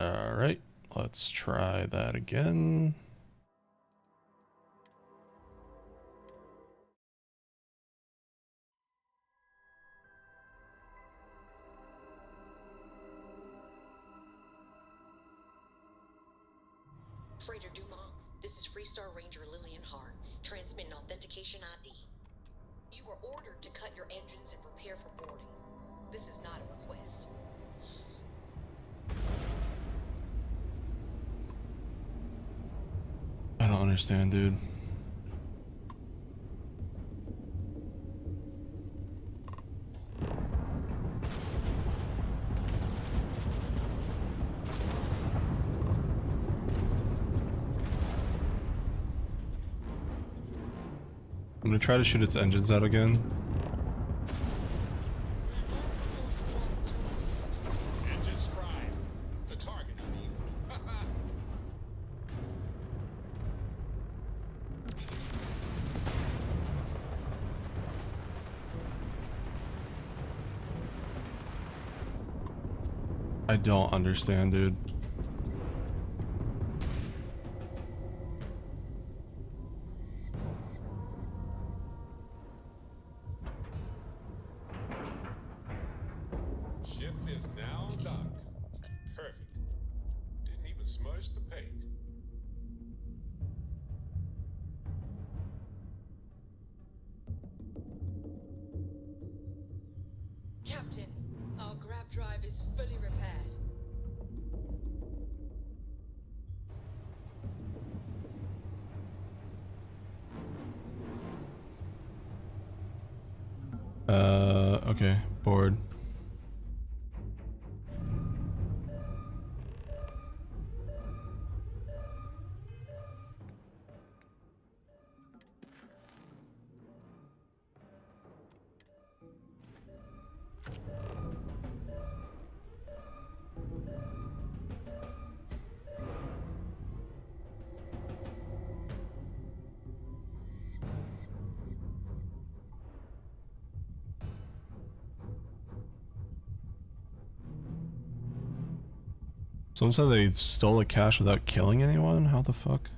Alright, let's try that again. Freighter Dumont, this is Freestar Ranger Lillian Hart. Transmit an authentication ID. You were ordered to cut your engines and prepare for boarding. This is not a request. I don't understand, dude. I'm gonna try to shoot its engines out again. Engines fried. The target, I mean. I don't understand, dude. Ship is now docked. Perfect. Didn't even smudge the paint. Captain, our grab drive is fully repaired. Okay, board. Someone said they stole a cache without killing anyone? How the fuck?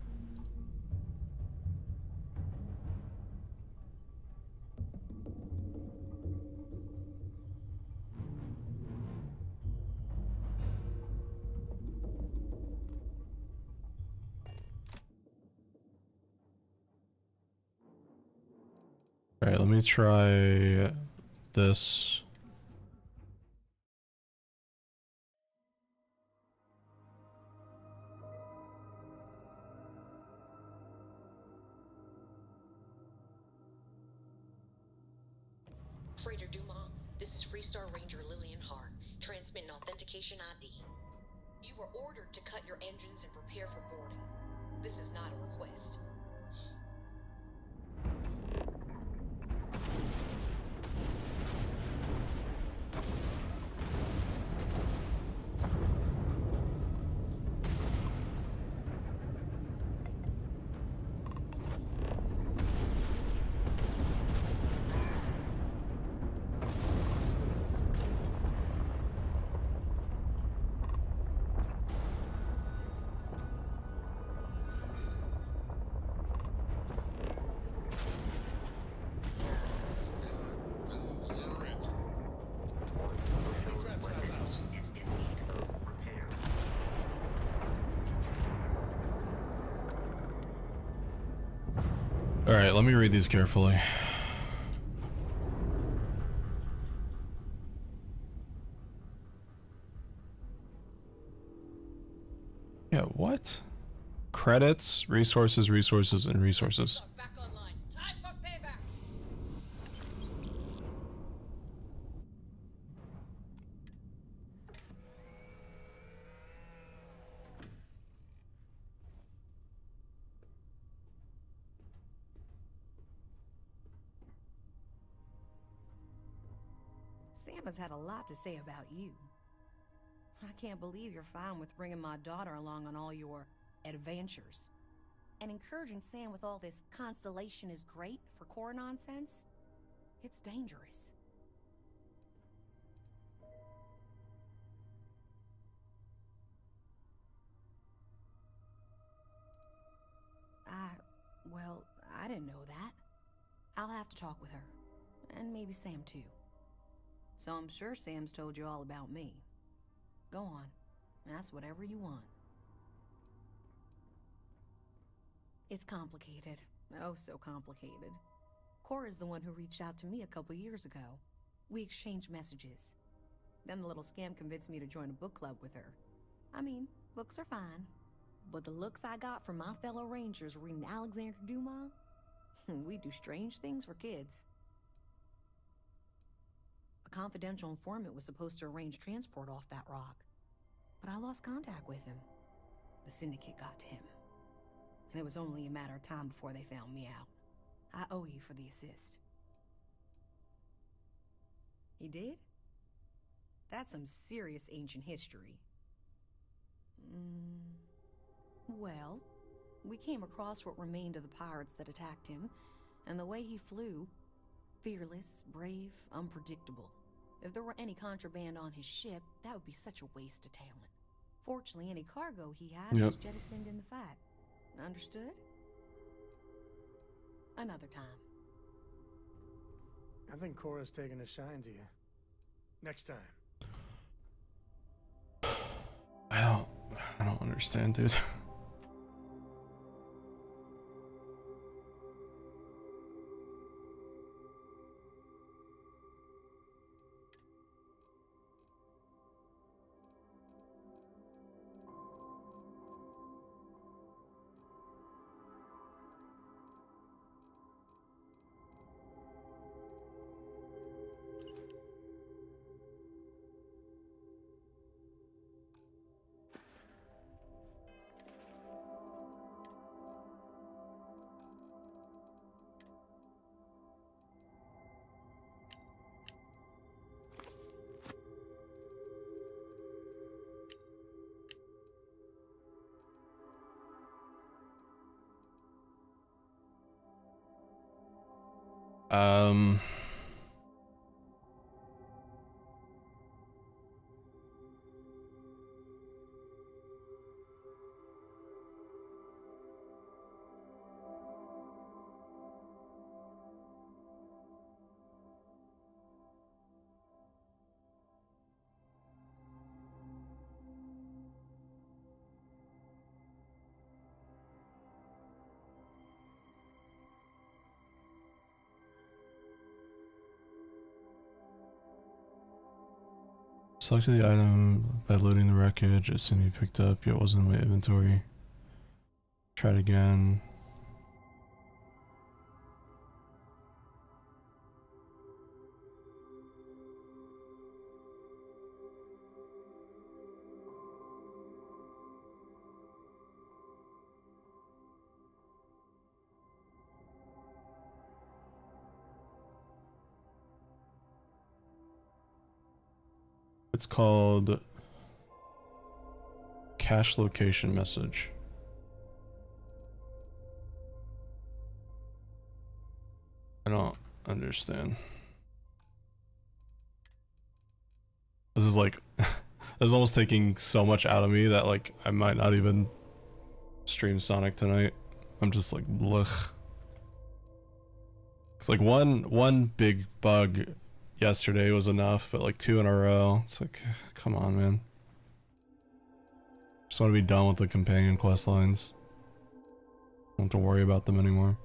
Alright, let me try this. Freighter Dumont, this is Freestar Ranger Lillian Hart, transmitting authentication ID. You were ordered to cut your engines and prepare for boarding. This is not a request. All right, let me read these carefully. Yeah, what? Credits, resources, resources, and resources. Sam has had a lot to say about you. I can't believe you're fine with bringing my daughter along on all your adventures. And encouraging Sam with all this constellation is great for core nonsense? It's dangerous. Well, I didn't know that. I'll have to talk with her. And maybe Sam too. So I'm sure Sam's told you all about me. Go on. Ask whatever you want. It's complicated. Oh, so complicated. Cora's the one who reached out to me a couple years ago. We exchanged messages. Then the little scam convinced me to join a book club with her. I mean, books are fine. But the looks I got from my fellow Rangers reading Alexander Dumas? We do strange things for kids. A confidential informant was supposed to arrange transport off that rock. But I lost contact with him. The Syndicate got to him. And it was only a matter of time before they found me out. I owe you for the assist. He did? That's some serious ancient history. Well, we came across what remained of the pirates that attacked him, and the way he flew, fearless, brave, unpredictable. If there were any contraband on his ship, that would be such a waste of talent. Fortunately, any cargo he had was jettisoned in the fight. Understood? Another time. I think Cora's taking a shine to you. Next time. I don't understand, dude. Selected the item by loading the wreckage. It seemed to be picked up, yet wasn't in my inventory. Tried again. It's called cache location message. I don't understand. This is like, this is almost taking so much out of me that like I might not even stream Sonic tonight. I'm just like, blech. It's like one big bug yesterday was enough, but like 2 in a row, it's like, come on, man. Just want to be done with the companion quest lines. Don't have to worry about them anymore.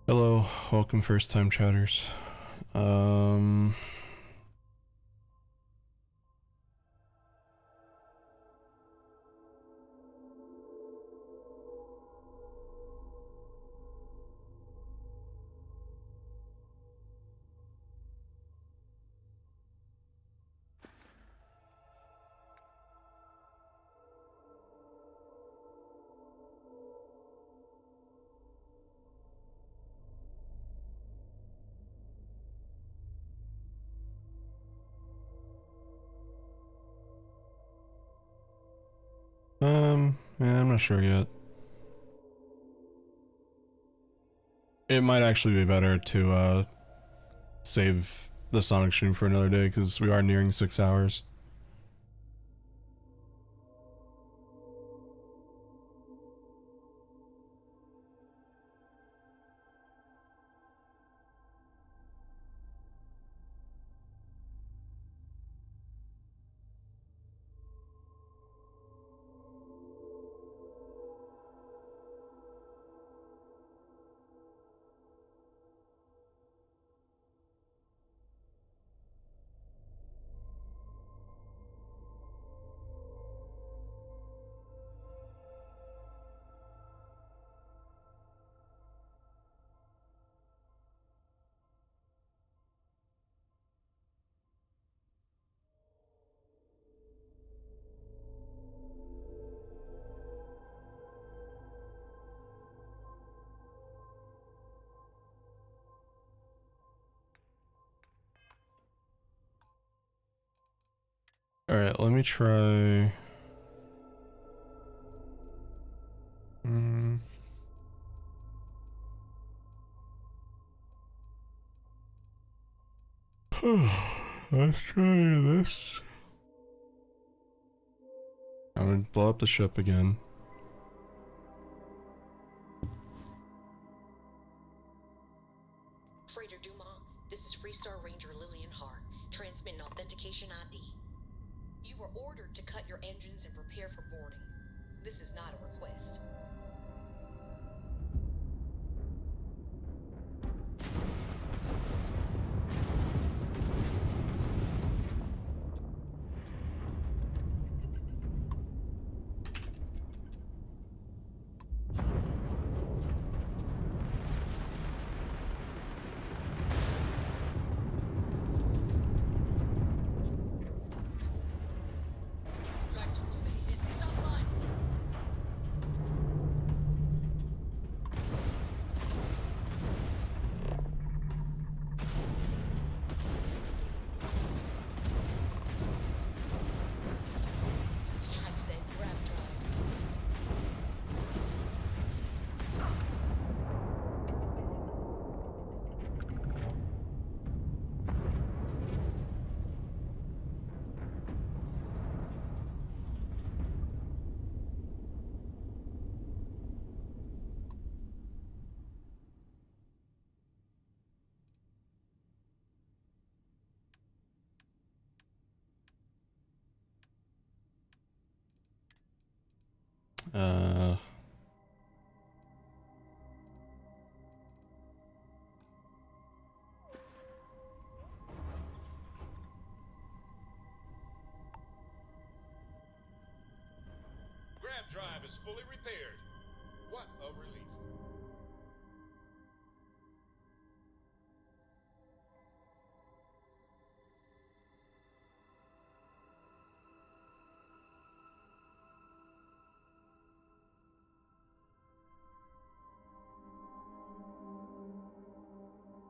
Hello, welcome first time chatters. Yeah, I'm not sure yet. It might actually be better to save the Sonic stream for another day because we are nearing 6 hours. Alright, let me try... Let's try this. I'm gonna blow up the ship again. Freighter Dumont, this is Freestar Ranger Lillian Hart. Transmit an authentication ID. You were ordered to cut your engines and prepare for boarding. This is not a request. Grab drive is fully repaired. What a relief.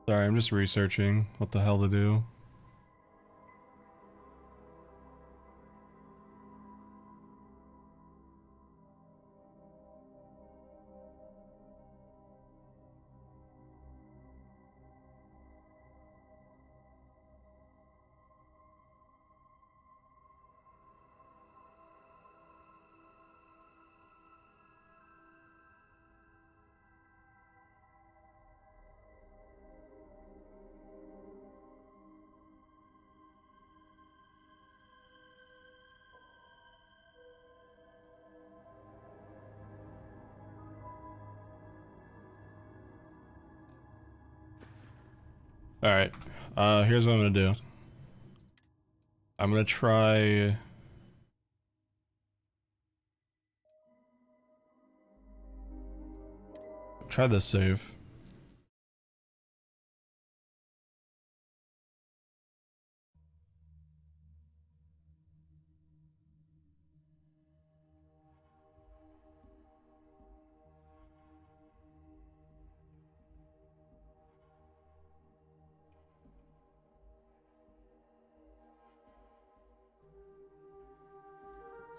Sorry, I'm just researching what the hell to do. Alright, here's what I'm gonna do. I'm gonna try... Try this save.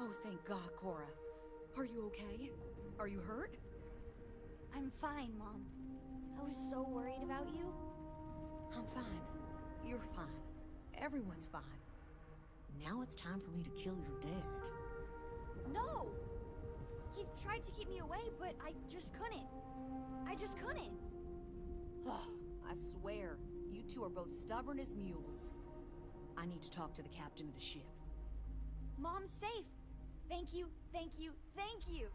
Oh, thank God, Cora. Are you okay? Are you hurt? I'm fine, Mom. I was so worried about you. I'm fine. You're fine. Everyone's fine. Now it's time for me to kill your dad. No! He tried to keep me away, but I just couldn't. I just couldn't. Oh, I swear, you two are both stubborn as mules. I need to talk to the captain of the ship. Mom's safe. Thank you, thank you, thank you.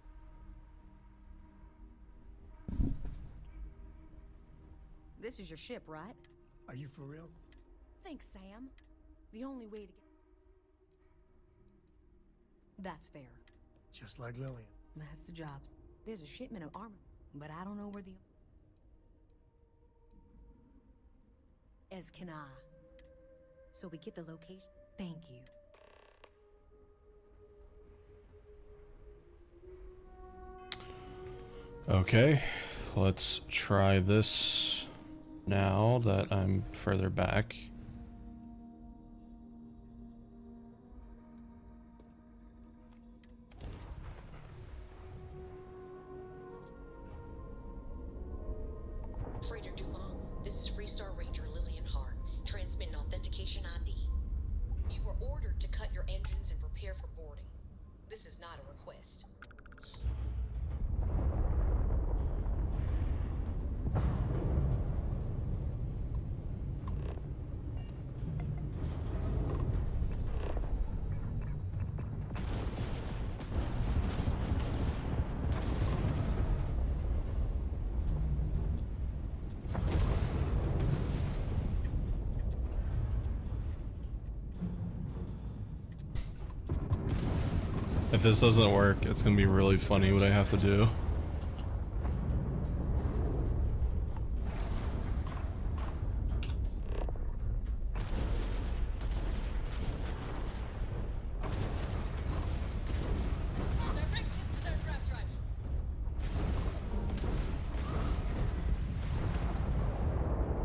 This is your ship, right? Are you for real? Thanks, Sam. The only way to get... That's fair. Just like Lillian. That's the jobs. There's a shipment of armor, but I don't know where the... As can I. So we get the location. Thank you. Okay, let's try this now that I'm further back. Freighter Dumont, this is Freestar Ranger Lillian Hart. Transmit an authentication ID. You were ordered to cut your engines and prepare for boarding. This is not a request. If this doesn't work, it's gonna be really funny what I have to do.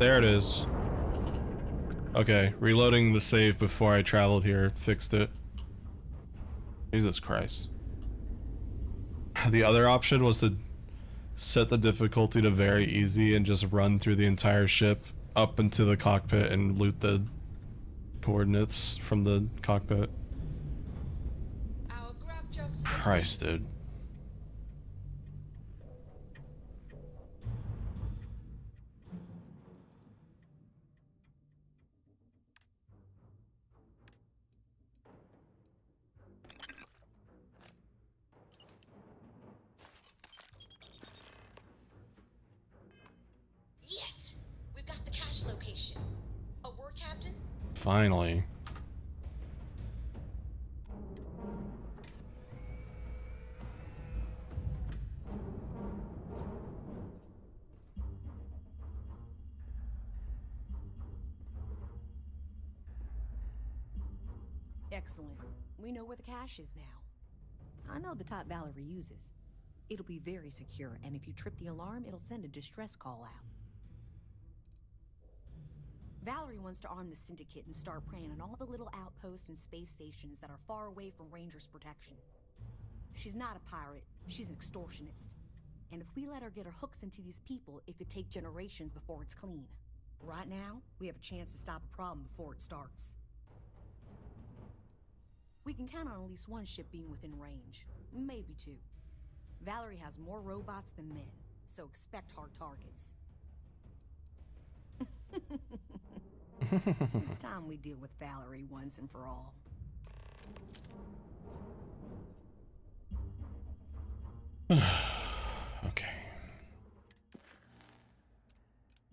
There it is. Okay, reloading the save before I traveled here fixed it. Jesus Christ. The other option was to set the difficulty to very easy and just run through the entire ship up into the cockpit and loot the coordinates from the cockpit. Christ, dude. Yes! We've got the cache location. A word, Captain? Finally. Excellent. We know where the cache is now. I know the type Valerie uses. It'll be very secure, and if you trip the alarm, it'll send a distress call out. Valerie wants to arm the Syndicate and start preying on all the little outposts and space stations that are far away from Rangers' protection. She's not a pirate, she's an extortionist. And if we let her get her hooks into these people, it could take generations before it's clean. Right now, we have a chance to stop a problem before it starts. We can count on at least one ship being within range, maybe two. Valerie has more robots than men, so expect hard targets. It's time we deal with Valerie once and for all. Okay.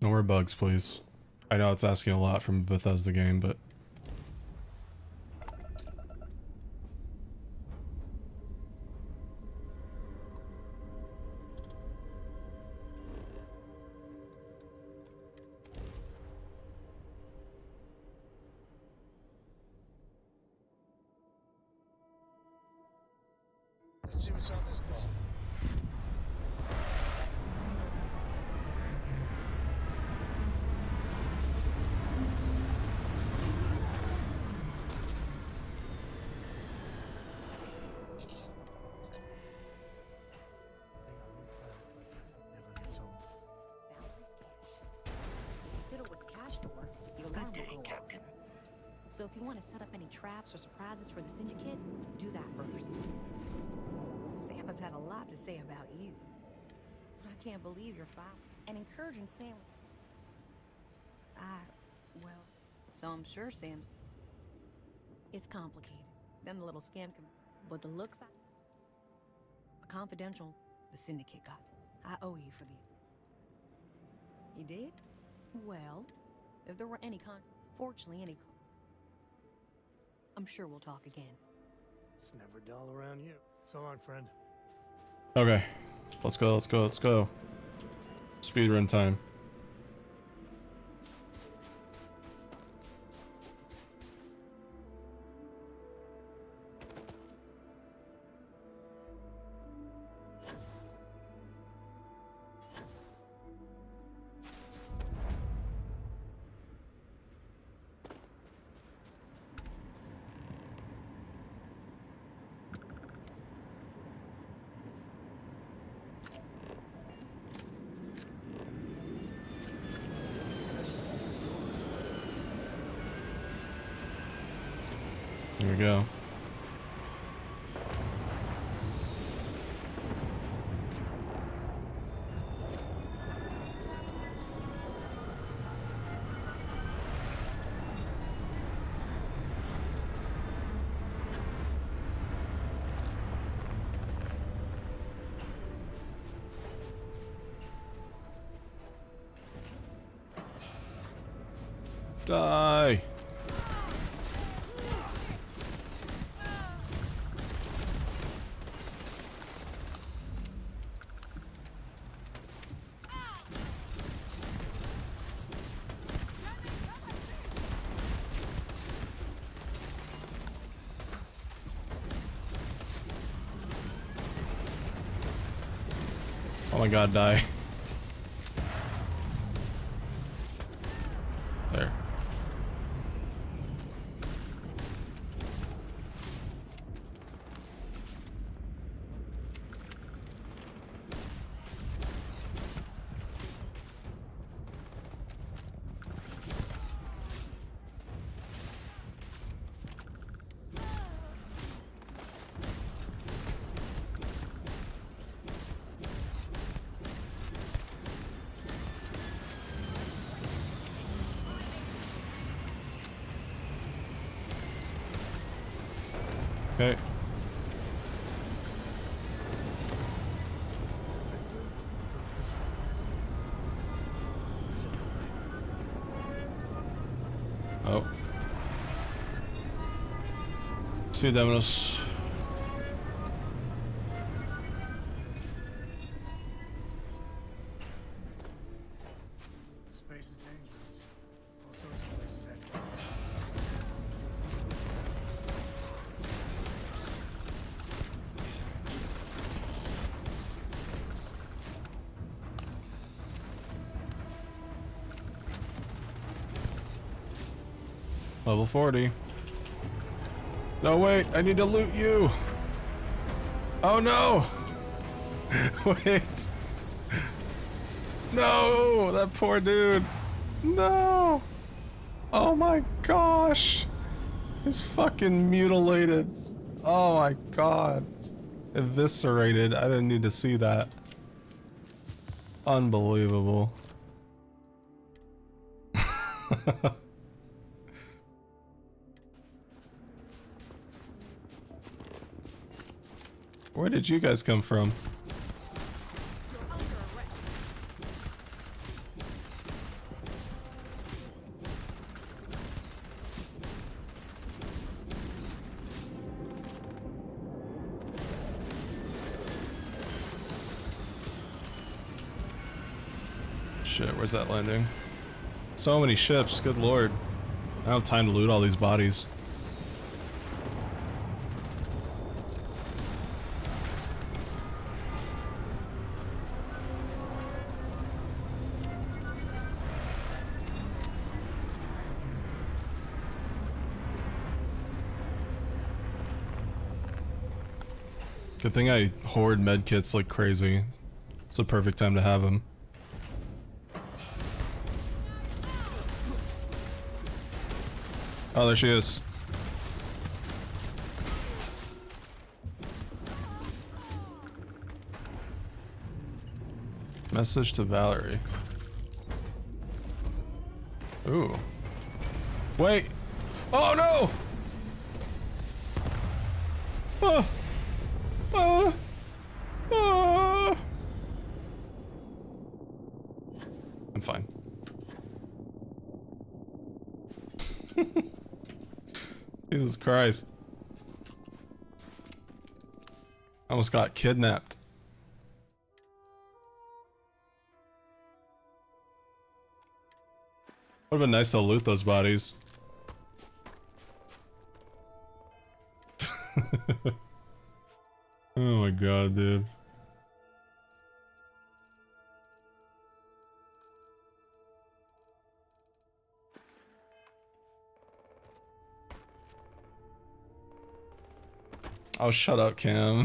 No more bugs, please. I know it's asking a lot from Bethesda game, but Let's see what's on this ball. Never gets old. Fiddle with the cash door, the alarm will go off. So if you want to set up any traps or surprises for the syndicate, do that first. Sam has had a lot to say about you. I can't believe you're foul and encouraging Sam. Well, so I'm sure Sam's. It's complicated. Then the little scam can. But the looks a confidential the syndicate got. I owe you for these. You did? Well, if there were any fortunately any. I'm sure we'll talk again. It's never dull around here. So long, friend. okay. Let's go, let's go, let's go. Speedrun time. Here we go. Die. Oh my god, die. There. Okay. Oh. See you, Dominus. Space is dangerous. All sorts of places have. Level 40. No, wait, I need to loot you. Oh no! Wait. No, that poor dude. No. Oh my gosh. He's fucking mutilated. Oh my god. Eviscerated. I didn't need to see that. Unbelievable. Where did you guys come from? Shit, where's that landing? So many ships, good lord. I don't have time to loot all these bodies. Good thing I hoard medkits like crazy. It's a perfect time to have them. Oh, there she is. Message to Valerie. Ooh. Wait! Oh no! Ah! Ah! Ah! I'm fine. Jesus Christ. I almost got kidnapped. Would've been nice to loot those bodies. Oh my god, dude. Oh, shut up, Cam.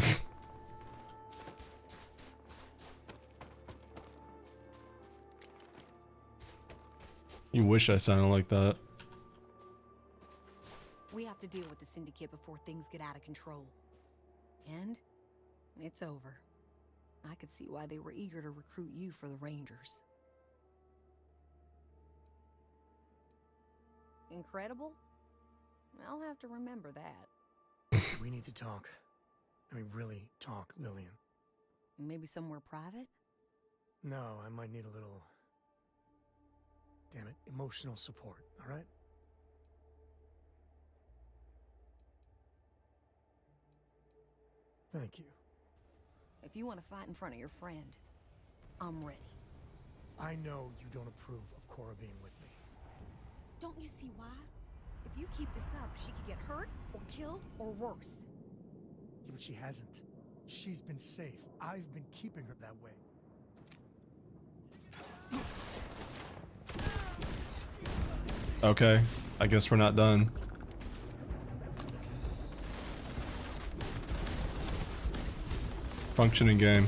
You wish I sounded like that. We have to deal with the Syndicate before things get out of control. And it's over. I could see why they were eager to recruit you for the Rangers. Incredible? I'll have to remember that. We need to talk. I mean, really talk, Lillian. Maybe somewhere private? No, I might need a little... damn it, emotional support, alright? Thank you. If you want to fight in front of your friend, I'm ready. I know you don't approve of Cora being with me. Don't you see why? If you keep this up, she could get hurt, or killed, or worse. Yeah, but she hasn't. She's been safe. I've been keeping her that way. Okay, I guess we're not done. Functioning game.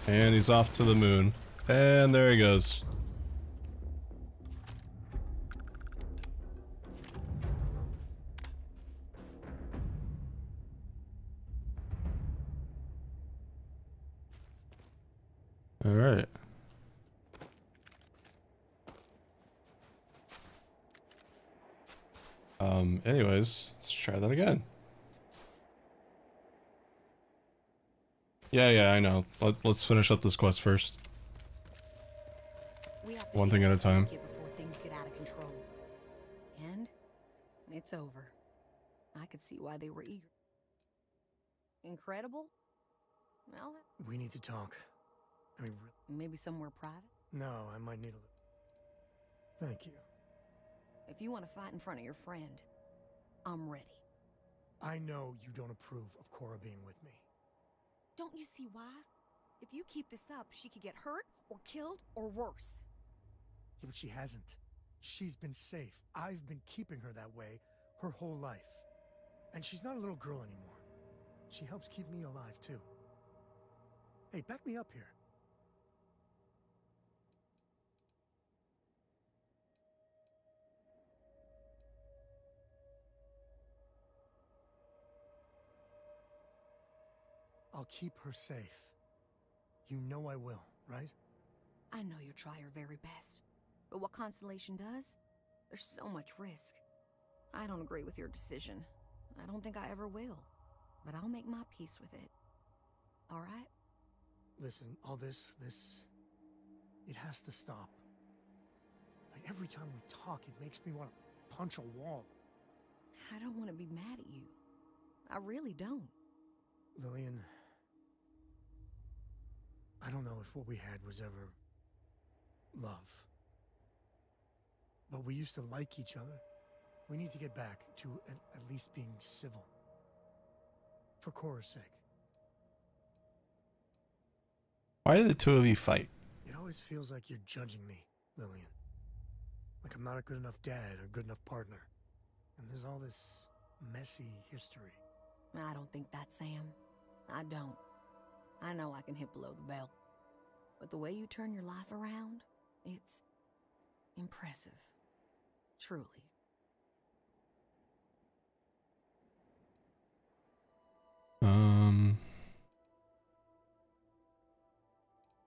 And he's off to the moon. And there he goes. All right. Anyways, let's try that again. Yeah, I know. Let's finish up this quest first. One thing at a time. Before things get out of control. And it's over. I could see why they were eager. Incredible? Well, We need to talk. I mean, maybe somewhere private? no, I might need a little... Thank you. If you want to fight in front of your friend, I'm ready. I know you don't approve of Cora being with me. Don't you see why? If you keep this up, she could get hurt, or killed, or worse. Yeah, but she hasn't. She's been safe. I've been keeping her that way her whole life. And she's not a little girl anymore. She helps keep me alive, too. Hey, back me up here. I'll keep her safe. You know I will, right? I know you'll try your very best. But what Constellation does, there's so much risk. I don't agree with your decision. I don't think I ever will. But I'll make my peace with it. All right? Listen, all this, it has to stop. Like, every time we talk, it makes me want to punch a wall. I don't want to be mad at you. I really don't. Lillian, I don't know if what we had was ever love. But we used to like each other. We need to get back to at least being civil. For Cora's sake. Why did the two of you fight? It always feels like you're judging me, Lillian. Like I'm not a good enough dad or good enough partner. And there's all this messy history. I don't think that, Sam. I don't. I know I can hit below the belt. But the way you turn your life around, it's impressive. Truly.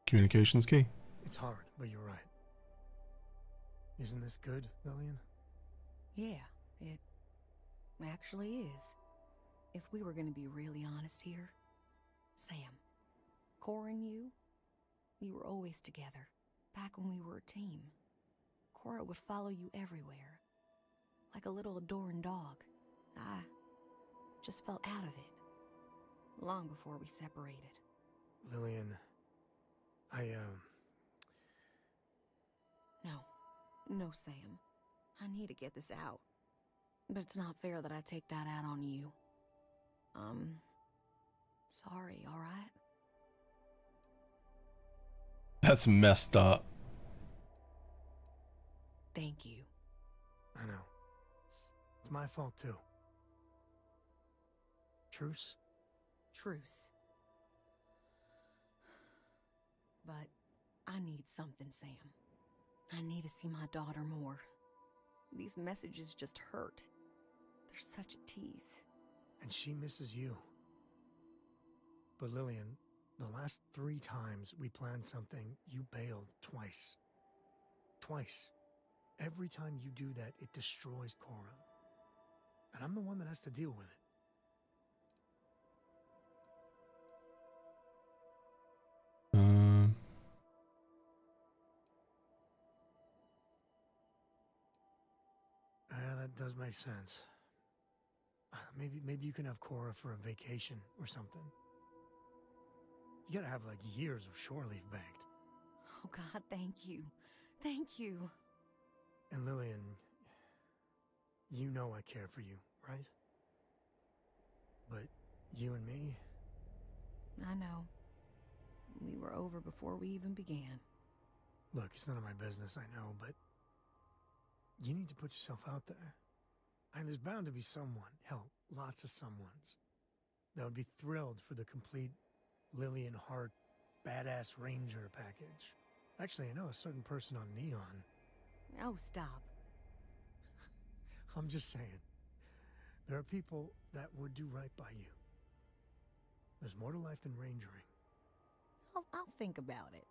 Communication's key. It's hard, but you're right. Isn't this good, Lillian? Yeah, it actually is. If we were gonna be really honest here, Sam, Cora and you were always together, back when we were a team. Cora would follow you everywhere, like a little adoring dog. I just felt out of it, long before we separated. Lillian, No, Sam. I need to get this out. But it's not fair that I take that out on you. Sorry, alright? That's messed up. Thank you. I know. It's my fault, too. Truce? Truce. But I need something, Sam. I need to see my daughter more. These messages just hurt. They're such a tease. And she misses you. But Lillian, the last 3 times we planned something, you bailed twice. Twice. Every time you do that, it destroys Cora. And I'm the one that has to deal with it. That does make sense. Maybe you can have Cora for a vacation or something. You gotta have like years of shore leave banked. Oh God, thank you. Thank you. And Lillian, you know I care for you, right? But you and me? I know. We were over before we even began. Look, it's none of my business, I know, but you need to put yourself out there. And there's bound to be someone, hell, lots of someones, that would be thrilled for the complete Lillian Hart badass ranger package. Actually, I know a certain person on Neon. Oh, stop. I'm just saying. There are people that would do right by you. There's more to life than rangering. I'll think about it.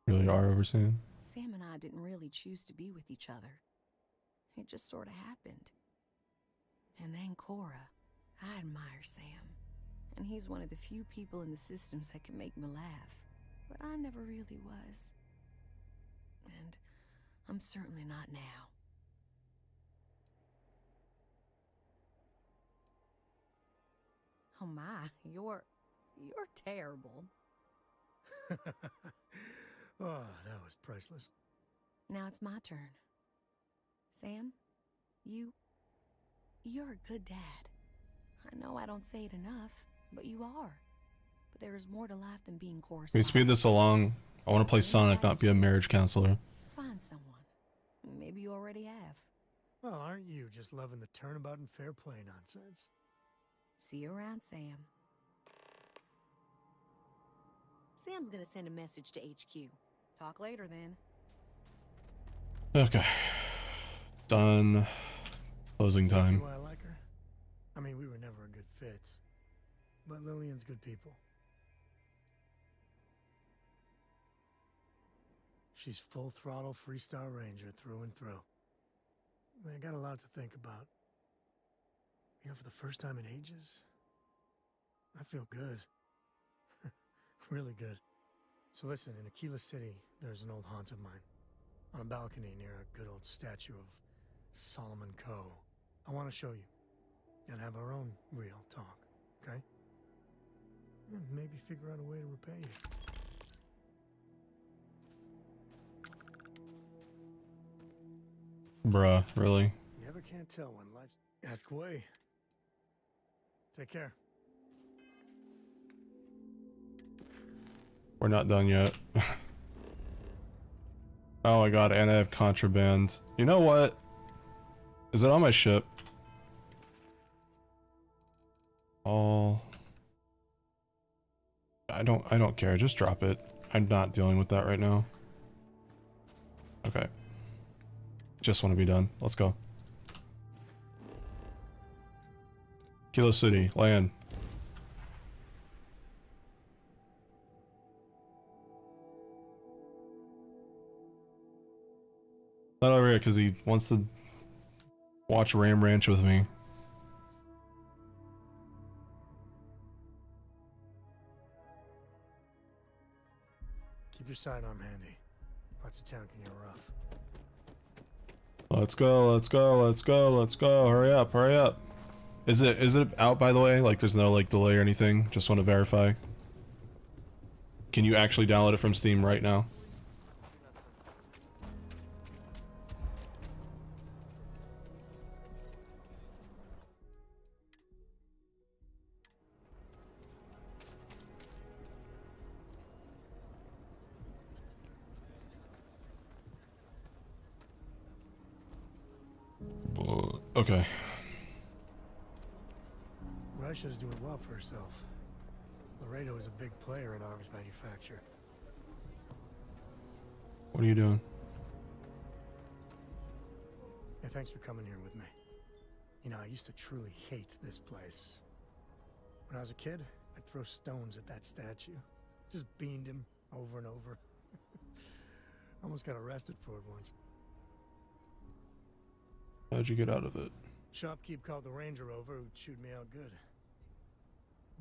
Really are overseeing. Sam and I didn't really choose to be with each other. It just sort of happened. And then Cora. I admire Sam. And he's one of the few people in the systems that can make me laugh. But I never really was. And I'm certainly not now. Oh my, you're terrible. Oh, that was priceless. Now it's my turn. Sam, you're a good dad. I know I don't say it enough, but you are. But there is more to life than being Cora's. Can we speed this along? I want to play Sonic, not be a marriage counselor. Find someone. Maybe you already have. Well, aren't you just loving the turnabout and fair play nonsense? See you around, Sam. Sam's gonna send a message to HQ. Talk later, then. Okay. Done. Closing See time. why I like her? I mean, we were never a good fit. But Lillian's good people. She's full throttle Freestar Ranger through and through. I got a lot to think about. You know, for the first time in ages, I feel good. Really good. So listen, in Aquila City, there's an old haunt of mine. On a balcony near a good old statue of Solomon Coe. I want to show you. And have our own real talk, okay? And maybe figure out a way to repay you. Bruh, really? Never can tell when life's... Ask away. Take care. We're not done yet. Oh my god, and I have contraband. You know what? Is it on my ship? Oh. I don't care. Just drop it. I'm not dealing with that right now. Okay. Just want to be done. Let's go. Kilo City, land. Not over here because he wants to watch Ram Ranch with me. Keep your sidearm handy. Parts of town can get rough. Let's go, let's go, let's go, let's go. Hurry up, hurry up. Is it out, by the way? Like there's no like delay or anything? Just want to verify. Can you actually download it from Steam right now? Okay. Russia's doing well for herself. Laredo is a big player in arms manufacture. What are you doing? Hey, thanks for coming here with me. You know, I used to truly hate this place. When I was a kid, I'd throw stones at that statue. Just beamed him over and over. Almost got arrested for it once. How'd you get out of it? Shopkeep called the ranger over, who chewed me out good.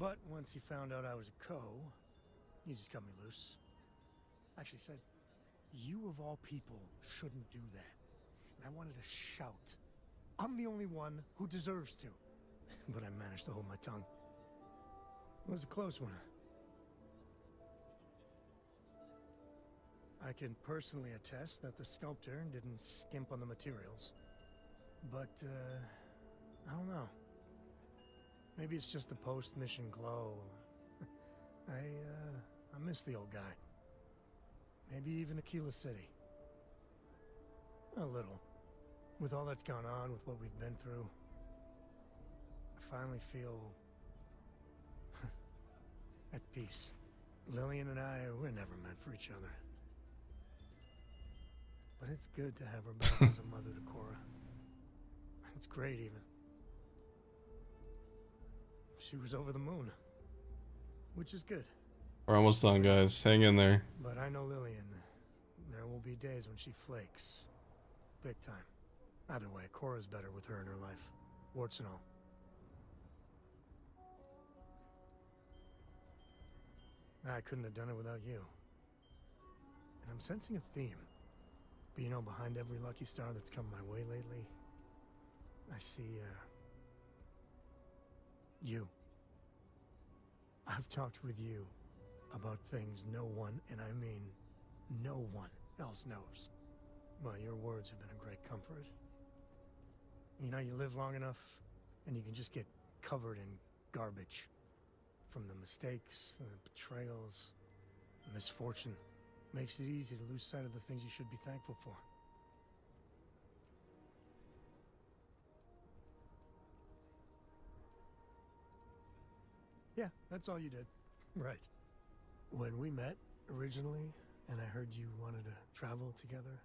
But once he found out I was a Coe, he just cut me loose. Actually said, you of all people shouldn't do that. And I wanted to shout. I'm the only one who deserves to. But I managed to hold my tongue. It was a close one. I can personally attest that the sculptor didn't skimp on the materials. But, I don't know. Maybe it's just the post-mission glow. I miss the old guy. Maybe even Aquila City. A little. With all that's gone on, with what we've been through, I finally feel at peace. Lillian and I, we're never meant for each other. But it's good to have her back as a mother to Cora. It's great, even. She was over the moon. Which is good. We're almost done, guys. Hang in there. But I know Lillian. There will be days when she flakes. Big time. Either way, Cora's better with her in her life. Warts and all. I couldn't have done it without you. And I'm sensing a theme. But you know, behind every lucky star that's come my way lately, I see, you. I've talked with you about things no one, and I mean no one else knows. Well, your words have been a great comfort. You know, you live long enough, and you can just get covered in garbage. From the mistakes, the betrayals, the misfortune. Makes it easy to lose sight of the things you should be thankful for. Yeah, that's all you did. Right. When we met originally, and I heard you wanted to travel together,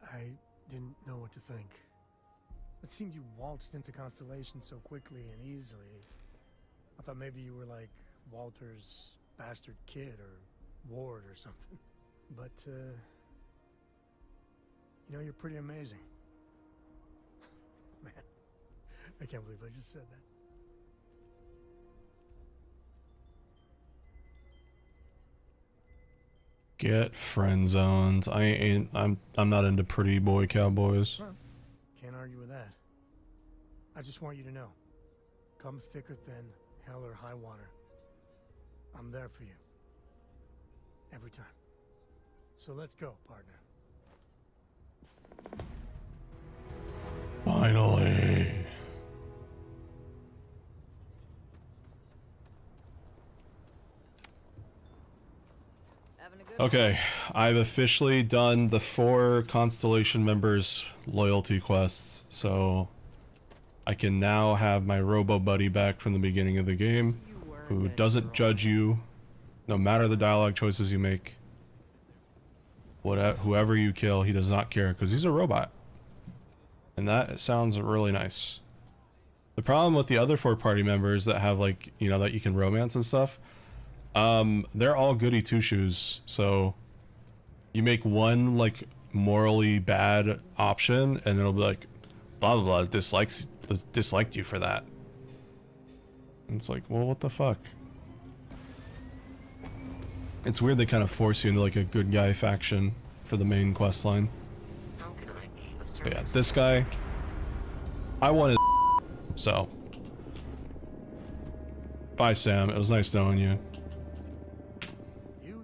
I didn't know what to think. It seemed you waltzed into Constellation so quickly and easily. I thought maybe you were like Walter's bastard kid or Ward or something. But, you know, you're pretty amazing. man. I can't believe I just said that. Get friend zoned. I'm not into pretty boy cowboys. Well, can't argue with that. I just want you to know, come thick or thin, hell or high water, I'm there for you. Every time. So let's go, partner. Finally. Okay, I've officially done the 4 Constellation members' loyalty quests, so I can now have my Robo Buddy back from the beginning of the game, who doesn't judge you, no matter the dialogue choices you make. Whoever you kill, he does not care, because he's a robot. And that sounds really nice. The problem with the other 4 party members that have, like, you know, that you can romance and stuff, they're all goody two-shoes, so you make one, like, morally bad option, and it'll be like, blah blah blah, disliked you for that. And it's like, well, what the fuck? It's weird they kind of force you into, like, a good guy faction for the main quest line. But yeah, this guy, I wanted so. Bye, Sam. It was nice knowing you. You're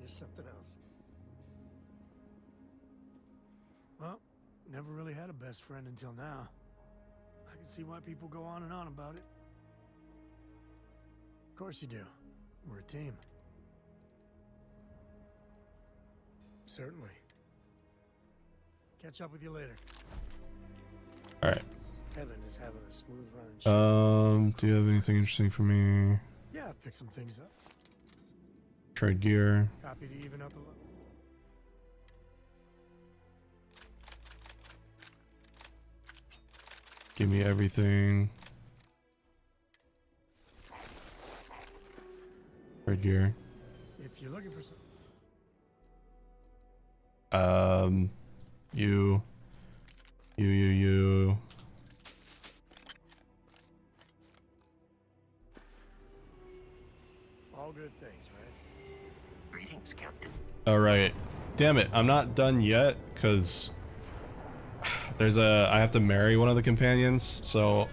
something else. Well, never really had a best friend until now. I can see why people go on and on about it. Of course you do. We're a team. Certainly. Catch up with you later. Alright. Heaven is having a smooth run. Do you have anything interesting for me? Yeah, I've picked some things up. Trade gear. Happy to even up a little. Give me everything. Trade gear. If you're looking for some. You. All good things, right? Greetings, Captain. Alright. Damn it, I'm not done yet, because I have to marry one of the companions, so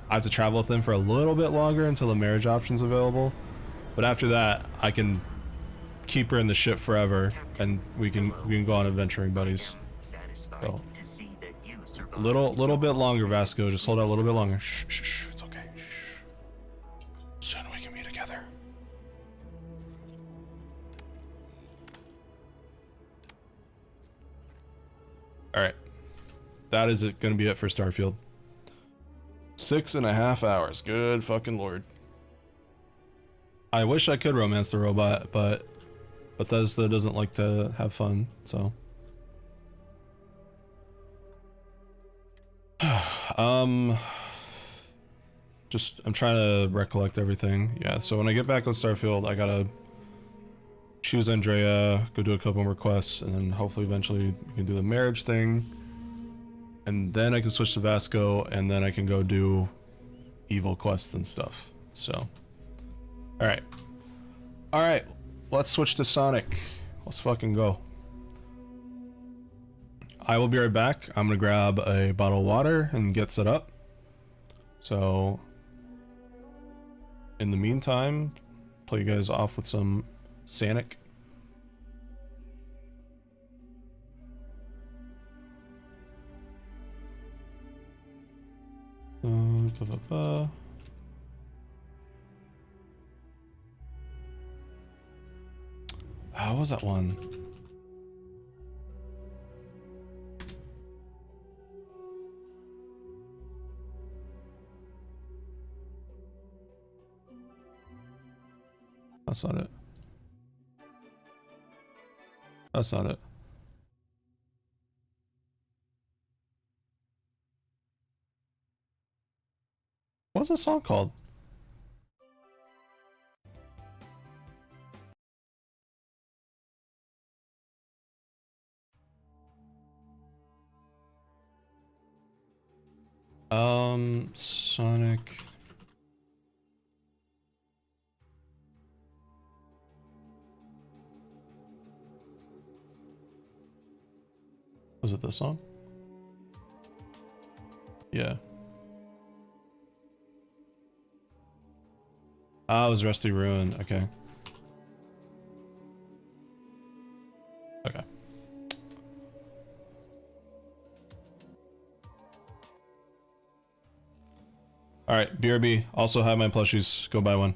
I have to travel with them for a little bit longer until the marriage option's available. But after that, I can keep her in the ship forever, and we can go on adventuring buddies. So, little bit longer, Vasco. Just hold out a little bit longer. Shh, shh, shh. It's okay. Shh. Soon we can be together. All right, that is it. Gonna be it for Starfield. 6.5 hours. Good fucking lord. I wish I could romance the robot, but Bethesda doesn't like to have fun, so. I'm trying to recollect everything. Yeah, so when I get back on Starfield, I gotta choose Andrea, go do a couple more quests, and then hopefully eventually we can do the marriage thing. And then I can switch to Vasco, and then I can go do evil quests and stuff. So, alright. Alright, let's switch to Sonic. Let's fucking go. I will be right back. I'm gonna grab a bottle of water and get set up. So, in the meantime, play you guys off with some Sonic. How was that one? That's not it. That's not it. What's the song called? Sonic. Was it this song? Yeah. Ah, it was Rusty Ruin. Okay. Okay. Alright, BRB. Also have my plushies. Go buy one.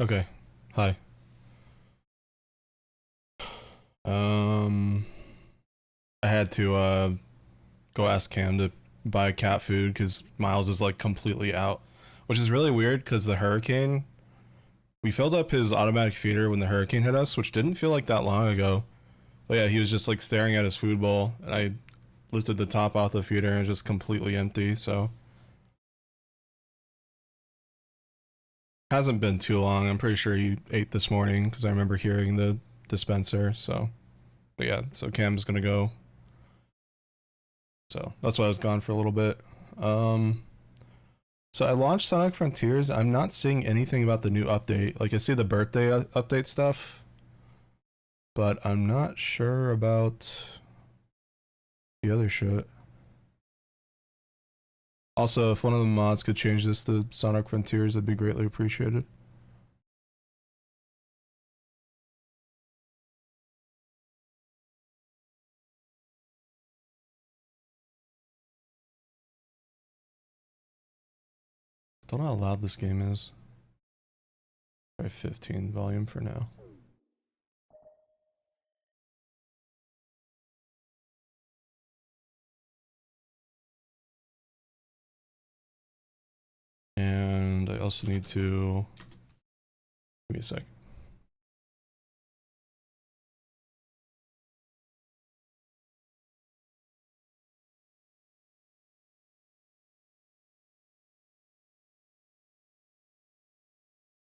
Okay. Hi. I had to go ask Cam to buy cat food because Miles is like completely out, which is really weird because the hurricane. We filled up his automatic feeder when the hurricane hit us, which didn't feel like that long ago. But yeah, he was just like staring at his food bowl, and I lifted the top off the feeder and it was just completely empty. So hasn't been too long. I'm pretty sure he ate this morning because I remember hearing the dispenser. So, but yeah, so Cam's gonna go. So that's why I was gone for a little bit. So I launched Sonic Frontiers. I'm not seeing anything about the new update. Like I see the birthday update stuff, but I'm not sure about the other shit. Also, if one of the mods could change this to Sonic Frontiers, that'd be greatly appreciated. Don't know how loud this game is. Try 15 volume for now. And I also need to... Give me a sec.